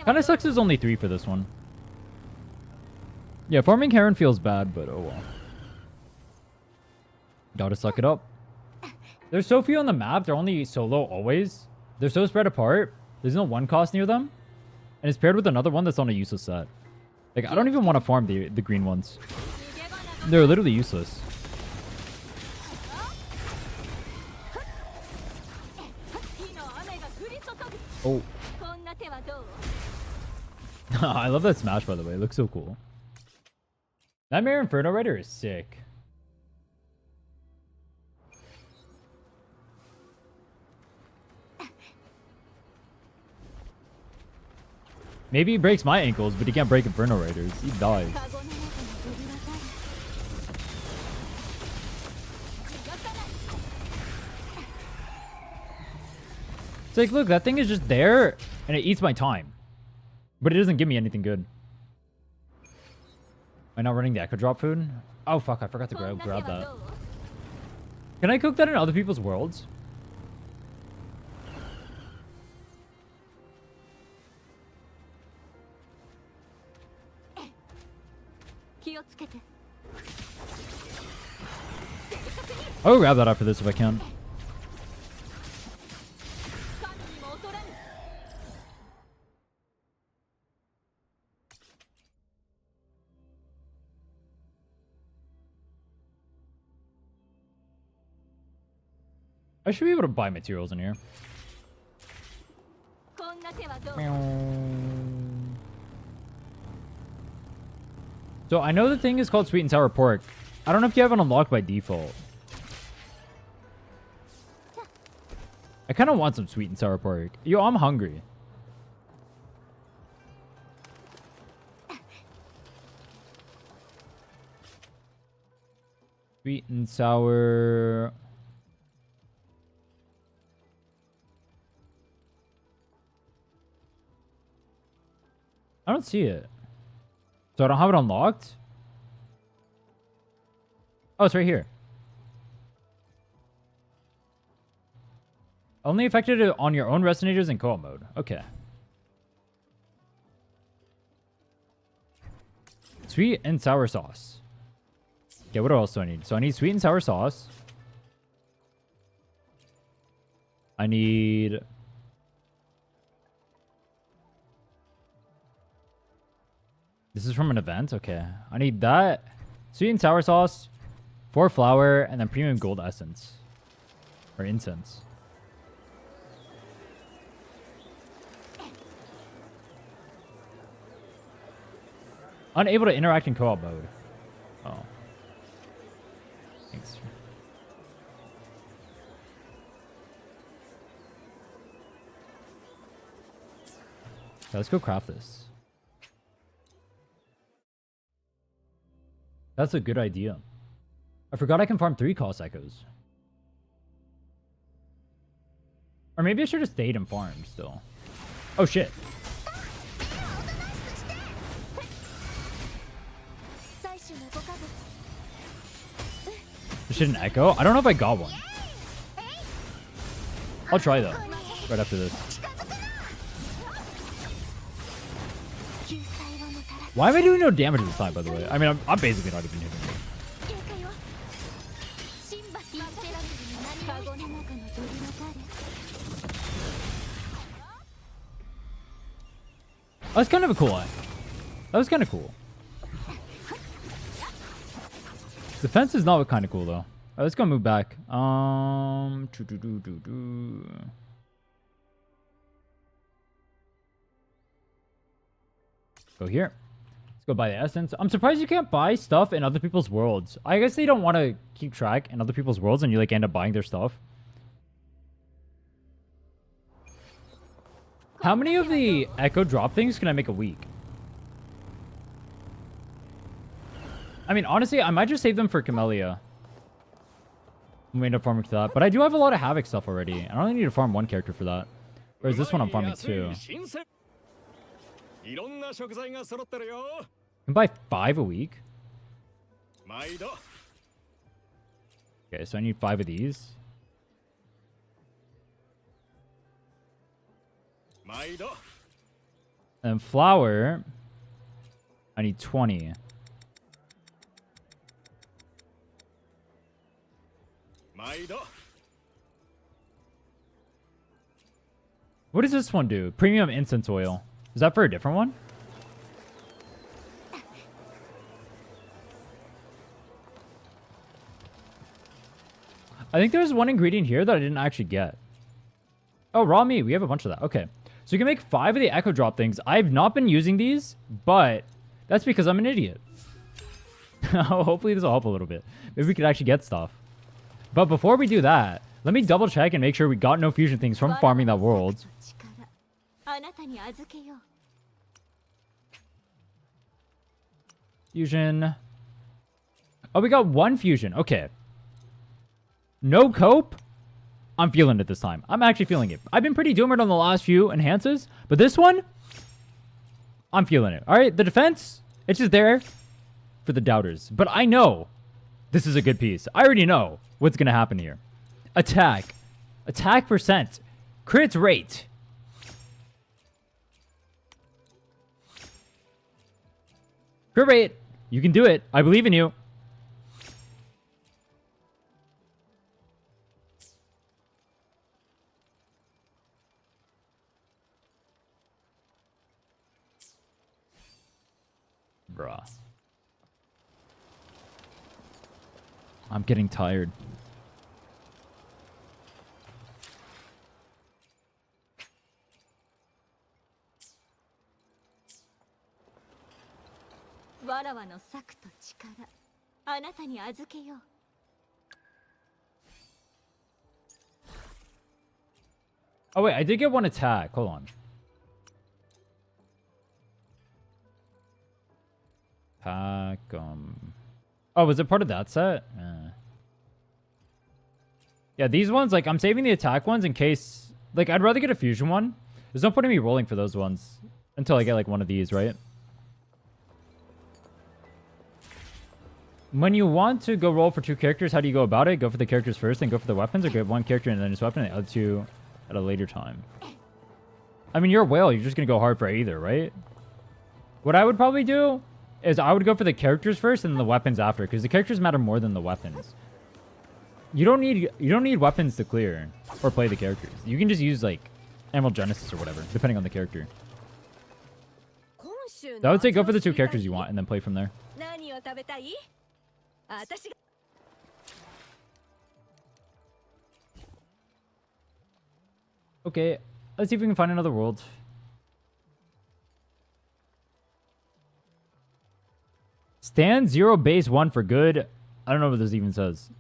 Kinda sucks there's only 3 for this one. Yeah, farming heron feels bad, but oh well. Gotta suck it up. There's so few on the map, they're only solo always. They're so spread apart. There's no 1 cost near them. And it's paired with another one that's on a useless set. Like, I don't even want to farm the green ones. They're literally useless. Oh. I love that smash, by the way. It looks so cool. Nightmare Inferno Rider is sick. Maybe he breaks my ankles, but he can't break Inferno Riders. He dies. It's like, look, that thing is just there, and it eats my time. But it doesn't give me anything good. Am I not running the Echo Drop food? Oh, fuck, I forgot to grab that. Can I cook that in other people's worlds? I'll grab that after this if I can. I should be able to buy materials in here. So I know the thing is called sweet and sour pork. I don't know if you have it unlocked by default. I kind of want some sweet and sour pork. Yo, I'm hungry. Sweet and sour. I don't see it. So I don't have it unlocked? Oh, it's right here. Only affected on your own resonators in co-op mode. Okay. Sweet and sour sauce. Okay, what else do I need? So I need sweet and sour sauce. I need... This is from an event? Okay. I need that. Sweet and sour sauce. 4 flour. And then premium gold essence. Or incense. Unable to interact in co-op mode. Oh. Thanks. Okay, let's go craft this. That's a good idea. I forgot I can farm 3 cost echoes. Or maybe I should have stayed and farmed still. Oh shit. This shit an echo? I don't know if I got one. I'll try though. Right after this. Why am I doing no damage this time, by the way? I mean, I'm basically not even hitting it. Oh, that's kind of a cool eye. That was kind of cool. Defense is not kind of cool though. All right, let's go move back. Go here. Let's go buy the essence. I'm surprised you can't buy stuff in other people's worlds. I guess they don't want to keep track in other people's worlds and you like end up buying their stuff. How many of the echo drop things can I make a week? I mean, honestly, I might just save them for Camellia. I'm end up farming for that. But I do have a lot of Havoc stuff already. I only need to farm one character for that. Whereas this one I'm farming two. I can buy 5 a week. Okay, so I need 5 of these. And flour, I need 20. What does this one do? Premium incense oil. Is that for a different one? I think there's one ingredient here that I didn't actually get. Oh, raw meat. We have a bunch of that. Okay. So you can make 5 of the echo drop things. I've not been using these, but that's because I'm an idiot. Hopefully this will help a little bit. Maybe we could actually get stuff. But before we do that, let me double check and make sure we got no fusion things from farming that world. Fusion. Oh, we got 1 fusion. Okay. No cope. I'm feeling it this time. I'm actually feeling it. I've been pretty doomed on the last few enhances, but this one, I'm feeling it. All right, the defense, it's just there for the doubters. But I know this is a good piece. I already know what's going to happen here. Attack. Attack percent. Crit rate. Crit rate. You can do it. I believe in you. Bruh. I'm getting tired. Oh wait, I did get 1 attack. Hold on. Pack, oh, was it part of that set? Yeah, these ones, like, I'm saving the attack ones in case... Like, I'd rather get a fusion one. There's no point in me rolling for those ones. Until I get, like, one of these, right? When you want to go roll for 2 characters, how do you go about it? Go for the characters first, then go for the weapons? Or get 1 character and then just weapon and the other 2 at a later time? I mean, you're a whale. You're just going to go hard for either, right? What I would probably do... is I would go for the characters first and the weapons after, because the characters matter more than the weapons. You don't need weapons to clear or play the characters. You can just use like Emerald Genesis or whatever, depending on the character. So I would say go for the 2 characters you want and then play from there. Okay, let's see if we can find another world. Stand 0 base 1 for good. I don't know what this even says.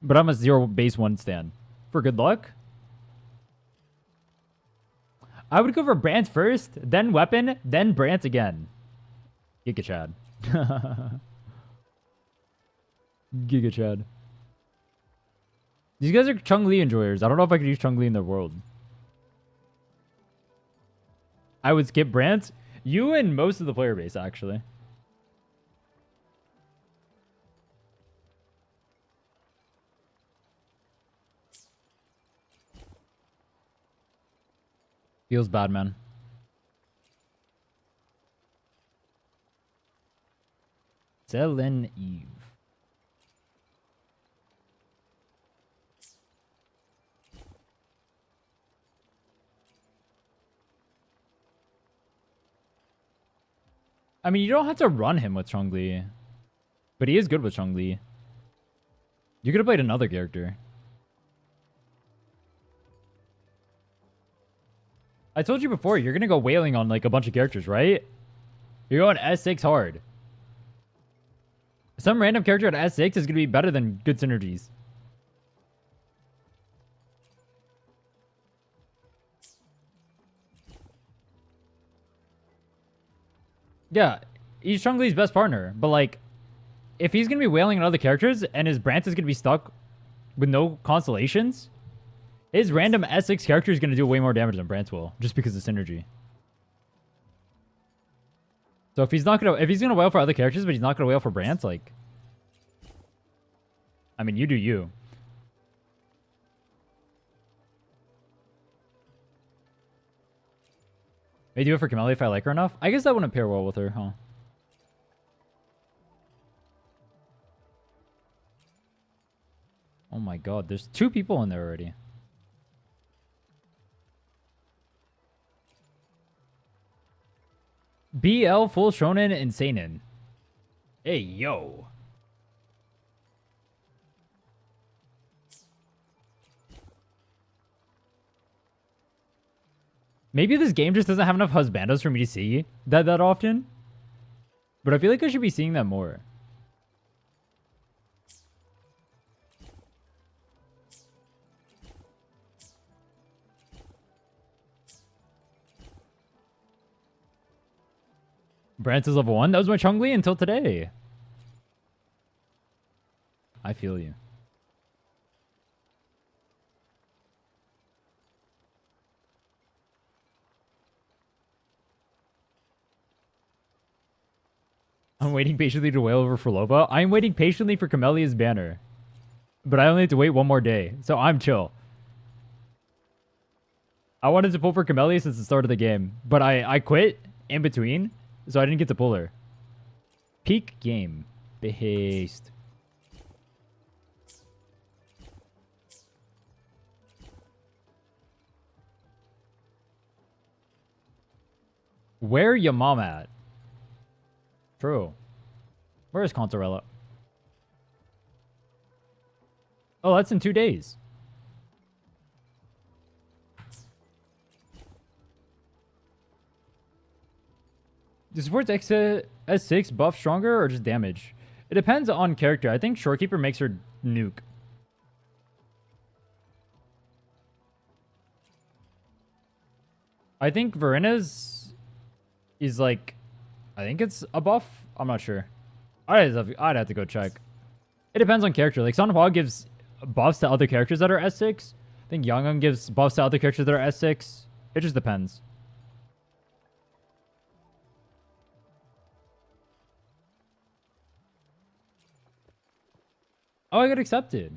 But I'm a 0 base 1 stand. For good luck? I would go for Brant first, then weapon, then Brant again. Giga Chad. Giga Chad. These guys are Changli enjoyers. I don't know if I could use Changli in their world. I would skip Brant. You and most of the player base, actually. Feels bad, man. Selene Eve. I mean, you don't have to run him with Changli. But he is good with Changli. You could have played another character. I told you before, you're going to go wailing on like a bunch of characters, right? You're going S6 hard. Some random character at S6 is going to be better than good synergies. Yeah, he's Chongli's best partner, but like, if he's gonna be wailing on other characters and his Brant is gonna be stuck with no constellations, his random S6 character is gonna do way more damage than Brant will, just because of synergy. So if he's gonna wail for other characters, but he's not gonna wail for Brant, like, I mean, you do you. May do it for Changli if I like her enough. I guess that wouldn't pair well with her, huh? Oh my god, there's 2 people in there already. BL, full shonen, and seinen. Hey, yo. Maybe this game just doesn't have enough husbandos for me to see that often. But I feel like I should be seeing that more. Brant is level 1. That was my Changli until today. I feel you. I'm waiting patiently to wail over for Lova. I'm waiting patiently for Camellia's banner. But I only have to wait 1 more day. So I'm chill. I wanted to pull for Camellia since the start of the game. But I quit in between. So I didn't get to pull her. Peak game. Beast. Where your mom at? True. Where is Contarella? Oh, that's in 2 days. Does supports S6 buff stronger or just damage? It depends on character. I think Shorekeeper makes her nuke. I think Verena's is like, I think it's a buff. I'm not sure. I'd have to go check. It depends on character. Like Sanhua gives buffs to other characters that are S6. I think Yangon gives buffs to other characters that are S6. It just depends. Oh, I got accepted.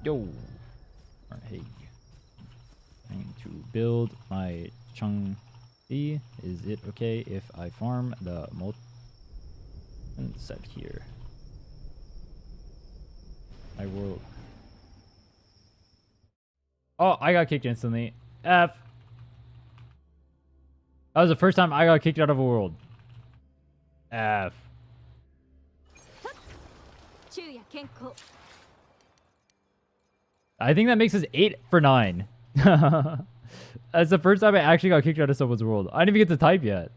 Yo. Hey. Trying to build my Changli. Is it okay if I farm the molten set here? I will. Oh, I got kicked instantly. F. That was the first time I got kicked out of a world. F. I think that makes us 8 for 9. That's the first time I actually got kicked out of someone's world. I didn't even get to type yet.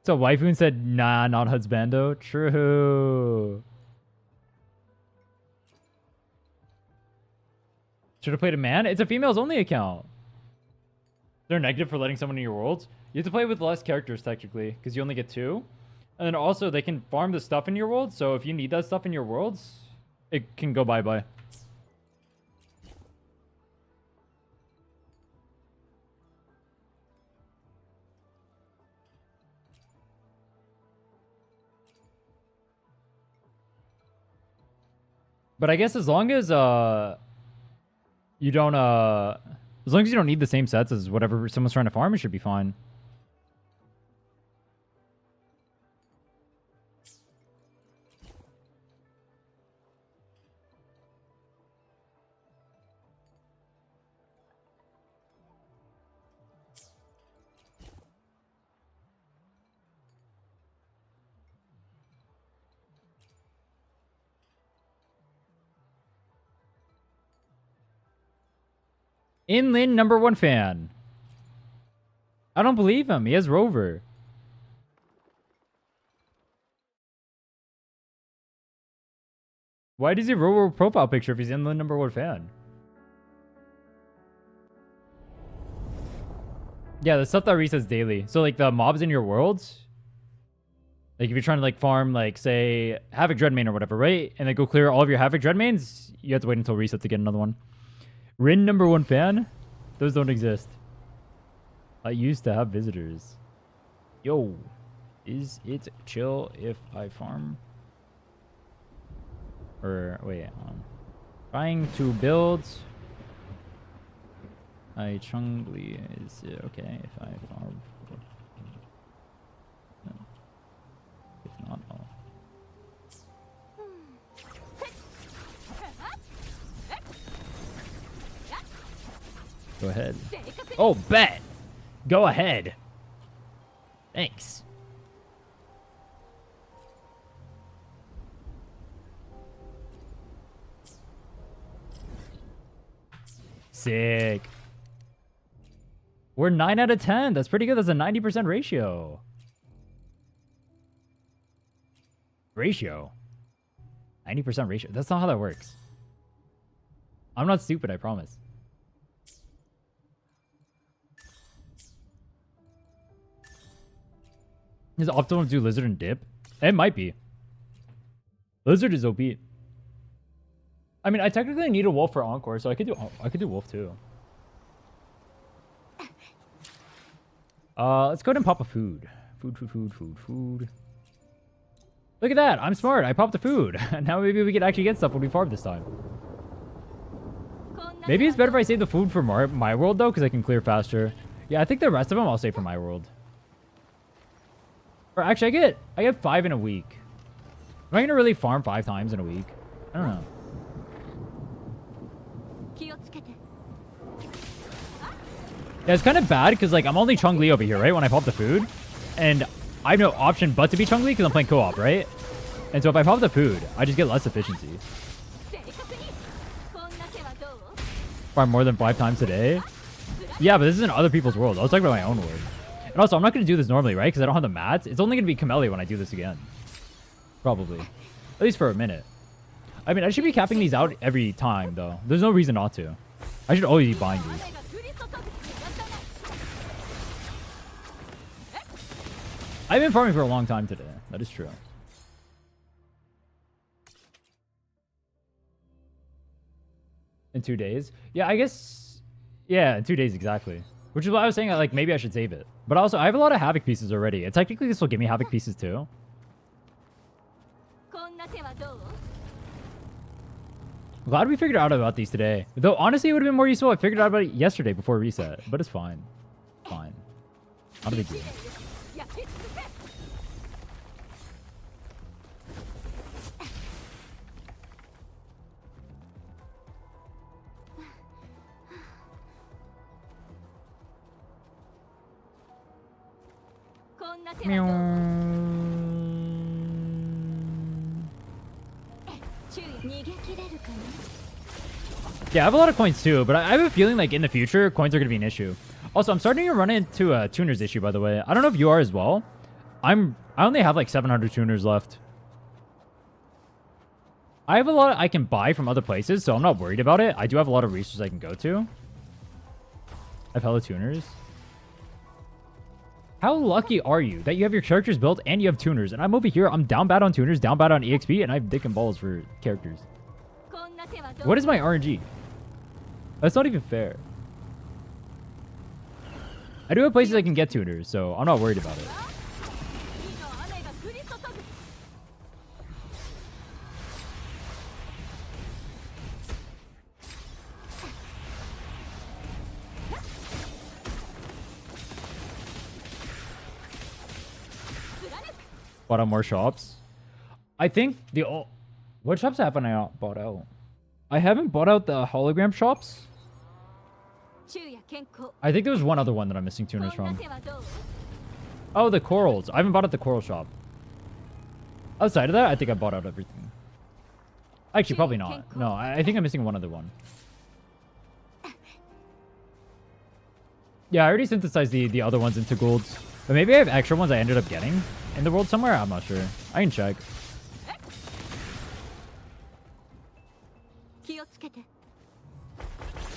So Waifoon said, nah, not husbando. True. Should have played a man? It's a females only account. They're negative for letting someone in your worlds. You have to play with less characters technically, because you only get 2. And then also they can farm the stuff in your world, so if you need that stuff in your worlds, it can go bye-bye. But I guess as long as you don't as long as you don't need the same sets as whatever someone's trying to farm, it should be fine. Inland #1 fan. I don't believe him. He has Rover. Why does he have Rover profile picture if he's inland #1 fan? Yeah, the stuff that resets daily. So like the mobs in your worlds, like if you're trying to like farm like say Havoc Dreadmane or whatever, right? And then go clear all of your Havoc Dreadmanes, you have to wait until reset to get another one. Rin #1 fan? Those don't exist. I used to have visitors. Yo, is it chill if I farm? Or wait, trying to build a Changli. Is it okay if I farm? No. If not, I'll... Go ahead. Oh, bet. Go ahead. Thanks. Sick. We're 9 out of 10. That's pretty good. That's a 90% ratio. Ratio. 90% ratio. That's not how that works. I'm not stupid, I promise. Is it optimal to do Lizard and Dip? It might be. Lizard is OP. I mean, I technically need a Wolf for Encore, so I could do Wolf too. Let's go ahead and pop a food. Food. Look at that. I'm smart. I popped the food. Now maybe we can actually get stuff when we farm this time. Maybe it's better if I save the food for my world though, because I can clear faster. Yeah, I think the rest of them I'll save for my world. Or actually, I get 5 in a week. Am I gonna really farm 5 times in a week? I don't know. Yeah, it's kind of bad because like I'm only Changli over here, right? When I pop the food, and I have no option but to be Changli because I'm playing co-op, right? And so if I pop the food, I just get less efficiency. Farm more than 5 times a day. Yeah, but this is in other people's world. I was talking about my own world. And also, I'm not going to do this normally, right? Because I don't have the mats. It's only going to be Camellia when I do this again. Probably. At least for a minute. I mean, I should be capping these out every time, though. There's no reason not to. I should always be buying these. I've been farming for a long time today. That is true. In 2 days? Yeah, I guess... Yeah, in 2 days exactly. Which is why I was saying, like, maybe I should save it. But also, I have a lot of Havoc pieces already. And technically, this will give me Havoc pieces, too. Glad we figured out about these today. Though, honestly, it would have been more useful if I figured out about it yesterday before reset. But it's fine. Fine. Not a big deal. Meow. Yeah, I have a lot of coins too, but I have a feeling like in the future, coins are going to be an issue. Also, I'm starting to run into a tuners issue, by the way. I don't know if you are as well. I only have like 700 tuners left. I have a lot I can buy from other places, so I'm not worried about it. I do have a lot of resources I can go to. I have hella tuners. How lucky are you that you have your characters built and you have tuners? And I'm over here, I'm down bad on tuners, down bad on EXP, and I have dick and balls for characters. What is my RNG? That's not even fair. I do have places I can get tuners, so I'm not worried about it. Bought out more shops. I think the... what shops haven't I bought out? I haven't bought out the hologram shops. I think there was one other one that I'm missing tuners from. Oh, the corals. I haven't bought out the coral shop. Outside of that, I think I bought out everything. Actually, probably not. No, I think I'm missing one other one. Yeah, I already synthesized the other ones into golds. But maybe I have extra ones I ended up getting in the world somewhere. I'm not sure. I can check.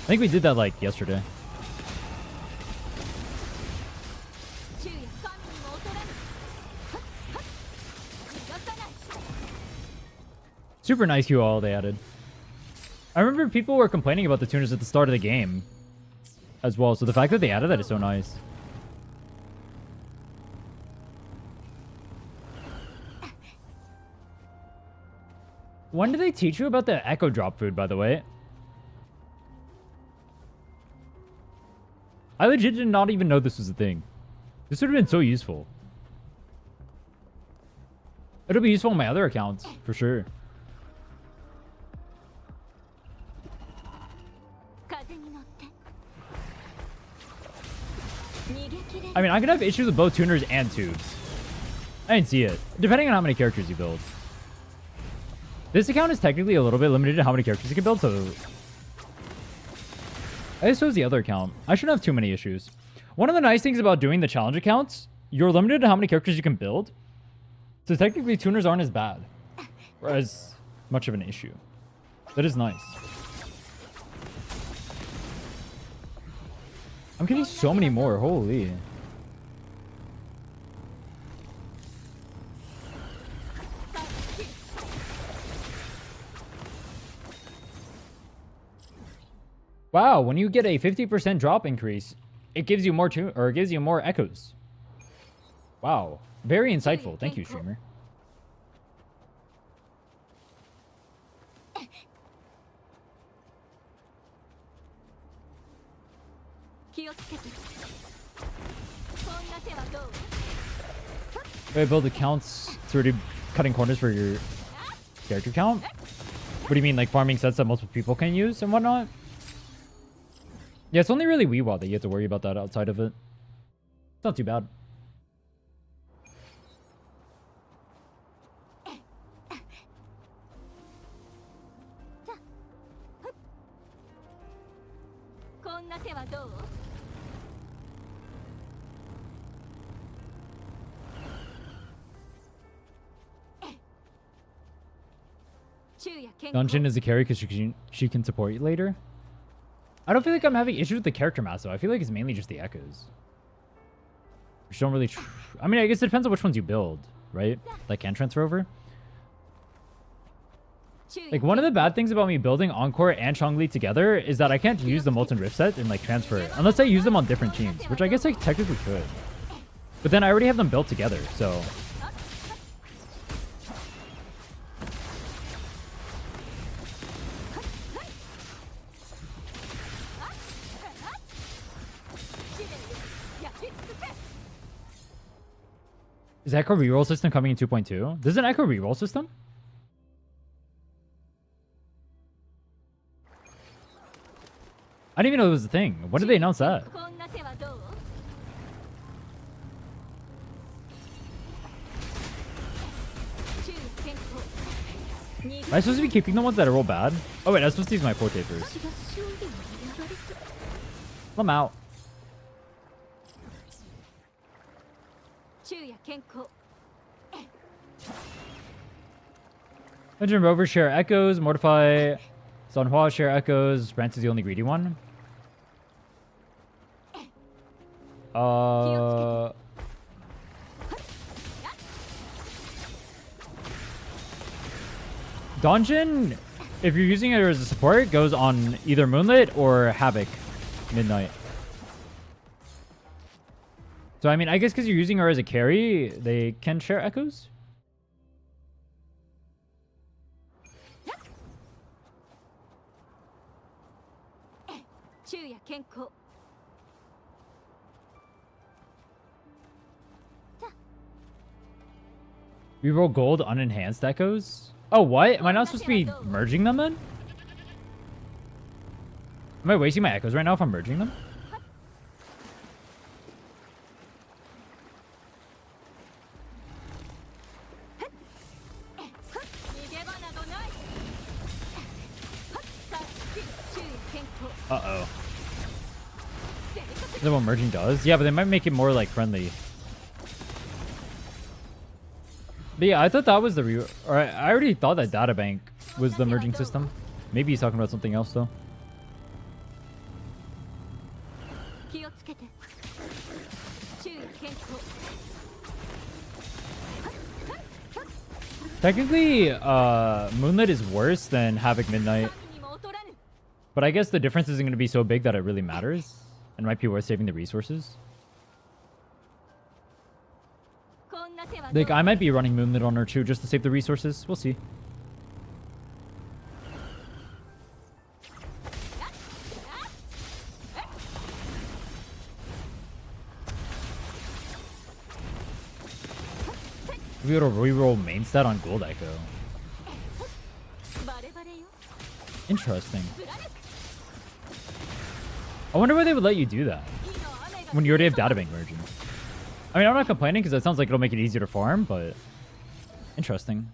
I think we did that like yesterday. Super nice QL they added. I remember people were complaining about the tuners at the start of the game as well. So the fact that they added that is so nice. When did they teach you about the echo drop food, by the way? I legit did not even know this was a thing. This would have been so useful. It'll be useful on my other accounts, for sure. I mean, I could have issues with both tuners and tubes. I didn't see it. Depending on how many characters you build. This account is technically a little bit limited to how many characters you can build, so... I suppose the other account. I shouldn't have too many issues. One of the nice things about doing the challenge accounts, you're limited to how many characters you can build. So technically, tuners aren't as bad. Or as much of an issue. That is nice. I'm getting so many more. Holy. Wow, when you get a 50% drop increase, it gives you more it gives you more echoes. Wow, very insightful. Thank you, streamer. Wait, build accounts to already cutting corners for your character count? What do you mean, like farming sets that multiple people can use and whatnot? Yeah, it's only really wuwa that you have to worry about that outside of it. It's not too bad. Dungeon is a carry because she can support you later. I don't feel like I'm having issues with the character mass, though. I feel like it's mainly just the echoes. Which don't really... I mean, I guess it depends on which ones you build, right? Like, can transfer over. Like, one of the bad things about me building Encore and Changli together is that I can't use the Molten Rift set and, like, transfer it. Unless I use them on different teams, which I guess I technically could. But then I already have them built together, so... Is Echo reroll system coming in 2.2? There's an Echo reroll system? I didn't even know it was a thing. When did they announce that? Am I supposed to be keeping the ones that are real bad? Oh wait, I was supposed to use my forte first. Let them out. Legend Rover share echoes. Mortify. Sunhua share echoes. Brant is the only greedy one. Donjin, if you're using it as a support, goes on either Moonlit or Havoc Midnight. So, I mean, I guess because you're using her as a carry, they can share echoes. Reroll gold unenhanced echoes? Oh, what? Am I not supposed to be merging them then? Am I wasting my echoes right now if I'm merging them? Uh-oh. Is that what merging does? Yeah, but they might make it more, like, friendly. But yeah, I thought that was the or I already thought that databank was the merging system. Maybe he's talking about something else, though. Technically, Moonlit is worse than Havoc Midnight. But I guess the difference isn't going to be so big that it really matters. And it might be worth saving the resources. Like, I might be running Moonlit on her too, just to save the resources. We'll see. We able to reroll main stat on Gold Echo. Interesting. I wonder why they would let you do that when you already have databank merging. I mean, I'm not complaining because it sounds like it'll make it easier to farm, but interesting.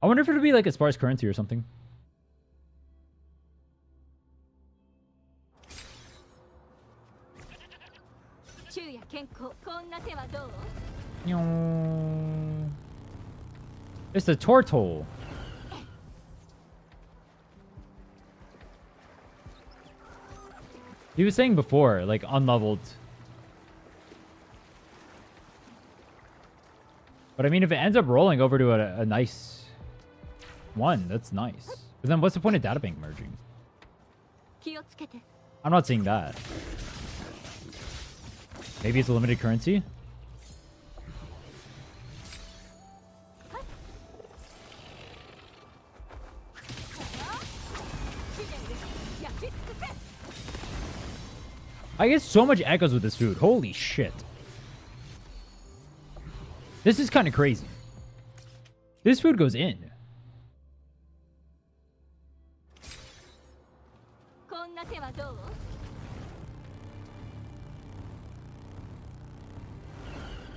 I wonder if it'll be like as sparse currency or something. It's the turtle. He was saying before, like, unleveled. But I mean, if it ends up rolling over to a nice one, that's nice. But then what's the point of databank merging? I'm not seeing that. Maybe it's a limited currency? I get so much echoes with this food. Holy shit. This is kind of crazy. This food goes in.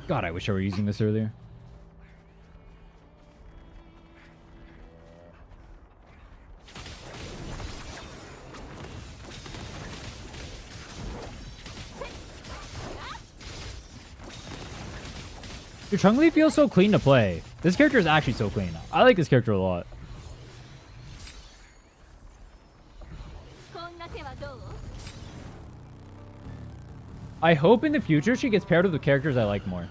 God, I wish I were using this earlier. Dude, Changli feels so clean to play. This character is actually so clean. I like this character a lot. I hope in the future she gets paired with the characters I like more.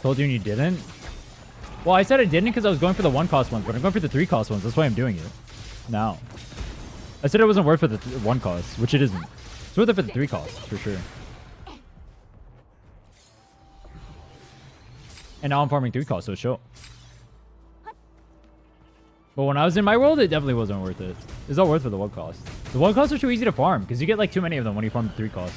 Told you didn't? Well, I said I didn't because I was going for the 1-cost ones, but I'm going for the 3-cost ones. That's why I'm doing it now. I said it wasn't worth for the 1-cost, which it isn't. It's worth it for the 3-cost, for sure. And now I'm farming 3-cost, so show. But when I was in my world, it definitely wasn't worth it. It's not worth for the 1-cost. The 1-costs are too easy to farm, because you get like too many of them when you farm the 3-cost.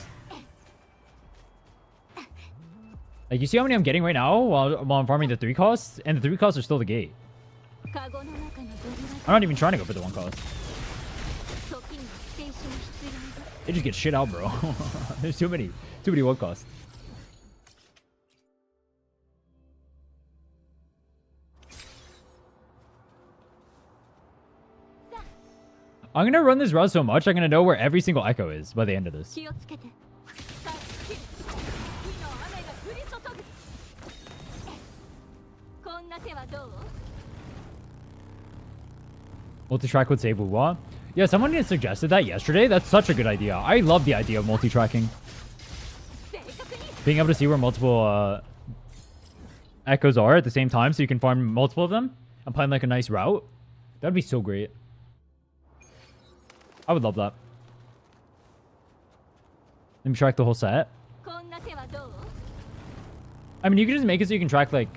Like, you see how many I'm getting right now while I'm farming the 3-costs? And the 3-costs are still the gate. I'm not even trying to go for the 1-cost. They just get shit out, bro. There's too many 1-costs. I'm going to run this route so much, I'm going to know where every single echo is by the end of this. Multi-track would save wuwa. Yeah, someone had suggested that yesterday. That's such a good idea. I love the idea of multi-tracking. Being able to see where multiple echoes are at the same time so you can farm multiple of them and plan like a nice route. That'd be so great. I would love that. Let me track the whole set. I mean, you can just make it so you can track like...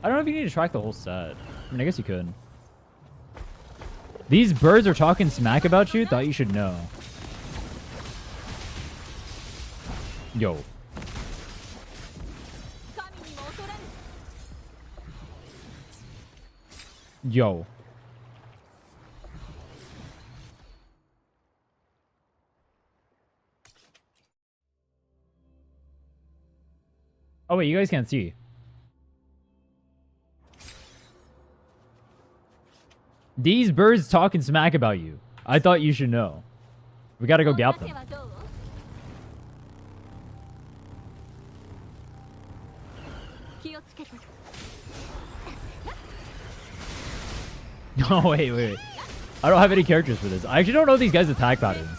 I don't know if you need to track the whole set. I mean, I guess you could. These birds are talking smack about you. Thought you should know. Yo. Yo. Oh, wait, you guys can't see. These birds talking smack about you. I thought you should know. We gotta go gap them. No, wait. I don't have any characters for this. I actually don't know these guys' attack patterns.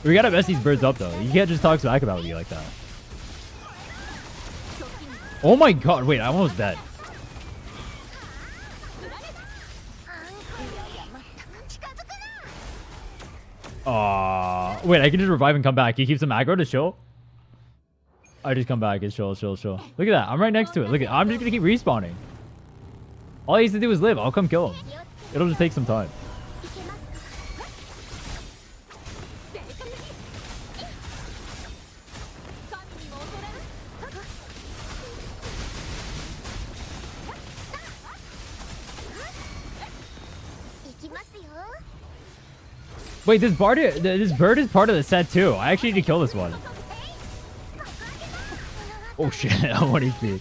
We gotta mess these birds up, though. You can't just talk smack about you like that. Oh my god, wait, I'm almost dead. Wait, I can just revive and come back. He keeps him aggro to chill. I just come back. It's chill. Look at that. I'm right next to it. Look at I'm just gonna keep respawning. All he has to do is live. I'll come kill him. It'll just take some time. Wait, this bird is part of the set too. I actually need to kill this one. Oh shit, I'm 1 HP.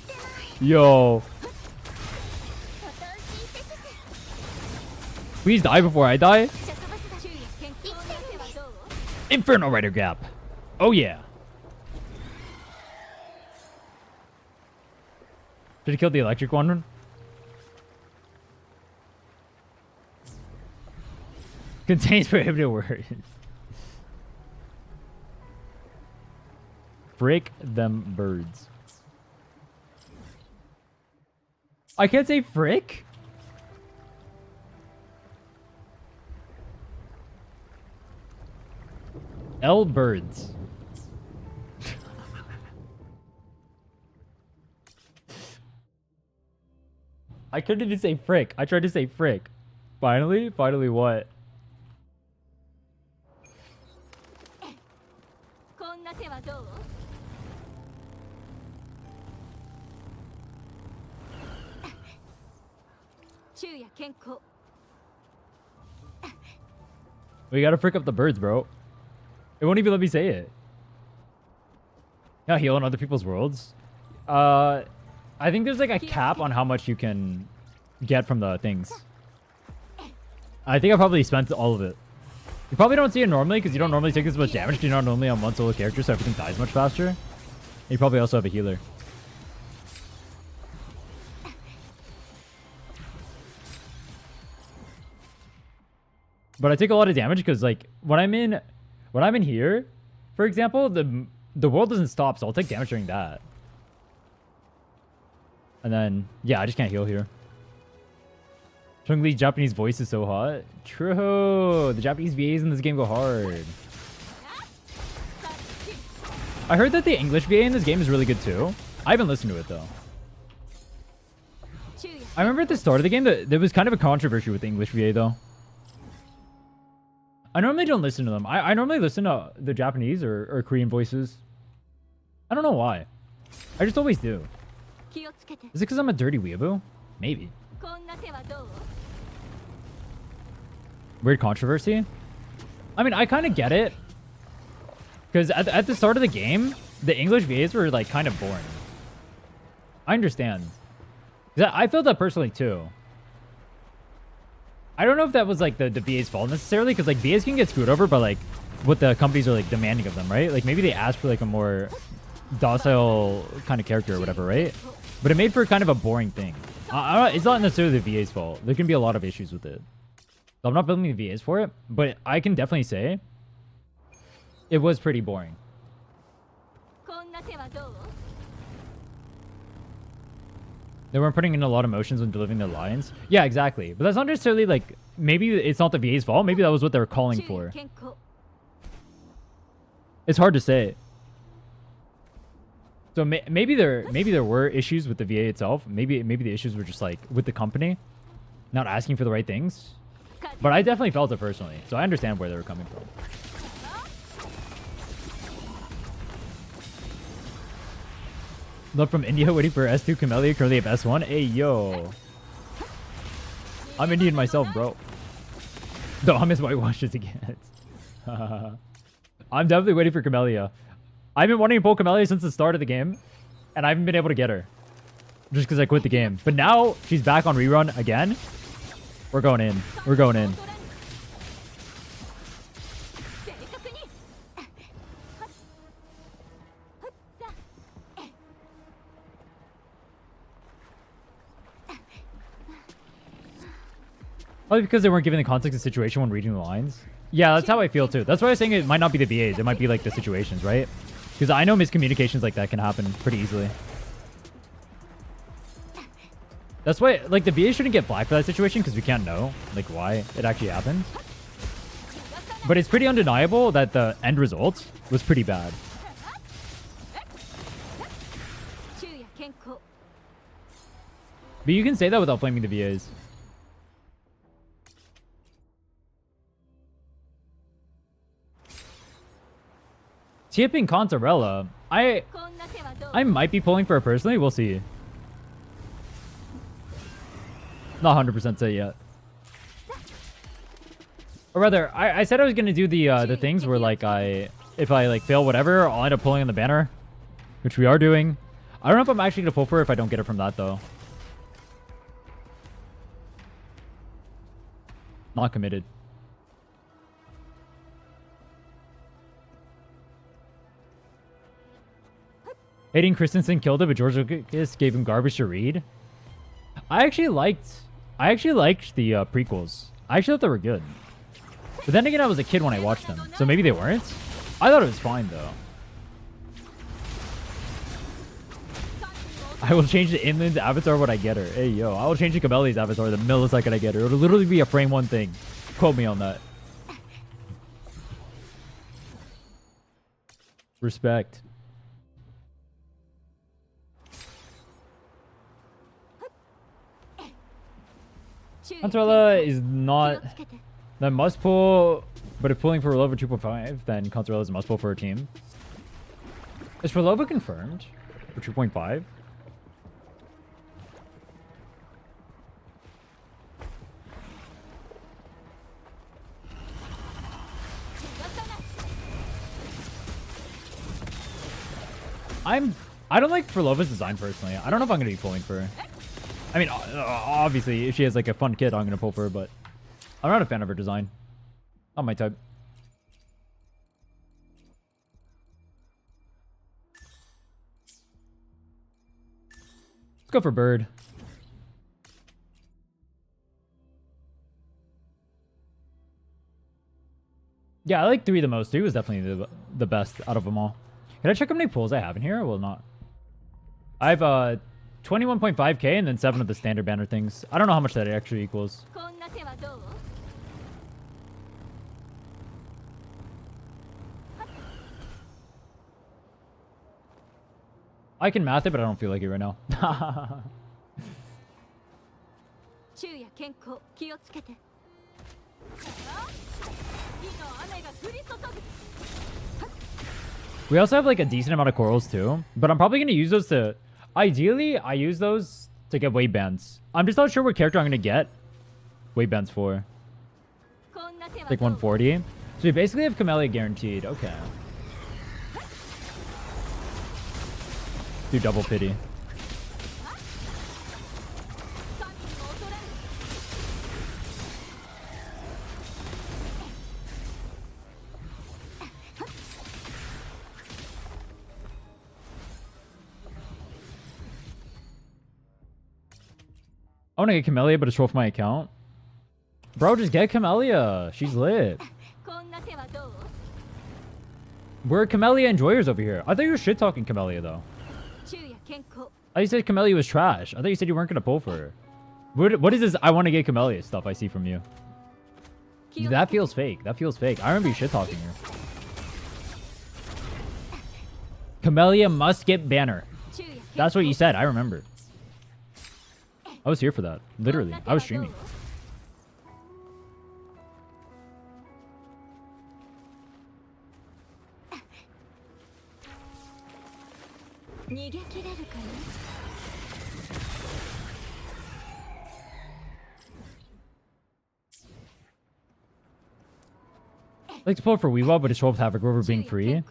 Yo. Please die before I die. Inferno Rider Gap. Oh yeah. Did he kill the electric one? Contains prohibited words. Break them birds. I can't say frick? L birds. I couldn't even say frick. I tried to say frick. Finally what? We gotta frick up the birds, bro. It won't even let me say it. Yeah, heal on other people's worlds. I think there's like a cap on how much you can get from the things. I think I probably spent all of it. You probably don't see it normally because you don't normally take this much damage. You're not normally on one solo character, so everything dies much faster. And you probably also have a healer. But I take a lot of damage because like when I'm in here, for example, the world doesn't stop, so I'll take damage during that. And then yeah, I just can't heal here. Changli Japanese voice is so hot. True. The Japanese VAs in this game go hard. I heard that the English VA in this game is really good too. I haven't listened to it though. I remember at the start of the game that there was kind of a controversy with the English VA though. I normally don't listen to them. I normally listen to the Japanese or Korean voices. I don't know why. I just always do. Is it because I'm a dirty weeaboo? Maybe. Weird controversy? I mean, I kind of get it. Because at the start of the game, the English VAs were like kind of boring. I understand. I felt that personally too. I don't know if that was like the VA's fault necessarily, because like VAs can get screwed over by like what the companies are like demanding of them, right? Like maybe they asked for like a more docile kind of character or whatever, right? But it made for kind of a boring thing. It's not necessarily the VA's fault. There can be a lot of issues with it. So I'm not building the VAs for it, but I can definitely say it was pretty boring. They weren't putting in a lot of emotions when delivering their lines. Yeah, exactly. But that's not necessarily like, maybe it's not the VA's fault. Maybe that was what they were calling for. It's hard to say. So maybe there were issues with the VA itself. Maybe the issues were just like with the company not asking for the right things. But I definitely felt it personally, so I understand where they were coming from. Look from India waiting for S2 Camellia, currently have S1. Hey yo, I'm Indian myself, bro. The dumbest whitewashes again. I'm definitely waiting for Camellia. I've been wanting to pull Camellia since the start of the game, and I haven't been able to get her. Just because I quit the game. But now, she's back on rerun again. We're going in. We're going in. Probably because they weren't given the context of the situation when reading the lines. Yeah, that's how I feel too. That's why I was saying it might not be the VAs. It might be like the situations, right? Because I know miscommunications like that can happen pretty easily. That's why, like, the VA shouldn't get flagged for that situation because we can't know, like, why it actually happened. But it's pretty undeniable that the end result was pretty bad. But you can say that without blaming the VAs. Tipping Contarella. I might be pulling for her personally. We'll see. Not 100% say yet. Or rather, I said I was gonna do the things where like if I like fail whatever, I'll end up pulling on the banner, which we are doing. I don't know if I'm actually gonna pull for her if I don't get it from that though. Not committed. Hayden Christensen killed it, but George Lucas gave him garbage to read. I actually liked the prequels. I actually thought they were good. But then again, I was a kid when I watched them, so maybe they weren't. I thought it was fine though. I will change the Inland's avatar when I get her. Hey yo, I will change the Cabelli's avatar the millisecond I get her. It'll literally be a frame one thing. Quote me on that. Respect. Contarella is not the must pull, but if pulling for Rolova 2.5, then Contarella is a must pull for her team. Is Rolova confirmed for 2.5? I don't like Furlova's design personally. I don't know if I'm gonna be pulling for her. I mean, obviously, if she has like a fun kit, I'm gonna pull for her, but I'm not a fan of her design. Not my type. Let's go for Bird. Yeah, I like 3 the most. 3 was definitely the best out of them all. Can I check how many pulls I have in here? Well, not. I have 21.5k and then 7 of the standard banner things. I don't know how much that actually equals. I can math it, but I don't feel like it right now. We also have like a decent amount of corals too, but I'm probably going to use those to... Ideally, I use those to get weight bands. I'm just not sure what character I'm going to get weight bands for. Like 140. So we basically have Camellia guaranteed. Okay. Do double pity. I want to get Camellia, but it's roll for my account. Bro, just get Camellia. She's lit. We're Camellia enjoyers over here. I thought you were shit-talking Camellia, though. I thought you said Camellia was trash. I thought you said you weren't going to pull for her. What is this I want to get Camellia stuff I see from you? That feels fake. That feels fake. I remember you shit-talking her. Camellia must get banner. That's what you said. I remember. I was here for that. Literally. I was streaming. I like to pull for Wuwa, but it's 12 Havoc Rover being free.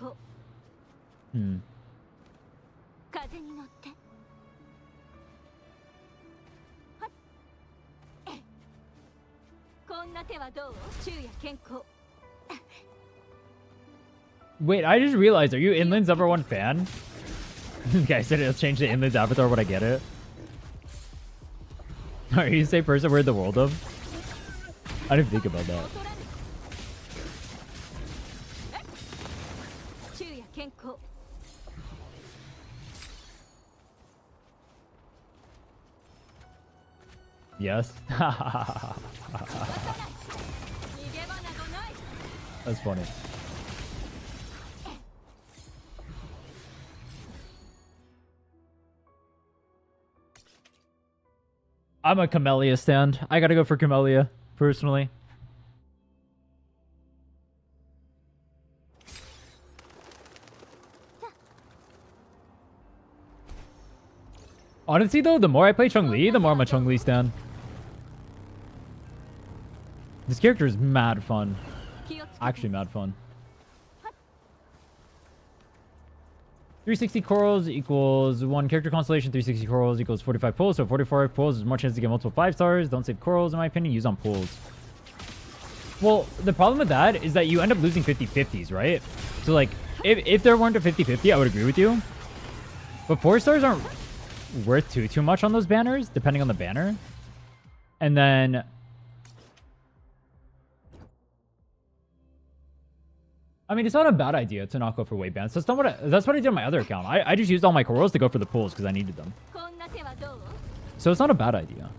Wait, I just realized, are you Inland's #1 fan? This guy said it'll change the Inland's avatar, but I get it. Are you the same person we're in the world of? I didn't think about that. Yes. That's funny. I'm a Camellia stand. I gotta go for Camellia, personally. Honestly, though, the more I play Changli, the more I'm a Changli stan. This character is mad fun. Actually mad fun. 360 corals equals 1 character constellation. 360 corals equals 45 pulls. So 44 pulls is more chance to get multiple 5 stars. Don't save corals, in my opinion. Use on pulls. Well, the problem with that is that you end up losing 50-50s, right? So, like, if there weren't a 50-50, I would agree with you. But 4 stars aren't worth too much on those banners, depending on the banner. And then... I mean, it's not a bad idea to not go for weight bands. That's what I did on my other account. I just used all my corals to go for the pulls because I needed them. So it's not a bad idea.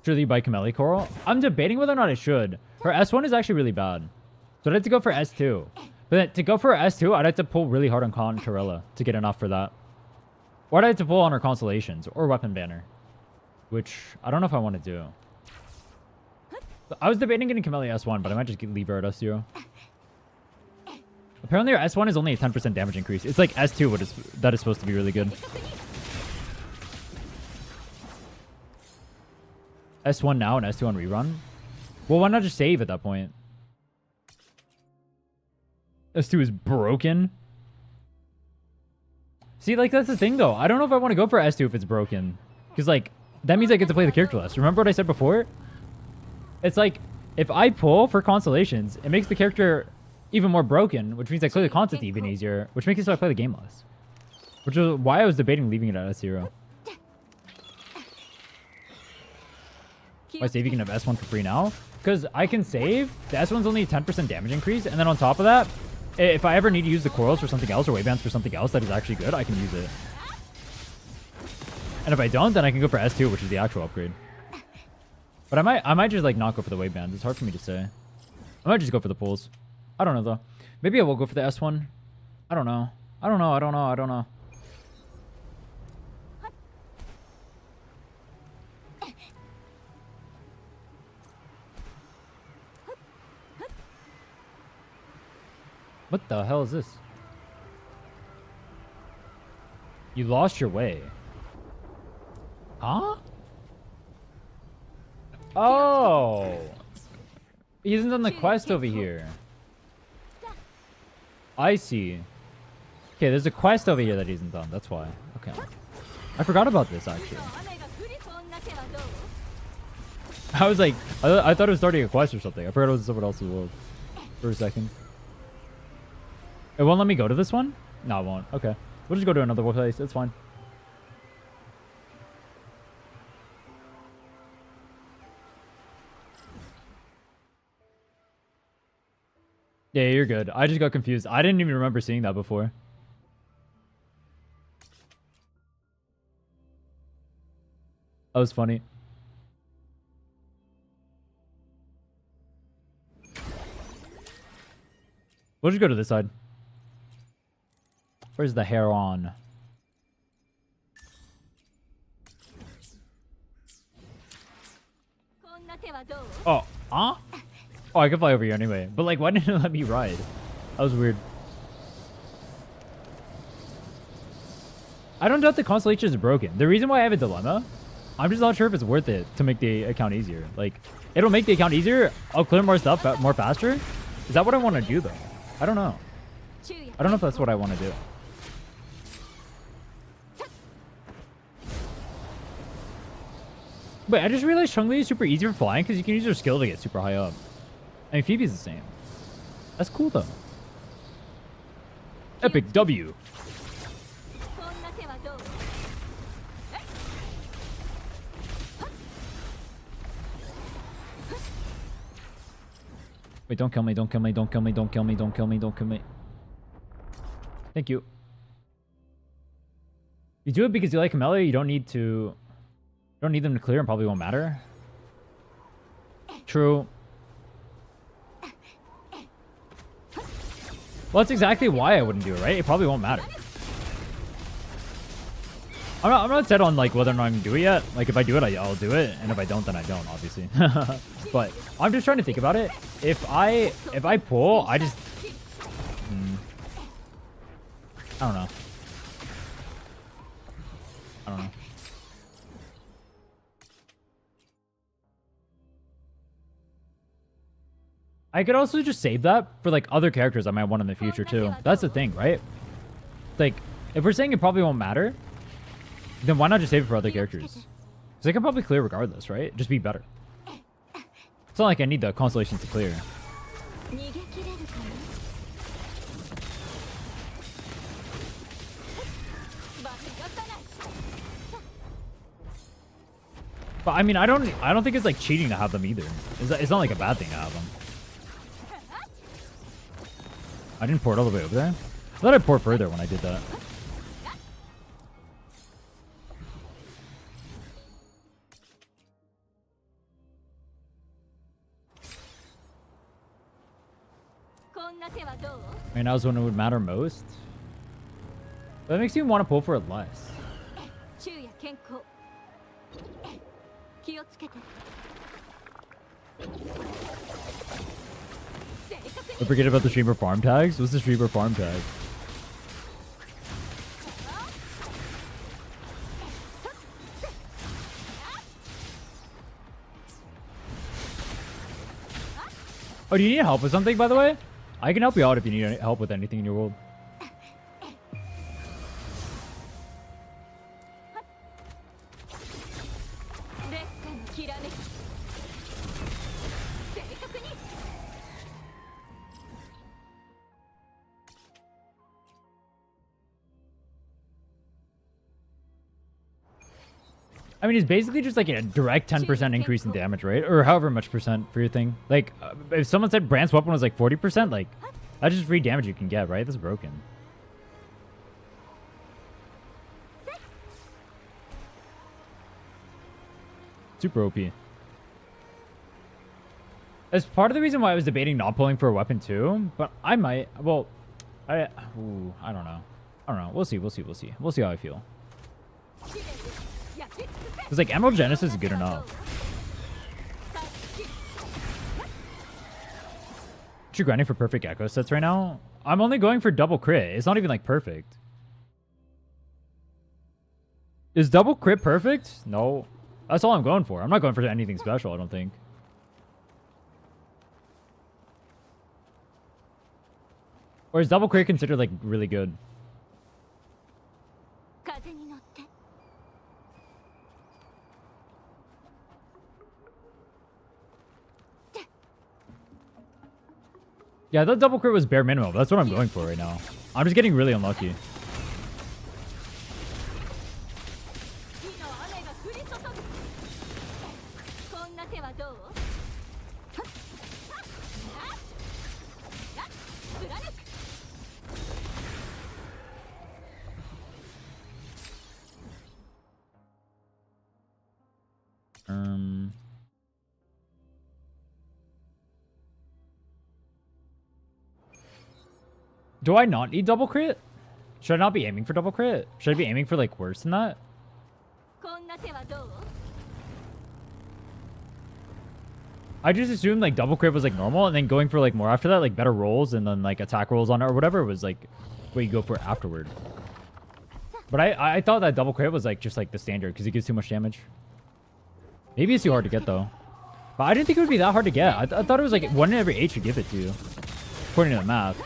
Should you buy Camellia Coral? I'm debating whether or not I should. Her S1 is actually really bad. So I'd have to go for S2. But to go for S2, I'd have to pull really hard on Contorella to get enough for that. Or I'd have to pull on her Constellations or Weapon Banner. Which I don't know if I want to do. I was debating getting Camellia S1, but I might just leave her at S0. Apparently her S1 is only a 10% damage increase. It's like S2 that is supposed to be really good. S1 now and S2 on rerun? Well, why not just save at that point? S2 is broken. See, like, that's the thing, though. I don't know if I want to go for S2 if it's broken. Because, like, that means I get to play the character less. Remember what I said before? It's like, if I pull for Constellations, it makes the character even more broken, which means I clear the content even easier, which makes it so I play the game less. Which is why I was debating leaving it at S0. Why save? You can have S1 for free now? Because I can save. The S1's only a 10% damage increase, and then on top of that, if I ever need to use the corals for something else or wavebands for something else that is actually good, I can use it. And if I don't, then I can go for S2, which is the actual upgrade. But I might just like not go for the wavebands. It's hard for me to say. I might just go for the pulls. I don't know though. Maybe I will go for the S1. I don't know. I don't know. What the hell is this? You lost your way. Huh? Oh! He hasn't done the quest over here. I see. Okay, there's a quest over here that he hasn't done. That's why. Okay. I forgot about this, actually. I was like... I thought it was starting a quest or something. I forgot it was someone else's world. For a second. It won't let me go to this one? No, it won't. Okay. We'll just go to another place. It's fine. Yeah, you're good. I just got confused. I didn't even remember seeing that before. That was funny. We'll just go to this side. Where's the hair on? Oh, huh? Oh, I can fly over here anyway. But like, why didn't it let me ride? That was weird. I don't doubt the constellation is broken. The reason why I have a dilemma, I'm just not sure if it's worth it to make the account easier. Like, it'll make the account easier. I'll clear more stuff more faster. Is that what I want to do, though? I don't know. I don't know if that's what I want to do. But I just realized Changli is super easy for flying because you can use your skill to get super high up. I mean, Phoebe's the same. That's cool, though. Epic W. Wait, don't kill me, don't kill me, don't kill me, don't kill me, don't kill me, don't kill me. Thank you. You do it because you like Camellia, you don't need to... You don't need them to clear and probably won't matter. True. Well, that's exactly why I wouldn't do it, right? It probably won't matter. I'm not set on like whether or not I'm gonna do it yet. Like if I do it, I'll do it, and if I don't, then I don't, obviously. But I'm just trying to think about it. If I pull, I just I don't know. I don't know. I could also just save that for like other characters I might want in the future too. That's the thing, right? Like if we're saying it probably won't matter, then why not just save it for other characters? Because they can probably clear regardless, right? Just be better. It's not like I need the constellations to clear. But I mean, I don't think it's like cheating to have them either. It's not like a bad thing to have them. I didn't port all the way over there. I thought I'd port further when I did that. I mean, that was when it would matter most. But that makes you want to pull for it less. Don't forget about the streamer farm tags. What's the streamer farm tag? Oh, do you need help with something, by the way? I can help you out if you need any help with anything in your world. I mean, it's basically just like a direct 10% increase in damage, right? Or however much percent for your thing. Like, if someone said Brand's weapon was like 40%, like, that's just free damage you can get, right? That's broken. Super OP. That's part of the reason why I was debating not pulling for a weapon too, but I might. Well, I don't know. I don't know. We'll see. We'll see. We'll see. We'll see how I feel. It's like Emerald Genesis is good enough. You're grinding for perfect echo sets right now? I'm only going for double crit. It's not even like perfect. Is double crit perfect? No. That's all I'm going for. I'm not going for anything special, I don't think. Or is double crit considered like really good? Yeah, that double crit was bare minimum. That's what I'm going for right now. I'm just getting really unlucky. Do I not need double crit? Should I not be aiming for double crit? Should I be aiming for like worse than that? I just assumed like double crit was like normal, and then going for like more after that, like better rolls and then like attack rolls on it or whatever was like what you go for afterward. But I thought that double crit was like just like the standard because it gives too much damage. Maybe it's too hard to get though. But I didn't think it would be that hard to get. I thought it was like 1 in every 8 should give it to you, according to the math.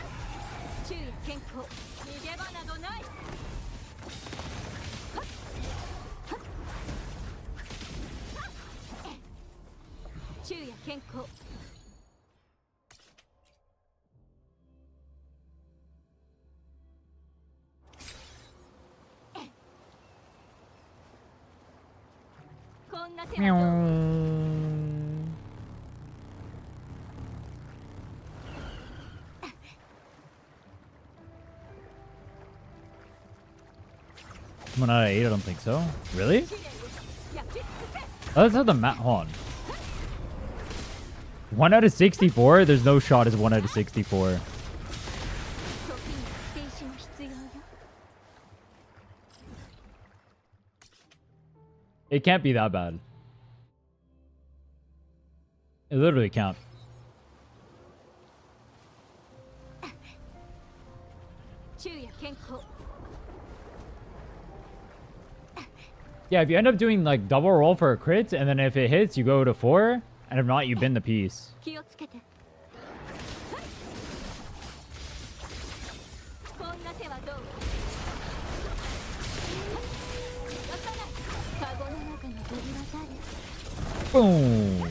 One out of 8, I don't think so. Really? Oh, that's how the map. Hold on. 1 out of 64? There's no shot as 1 out of 64. It can't be that bad. It literally can't. Yeah, if you end up doing like double roll for a crit, and then if it hits, you go to 4, and if not, you bin the piece. Boom.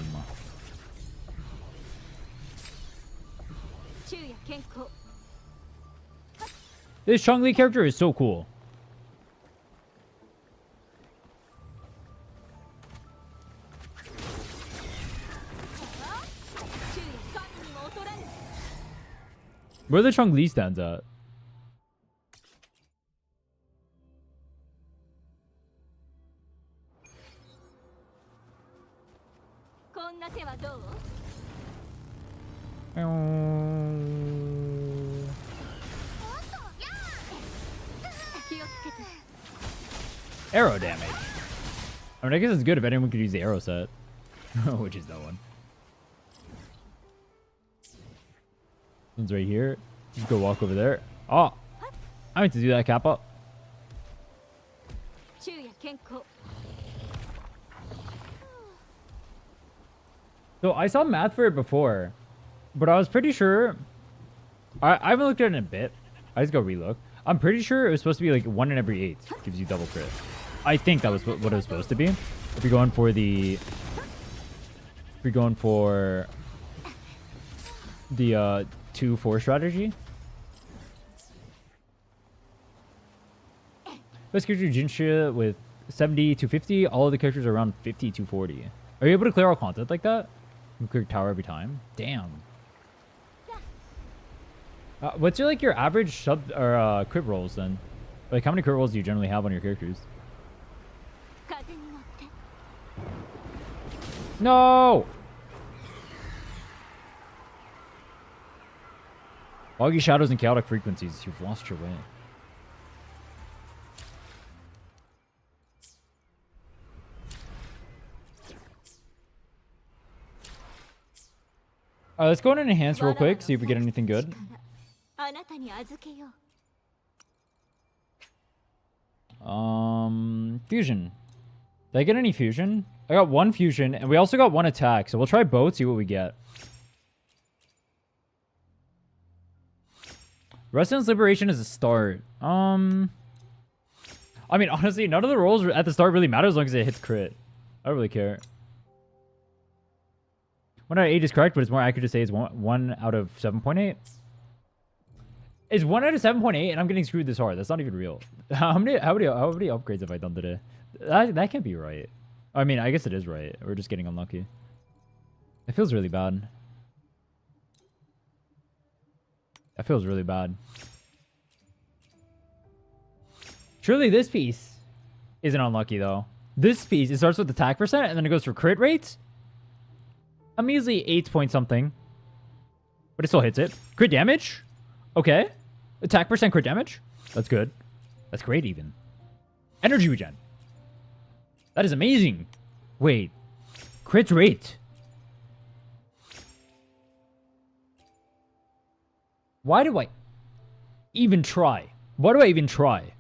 This Changli character is so cool. Where the Changli stands at? Arrow damage. I mean, I guess it's good if anyone could use the arrow set. Which is that one. One's right here. Just go walk over there. Oh! I meant to do that, Kappa. So I saw math for it before, but I was pretty sure. I haven't looked at it in a bit. I just go relook. I'm pretty sure it was supposed to be like 1 in every 8 gives you double crit. I think that was what it was supposed to be. If you're going for the, if you're going for the 2-4 strategy. Best character Jinsha with 70 to 50. All of the characters are around 50 to 40. Are you able to clear all content like that? You clear tower every time. Damn. What's your like your average sub or crit rolls then? Like how many crit rolls do you generally have on your characters? No. Foggy shadows and chaotic frequencies. You've lost your way. Alright, let's go in and enhance real quick, see if we get anything good. Fusion. Did I get any fusion? I got 1 fusion, and we also got 1 attack, so we'll try both, see what we get. Resonance Liberation is a start. I mean, honestly, none of the rolls at the start really matter as long as it hits crit. I don't really care. 1 out of 8 is correct, but it's more accurate to say it's 1 out of 7.8. It's 1 out of 7.8, and I'm getting screwed this hard. That's not even real. How many upgrades have I done today? That can't be right. I mean, I guess it is right. We're just getting unlucky. It feels really bad. That feels really bad. Surely this piece isn't unlucky, though. This piece, it starts with attack percent, and then it goes for crit rates. A measly 8 point something. But it still hits it. Crit damage? Okay. Attack percent crit damage. That's good. That's great even. Energy regen. That is amazing. Wait. Crit rate. Why do I even try? Why do I even try?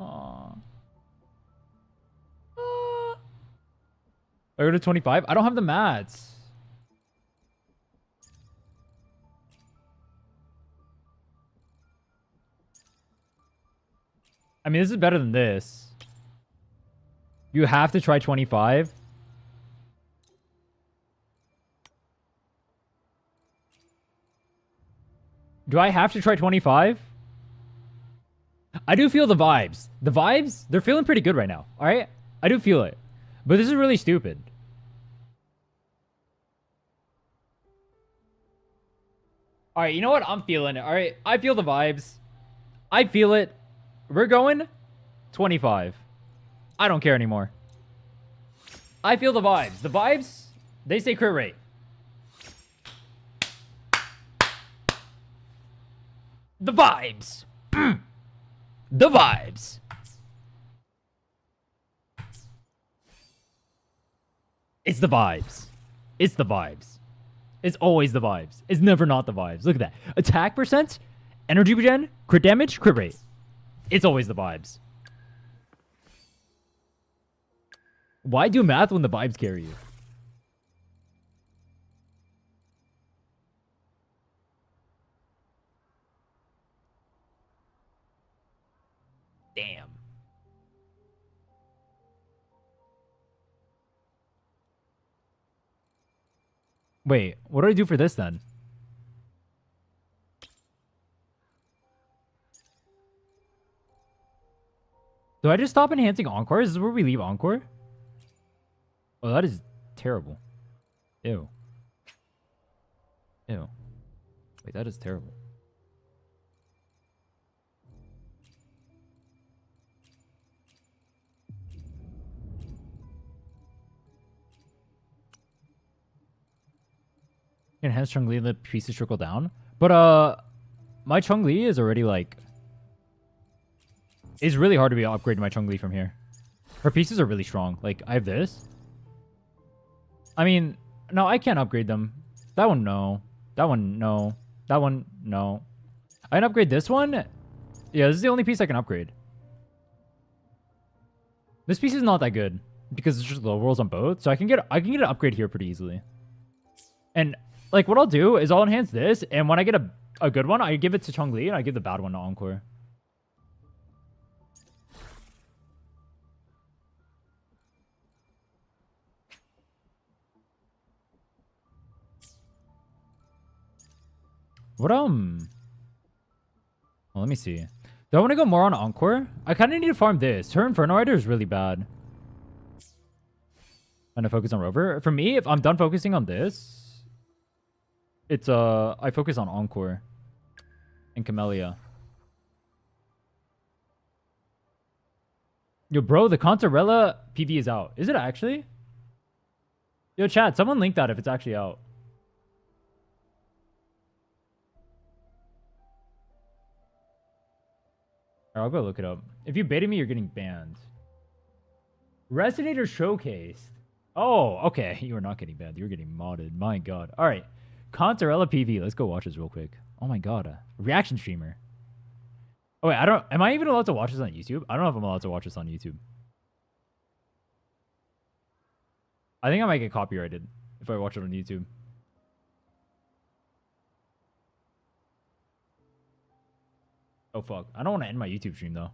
Aww. I go to 25. I don't have the mats. I mean, this is better than this. You have to try 25. Do I have to try 25? I do feel the vibes. The vibes, they're feeling pretty good right now. All right? I do feel it. But this is really stupid. All right, you know what? I'm feeling it. All right, I feel the vibes. I feel it. We're going 25. I don't care anymore. I feel the vibes. The vibes, they say crit rate. The vibes. The vibes. It's the vibes. It's the vibes. It's always the vibes. It's never not the vibes. Look at that. Attack percent, energy regen, crit damage, crit rate. It's always the vibes. Why do math when the vibes carry you? Damn. Wait, what do I do for this then? Do I just stop enhancing Encore? Is this where we leave Encore? Oh, that is terrible. Ew. Ew. Wait, that is terrible. Enhance Changli and the pieces trickle down. But, my Changli is already, like... It's really hard to be upgrading my Changli from here. Her pieces are really strong. Like, I have this. I mean, no, I can't upgrade them. That one, no. That one, no. That one, no. I can upgrade this one. Yeah, this is the only piece I can upgrade. This piece is not that good because it's just low rolls on both. So I can get an upgrade here pretty easily. And like what I'll do is I'll enhance this, and when I get a good one, I give it to Changli and I give the bad one to Encore. What well, let me see. Do I want to go more on Encore? I kind of need to farm this. Her Inferno Rider is really bad. And I focus on Rover. For me, if I'm done focusing on this, it's I focus on Encore and Camellia. Yo, bro, the Contarella PV is out. Is it actually? Yo, chat, someone link that if it's actually out. I'll go look it up. If you baited me, you're getting banned. Resonator showcased. Oh, okay. You are not getting banned. You're getting modded. My god. All right. Contarella PV. Let's go watch this real quick. Oh my god. Reaction streamer. Oh wait, am I even allowed to watch this on YouTube? I don't know if I'm allowed to watch this on YouTube. I think I might get copyrighted if I watch it on YouTube. Oh, fuck. I don't want to end my YouTube stream, though.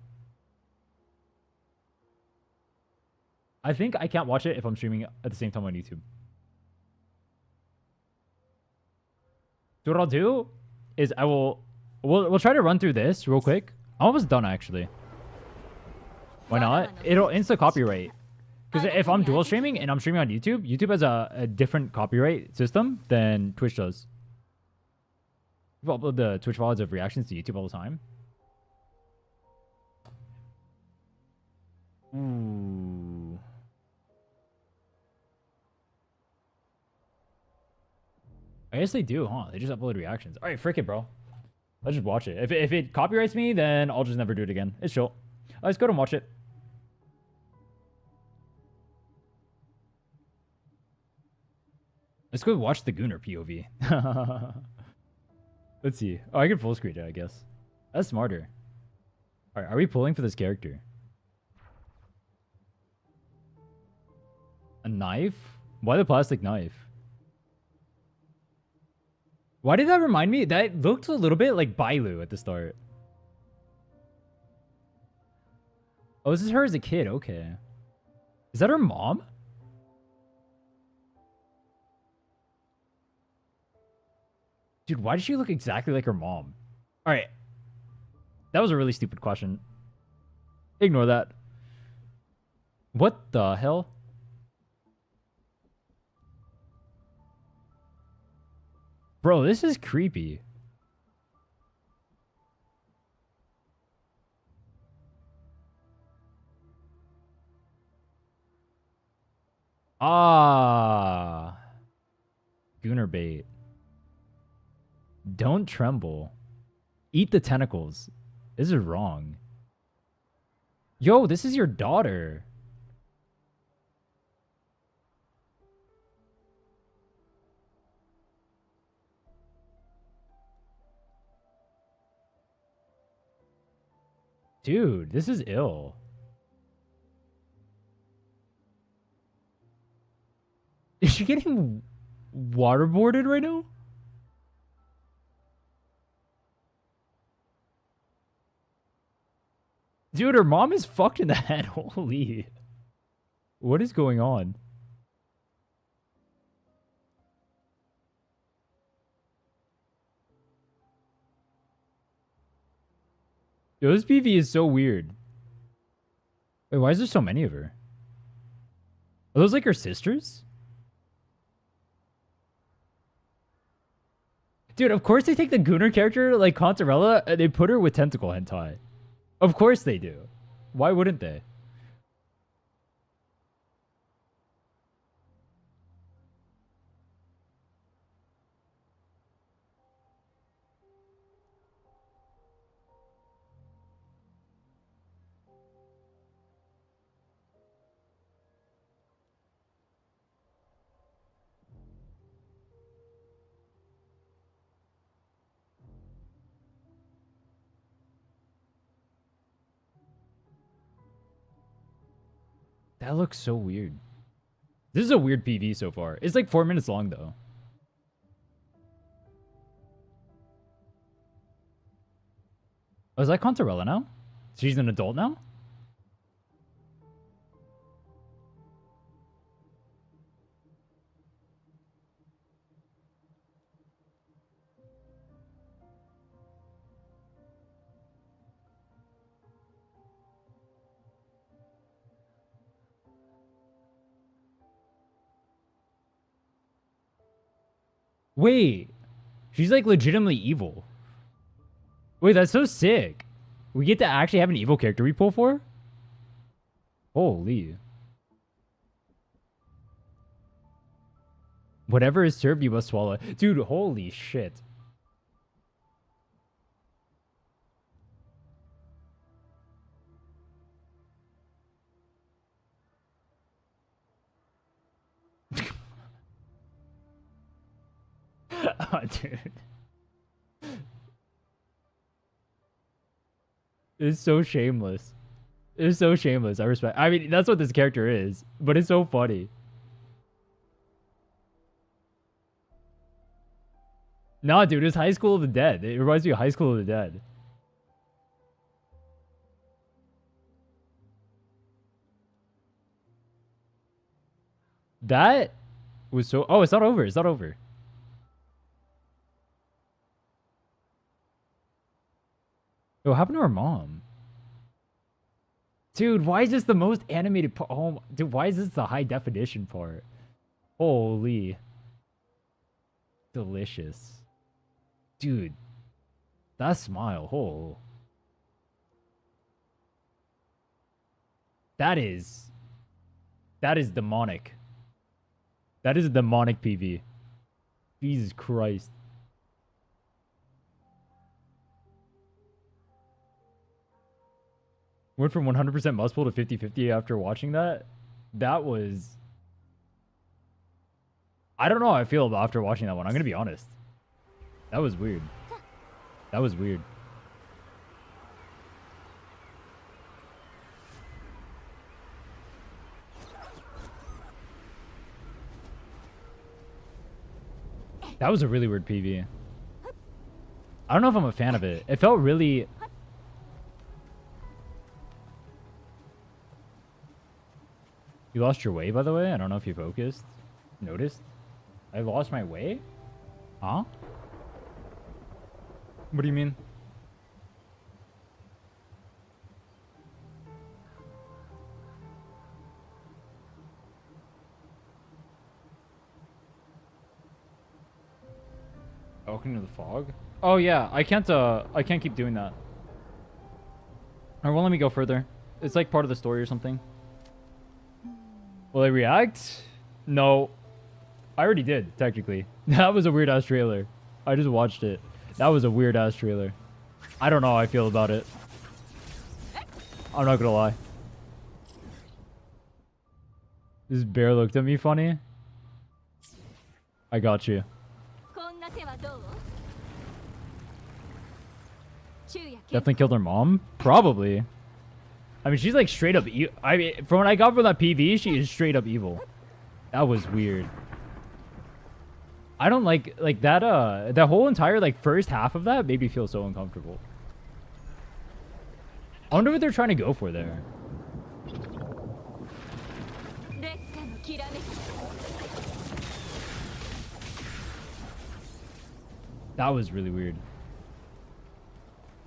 I think I can't watch it if I'm streaming at the same time on YouTube. So what I'll do is we'll try to run through this real quick. I'm almost done, actually. Why not? It'll insta copyright. Because if I'm dual streaming and I'm streaming on YouTube, YouTube has a different copyright system than Twitch does. People upload the Twitch VODs of reactions to YouTube all the time. Ooh. I guess they do, huh? They just upload reactions. All right, frick it, bro. I'll just watch it. If it copyrights me, then I'll just never do it again. It's chill. I'll just go and watch it. Let's go watch the Gooner POV. Let's see. Oh, I can full screen it, I guess. That's smarter. Alright, are we pulling for this character? A knife? Why the plastic knife? Why did that remind me? That looked a little bit like Bailu at the start. Oh, this is her as a kid. Okay. Is that her mom? Dude, why does she look exactly like her mom? Alright. That was a really stupid question. Ignore that. What the hell? Bro, this is creepy. Ah. Gooner bait. Don't tremble. Eat the tentacles. This is wrong. Yo, this is your daughter. Dude, this is ill. Is she getting waterboarded right now? Dude, her mom is fucked in the head. Holy. What is going on? Yo, this PV is so weird. Wait, why is there so many of her? Are those like her sisters? Dude, of course they take the Gooner character like Contarella and they put her with tentacle hentai. Of course they do. Why wouldn't they? That looks so weird. This is a weird PV so far. It's like 4 minutes long though. Oh, is that Contarella now? She's an adult now? Wait. She's like legitimately evil. Wait, that's so sick. We get to actually have an evil character we pull for? Holy. Whatever is served, you must swallow. Dude, holy shit. Oh, dude. It's so shameless. It's so shameless. I respect. I mean, that's what this character is, but it's so funny. Nah, dude, it's High School of the Dead. It reminds me of High School of the Dead. That was so... Oh, it's not over. It's not over. What happened to her mom? Dude, why is this the most animated part? Oh, dude, why is this the high definition part? Holy. Delicious. Dude. That smile. Oh. That is demonic. That is a demonic PV. Jesus Christ. Went from 100% must pull to 50-50 after watching that. That was... I don't know how I feel after watching that one. I'm going to be honest. That was weird. That was weird. That was a really weird PV. I don't know if I'm a fan of it. It felt really... You lost your way, by the way? I don't know if you focused. Noticed? I lost my way? Huh? What do you mean? Walking into the fog? Oh yeah, I can't keep doing that. Or won't let me go further. It's like part of the story or something. Will I react? No. I already did, technically. That was a weird ass trailer. I just watched it. That was a weird ass trailer. I don't know how I feel about it. I'm not gonna lie. This bear looked at me funny. I got you. Definitely killed her mom? Probably. I mean, she's like straight up I mean, from what I got from that PV, she is straight up evil. That was weird. I don't like that, that whole entire, like, first half of that made me feel so uncomfortable. I wonder what they're trying to go for there. That was really weird.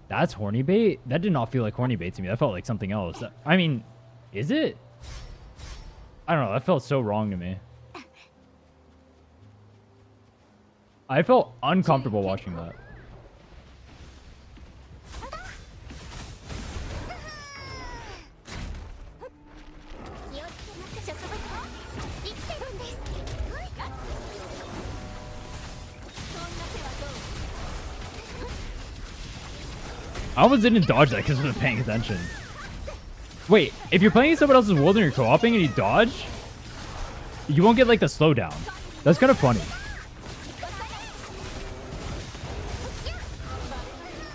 That's horny bait? That did not feel like horny bait to me. That felt like something else. I mean, is it? I don't know. That felt so wrong to me. I felt uncomfortable watching that. I almost didn't dodge that because I wasn't paying attention. Wait, if you're playing in someone else's world and you're co-oping and you dodge, you won't get like the slowdown. That's kind of funny.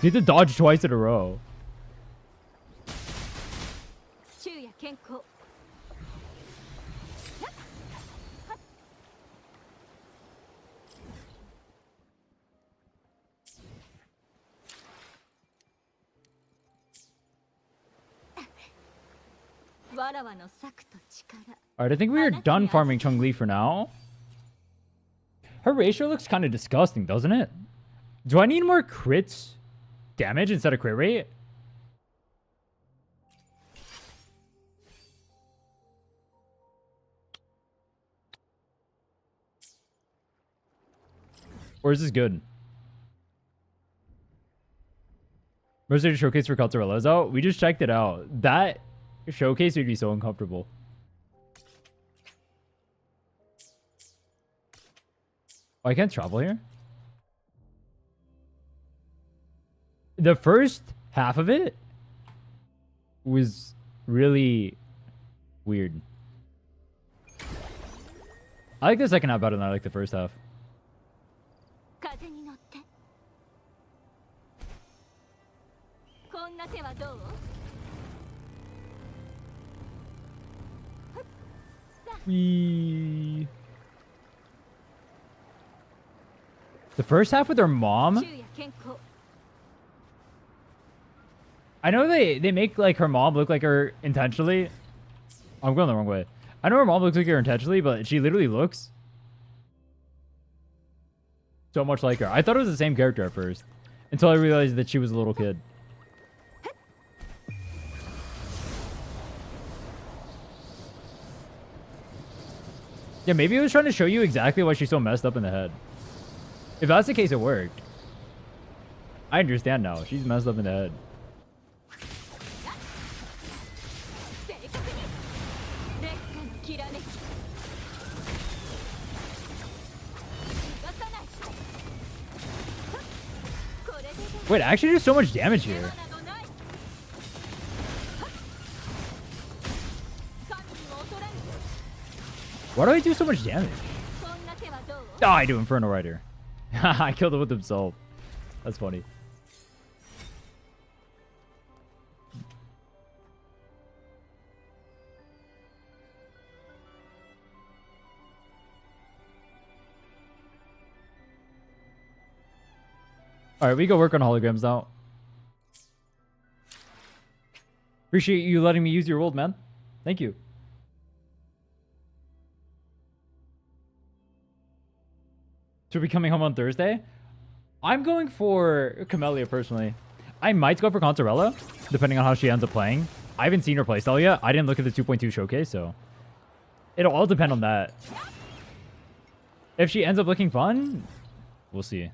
You need to dodge twice in a row. Alright, I think we are done farming Changli for now. Her ratio looks kind of disgusting, doesn't it? Do I need more crits damage instead of crit rate? Or is this good? Mercenary showcase for Calzarella's out. We just checked it out. That showcase would be so uncomfortable. Oh, I can't travel here? The first half of it was really weird. I like the second half better than I like the first half. Wee. The first half with her mom? I know they make like her mom look like her intentionally. Oh, I'm going the wrong way. I know her mom looks like her intentionally, but she literally looks so much like her. I thought it was the same character at first until I realized that she was a little kid. Yeah, maybe it was trying to show you exactly why she's so messed up in the head. If that's the case, it worked. I understand now. She's messed up in the head. Wait, I actually do so much damage here. Why do I do so much damage? Oh, I do Inferno Rider. I killed him with himself. That's funny. Alright, we go work on holograms now. Appreciate you letting me use your world, man. Thank you. So we coming home on Thursday? I'm going for Camellia personally. I might go for Consorella, depending on how she ends up playing. I haven't seen her playstyle yet. I didn't look at the 2.2 showcase, so it'll all depend on that. If she ends up looking fun, we'll see.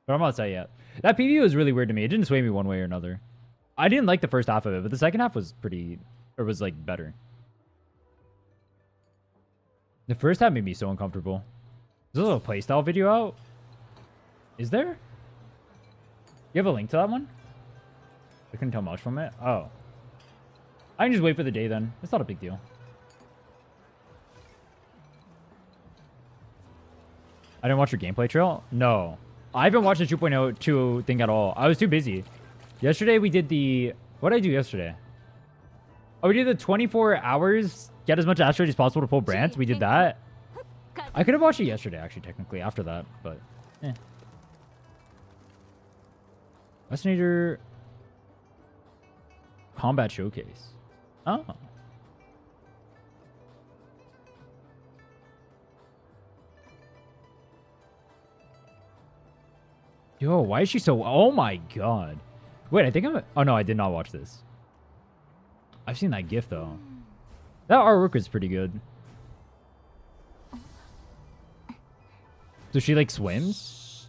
But I'm not set yet. That PvE was really weird to me. It didn't sway me one way or another. I didn't like the first half of it, but the second half was pretty, or was like better. The first half made me so uncomfortable. Is there a little playstyle video out? Is there? You have a link to that one? I couldn't tell much from it. Oh. I can just wait for the day then. It's not a big deal. I didn't watch your gameplay trail? No. I haven't watched the 2.02 thing at all. I was too busy. Yesterday we did the... What did I do yesterday? Oh, we did the 24 hours, get as much asteroid as possible to pull brands. We did that. I could have watched it yesterday, actually, technically, after that, but... eh. Fascinator... Combat Showcase. Oh. Yo, why is she so... Oh my god. Wait, I think I'm... Oh no, I did not watch this. I've seen that GIF though. That artwork is pretty good. So she like swims?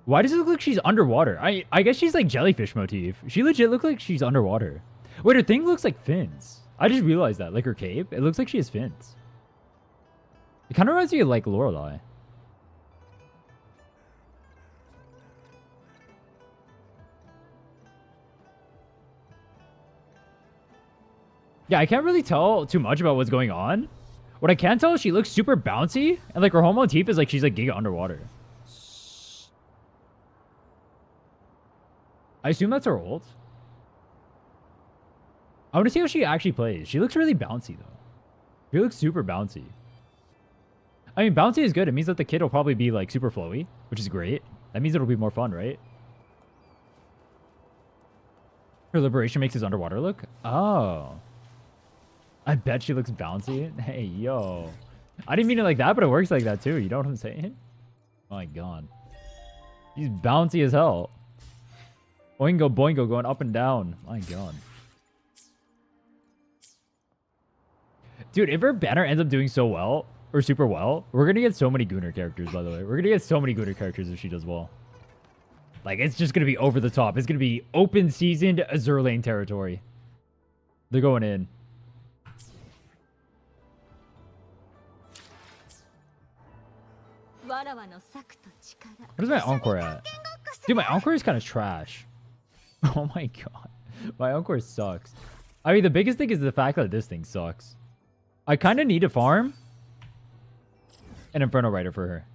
Why does it look like she's underwater? I guess she's like jellyfish motif. She legit looks like she's underwater. Wait, her thing looks like fins. I just realized that. Like her cape, it looks like she has fins. It kind of reminds me of like Lorelei. Yeah, I can't really tell too much about what's going on. What I can tell is she looks super bouncy, and like her whole motif is like she's like giga underwater. I assume that's her ult. I want to see how she actually plays. She looks really bouncy though. She looks super bouncy. I mean, bouncy is good. It means that the kid will probably be like super flowy, which is great. That means it'll be more fun, right? Her liberation makes his underwater look. Oh. I bet she looks bouncy. Hey, yo. I didn't mean it like that, but it works like that too. You know what I'm saying? My god. He's bouncy as hell. Boingo, boingo, going up and down. My god. Dude, if her banner ends up doing so well, or super well, we're gonna get so many Gunnar characters, by the way. We're gonna get so many Gunnar characters if she does well. Like, it's just gonna be over the top. It's gonna be open seasoned Azur Lane territory. They're going in. Where's my Encore at? Dude, my Encore is kind of trash. Oh my god. My Encore sucks. I mean, the biggest thing is the fact that this thing sucks. I kind of need to farm an Inferno Rider for her.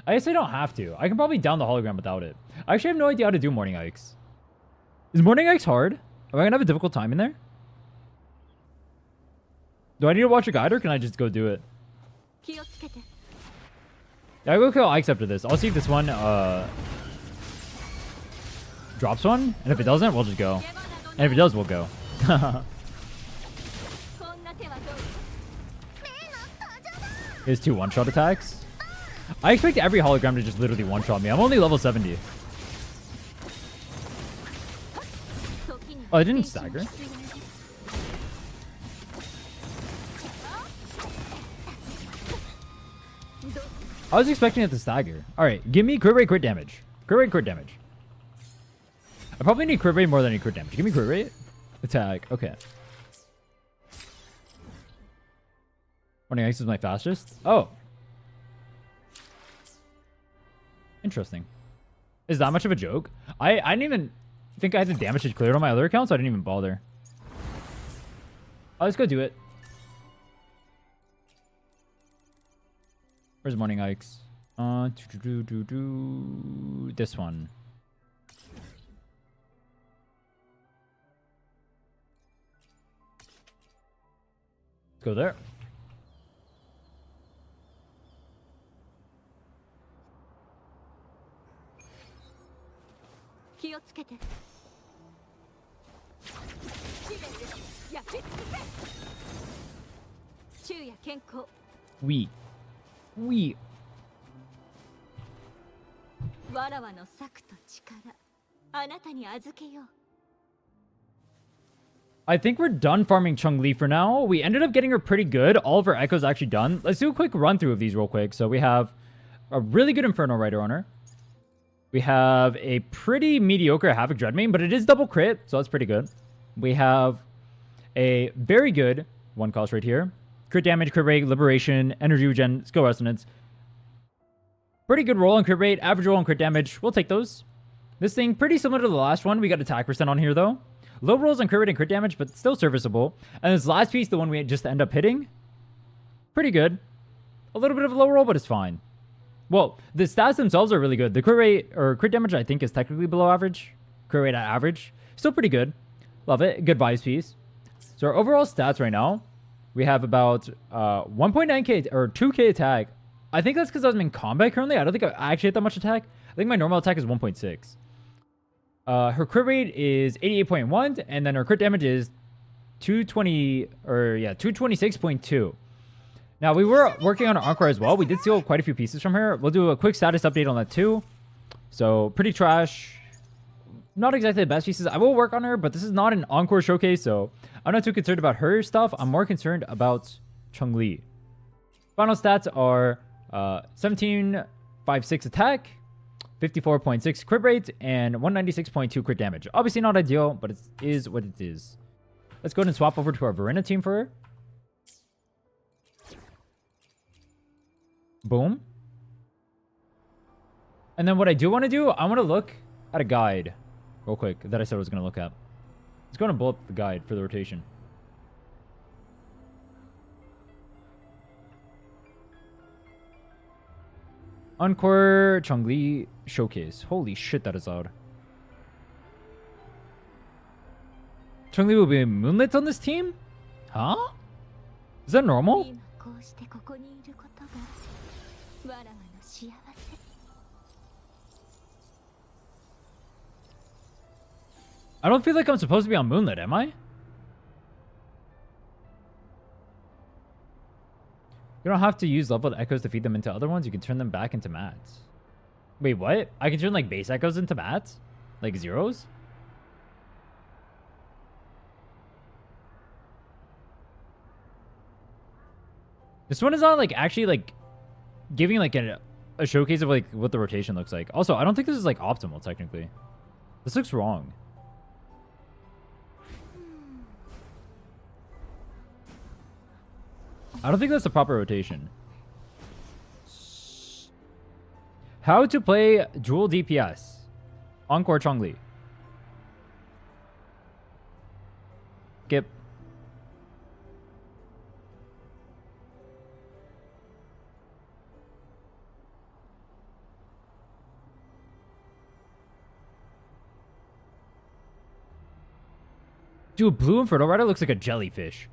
I guess I don't have to. I can probably down the hologram without it. I actually have no idea how to do Morning Ikes. Is Morning Ikes hard? Am I going to have a difficult time in there? Do I need to watch a guide or can I just go do it? Yeah, I'll go kill Ikes after this. I'll see if this one drops one. And if it doesn't, we'll just go. And if it does, we'll go. Here's 2 one-shot attacks. I expect every hologram to just literally one-shot me. I'm only level 70. Oh, I didn't stagger. I was expecting it to stagger. Alright, give me crit rate, crit damage. Crit rate, crit damage. I probably need crit rate more than I need crit damage. Give me crit rate. Attack. Okay. Morning Ice is my fastest. Oh. Interesting. Is that much of a joke? I didn't even think I had the damage cleared on my other account, so I didn't even bother. Let's go do it. Where's Morning Ikes? This one. Let's go there. We. I think we're done farming Changli for now. We ended up getting her pretty good. All of her echoes actually done. Let's do a quick run through of these real quick. So we have a really good Inferno Rider on her. We have a pretty mediocre Havoc Dreadmane, but it is double crit, so that's pretty good. We have a very good one cost right here. Crit damage, crit rate, liberation, energy regen, skill resonance. Pretty good roll on crit rate, average roll on crit damage. We'll take those. This thing, pretty similar to the last one. We got attack percent on here, though. Low rolls on crit rate and crit damage, but still serviceable. And this last piece, the one we just end up hitting, pretty good. A little bit of a low roll, but it's fine. Well, the stats themselves are really good. The crit rate, or crit damage, I think, is technically below average. Crit rate at average. Still pretty good. Love it. Good vibes piece. So our overall stats right now, we have about 1.9k or 2k attack. I think that's because I'm in combat currently. I don't think I actually hit that much attack. I think my normal attack is 1.6. Her crit rate is 88.1, and then her crit damage is 226.2. Now, we were working on her Encore as well. We did steal quite a few pieces from her. We'll do a quick status update on that too. So, pretty trash. Not exactly the best pieces. I will work on her, but this is not an Encore showcase, so I'm not too concerned about her stuff. I'm more concerned about Changli. Final stats are 17.56 attack, 54.6 crit rate, and 196.2 crit damage. Obviously not ideal, but it is what it is. Let's go ahead and swap over to our Verena team for her. Boom. And then what I do want to do, I want to look at a guide real quick that I said I was going to look at. Let's go and pull up the guide for the rotation. Encore Changli Showcase. Holy shit, that is loud. Changli will be Moonlit on this team? Huh? Is that normal? I don't feel like I'm supposed to be on Moonlit, am I? You don't have to use leveled echoes to feed them into other ones. You can turn them back into mats. Wait, what? I can turn like base echoes into mats? Like zeros? This one is not like actually like giving like a showcase of like what the rotation looks like. Also, I don't think this is like optimal technically. This looks wrong. I don't think that's the proper rotation. How to play dual DPS. Encore Changli. Skip. Dude, Blue Inferno Rider looks like a jellyfish.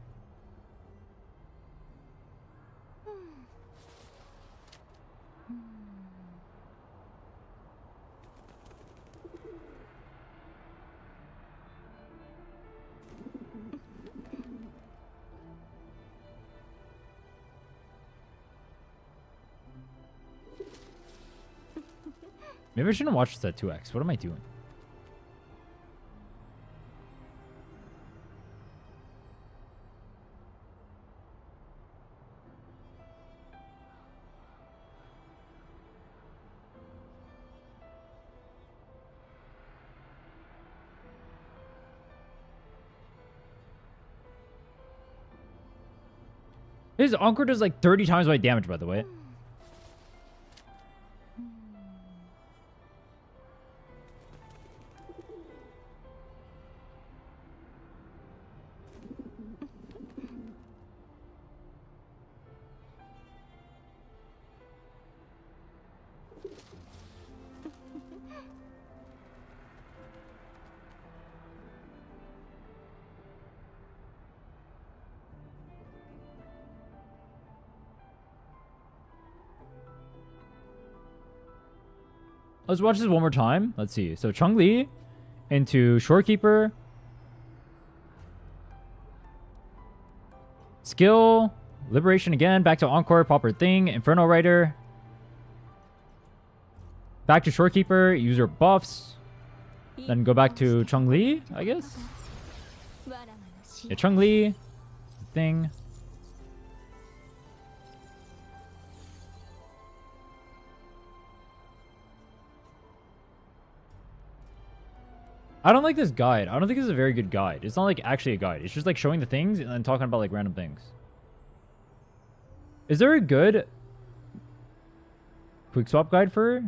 Maybe I shouldn't watch this at 2x. What am I doing? His Encore does like 30 times my damage, by the way. Let's watch this one more time. Let's see. So Changli into Shorekeeper. Skill. Liberation again. Back to Encore. Proper thing. Inferno Rider. Back to Shorekeeper. User buffs. Then go back to Changli, I guess. Yeah, Changli. Thing. I don't like this guide. I don't think this is a very good guide. It's not like actually a guide. It's just like showing the things and then talking about like random things. Is there a good quick swap guide for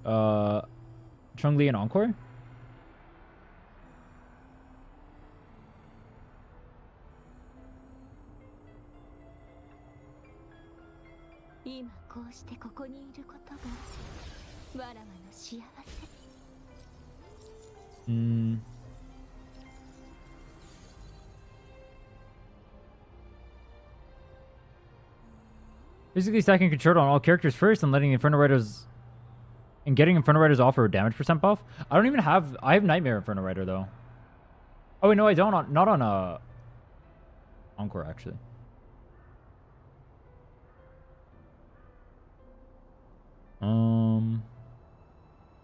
Changli and Encore? Basically stacking control on all characters first and letting Inferno Riders and getting Inferno Riders offer a damage percent buff. I don't even have I have Nightmare Inferno Rider though. Oh wait, no, I don't not on Encore actually.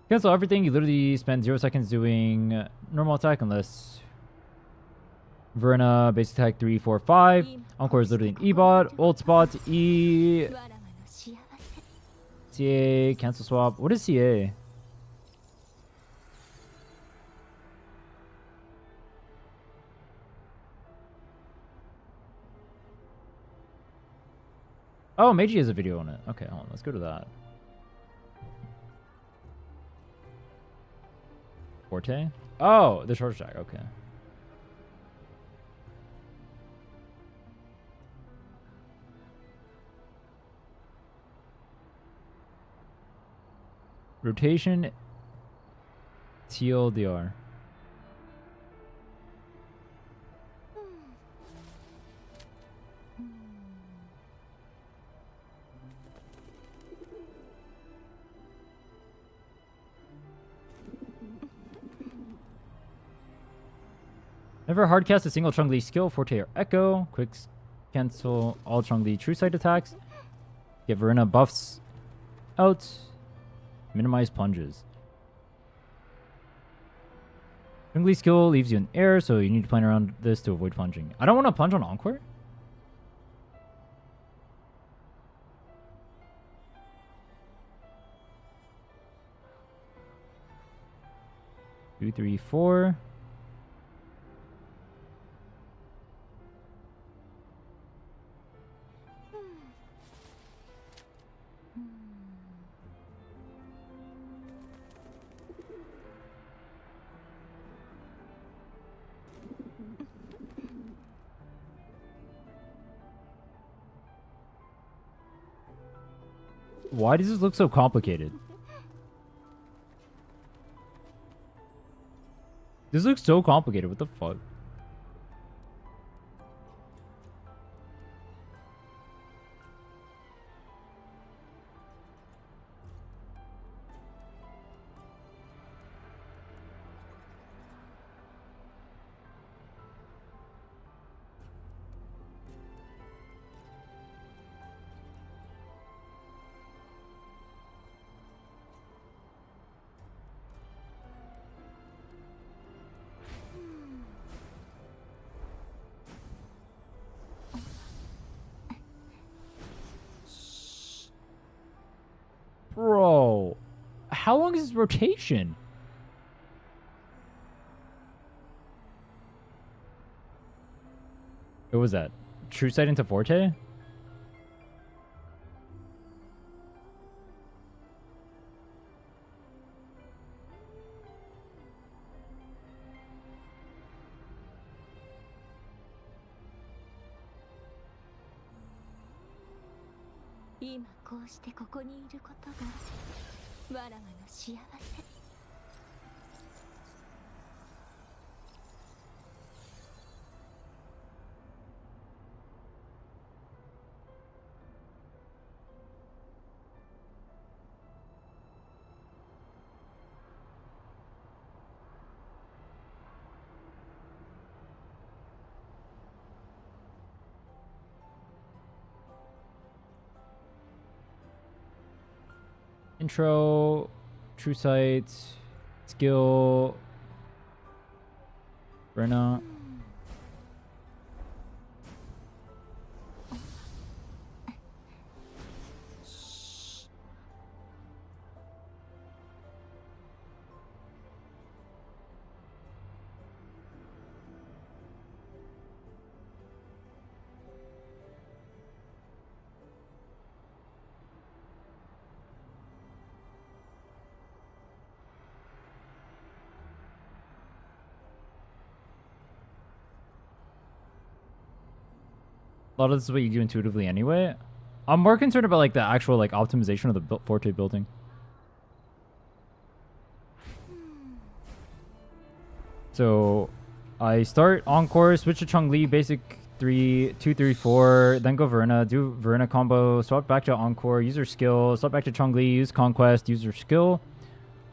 Cancel everything. You literally spend 0 seconds doing normal attack unless Verna, basic attack 3, 4, 5. Encore is literally an E-bot. Old spot, E. CA, cancel swap. What is CA? Oh, Meiji has a video on it. Okay, hold on. Let's go to that. Forte? Oh, the short attack. Okay. Rotation TLDR. Never hardcast a single Changli skill, Forte or Echo. Quick cancel all Changli true sight attacks. Get Verena buffs out. Minimize plunges. Changli skill leaves you in air, so you need to plan around this to avoid plunging. I don't want to plunge on Encore. Two, three, four. Why does this look so complicated? This looks so complicated. What the fuck? Bro, how long is this rotation? What was that? True sight into Forte? Intro, True Sight, Skill, Rena. A lot of this is what you do intuitively anyway. I'm more concerned about like the actual like optimization of the Forte building. So I start Encore, switch to Changli, basic 2, 3, 4, then go Verna, do Verna combo, swap back to Encore, use her skill, swap back to Changli, use Conquest, use her skill,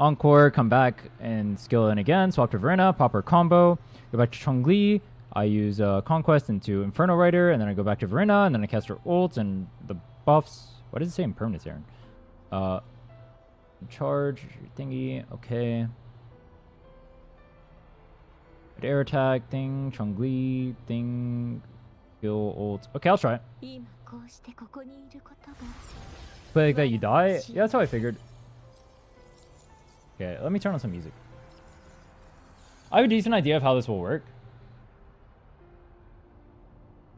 Encore, come back and skill in again, swap to Verna, pop her combo, go back to Changli. I use Conquest into Inferno Rider, and then I go back to Verena, and then I cast her ult and the buffs. What does it say in permanence, Aaron? Charge thingy, okay. Air attack thing, Changli thing, skill ult. Okay, I'll try it. Play like that, you die? Yeah, that's how I figured. Okay, let me turn on some music. I have a decent idea of how this will work.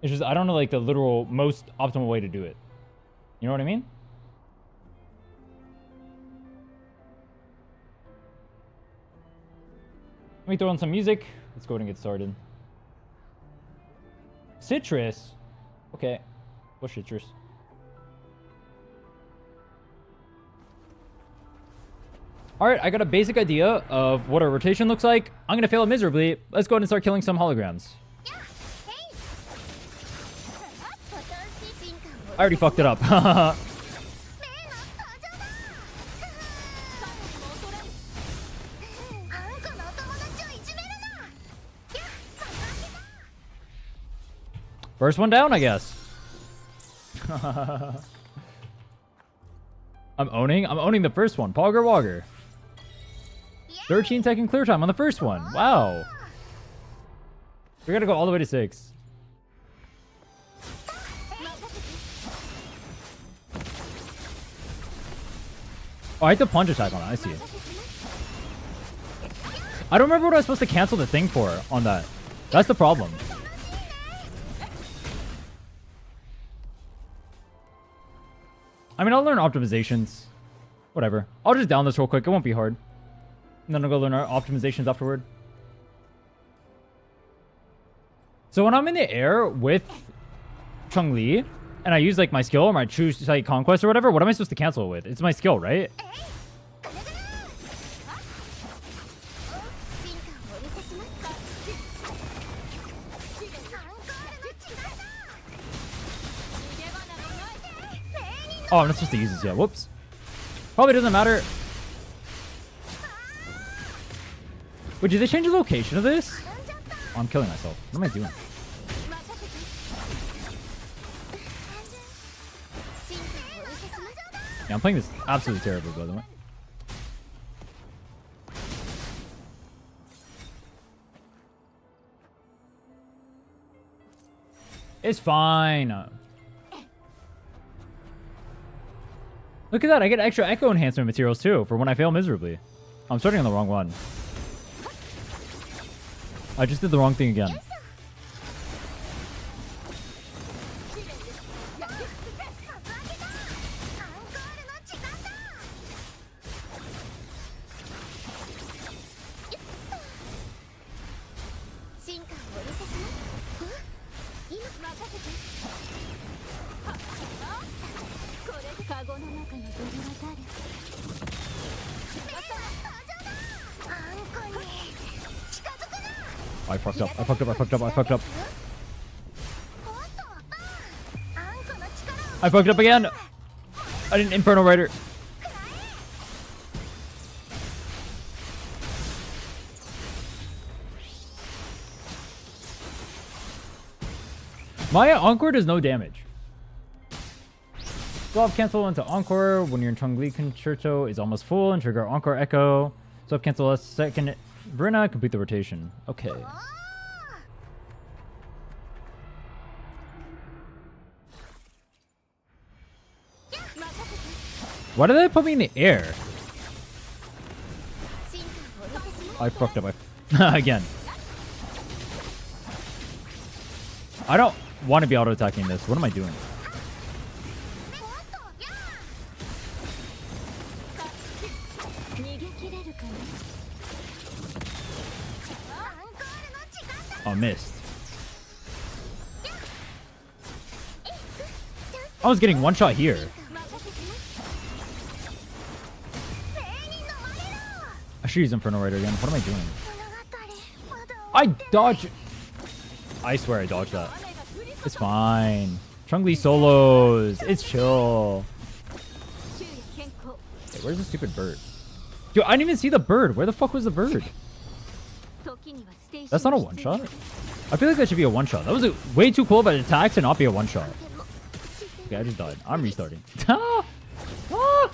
It's just, I don't know, like, the literal most optimal way to do it. You know what I mean? Let me throw on some music. Let's go ahead and get started. Citrus? Okay. What citrus? Alright, I got a basic idea of what our rotation looks like. I'm gonna fail it miserably. Let's go ahead and start killing some holograms. I already fucked it up. First one down, I guess. I'm owning the first one. Pogger Wogger. 13-second clear time on the first one. Wow. We gotta go all the way to 6. Oh, I have to punch attack on it. I see it. I don't remember what I was supposed to cancel the thing for on that. That's the problem. I mean, I'll learn optimizations. Whatever. I'll just down this real quick. It won't be hard. And then I'll go learn our optimizations afterward. So when I'm in the air with Changli, and I use like my skill or my choose to like conquest or whatever, what am I supposed to cancel it with? It's my skill, right? Oh, I'm not supposed to use this yet. Whoops. Probably doesn't matter. Wait, did they change the location of this? Oh, I'm killing myself. What am I doing? Yeah, I'm playing this absolutely terribly, by the way. It's fine. Look at that. I get extra echo enhancement materials, too, for when I fail miserably. I'm starting on the wrong one. I just did the wrong thing again. I fucked up. I fucked up. I fucked up. I fucked up. I fucked up again. I didn't Inferno Rider. My Encore does no damage. Swap cancel into Encore when your Changli concerto is almost full and trigger Encore Echo. Swap cancel a second Verena, complete the rotation. Okay. Why did they put me in the air? I fucked up. Again. I don't want to be auto-attacking this. What am I doing? Oh, missed. I was getting one shot here. I should use Inferno Rider again. What am I doing? I dodge. I swear I dodged that. It's fine. Changli solos. It's chill. Wait, where's the stupid bird? Dude, I didn't even see the bird. Where the fuck was the bird? That's not a one-shot? I feel like that should be a one-shot. That was way too cool of an attack to not be a one-shot. Okay, I just died. I'm restarting. Ah! Ah!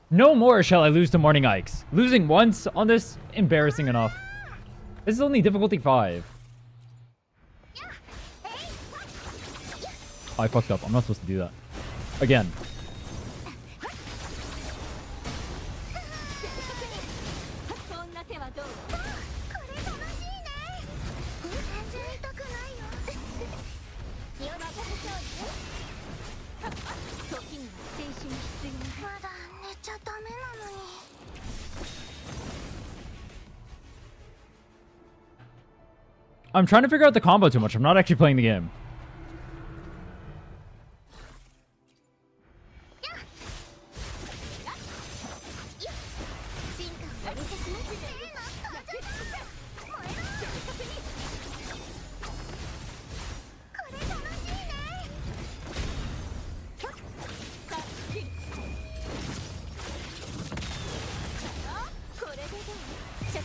No more shall I lose to Morning Ikes. Losing once on this, embarrassing enough. This is only difficulty 5. Oh, I fucked up. I'm not supposed to do that. Again. I'm trying to figure out the combo too much. I'm not actually playing the game.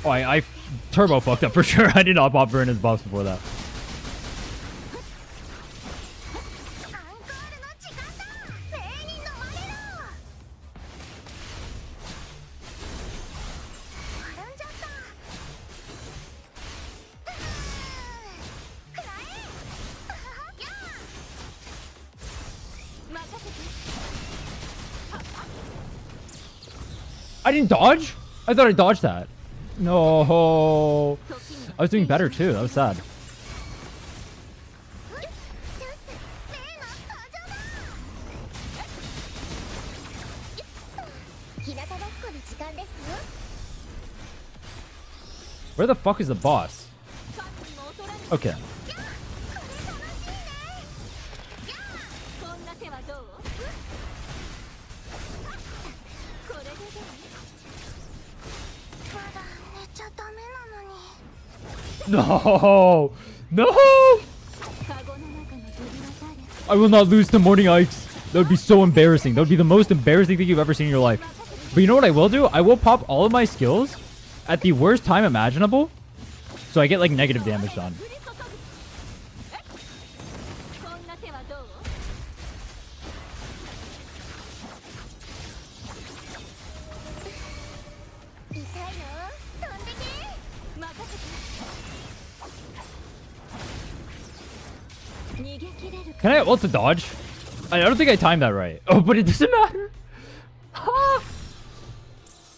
Oh, I turbo fucked up for sure. I did not pop her in his buffs before that. I didn't dodge? I thought I dodged that. No. I was doing better too. That was sad. Where the fuck is the boss? Okay. No! No! I will not lose to Morning Ikes. That would be so embarrassing. That would be the most embarrassing thing you've ever seen in your life. But you know what I will do? I will pop all of my skills at the worst time imaginable. So I get like negative damage done. Can I ult to dodge? I don't think I timed that right. Oh, but it doesn't matter.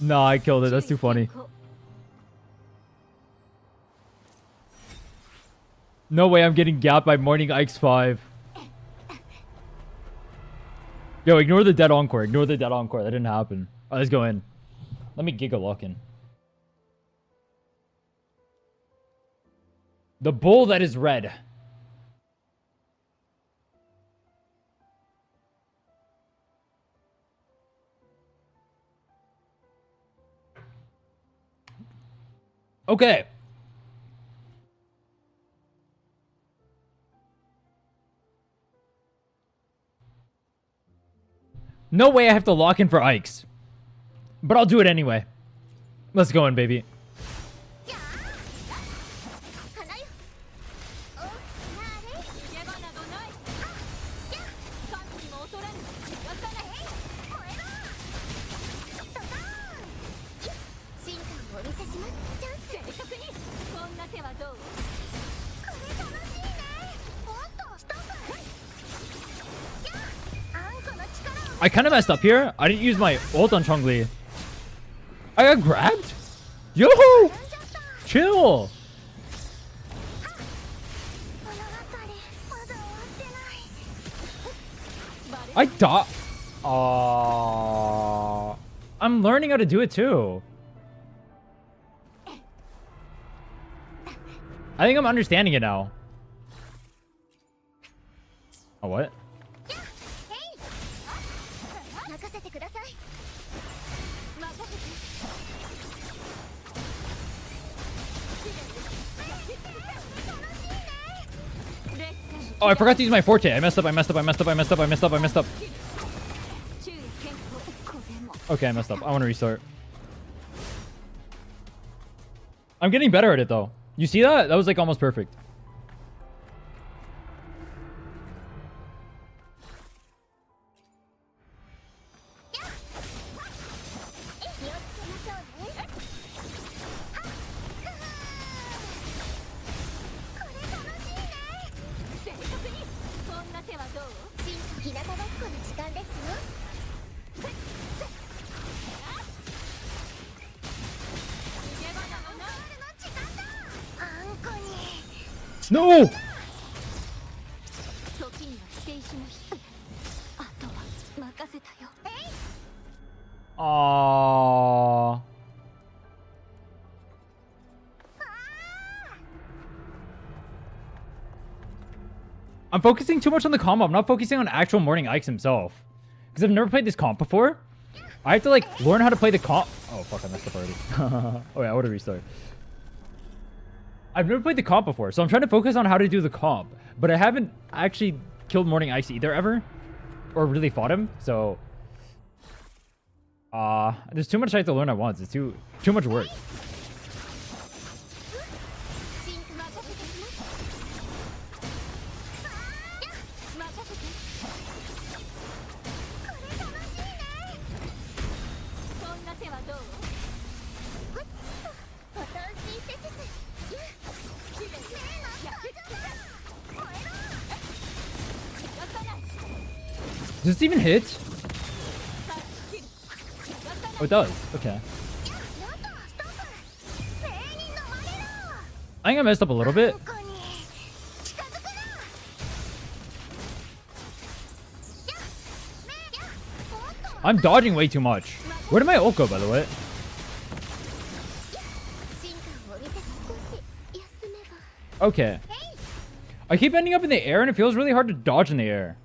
No, I killed it. That's too funny. No way I'm getting gapped by Morning Ikes 5. Yo, ignore the dead encore. Ignore the dead encore. That didn't happen. All right, let's go in. Let me Giga lock in. The bull that is red. Okay. No way I have to lock in for Ikes. But I'll do it anyway. Let's go in, baby. I kind of messed up here. I didn't use my ult on Changli. I got grabbed? Yo! Chill! I died. I'm learning how to do it too. I think I'm understanding it now. Oh, what? Oh, I forgot to use my forte. I messed up. Okay, I messed up. I want to restart. I'm getting better at it, though. You see that? That was, like, almost perfect. No! Aww. I'm focusing too much on the combo. I'm not focusing on actual Morning Ike's himself. Because I've never played this comp before. I have to, like, learn how to play the comp. Oh, fuck, I messed up already. Oh, yeah, I would have restarted. I've never played the comp before, so I'm trying to focus on how to do the comp. But I haven't actually killed Morning Ice either, ever. Or really fought him, so... there's too much I have to learn at once. It's too much work. Does this even hit? Oh, it does. Okay. I think I messed up a little bit. I'm dodging way too much. Where did my ult go, by the way? Okay. I keep ending up in the air, and it feels really hard to dodge in the air.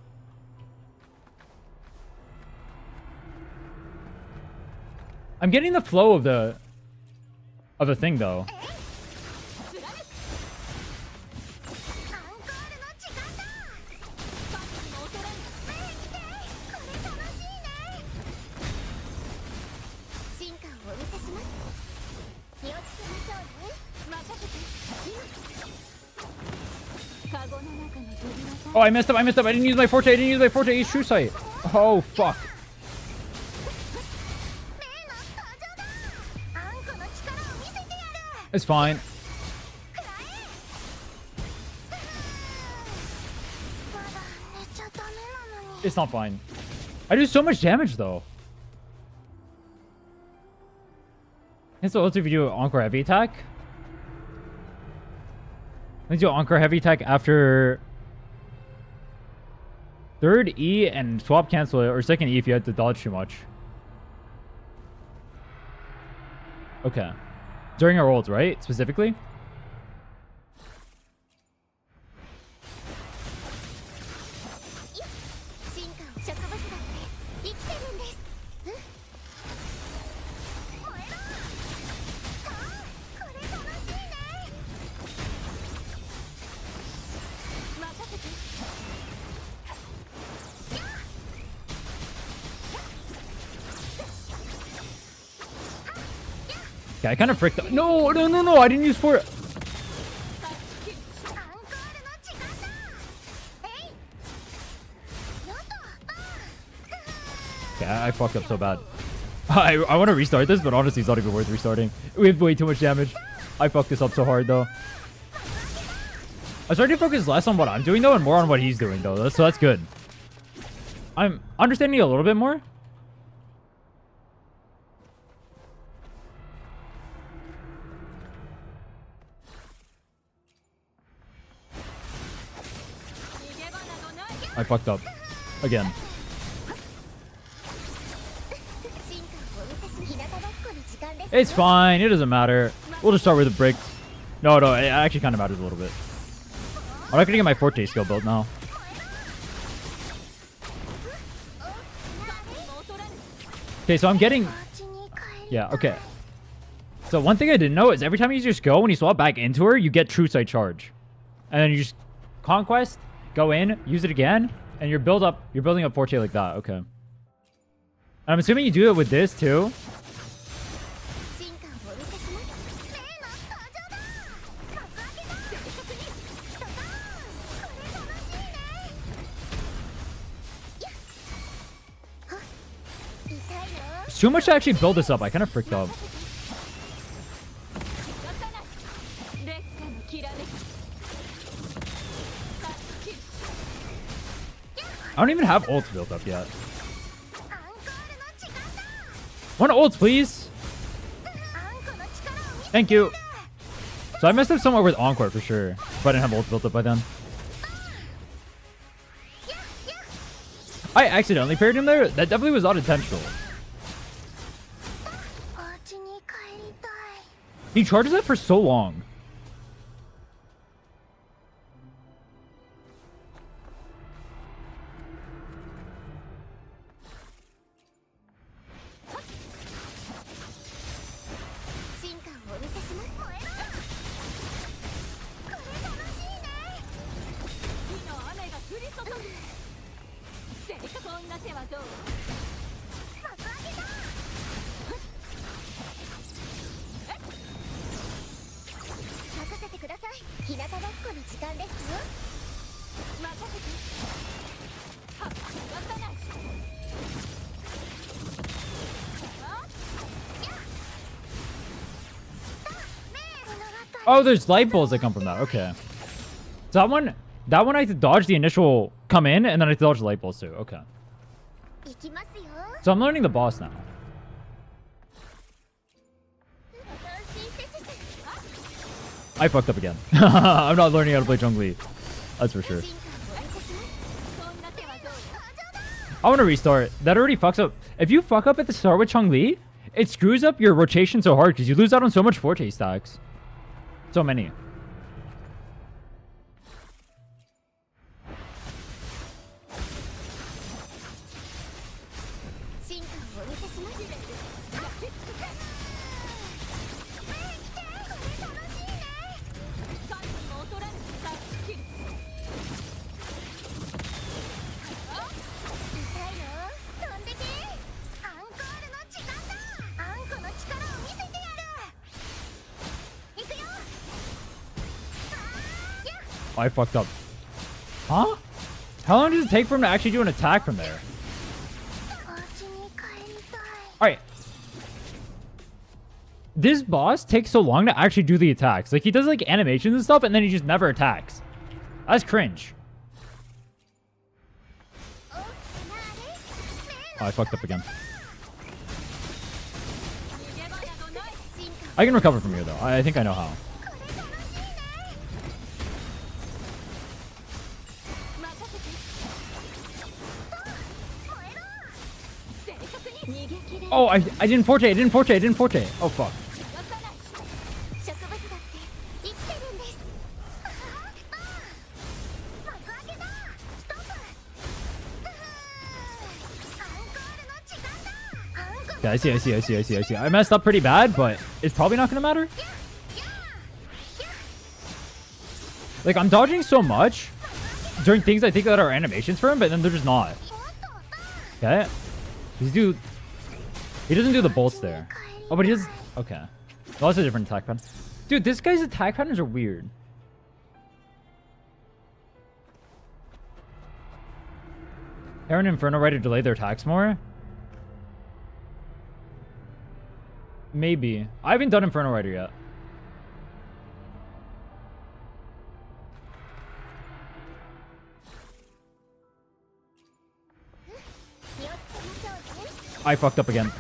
I'm getting the flow of the thing, though. Oh, I messed up. I didn't use my forte. It's true sight. Oh, fuck. It's fine. It's not fine. I do so much damage, though. It's the ultimate video Encore Heavy Attack. Let's do Encore Heavy Attack after third E and swap cancel it, or second E if you had to dodge too much. Okay. During our ults, right? Specifically? Okay, I kind of fricked up. No, no, no, no. I didn't use four. Okay, I fucked up so bad. I want to restart this, but honestly, it's not even worth restarting. We have way too much damage. I fucked this up so hard, though. I'm starting to focus less on what I'm doing, though, and more on what he's doing, though. So that's good. I'm understanding a little bit more. I fucked up. Again. It's fine. It doesn't matter. We'll just start with a brick. No, no. It actually kind of matters a little bit. I'm not going to get my Forte skill built now. Okay, so I'm getting... Yeah, okay. So one thing I didn't know is every time you use your skill, when you swap back into her, you get True Sight Charge. And then you just Conquest, go in, use it again, and you're building up Forte like that. Okay. And I'm assuming you do it with this too. It's too much to actually build this up. I kind of freaked out. I don't even have ults built up yet. One ult, please. Thank you. So I messed up somewhere with Encore for sure. If I didn't have ult built up by then. I accidentally parried him there. That definitely was not intentional. He charges that for so long. Oh, there's light balls that come from that. Okay. So that one I have to dodge the initial come in, and then I have to dodge the light balls too. Okay. So I'm learning the boss now. I fucked up again. I'm not learning how to play Changli. That's for sure. I want to restart. That already fucks up. If you fuck up at the start with Changli, it screws up your rotation so hard because you lose out on so much Forte stacks. So many. I fucked up. Huh? How long does it take for him to actually do an attack from there? Alright. This boss takes so long to actually do the attacks. Like, he does, like, animations and stuff, and then he just never attacks. That's cringe. Oh, I fucked up again. I can recover from here, though. I think I know how. Oh, I didn't Forte. Oh, fuck. Okay, I see. I messed up pretty bad, but it's probably not going to matter. Like, I'm dodging so much during things I think that are animations for him, but then they're just not. Okay? He doesn't do the bolts there. Oh, but he does... Okay. Lots of different attack patterns. Dude, this guy's attack patterns are weird. Aaron Inferno Rider delay their attacks more? Maybe. I haven't done Inferno Rider yet. I fucked up again.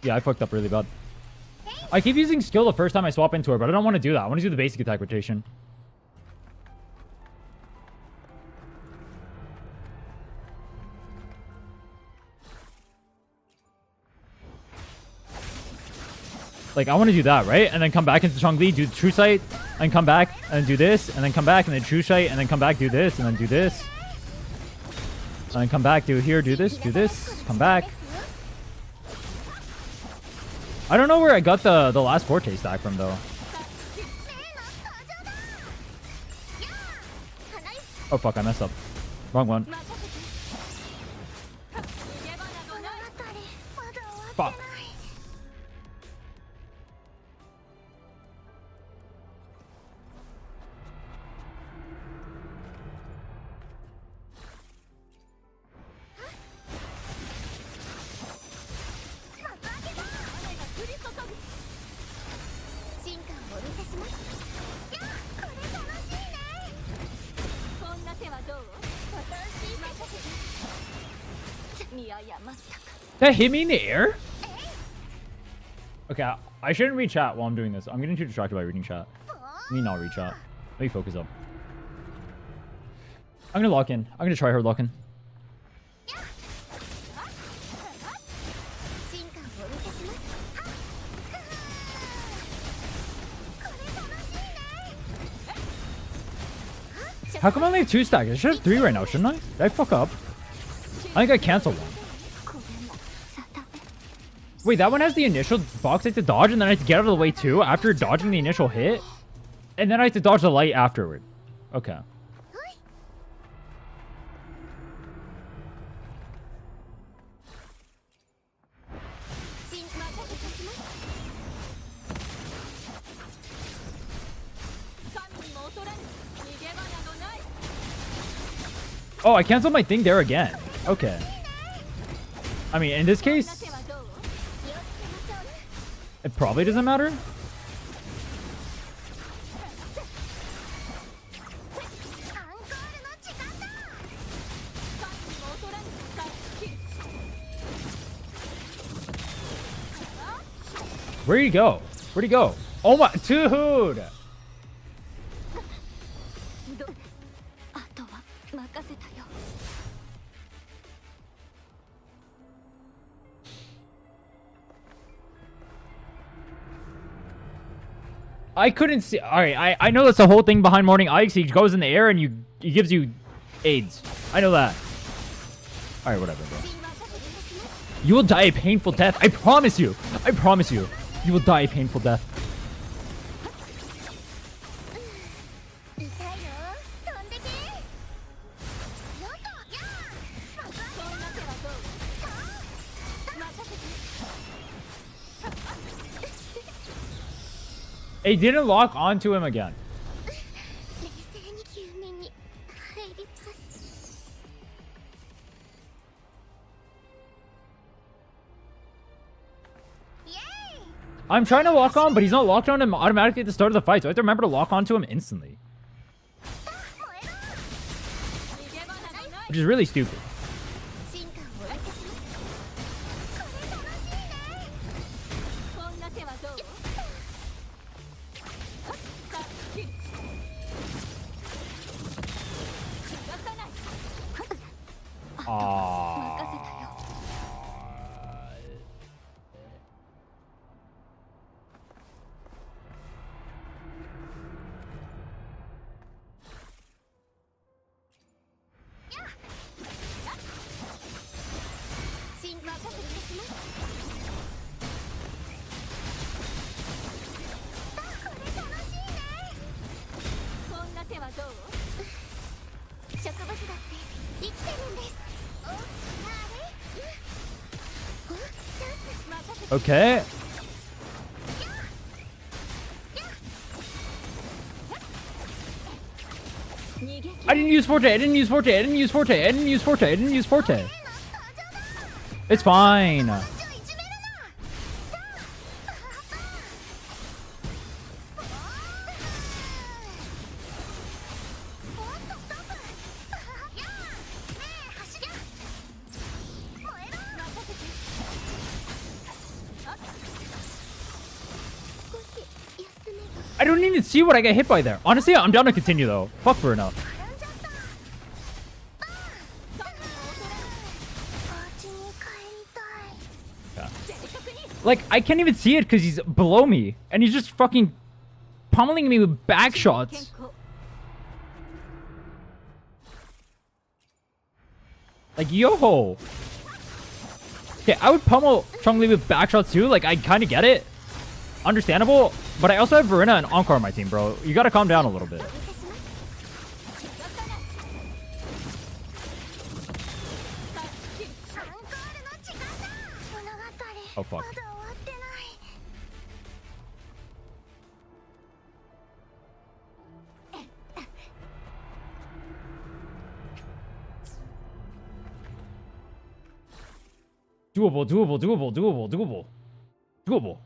Yeah, I fucked up really bad. I keep using skill the first time I swap into her, but I don't want to do that. I want to do the basic attack rotation. Like, I want to do that, right? And then come back into Changli, do True Sight, and come back, and do this, and then come back, and then True Sight, and then come back, do this, and then do this. And then come back, do here, do this, come back. I don't know where I got the last Forte stack from, though. Oh, fuck, I messed up. Wrong one. Fuck. That hit me in the air? Okay, I shouldn't read chat while I'm doing this. I'm getting too distracted by reading chat. Let me not read chat. Let me focus up. I'm gonna lock in. I'm gonna try her lock in. How come I only have 2 stacks? I should have 3 right now, shouldn't I? Did I fuck up? I think I canceled one. Wait, that one has the initial box I have to dodge, and then I have to get out of the way too after dodging the initial hit? And then I have to dodge the light afterward. Okay. Oh, I canceled my thing there again. Okay. I mean, in this case, it probably doesn't matter. Where'd he go? Where'd he go? Oh my, dude! I couldn't see. All right, I know that's the whole thing behind Morning Ice. He goes in the air and he gives you AIDS. I know that. All right, whatever, bro. You will die a painful death. I promise you. I promise you. You will die a painful death. It didn't lock onto him again. I'm trying to lock on, but he's not locked on him automatically at the start of the fight, so I have to remember to lock onto him instantly. Which is really stupid. Okay. I didn't use Forte. I didn't use Forte. I didn't use Forte. I didn't use Forte. I didn't use Forte. It's fine. I don't even see what I got hit by there. Honestly, I'm down to continue though. Fuck for enough. Yeah. Like, I can't even see it because he's below me. And he's just fucking pummeling me with back shots. Like, yo. Okay, I would pummel Changli with back shots too. Like, I kind of get it. Understandable. But I also have Verena and Encore on my team, bro. You gotta calm down a little bit. Oh, fuck. Doable, doable, doable, doable, doable. Doable.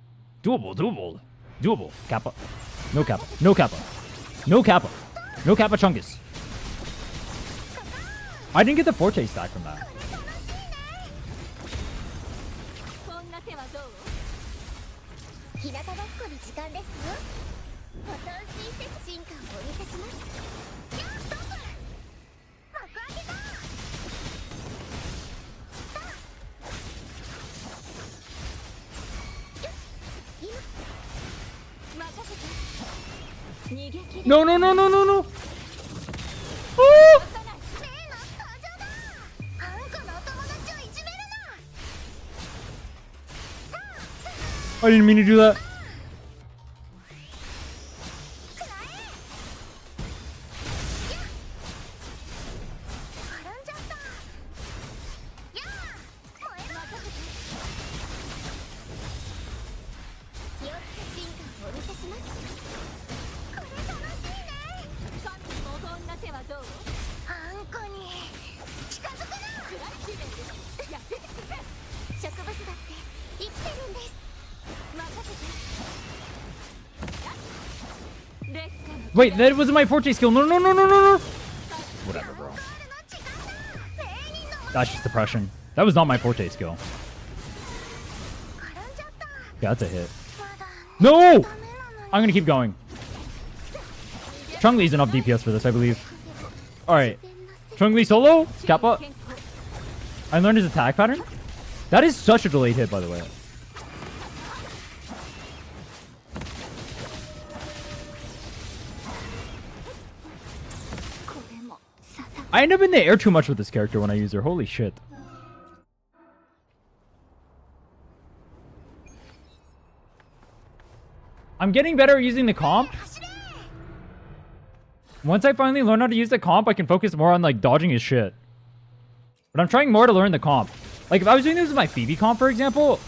Doable, doable. Doable. Kappa. No Kappa. No Kappa. No Kappa. No Kappa Chungus. I didn't get the Forte stack from that. No, no, no, no, no, no. Oh! I didn't mean to do that. Wait, that wasn't my Forte skill. No, no, no, no, no, no. Whatever, bro. That's just depression. That was not my Forte skill. Yeah, that's a hit. No! I'm gonna keep going. Changli's enough DPS for this, I believe. Alright. Changli solo? Kappa. I learned his attack pattern. That is such a delayed hit, by the way. I end up in the air too much with this character when I use her. Holy shit. I'm getting better at using the comp. Once I finally learn how to use the comp, I can focus more on like dodging his shit. But I'm trying more to learn the comp. Like if I was doing this with my Phoebe comp, for example,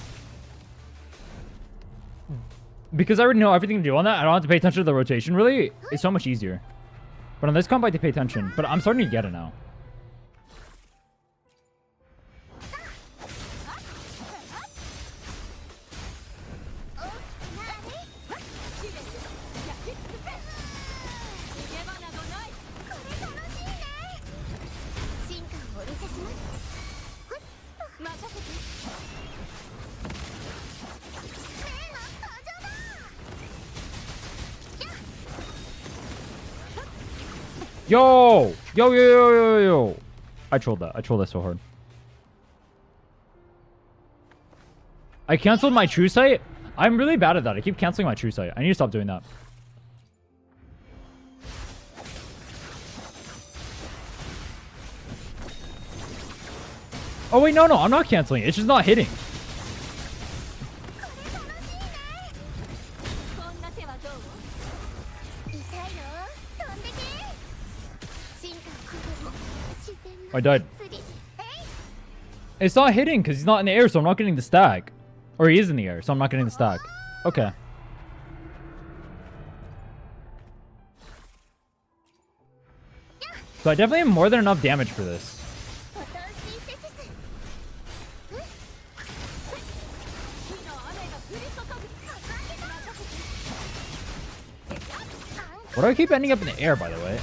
because I already know everything to do on that, I don't have to pay attention to the rotation really. It's so much easier. But on this comp, I have to pay attention. But I'm starting to get it now. Yo! Yo, yo, yo, yo, yo. I trolled that. I trolled that so hard. I canceled my true sight. I'm really bad at that. I keep canceling my true sight. I need to stop doing that. Oh, wait, no, no. I'm not canceling it. It's just not hitting. I died. It's not hitting because he's not in the air, so I'm not getting the stack. Or he is in the air, so I'm not getting the stack. Okay. So I definitely have more than enough damage for this. Why do I keep ending up in the air, by the way?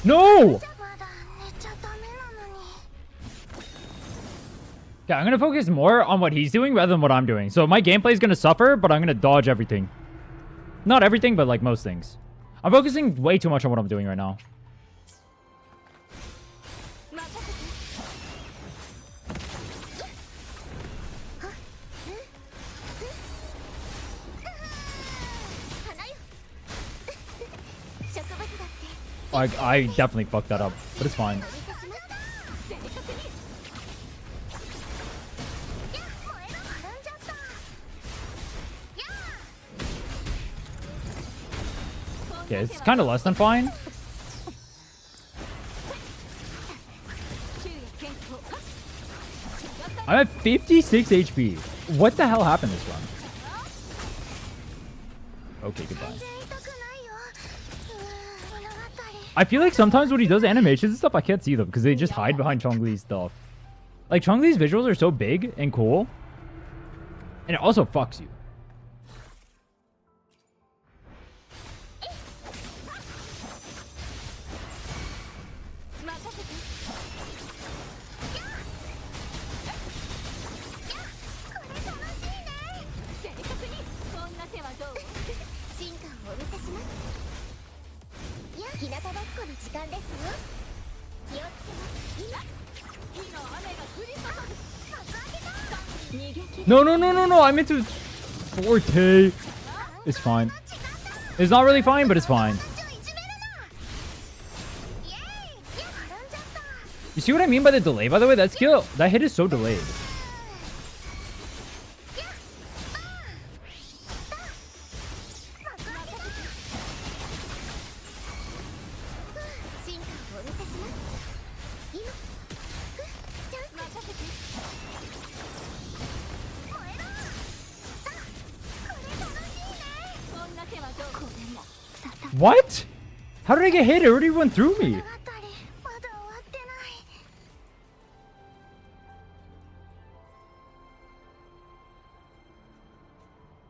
No! Yeah, I'm gonna focus more on what he's doing rather than what I'm doing. So my gameplay is gonna suffer, but I'm gonna dodge everything. Not everything, but like most things. I'm focusing way too much on what I'm doing right now. I definitely fucked that up, but it's fine. Okay, it's kind of less than fine. I'm at 56 HP. What the hell happened this run? Okay, goodbye. I feel like sometimes when he does animations and stuff, I can't see them because they just hide behind Changli's stuff. Like, Changli's visuals are so big and cool. And it also fucks you. No, I'm into Forte. It's fine. It's not really fine, but it's fine. You see what I mean by the delay, by the way? That skill, that hit is so delayed. What? How did I get hit? It already went through me.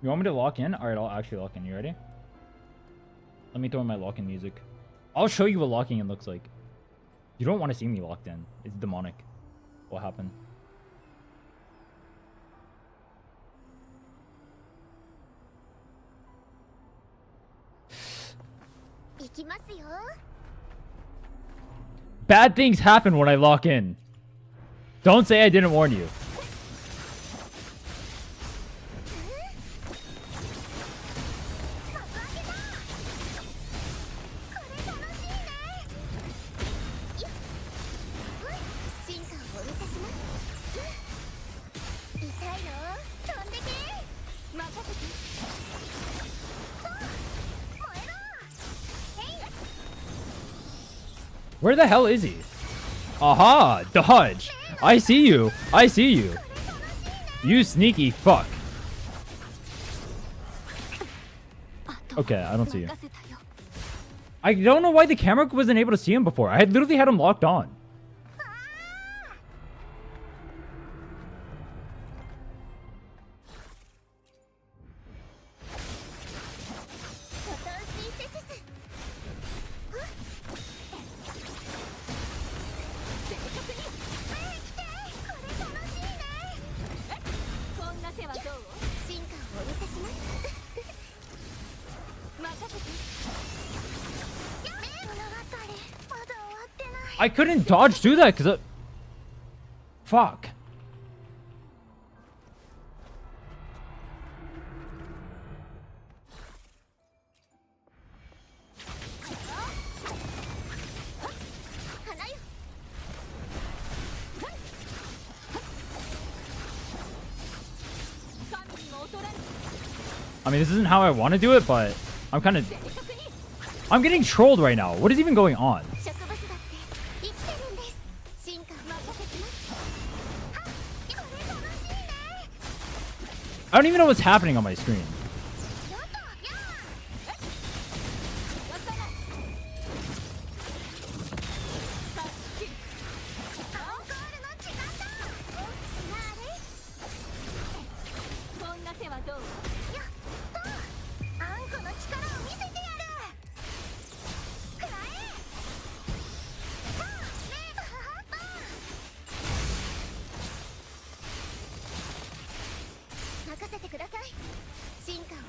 You want me to lock in? Alright, I'll actually lock in. You ready? Let me throw in my lock-in music. I'll show you what locking in looks like. You don't want to see me locked in. It's demonic. What happened? Bad things happen when I lock in. Don't say I didn't warn you. Where the hell is he? Aha! Dodge! I see you! I see you! You sneaky fuck! Okay, I don't see you. I don't know why the camera wasn't able to see him before. I had literally had him locked on. I couldn't dodge through that because fuck. I mean, this isn't how I want to do it, but I'm kind of... I'm getting trolled right now. What is even going on? I don't even know what's happening on my screen.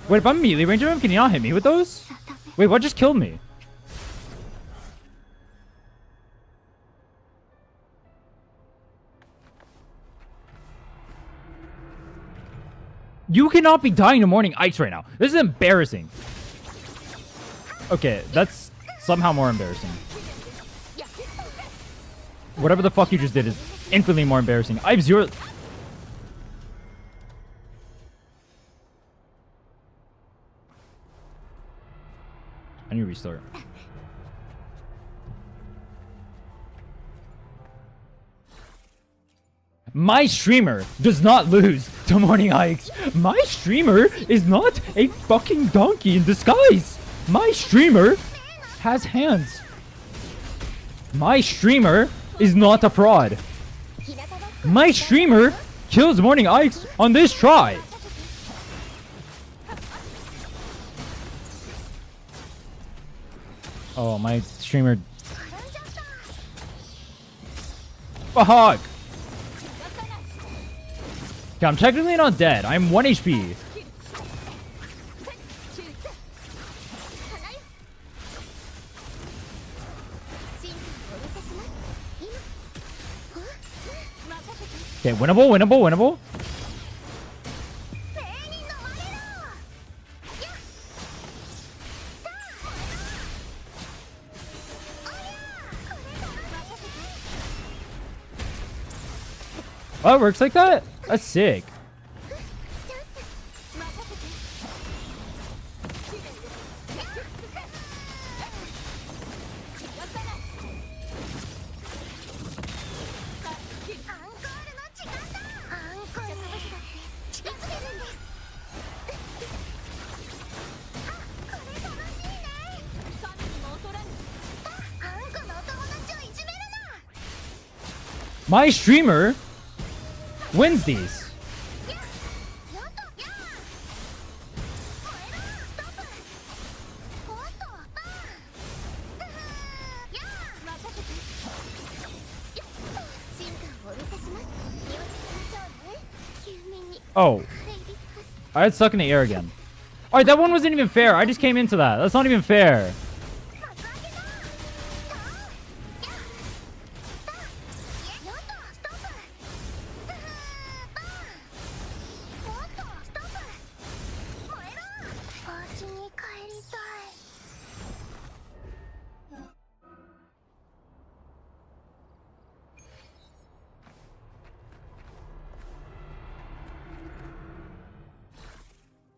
Wait, if I'm melee ranger him, can you not hit me with those? Wait, what just killed me? You cannot be dying to morning ice right now. This is embarrassing. Okay, that's somehow more embarrassing. Whatever the fuck you just did is infinitely more embarrassing. I have zero... I need to restart. My streamer does not lose to morning hikes. My streamer is not a fucking donkey in disguise. My streamer has hands. My streamer is not a fraud. My streamer kills morning ice on this try. Oh, my streamer. Fuck. Okay, I'm technically not dead. I'm 1 HP. Okay, winnable, winnable, winnable. Oh, it works like that? That's sick. My streamer wins these. Oh. I got stuck in the air again. Alright, that one wasn't even fair. I just came into that. That's not even fair.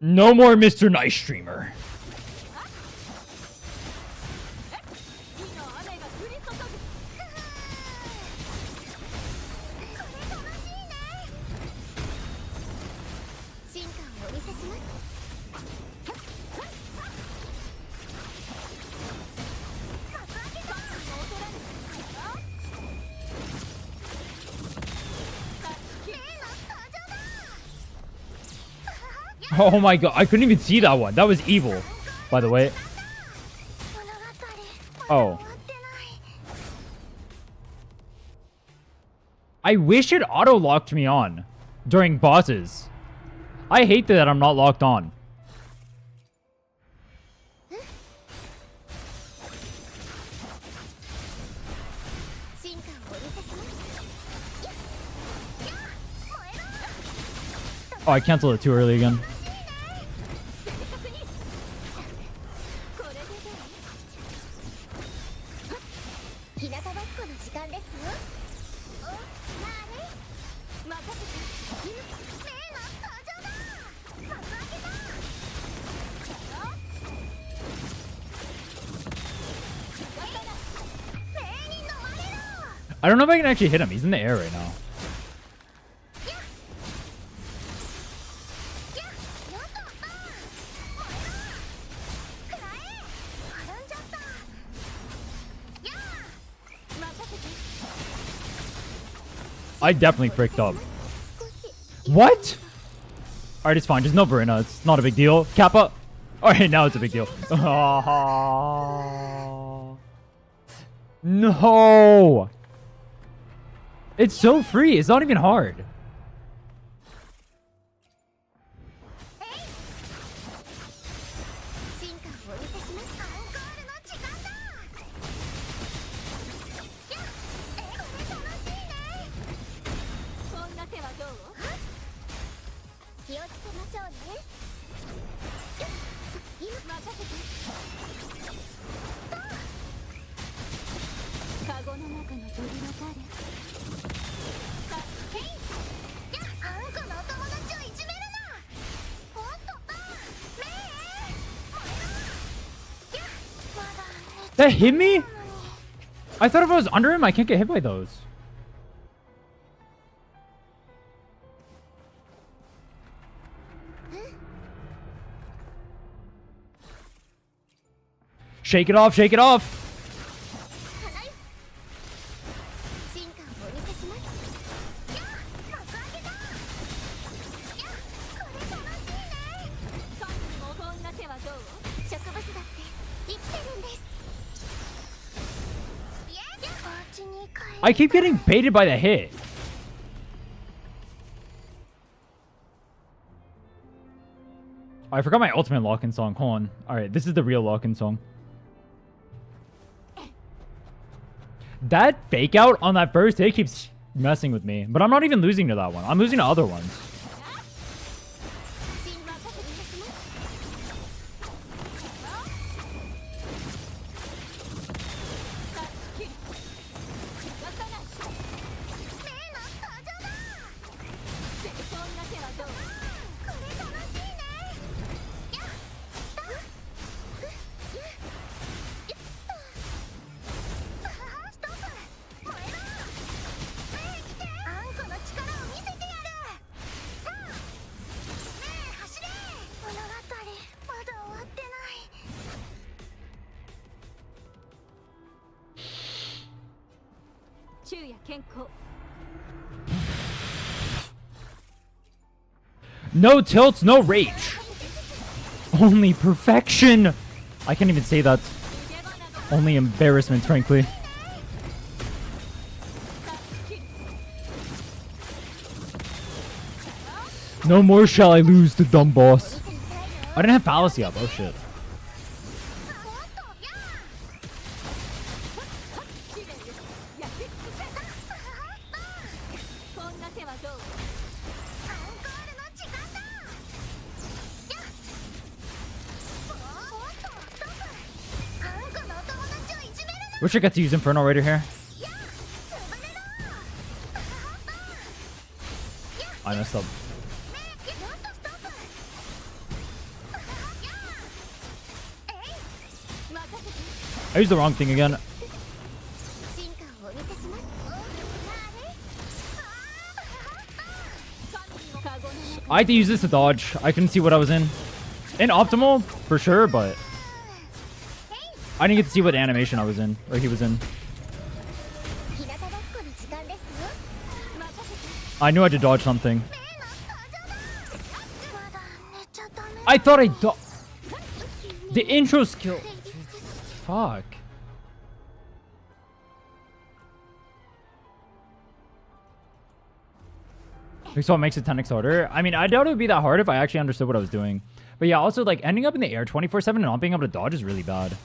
No more Mr. Nice Streamer. Oh my god, I couldn't even see that one. That was evil, by the way. Oh. I wish it auto-locked me on during bosses. I hate that I'm not locked on. Oh, I canceled it too early again. I don't know if I can actually hit him. He's in the air right now. I definitely freaked up. What? Alright, it's fine. Just no Verena. It's not a big deal. Kappa. Alright, now it's a big deal. No. It's so free. It's not even hard. That hit me? I thought if I was under him, I can't get hit by those. Shake it off, shake it off. I keep getting baited by the hit. Oh, I forgot my ultimate lock-in song. Hold on. Alright, this is the real lock-in song. That fake out on that first hit keeps messing with me. But I'm not even losing to that one. I'm losing to other ones. No tilts, no rage. Only perfection. I can't even say that. Only embarrassment, frankly. No more shall I lose to dumb boss. I didn't have fallacy up. Oh shit. Wish I got to use Inferno right here. I messed up. I used the wrong thing again. I had to use this to dodge. I couldn't see what I was in. In optimal, for sure, but I didn't get to see what animation I was in, or he was in. I knew I had to dodge something. I thought I the intro skill. Fuck. So it makes it 10x harder. I mean, I doubt it would be that hard if I actually understood what I was doing. But yeah, also, like, ending up in the air 24/7 and not being able to dodge is really bad.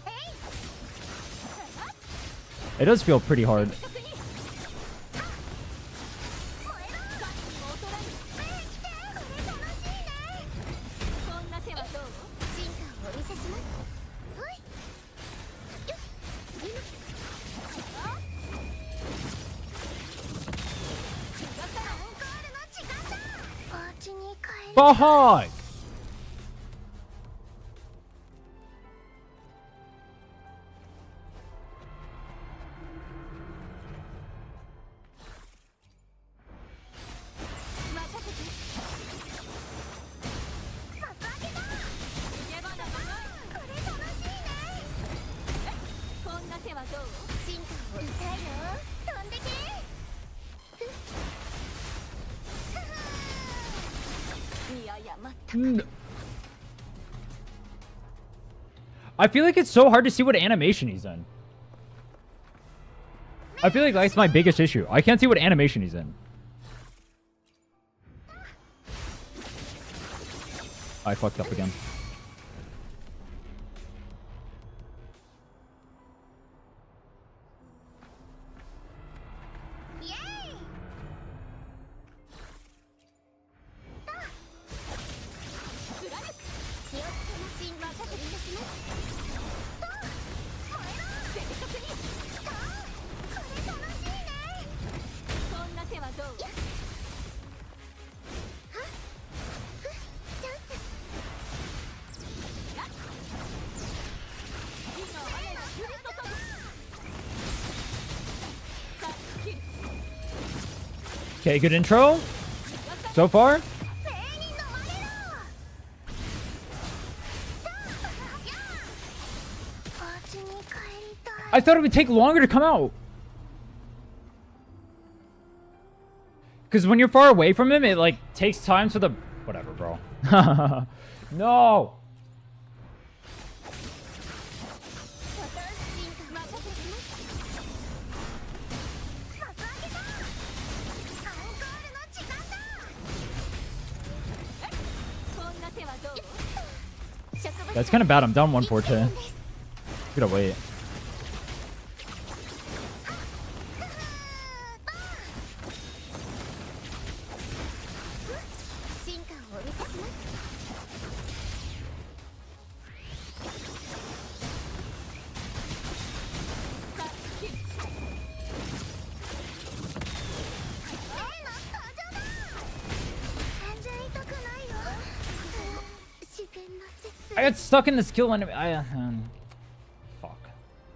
It does feel pretty hard. Fuck! I feel like it's so hard to see what animation he's in. I feel like that's my biggest issue. I can't see what animation he's in. I fucked up again. Okay, good intro so far. I thought it would take longer to come out. Because when you're far away from him, it like takes time for the... Whatever, bro. No! That's kind of bad. I'm down 1 forte. Gotta wait. I got stuck in the skill enemy. Fuck.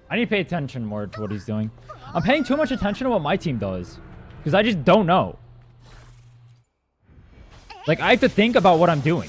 I need to pay attention more to what he's doing. I'm paying too much attention to what my team does. Because I just don't know. Like, I have to think about what I'm doing.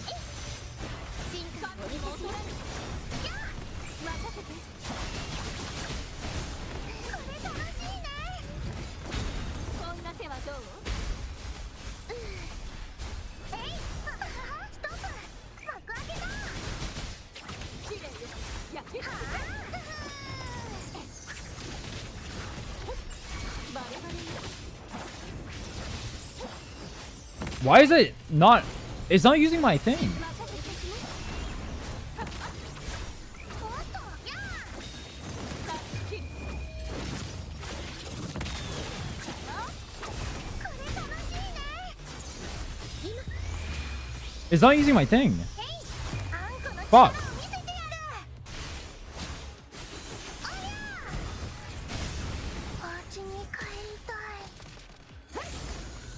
Why is it not... It's not using my thing. It's not using my thing. Fuck.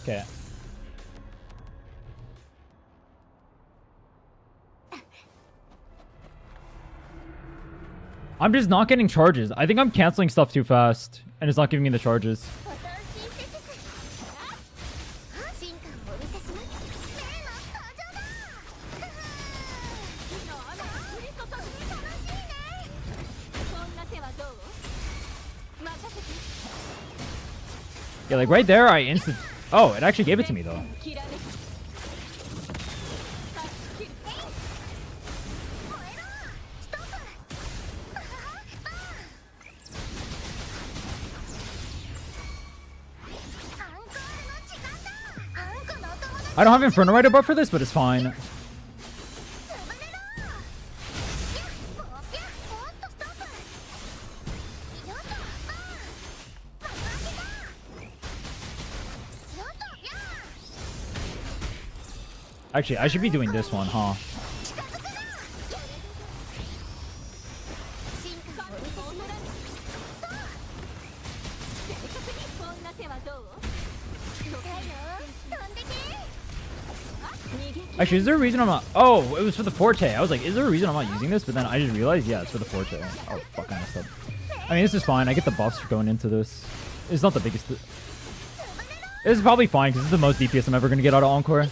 Okay. I'm just not getting charges. I think I'm canceling stuff too fast, and it's not giving me the charges. Yeah, like right there, I instant... Oh, it actually gave it to me, though. I don't have Inferno Rider buff for this, but it's fine. Actually, I should be doing this one, huh? Actually, is there a reason I'm not... Oh, it was for the Forte. I was like, is there a reason I'm not using this? But then I just realized, yeah, it's for the Forte. Oh, fuck, I messed up. I mean, this is fine. I get the buffs for going into this. It's not the biggest... This is probably fine, because this is the most DPS I'm ever going to get out of Encore.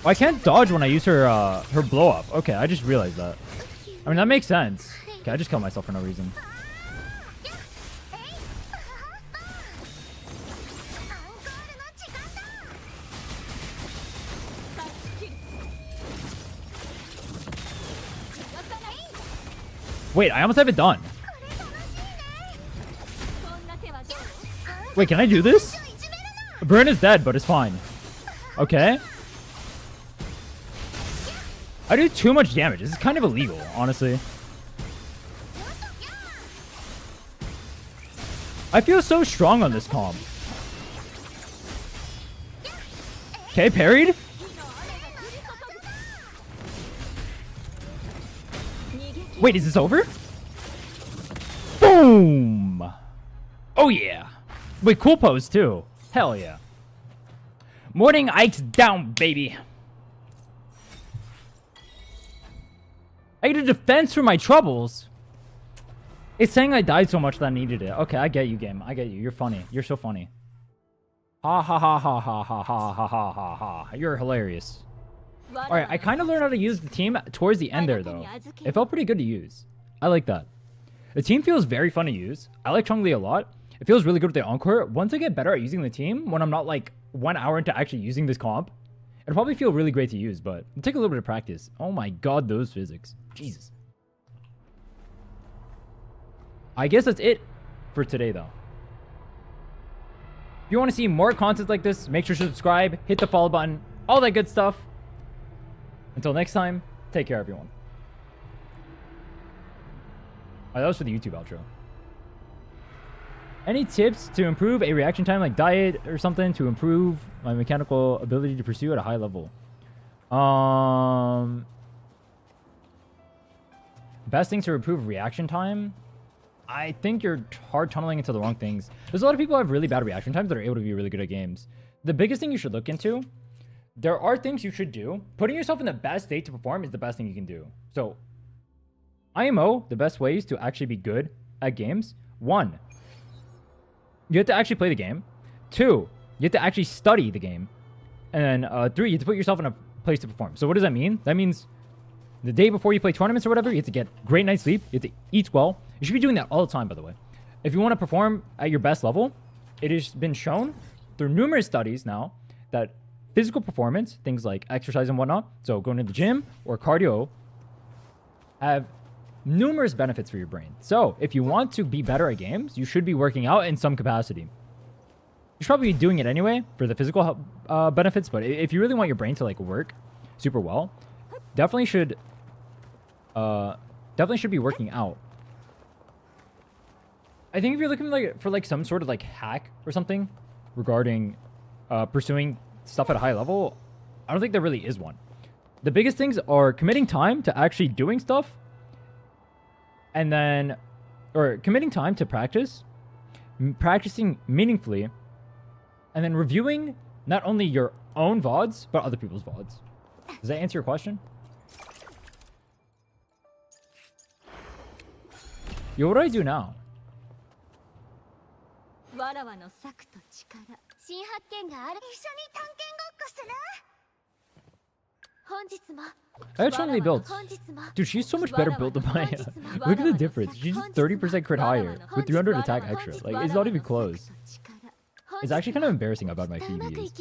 Oh, I can't dodge when I use her blow up. Okay, I just realized that. I mean, that makes sense. Okay, I just killed myself for no reason. Wait, I almost have it done. Wait, can I do this? Burn is dead, but it's fine. Okay. I do too much damage. This is kind of illegal, honestly. I feel so strong on this comp. Okay, parried. Wait, is this over? Boom! Oh yeah. Wait, cool pose too. Hell yeah. Morning Ike's down, baby. I get a defense for my troubles. It's saying I died so much that I needed it. Okay, I get you, game. I get you. You're funny. You're so funny. Ha ha ha ha ha ha ha ha ha ha ha. You're hilarious. Alright, I kind of learned how to use the team towards the end there, though. It felt pretty good to use. I like that. The team feels very fun to use. I like Changli a lot. It feels really good with the Encore. Once I get better at using the team, when I'm not like 1 hour into actually using this comp, it'll probably feel really great to use, but it'll take a little bit of practice. Oh my god, those physics. Jesus. I guess that's it for today, though. If you want to see more content like this, make sure to subscribe, hit the follow button, all that good stuff. Until next time, take care, everyone. Oh, that was for the YouTube outro. Any tips to improve a reaction time, like diet or something, to improve my mechanical ability to pursue at a high level? Best thing to improve reaction time? I think you're hard tunneling into the wrong things. There's a lot of people who have really bad reaction times that are able to be really good at games. The biggest thing you should look into, there are things you should do. Putting yourself in the best state to perform is the best thing you can do. So, IMO, the best ways to actually be good at games. 1, you have to actually play the game. 2, you have to actually study the game. And then 3, you have to put yourself in a place to perform. So what does that mean? That means the day before you play tournaments or whatever, you have to get great night's sleep. You have to eat well. You should be doing that all the time, by the way. If you want to perform at your best level, it has been shown through numerous studies now that physical performance, things like exercise and whatnot, so going to the gym or cardio, have numerous benefits for your brain. So if you want to be better at games, you should be working out in some capacity. You should probably be doing it anyway for the physical benefits, but if you really want your brain to like work super well, definitely should be working out. I think if you're looking for some sort of like hack or something regarding pursuing stuff at a high level, I don't think there really is one. The biggest things are committing time to actually doing stuff, and then, or committing time to practicing meaningfully, and then reviewing not only your own VODs, but other people's VODs. Does that answer your question? Yo, what do I do now? I had Changli built. Dude, she's so much better built than I am. Look at the difference. She's 30% crit higher with 300 attack extra. Like, it's not even close. It's actually kind of embarrassing how bad my PV is.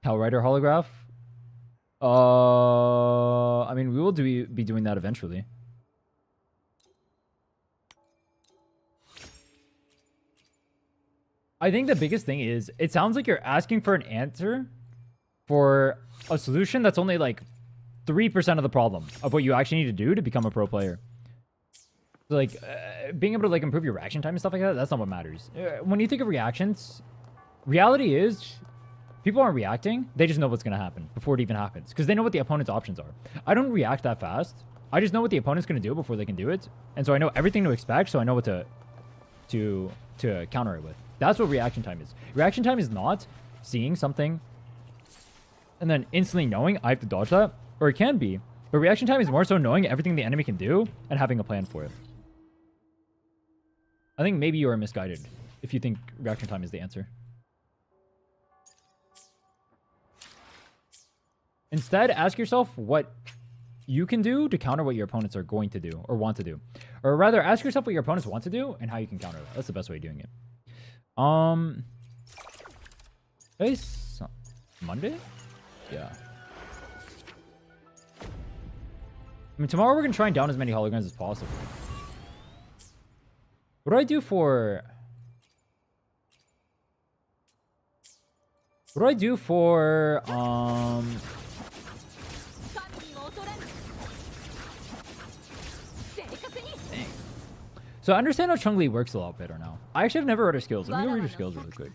Hellrider holograph? I mean, we will be doing that eventually. I think the biggest thing is, it sounds like you're asking for an answer for a solution that's only like 3% of the problem of what you actually need to do to become a pro player. So like, being able to like improve your reaction time and stuff like that, that's not what matters. When you think of reactions, reality is, people aren't reacting. They just know what's going to happen before it even happens. Because they know what the opponent's options are. I don't react that fast. I just know what the opponent's going to do before they can do it. And so I know everything to expect, so I know what to counter it with. That's what reaction time is. Reaction time is not seeing something and then instantly knowing I have to dodge that. Or it can be. But reaction time is more so knowing everything the enemy can do and having a plan for it. I think maybe you are misguided if you think reaction time is the answer. Instead, ask yourself what you can do to counter what your opponents are going to do or want to do. Or rather, ask yourself what your opponents want to do and how you can counter that. That's the best way of doing it. Today's Monday? Yeah. I mean, tomorrow we're going to try and down as many holograms as possible. What do I do for... What do I do for, Dang. So I understand how Changli works a lot better now. I actually have never read her skills. Let me go read her skills really quick.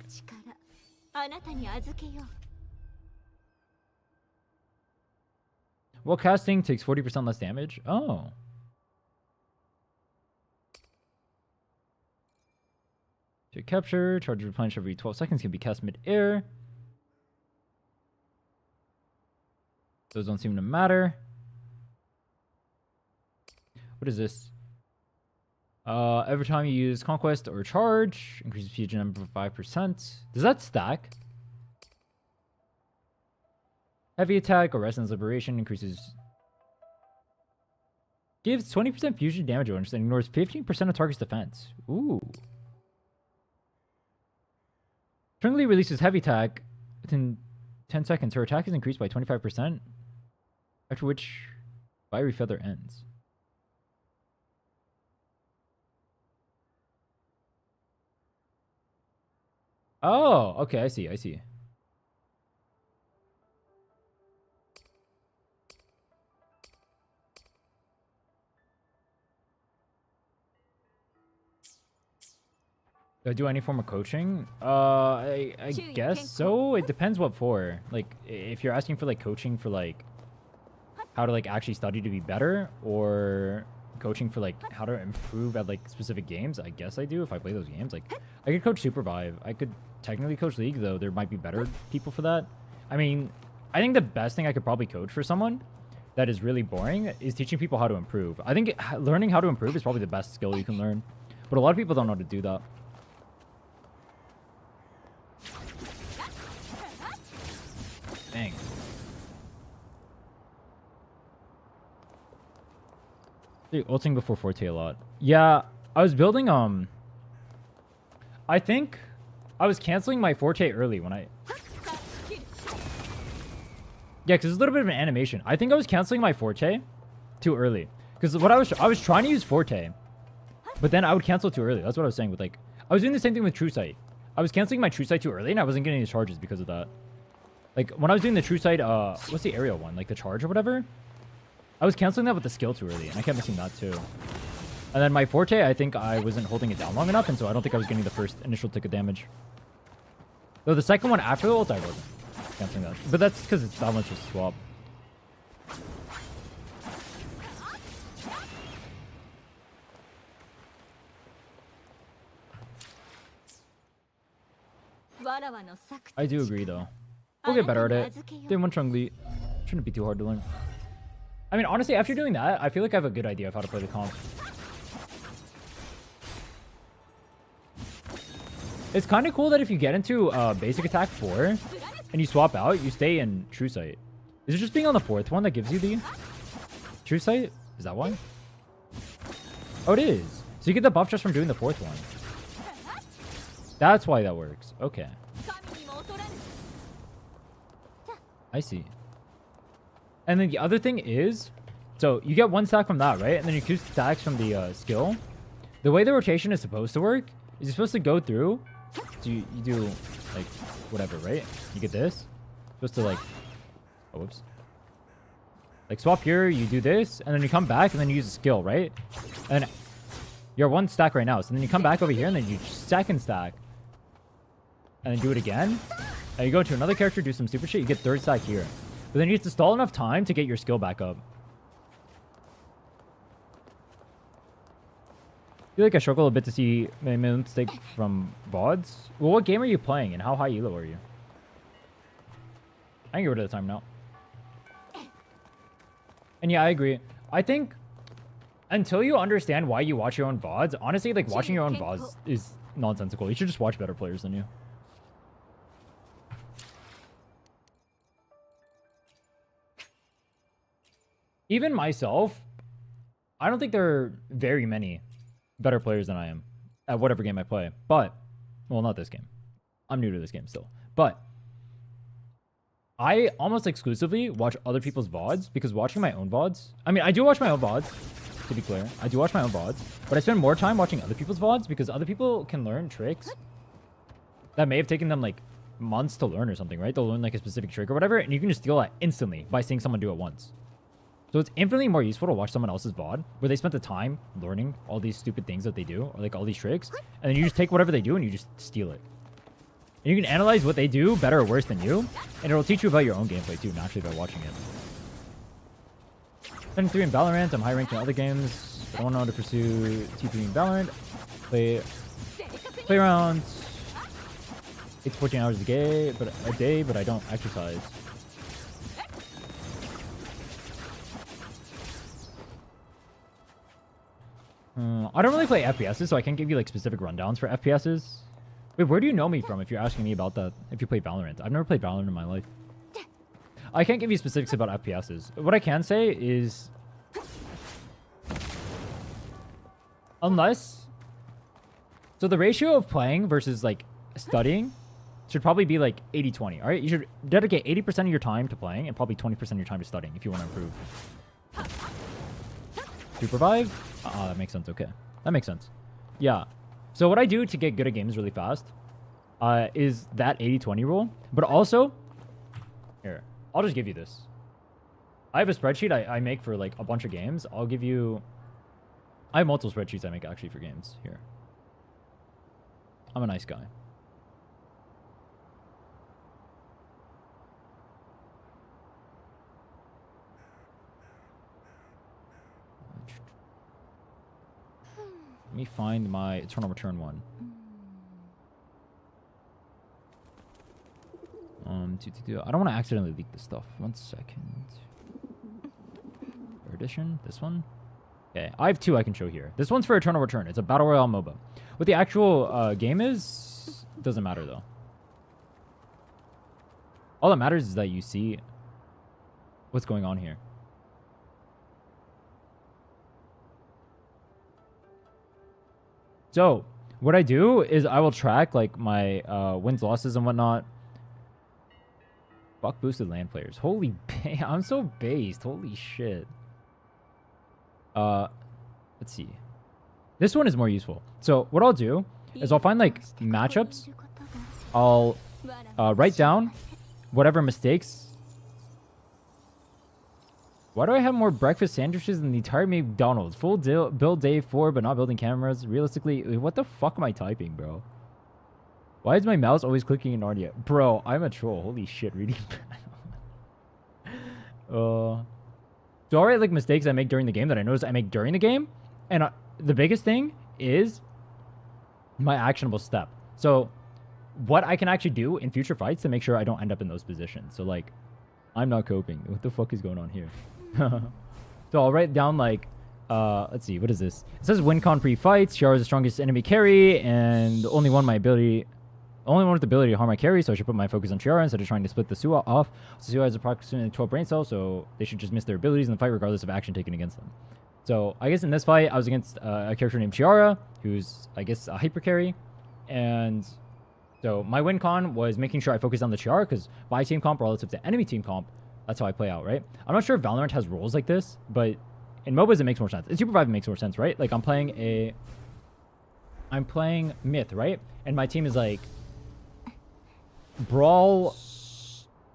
Well, casting takes 40% less damage. Oh. To capture, charge replenish every 12 seconds, can be cast mid-air. Those don't seem to matter. What is this? Every time you use Conquest or Charge, increases fusion number by 5%. Does that stack? Heavy attack or Resonance Liberation increases... Gives 20% fusion damage bonus and ignores 15% of target's defense. Ooh. Changli releases heavy attack within 10 seconds. Her attack is increased by 25%, after which Fiery Feather ends. Oh, okay, I see, I see. Do I do any form of coaching? I guess so. It depends what for. Like, if you're asking for like coaching for like how to like actually study to be better, or coaching for like how to improve at like specific games, I guess I do if I play those games. Like, I could coach Supervive. I could technically coach League, though there might be better people for that. I mean, I think the best thing I could probably coach for someone that is really boring is teaching people how to improve. I think learning how to improve is probably the best skill you can learn, but a lot of people don't know how to do that. Dang. Dude, ulting before Forte a lot. Yeah, I was building, I think I was canceling my Forte early when I... Yeah, because it's a little bit of an animation. I think I was canceling my Forte too early. Because what I was trying to use Forte, but then I would cancel too early. That's what I was saying with, like... I was doing the same thing with True Sight. I was canceling my True Sight too early, and I wasn't getting any charges because of that. Like, when I was doing the True Sight, what's the aerial one? Like, the charge or whatever? I was canceling that with the skill too early, and I kept missing that too. And then my Forte, I think I wasn't holding it down long enough, and so I don't think I was getting the first initial tick of damage. Though the second one after the ult, I wasn't canceling that. But that's because it's that much just swap. I do agree, though. We'll get better at it. Day 1 Changli. Shouldn't be too hard to learn. I mean, honestly, after doing that, I feel like I have a good idea of how to play the comp. It's kind of cool that if you get into basic attack 4 and you swap out, you stay in True Sight. Is it just being on the 4th one that gives you the True Sight? Is that why? Oh, it is. So you get the buff just from doing the 4th one. That's why that works. Okay. I see. And then the other thing is, so you get 1 stack from that, right? And then you 2 stacks from the skill. The way the rotation is supposed to work is you're supposed to go through. So you do, like, whatever, right? You get this. Supposed to, like... Oh, whoops. Like, swap here, you do this, and then you come back, and then you use a skill, right? And you're 1 stack right now. So then you come back over here, and then you second stack. And then do it again. And you go to another character, do some super shit, you get 3rd stack here. But then you have to stall enough time to get your skill back up. I feel like I struggle a bit to see my mistake from VODs. Well, what game are you playing, and how high elo are you? I can get rid of the time now. And yeah, I agree. I think Until you understand why you watch your own VODs, honestly, like, watching your own VODs is nonsensical. You should just watch better players than you. Even myself, I don't think there are very many better players than I am at whatever game I play. But, well, not this game. I'm new to this game still. But I almost exclusively watch other people's VODs because watching my own VODs... I mean, I do watch my own VODs, to be clear. I do watch my own VODs. But I spend more time watching other people's VODs because other people can learn tricks that may have taken them, like, months to learn or something, right? They'll learn, like, a specific trick or whatever, and you can just steal that instantly by seeing someone do it once. So it's infinitely more useful to watch someone else's VOD where they spent the time learning all these stupid things that they do, or like all these tricks, and then you just take whatever they do and you just steal it. And you can analyze what they do better or worse than you, and it'll teach you about your own gameplay too, naturally, by watching it. 73 in Valorant, I'm high ranked in other games. I don't know how to pursue T3 in Valorant. Play around 8 to 14 hours a day, but I don't exercise. I don't really play FPSs, so I can't give you like specific rundowns for FPSs. Wait, where do you know me from if you're asking me about that? If you play Valorant. I've never played Valorant in my life. I can't give you specifics about FPSs. What I can say is... Unless... So the ratio of playing versus like studying should probably be like 80-20, alright? You should dedicate 80% of your time to playing and probably 20% of your time to studying if you want to improve. Supervive? That makes sense. Okay. That makes sense. Yeah. So what I do to get good at games really fast is that 80-20 rule. But also... Here. I'll just give you this. I have a spreadsheet I make for like a bunch of games. I'll give you... I have multiple spreadsheets I make actually for games. Here. I'm a nice guy. Let me find my Eternal Return one. I don't want to accidentally leak this stuff. 1 second. Edition? This one? Okay, I have 2 I can show here. This one's for Eternal Return. It's a Battle Royale MOBA. What the actual game is, doesn't matter though. All that matters is that you see what's going on here. So, what I do is I will track, like, my wins, losses, and whatnot. Fuck boosted land players. Holy... I'm so based. Holy shit. Let's see. This one is more useful. So, what I'll do is I'll find, like, matchups. I'll write down whatever mistakes... Why do I have more breakfast sandwiches than the entire McDonald's? Full build day 4, but not building cameras. Realistically, what the fuck am I typing, bro? Why is my mouse always clicking in Narnia? Bro, I'm a troll. Holy shit, reading bad. So alright, like mistakes I make during the game that I notice I make during the game. And the biggest thing is my actionable step. So what I can actually do in future fights to make sure I don't end up in those positions. So like, I'm not coping. What the fuck is going on here? So I'll write down like, let's see, what is this? It says win con pre-fights. Chiara is the strongest enemy carry, and only one with the ability to harm my carry, so I should put my focus on Chiara instead of trying to split the Suwa off. So Suwa has approximately 12 brain cells, so they should just miss their abilities in the fight regardless of action taken against them. So I guess in this fight, I was against a character named Chiara, who's, I guess, a hyper carry. And so my win con was making sure I focus on the Chiara, because my team comp relative to enemy team comp, that's how I play out, right? I'm not sure if Valorant has rules like this, but in MOBAs it makes more sense. In Supervive it makes more sense, right? Like I'm playing Myth, right? And my team is like Brawl,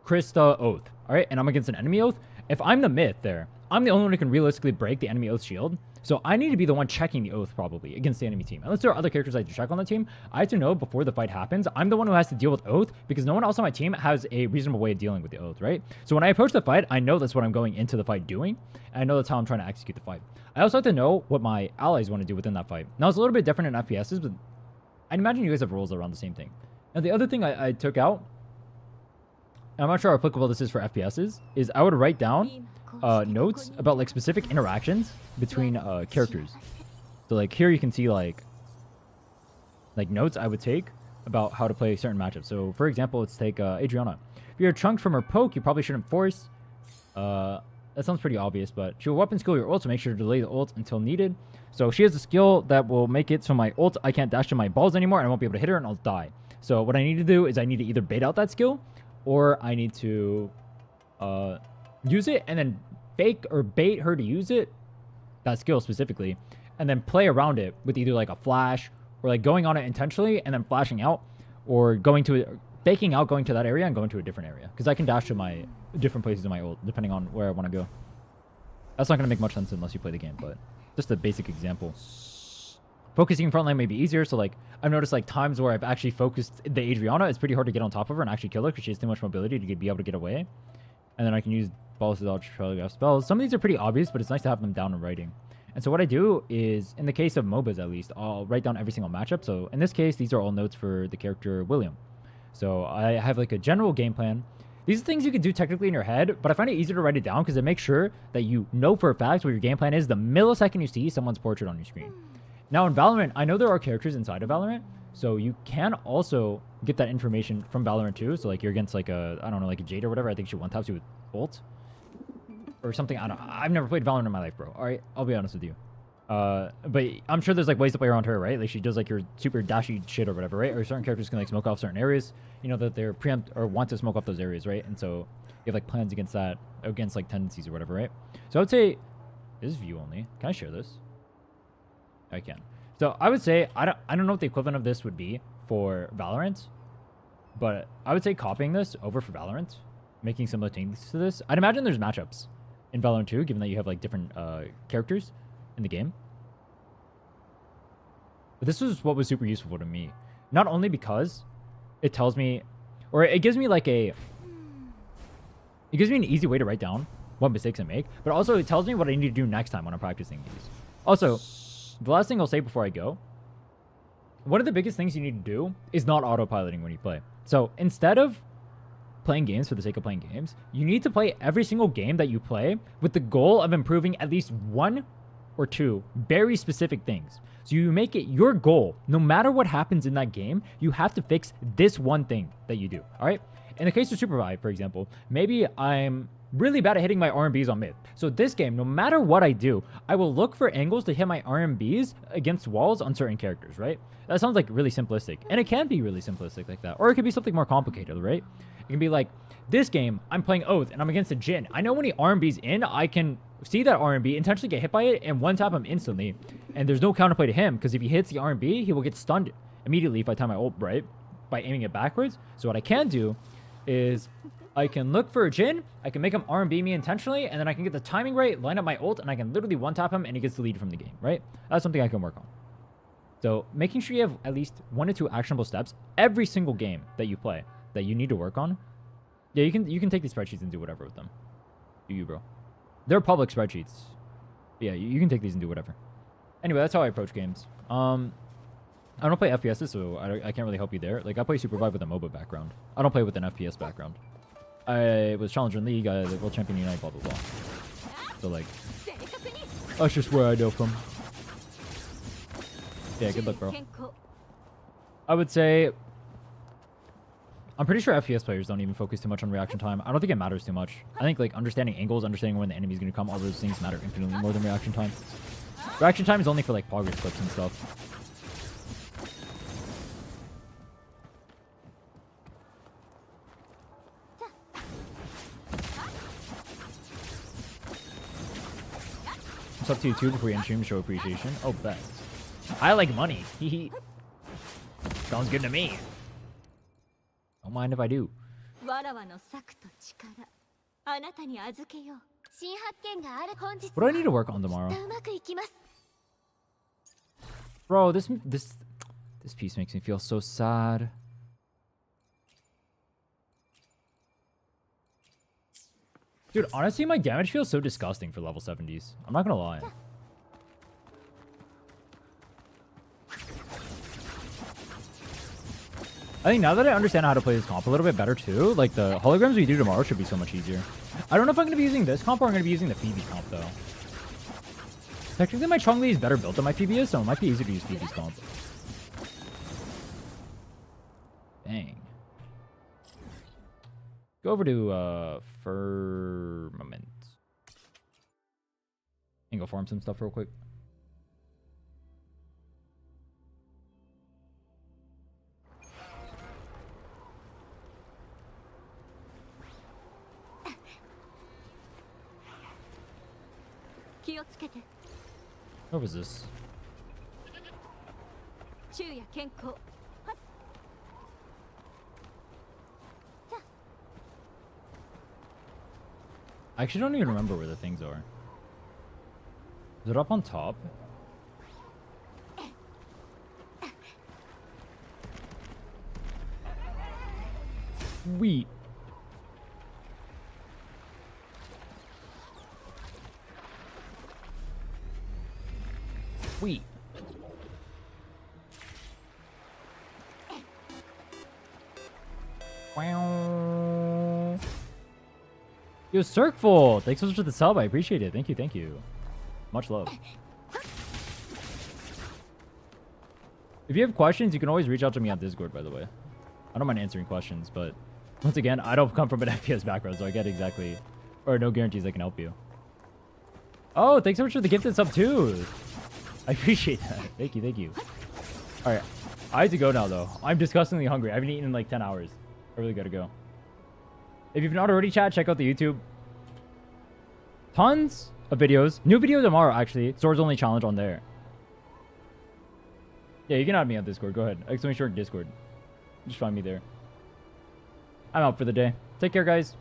Krista, Oath, all right? And I'm against an enemy Oath. If I'm the Myth there, I'm the only one who can realistically break the enemy Oath shield. So I need to be the one checking the Oath probably against the enemy team. Unless there are other characters I have to check on the team, I have to know before the fight happens. I'm the one who has to deal with Oath because no one else on my team has a reasonable way of dealing with the Oath, right? So when I approach the fight, I know that's what I'm going into the fight doing. And I know that's how I'm trying to execute the fight. I also have to know what my allies want to do within that fight. Now, it's a little bit different in FPSs, but I'd imagine you guys have rules around the same thing. Now, the other thing I took out, I'm not sure how applicable this is for FPSs, is I would write down notes about like specific interactions between characters. So like here you can see like notes I would take about how to play certain matchups. So for example, let's take Adriana. If you're chunked from her poke, you probably shouldn't force. That sounds pretty obvious, but she will weapon skill your ult, so make sure to delay the ult until needed. So she has a skill that will make it so my ult, I can't dash to my balls anymore, and I won't be able to hit her, and I'll die. So what I need to do is I need to either bait out that skill, or I need to use it, and then fake or bait her to use it, that skill specifically, and then play around it with either like a flash, or like going on it intentionally, and then flashing out, or going to it, faking out going to that area and going to a different area. Because I can dash to my different places in my ult, depending on where I want to go. That's not going to make much sense unless you play the game, but just a basic example. Focusing front line may be easier, so like I've noticed like times where I've actually focused the Adriana, it's pretty hard to get on top of her and actually kill her because she has too much mobility to be able to get away. And then I can use balls to dodge telegraph spells. Some of these are pretty obvious, but it's nice to have them down in writing. And so what I do is, in the case of MOBAs at least, I'll write down every single matchup. So in this case, these are all notes for the character William. So I have like a general game plan. These are things you can do technically in your head, but I find it easier to write it down because it makes sure that you know for a fact what your game plan is the millisecond you see someone's portrait on your screen. Now in Valorant, I know there are characters inside of Valorant, so you can also get that information from Valorant too. So like you're against like a, I don't know, like a Jade or whatever. I think she one-taps you with ult or something. I don't know. I've never played Valorant in my life, bro. All right, I'll be honest with you. But I'm sure there's like ways to play around her, right? Like she does like your super dashy shit or whatever, right? Or certain characters can like smoke off certain areas, you know, that they're preempt or want to smoke off those areas, right? And so you have like plans against that, against like tendencies or whatever, right? So I would say this is view only. Can I share this? I can. So I would say I don't know what the equivalent of this would be for Valorant, but I would say copying this over for Valorant, making similar things to this. I'd imagine there's matchups in Valorant too, given that you have like different characters in the game. But this was what was super useful to me. Not only because it tells me, or it gives me like it gives me an easy way to write down what mistakes I make, but also it tells me what I need to do next time when I'm practicing these. Also, the last thing I'll say before I go, one of the biggest things you need to do is not autopiloting when you play. So instead of playing games for the sake of playing games, you need to play every single game that you play with the goal of improving at least one or two very specific things. So you make it your goal, no matter what happens in that game, you have to fix this one thing that you do, all right? In the case of Supervive, for example, maybe I'm really bad at hitting my RMBs on mid. So this game, no matter what I do, I will look for angles to hit my RMBs against walls on certain characters, right? That sounds like really simplistic, and it can be really simplistic like that, or it could be something more complicated, right? It can be like, this game, I'm playing Oath, and I'm against a Jhin. I know when he RMBs in, I can see that RMB, intentionally get hit by it, and one tap him instantly. And there's no counterplay to him, because if he hits the RMB, he will get stunned immediately if I time my ult right, by aiming it backwards. So what I can do is I can look for a Jhin, I can make him RMB me intentionally, and then I can get the timing right, line up my ult, and I can literally one tap him, and he gets the lead from the game, right? That's something I can work on. So making sure you have at least 1 to 2 actionable steps every single game that you play that you need to work on. Yeah, you can take these spreadsheets and do whatever with them. Do you, bro? They're public spreadsheets. Yeah, you can take these and do whatever. Anyway, that's how I approach games. I don't play FPSs, so I can't really help you there. Like, I play Supervive with a MOBA background. I don't play with an FPS background. I was Challenger in League, the World Champion Unite, blah, blah, blah. So, like, that's just where I know from. Yeah, good luck, bro. I would say, I'm pretty sure FPS players don't even focus too much on reaction time. I don't think it matters too much. I think like understanding angles, understanding when the enemy's going to come, all those things matter infinitely more than reaction time. Reaction time is only for like progress clips and stuff. What's up to you too before you end stream to show appreciation? Oh, bet. I like money. Sounds good to me. Don't mind if I do. What do I need to work on tomorrow? Bro, this piece makes me feel so sad. Dude, honestly, my damage feels so disgusting for level 70s. I'm not gonna lie. I think now that I understand how to play this comp a little bit better too, like the holograms we do tomorrow should be so much easier. I don't know if I'm going to be using this comp or I'm going to be using the Phoebe comp though. Technically my Changli is better built than my Phoebe is, so it might be easier to use Phoebe's comp. Dang. Go over to Firmament. And go farm some stuff real quick. What was this? I actually don't even remember where the things are. Is it up on top? Sweet. Sweet. Wow. Yo, Circful! Thanks so much for the sub. I appreciate it. Thank you, thank you. Much love. If you have questions, you can always reach out to me on Discord, by the way. I don't mind answering questions, but once again, I don't come from an FPS background, so I get exactly... Or no guarantees I can help you. Oh, thanks so much for the gifted sub, too. I appreciate that. Thank you, thank you. Alright, I have to go now, though. I'm disgustingly hungry. I haven't eaten in like 10 hours. I really gotta go. If you've not already, chat, check out the YouTube. Tons of videos. New video tomorrow, actually. Swords Only Challenge on there. Yeah, you can add me on Discord. Go ahead. Exclamation Discord. Just find me there. I'm out for the day. Take care, guys.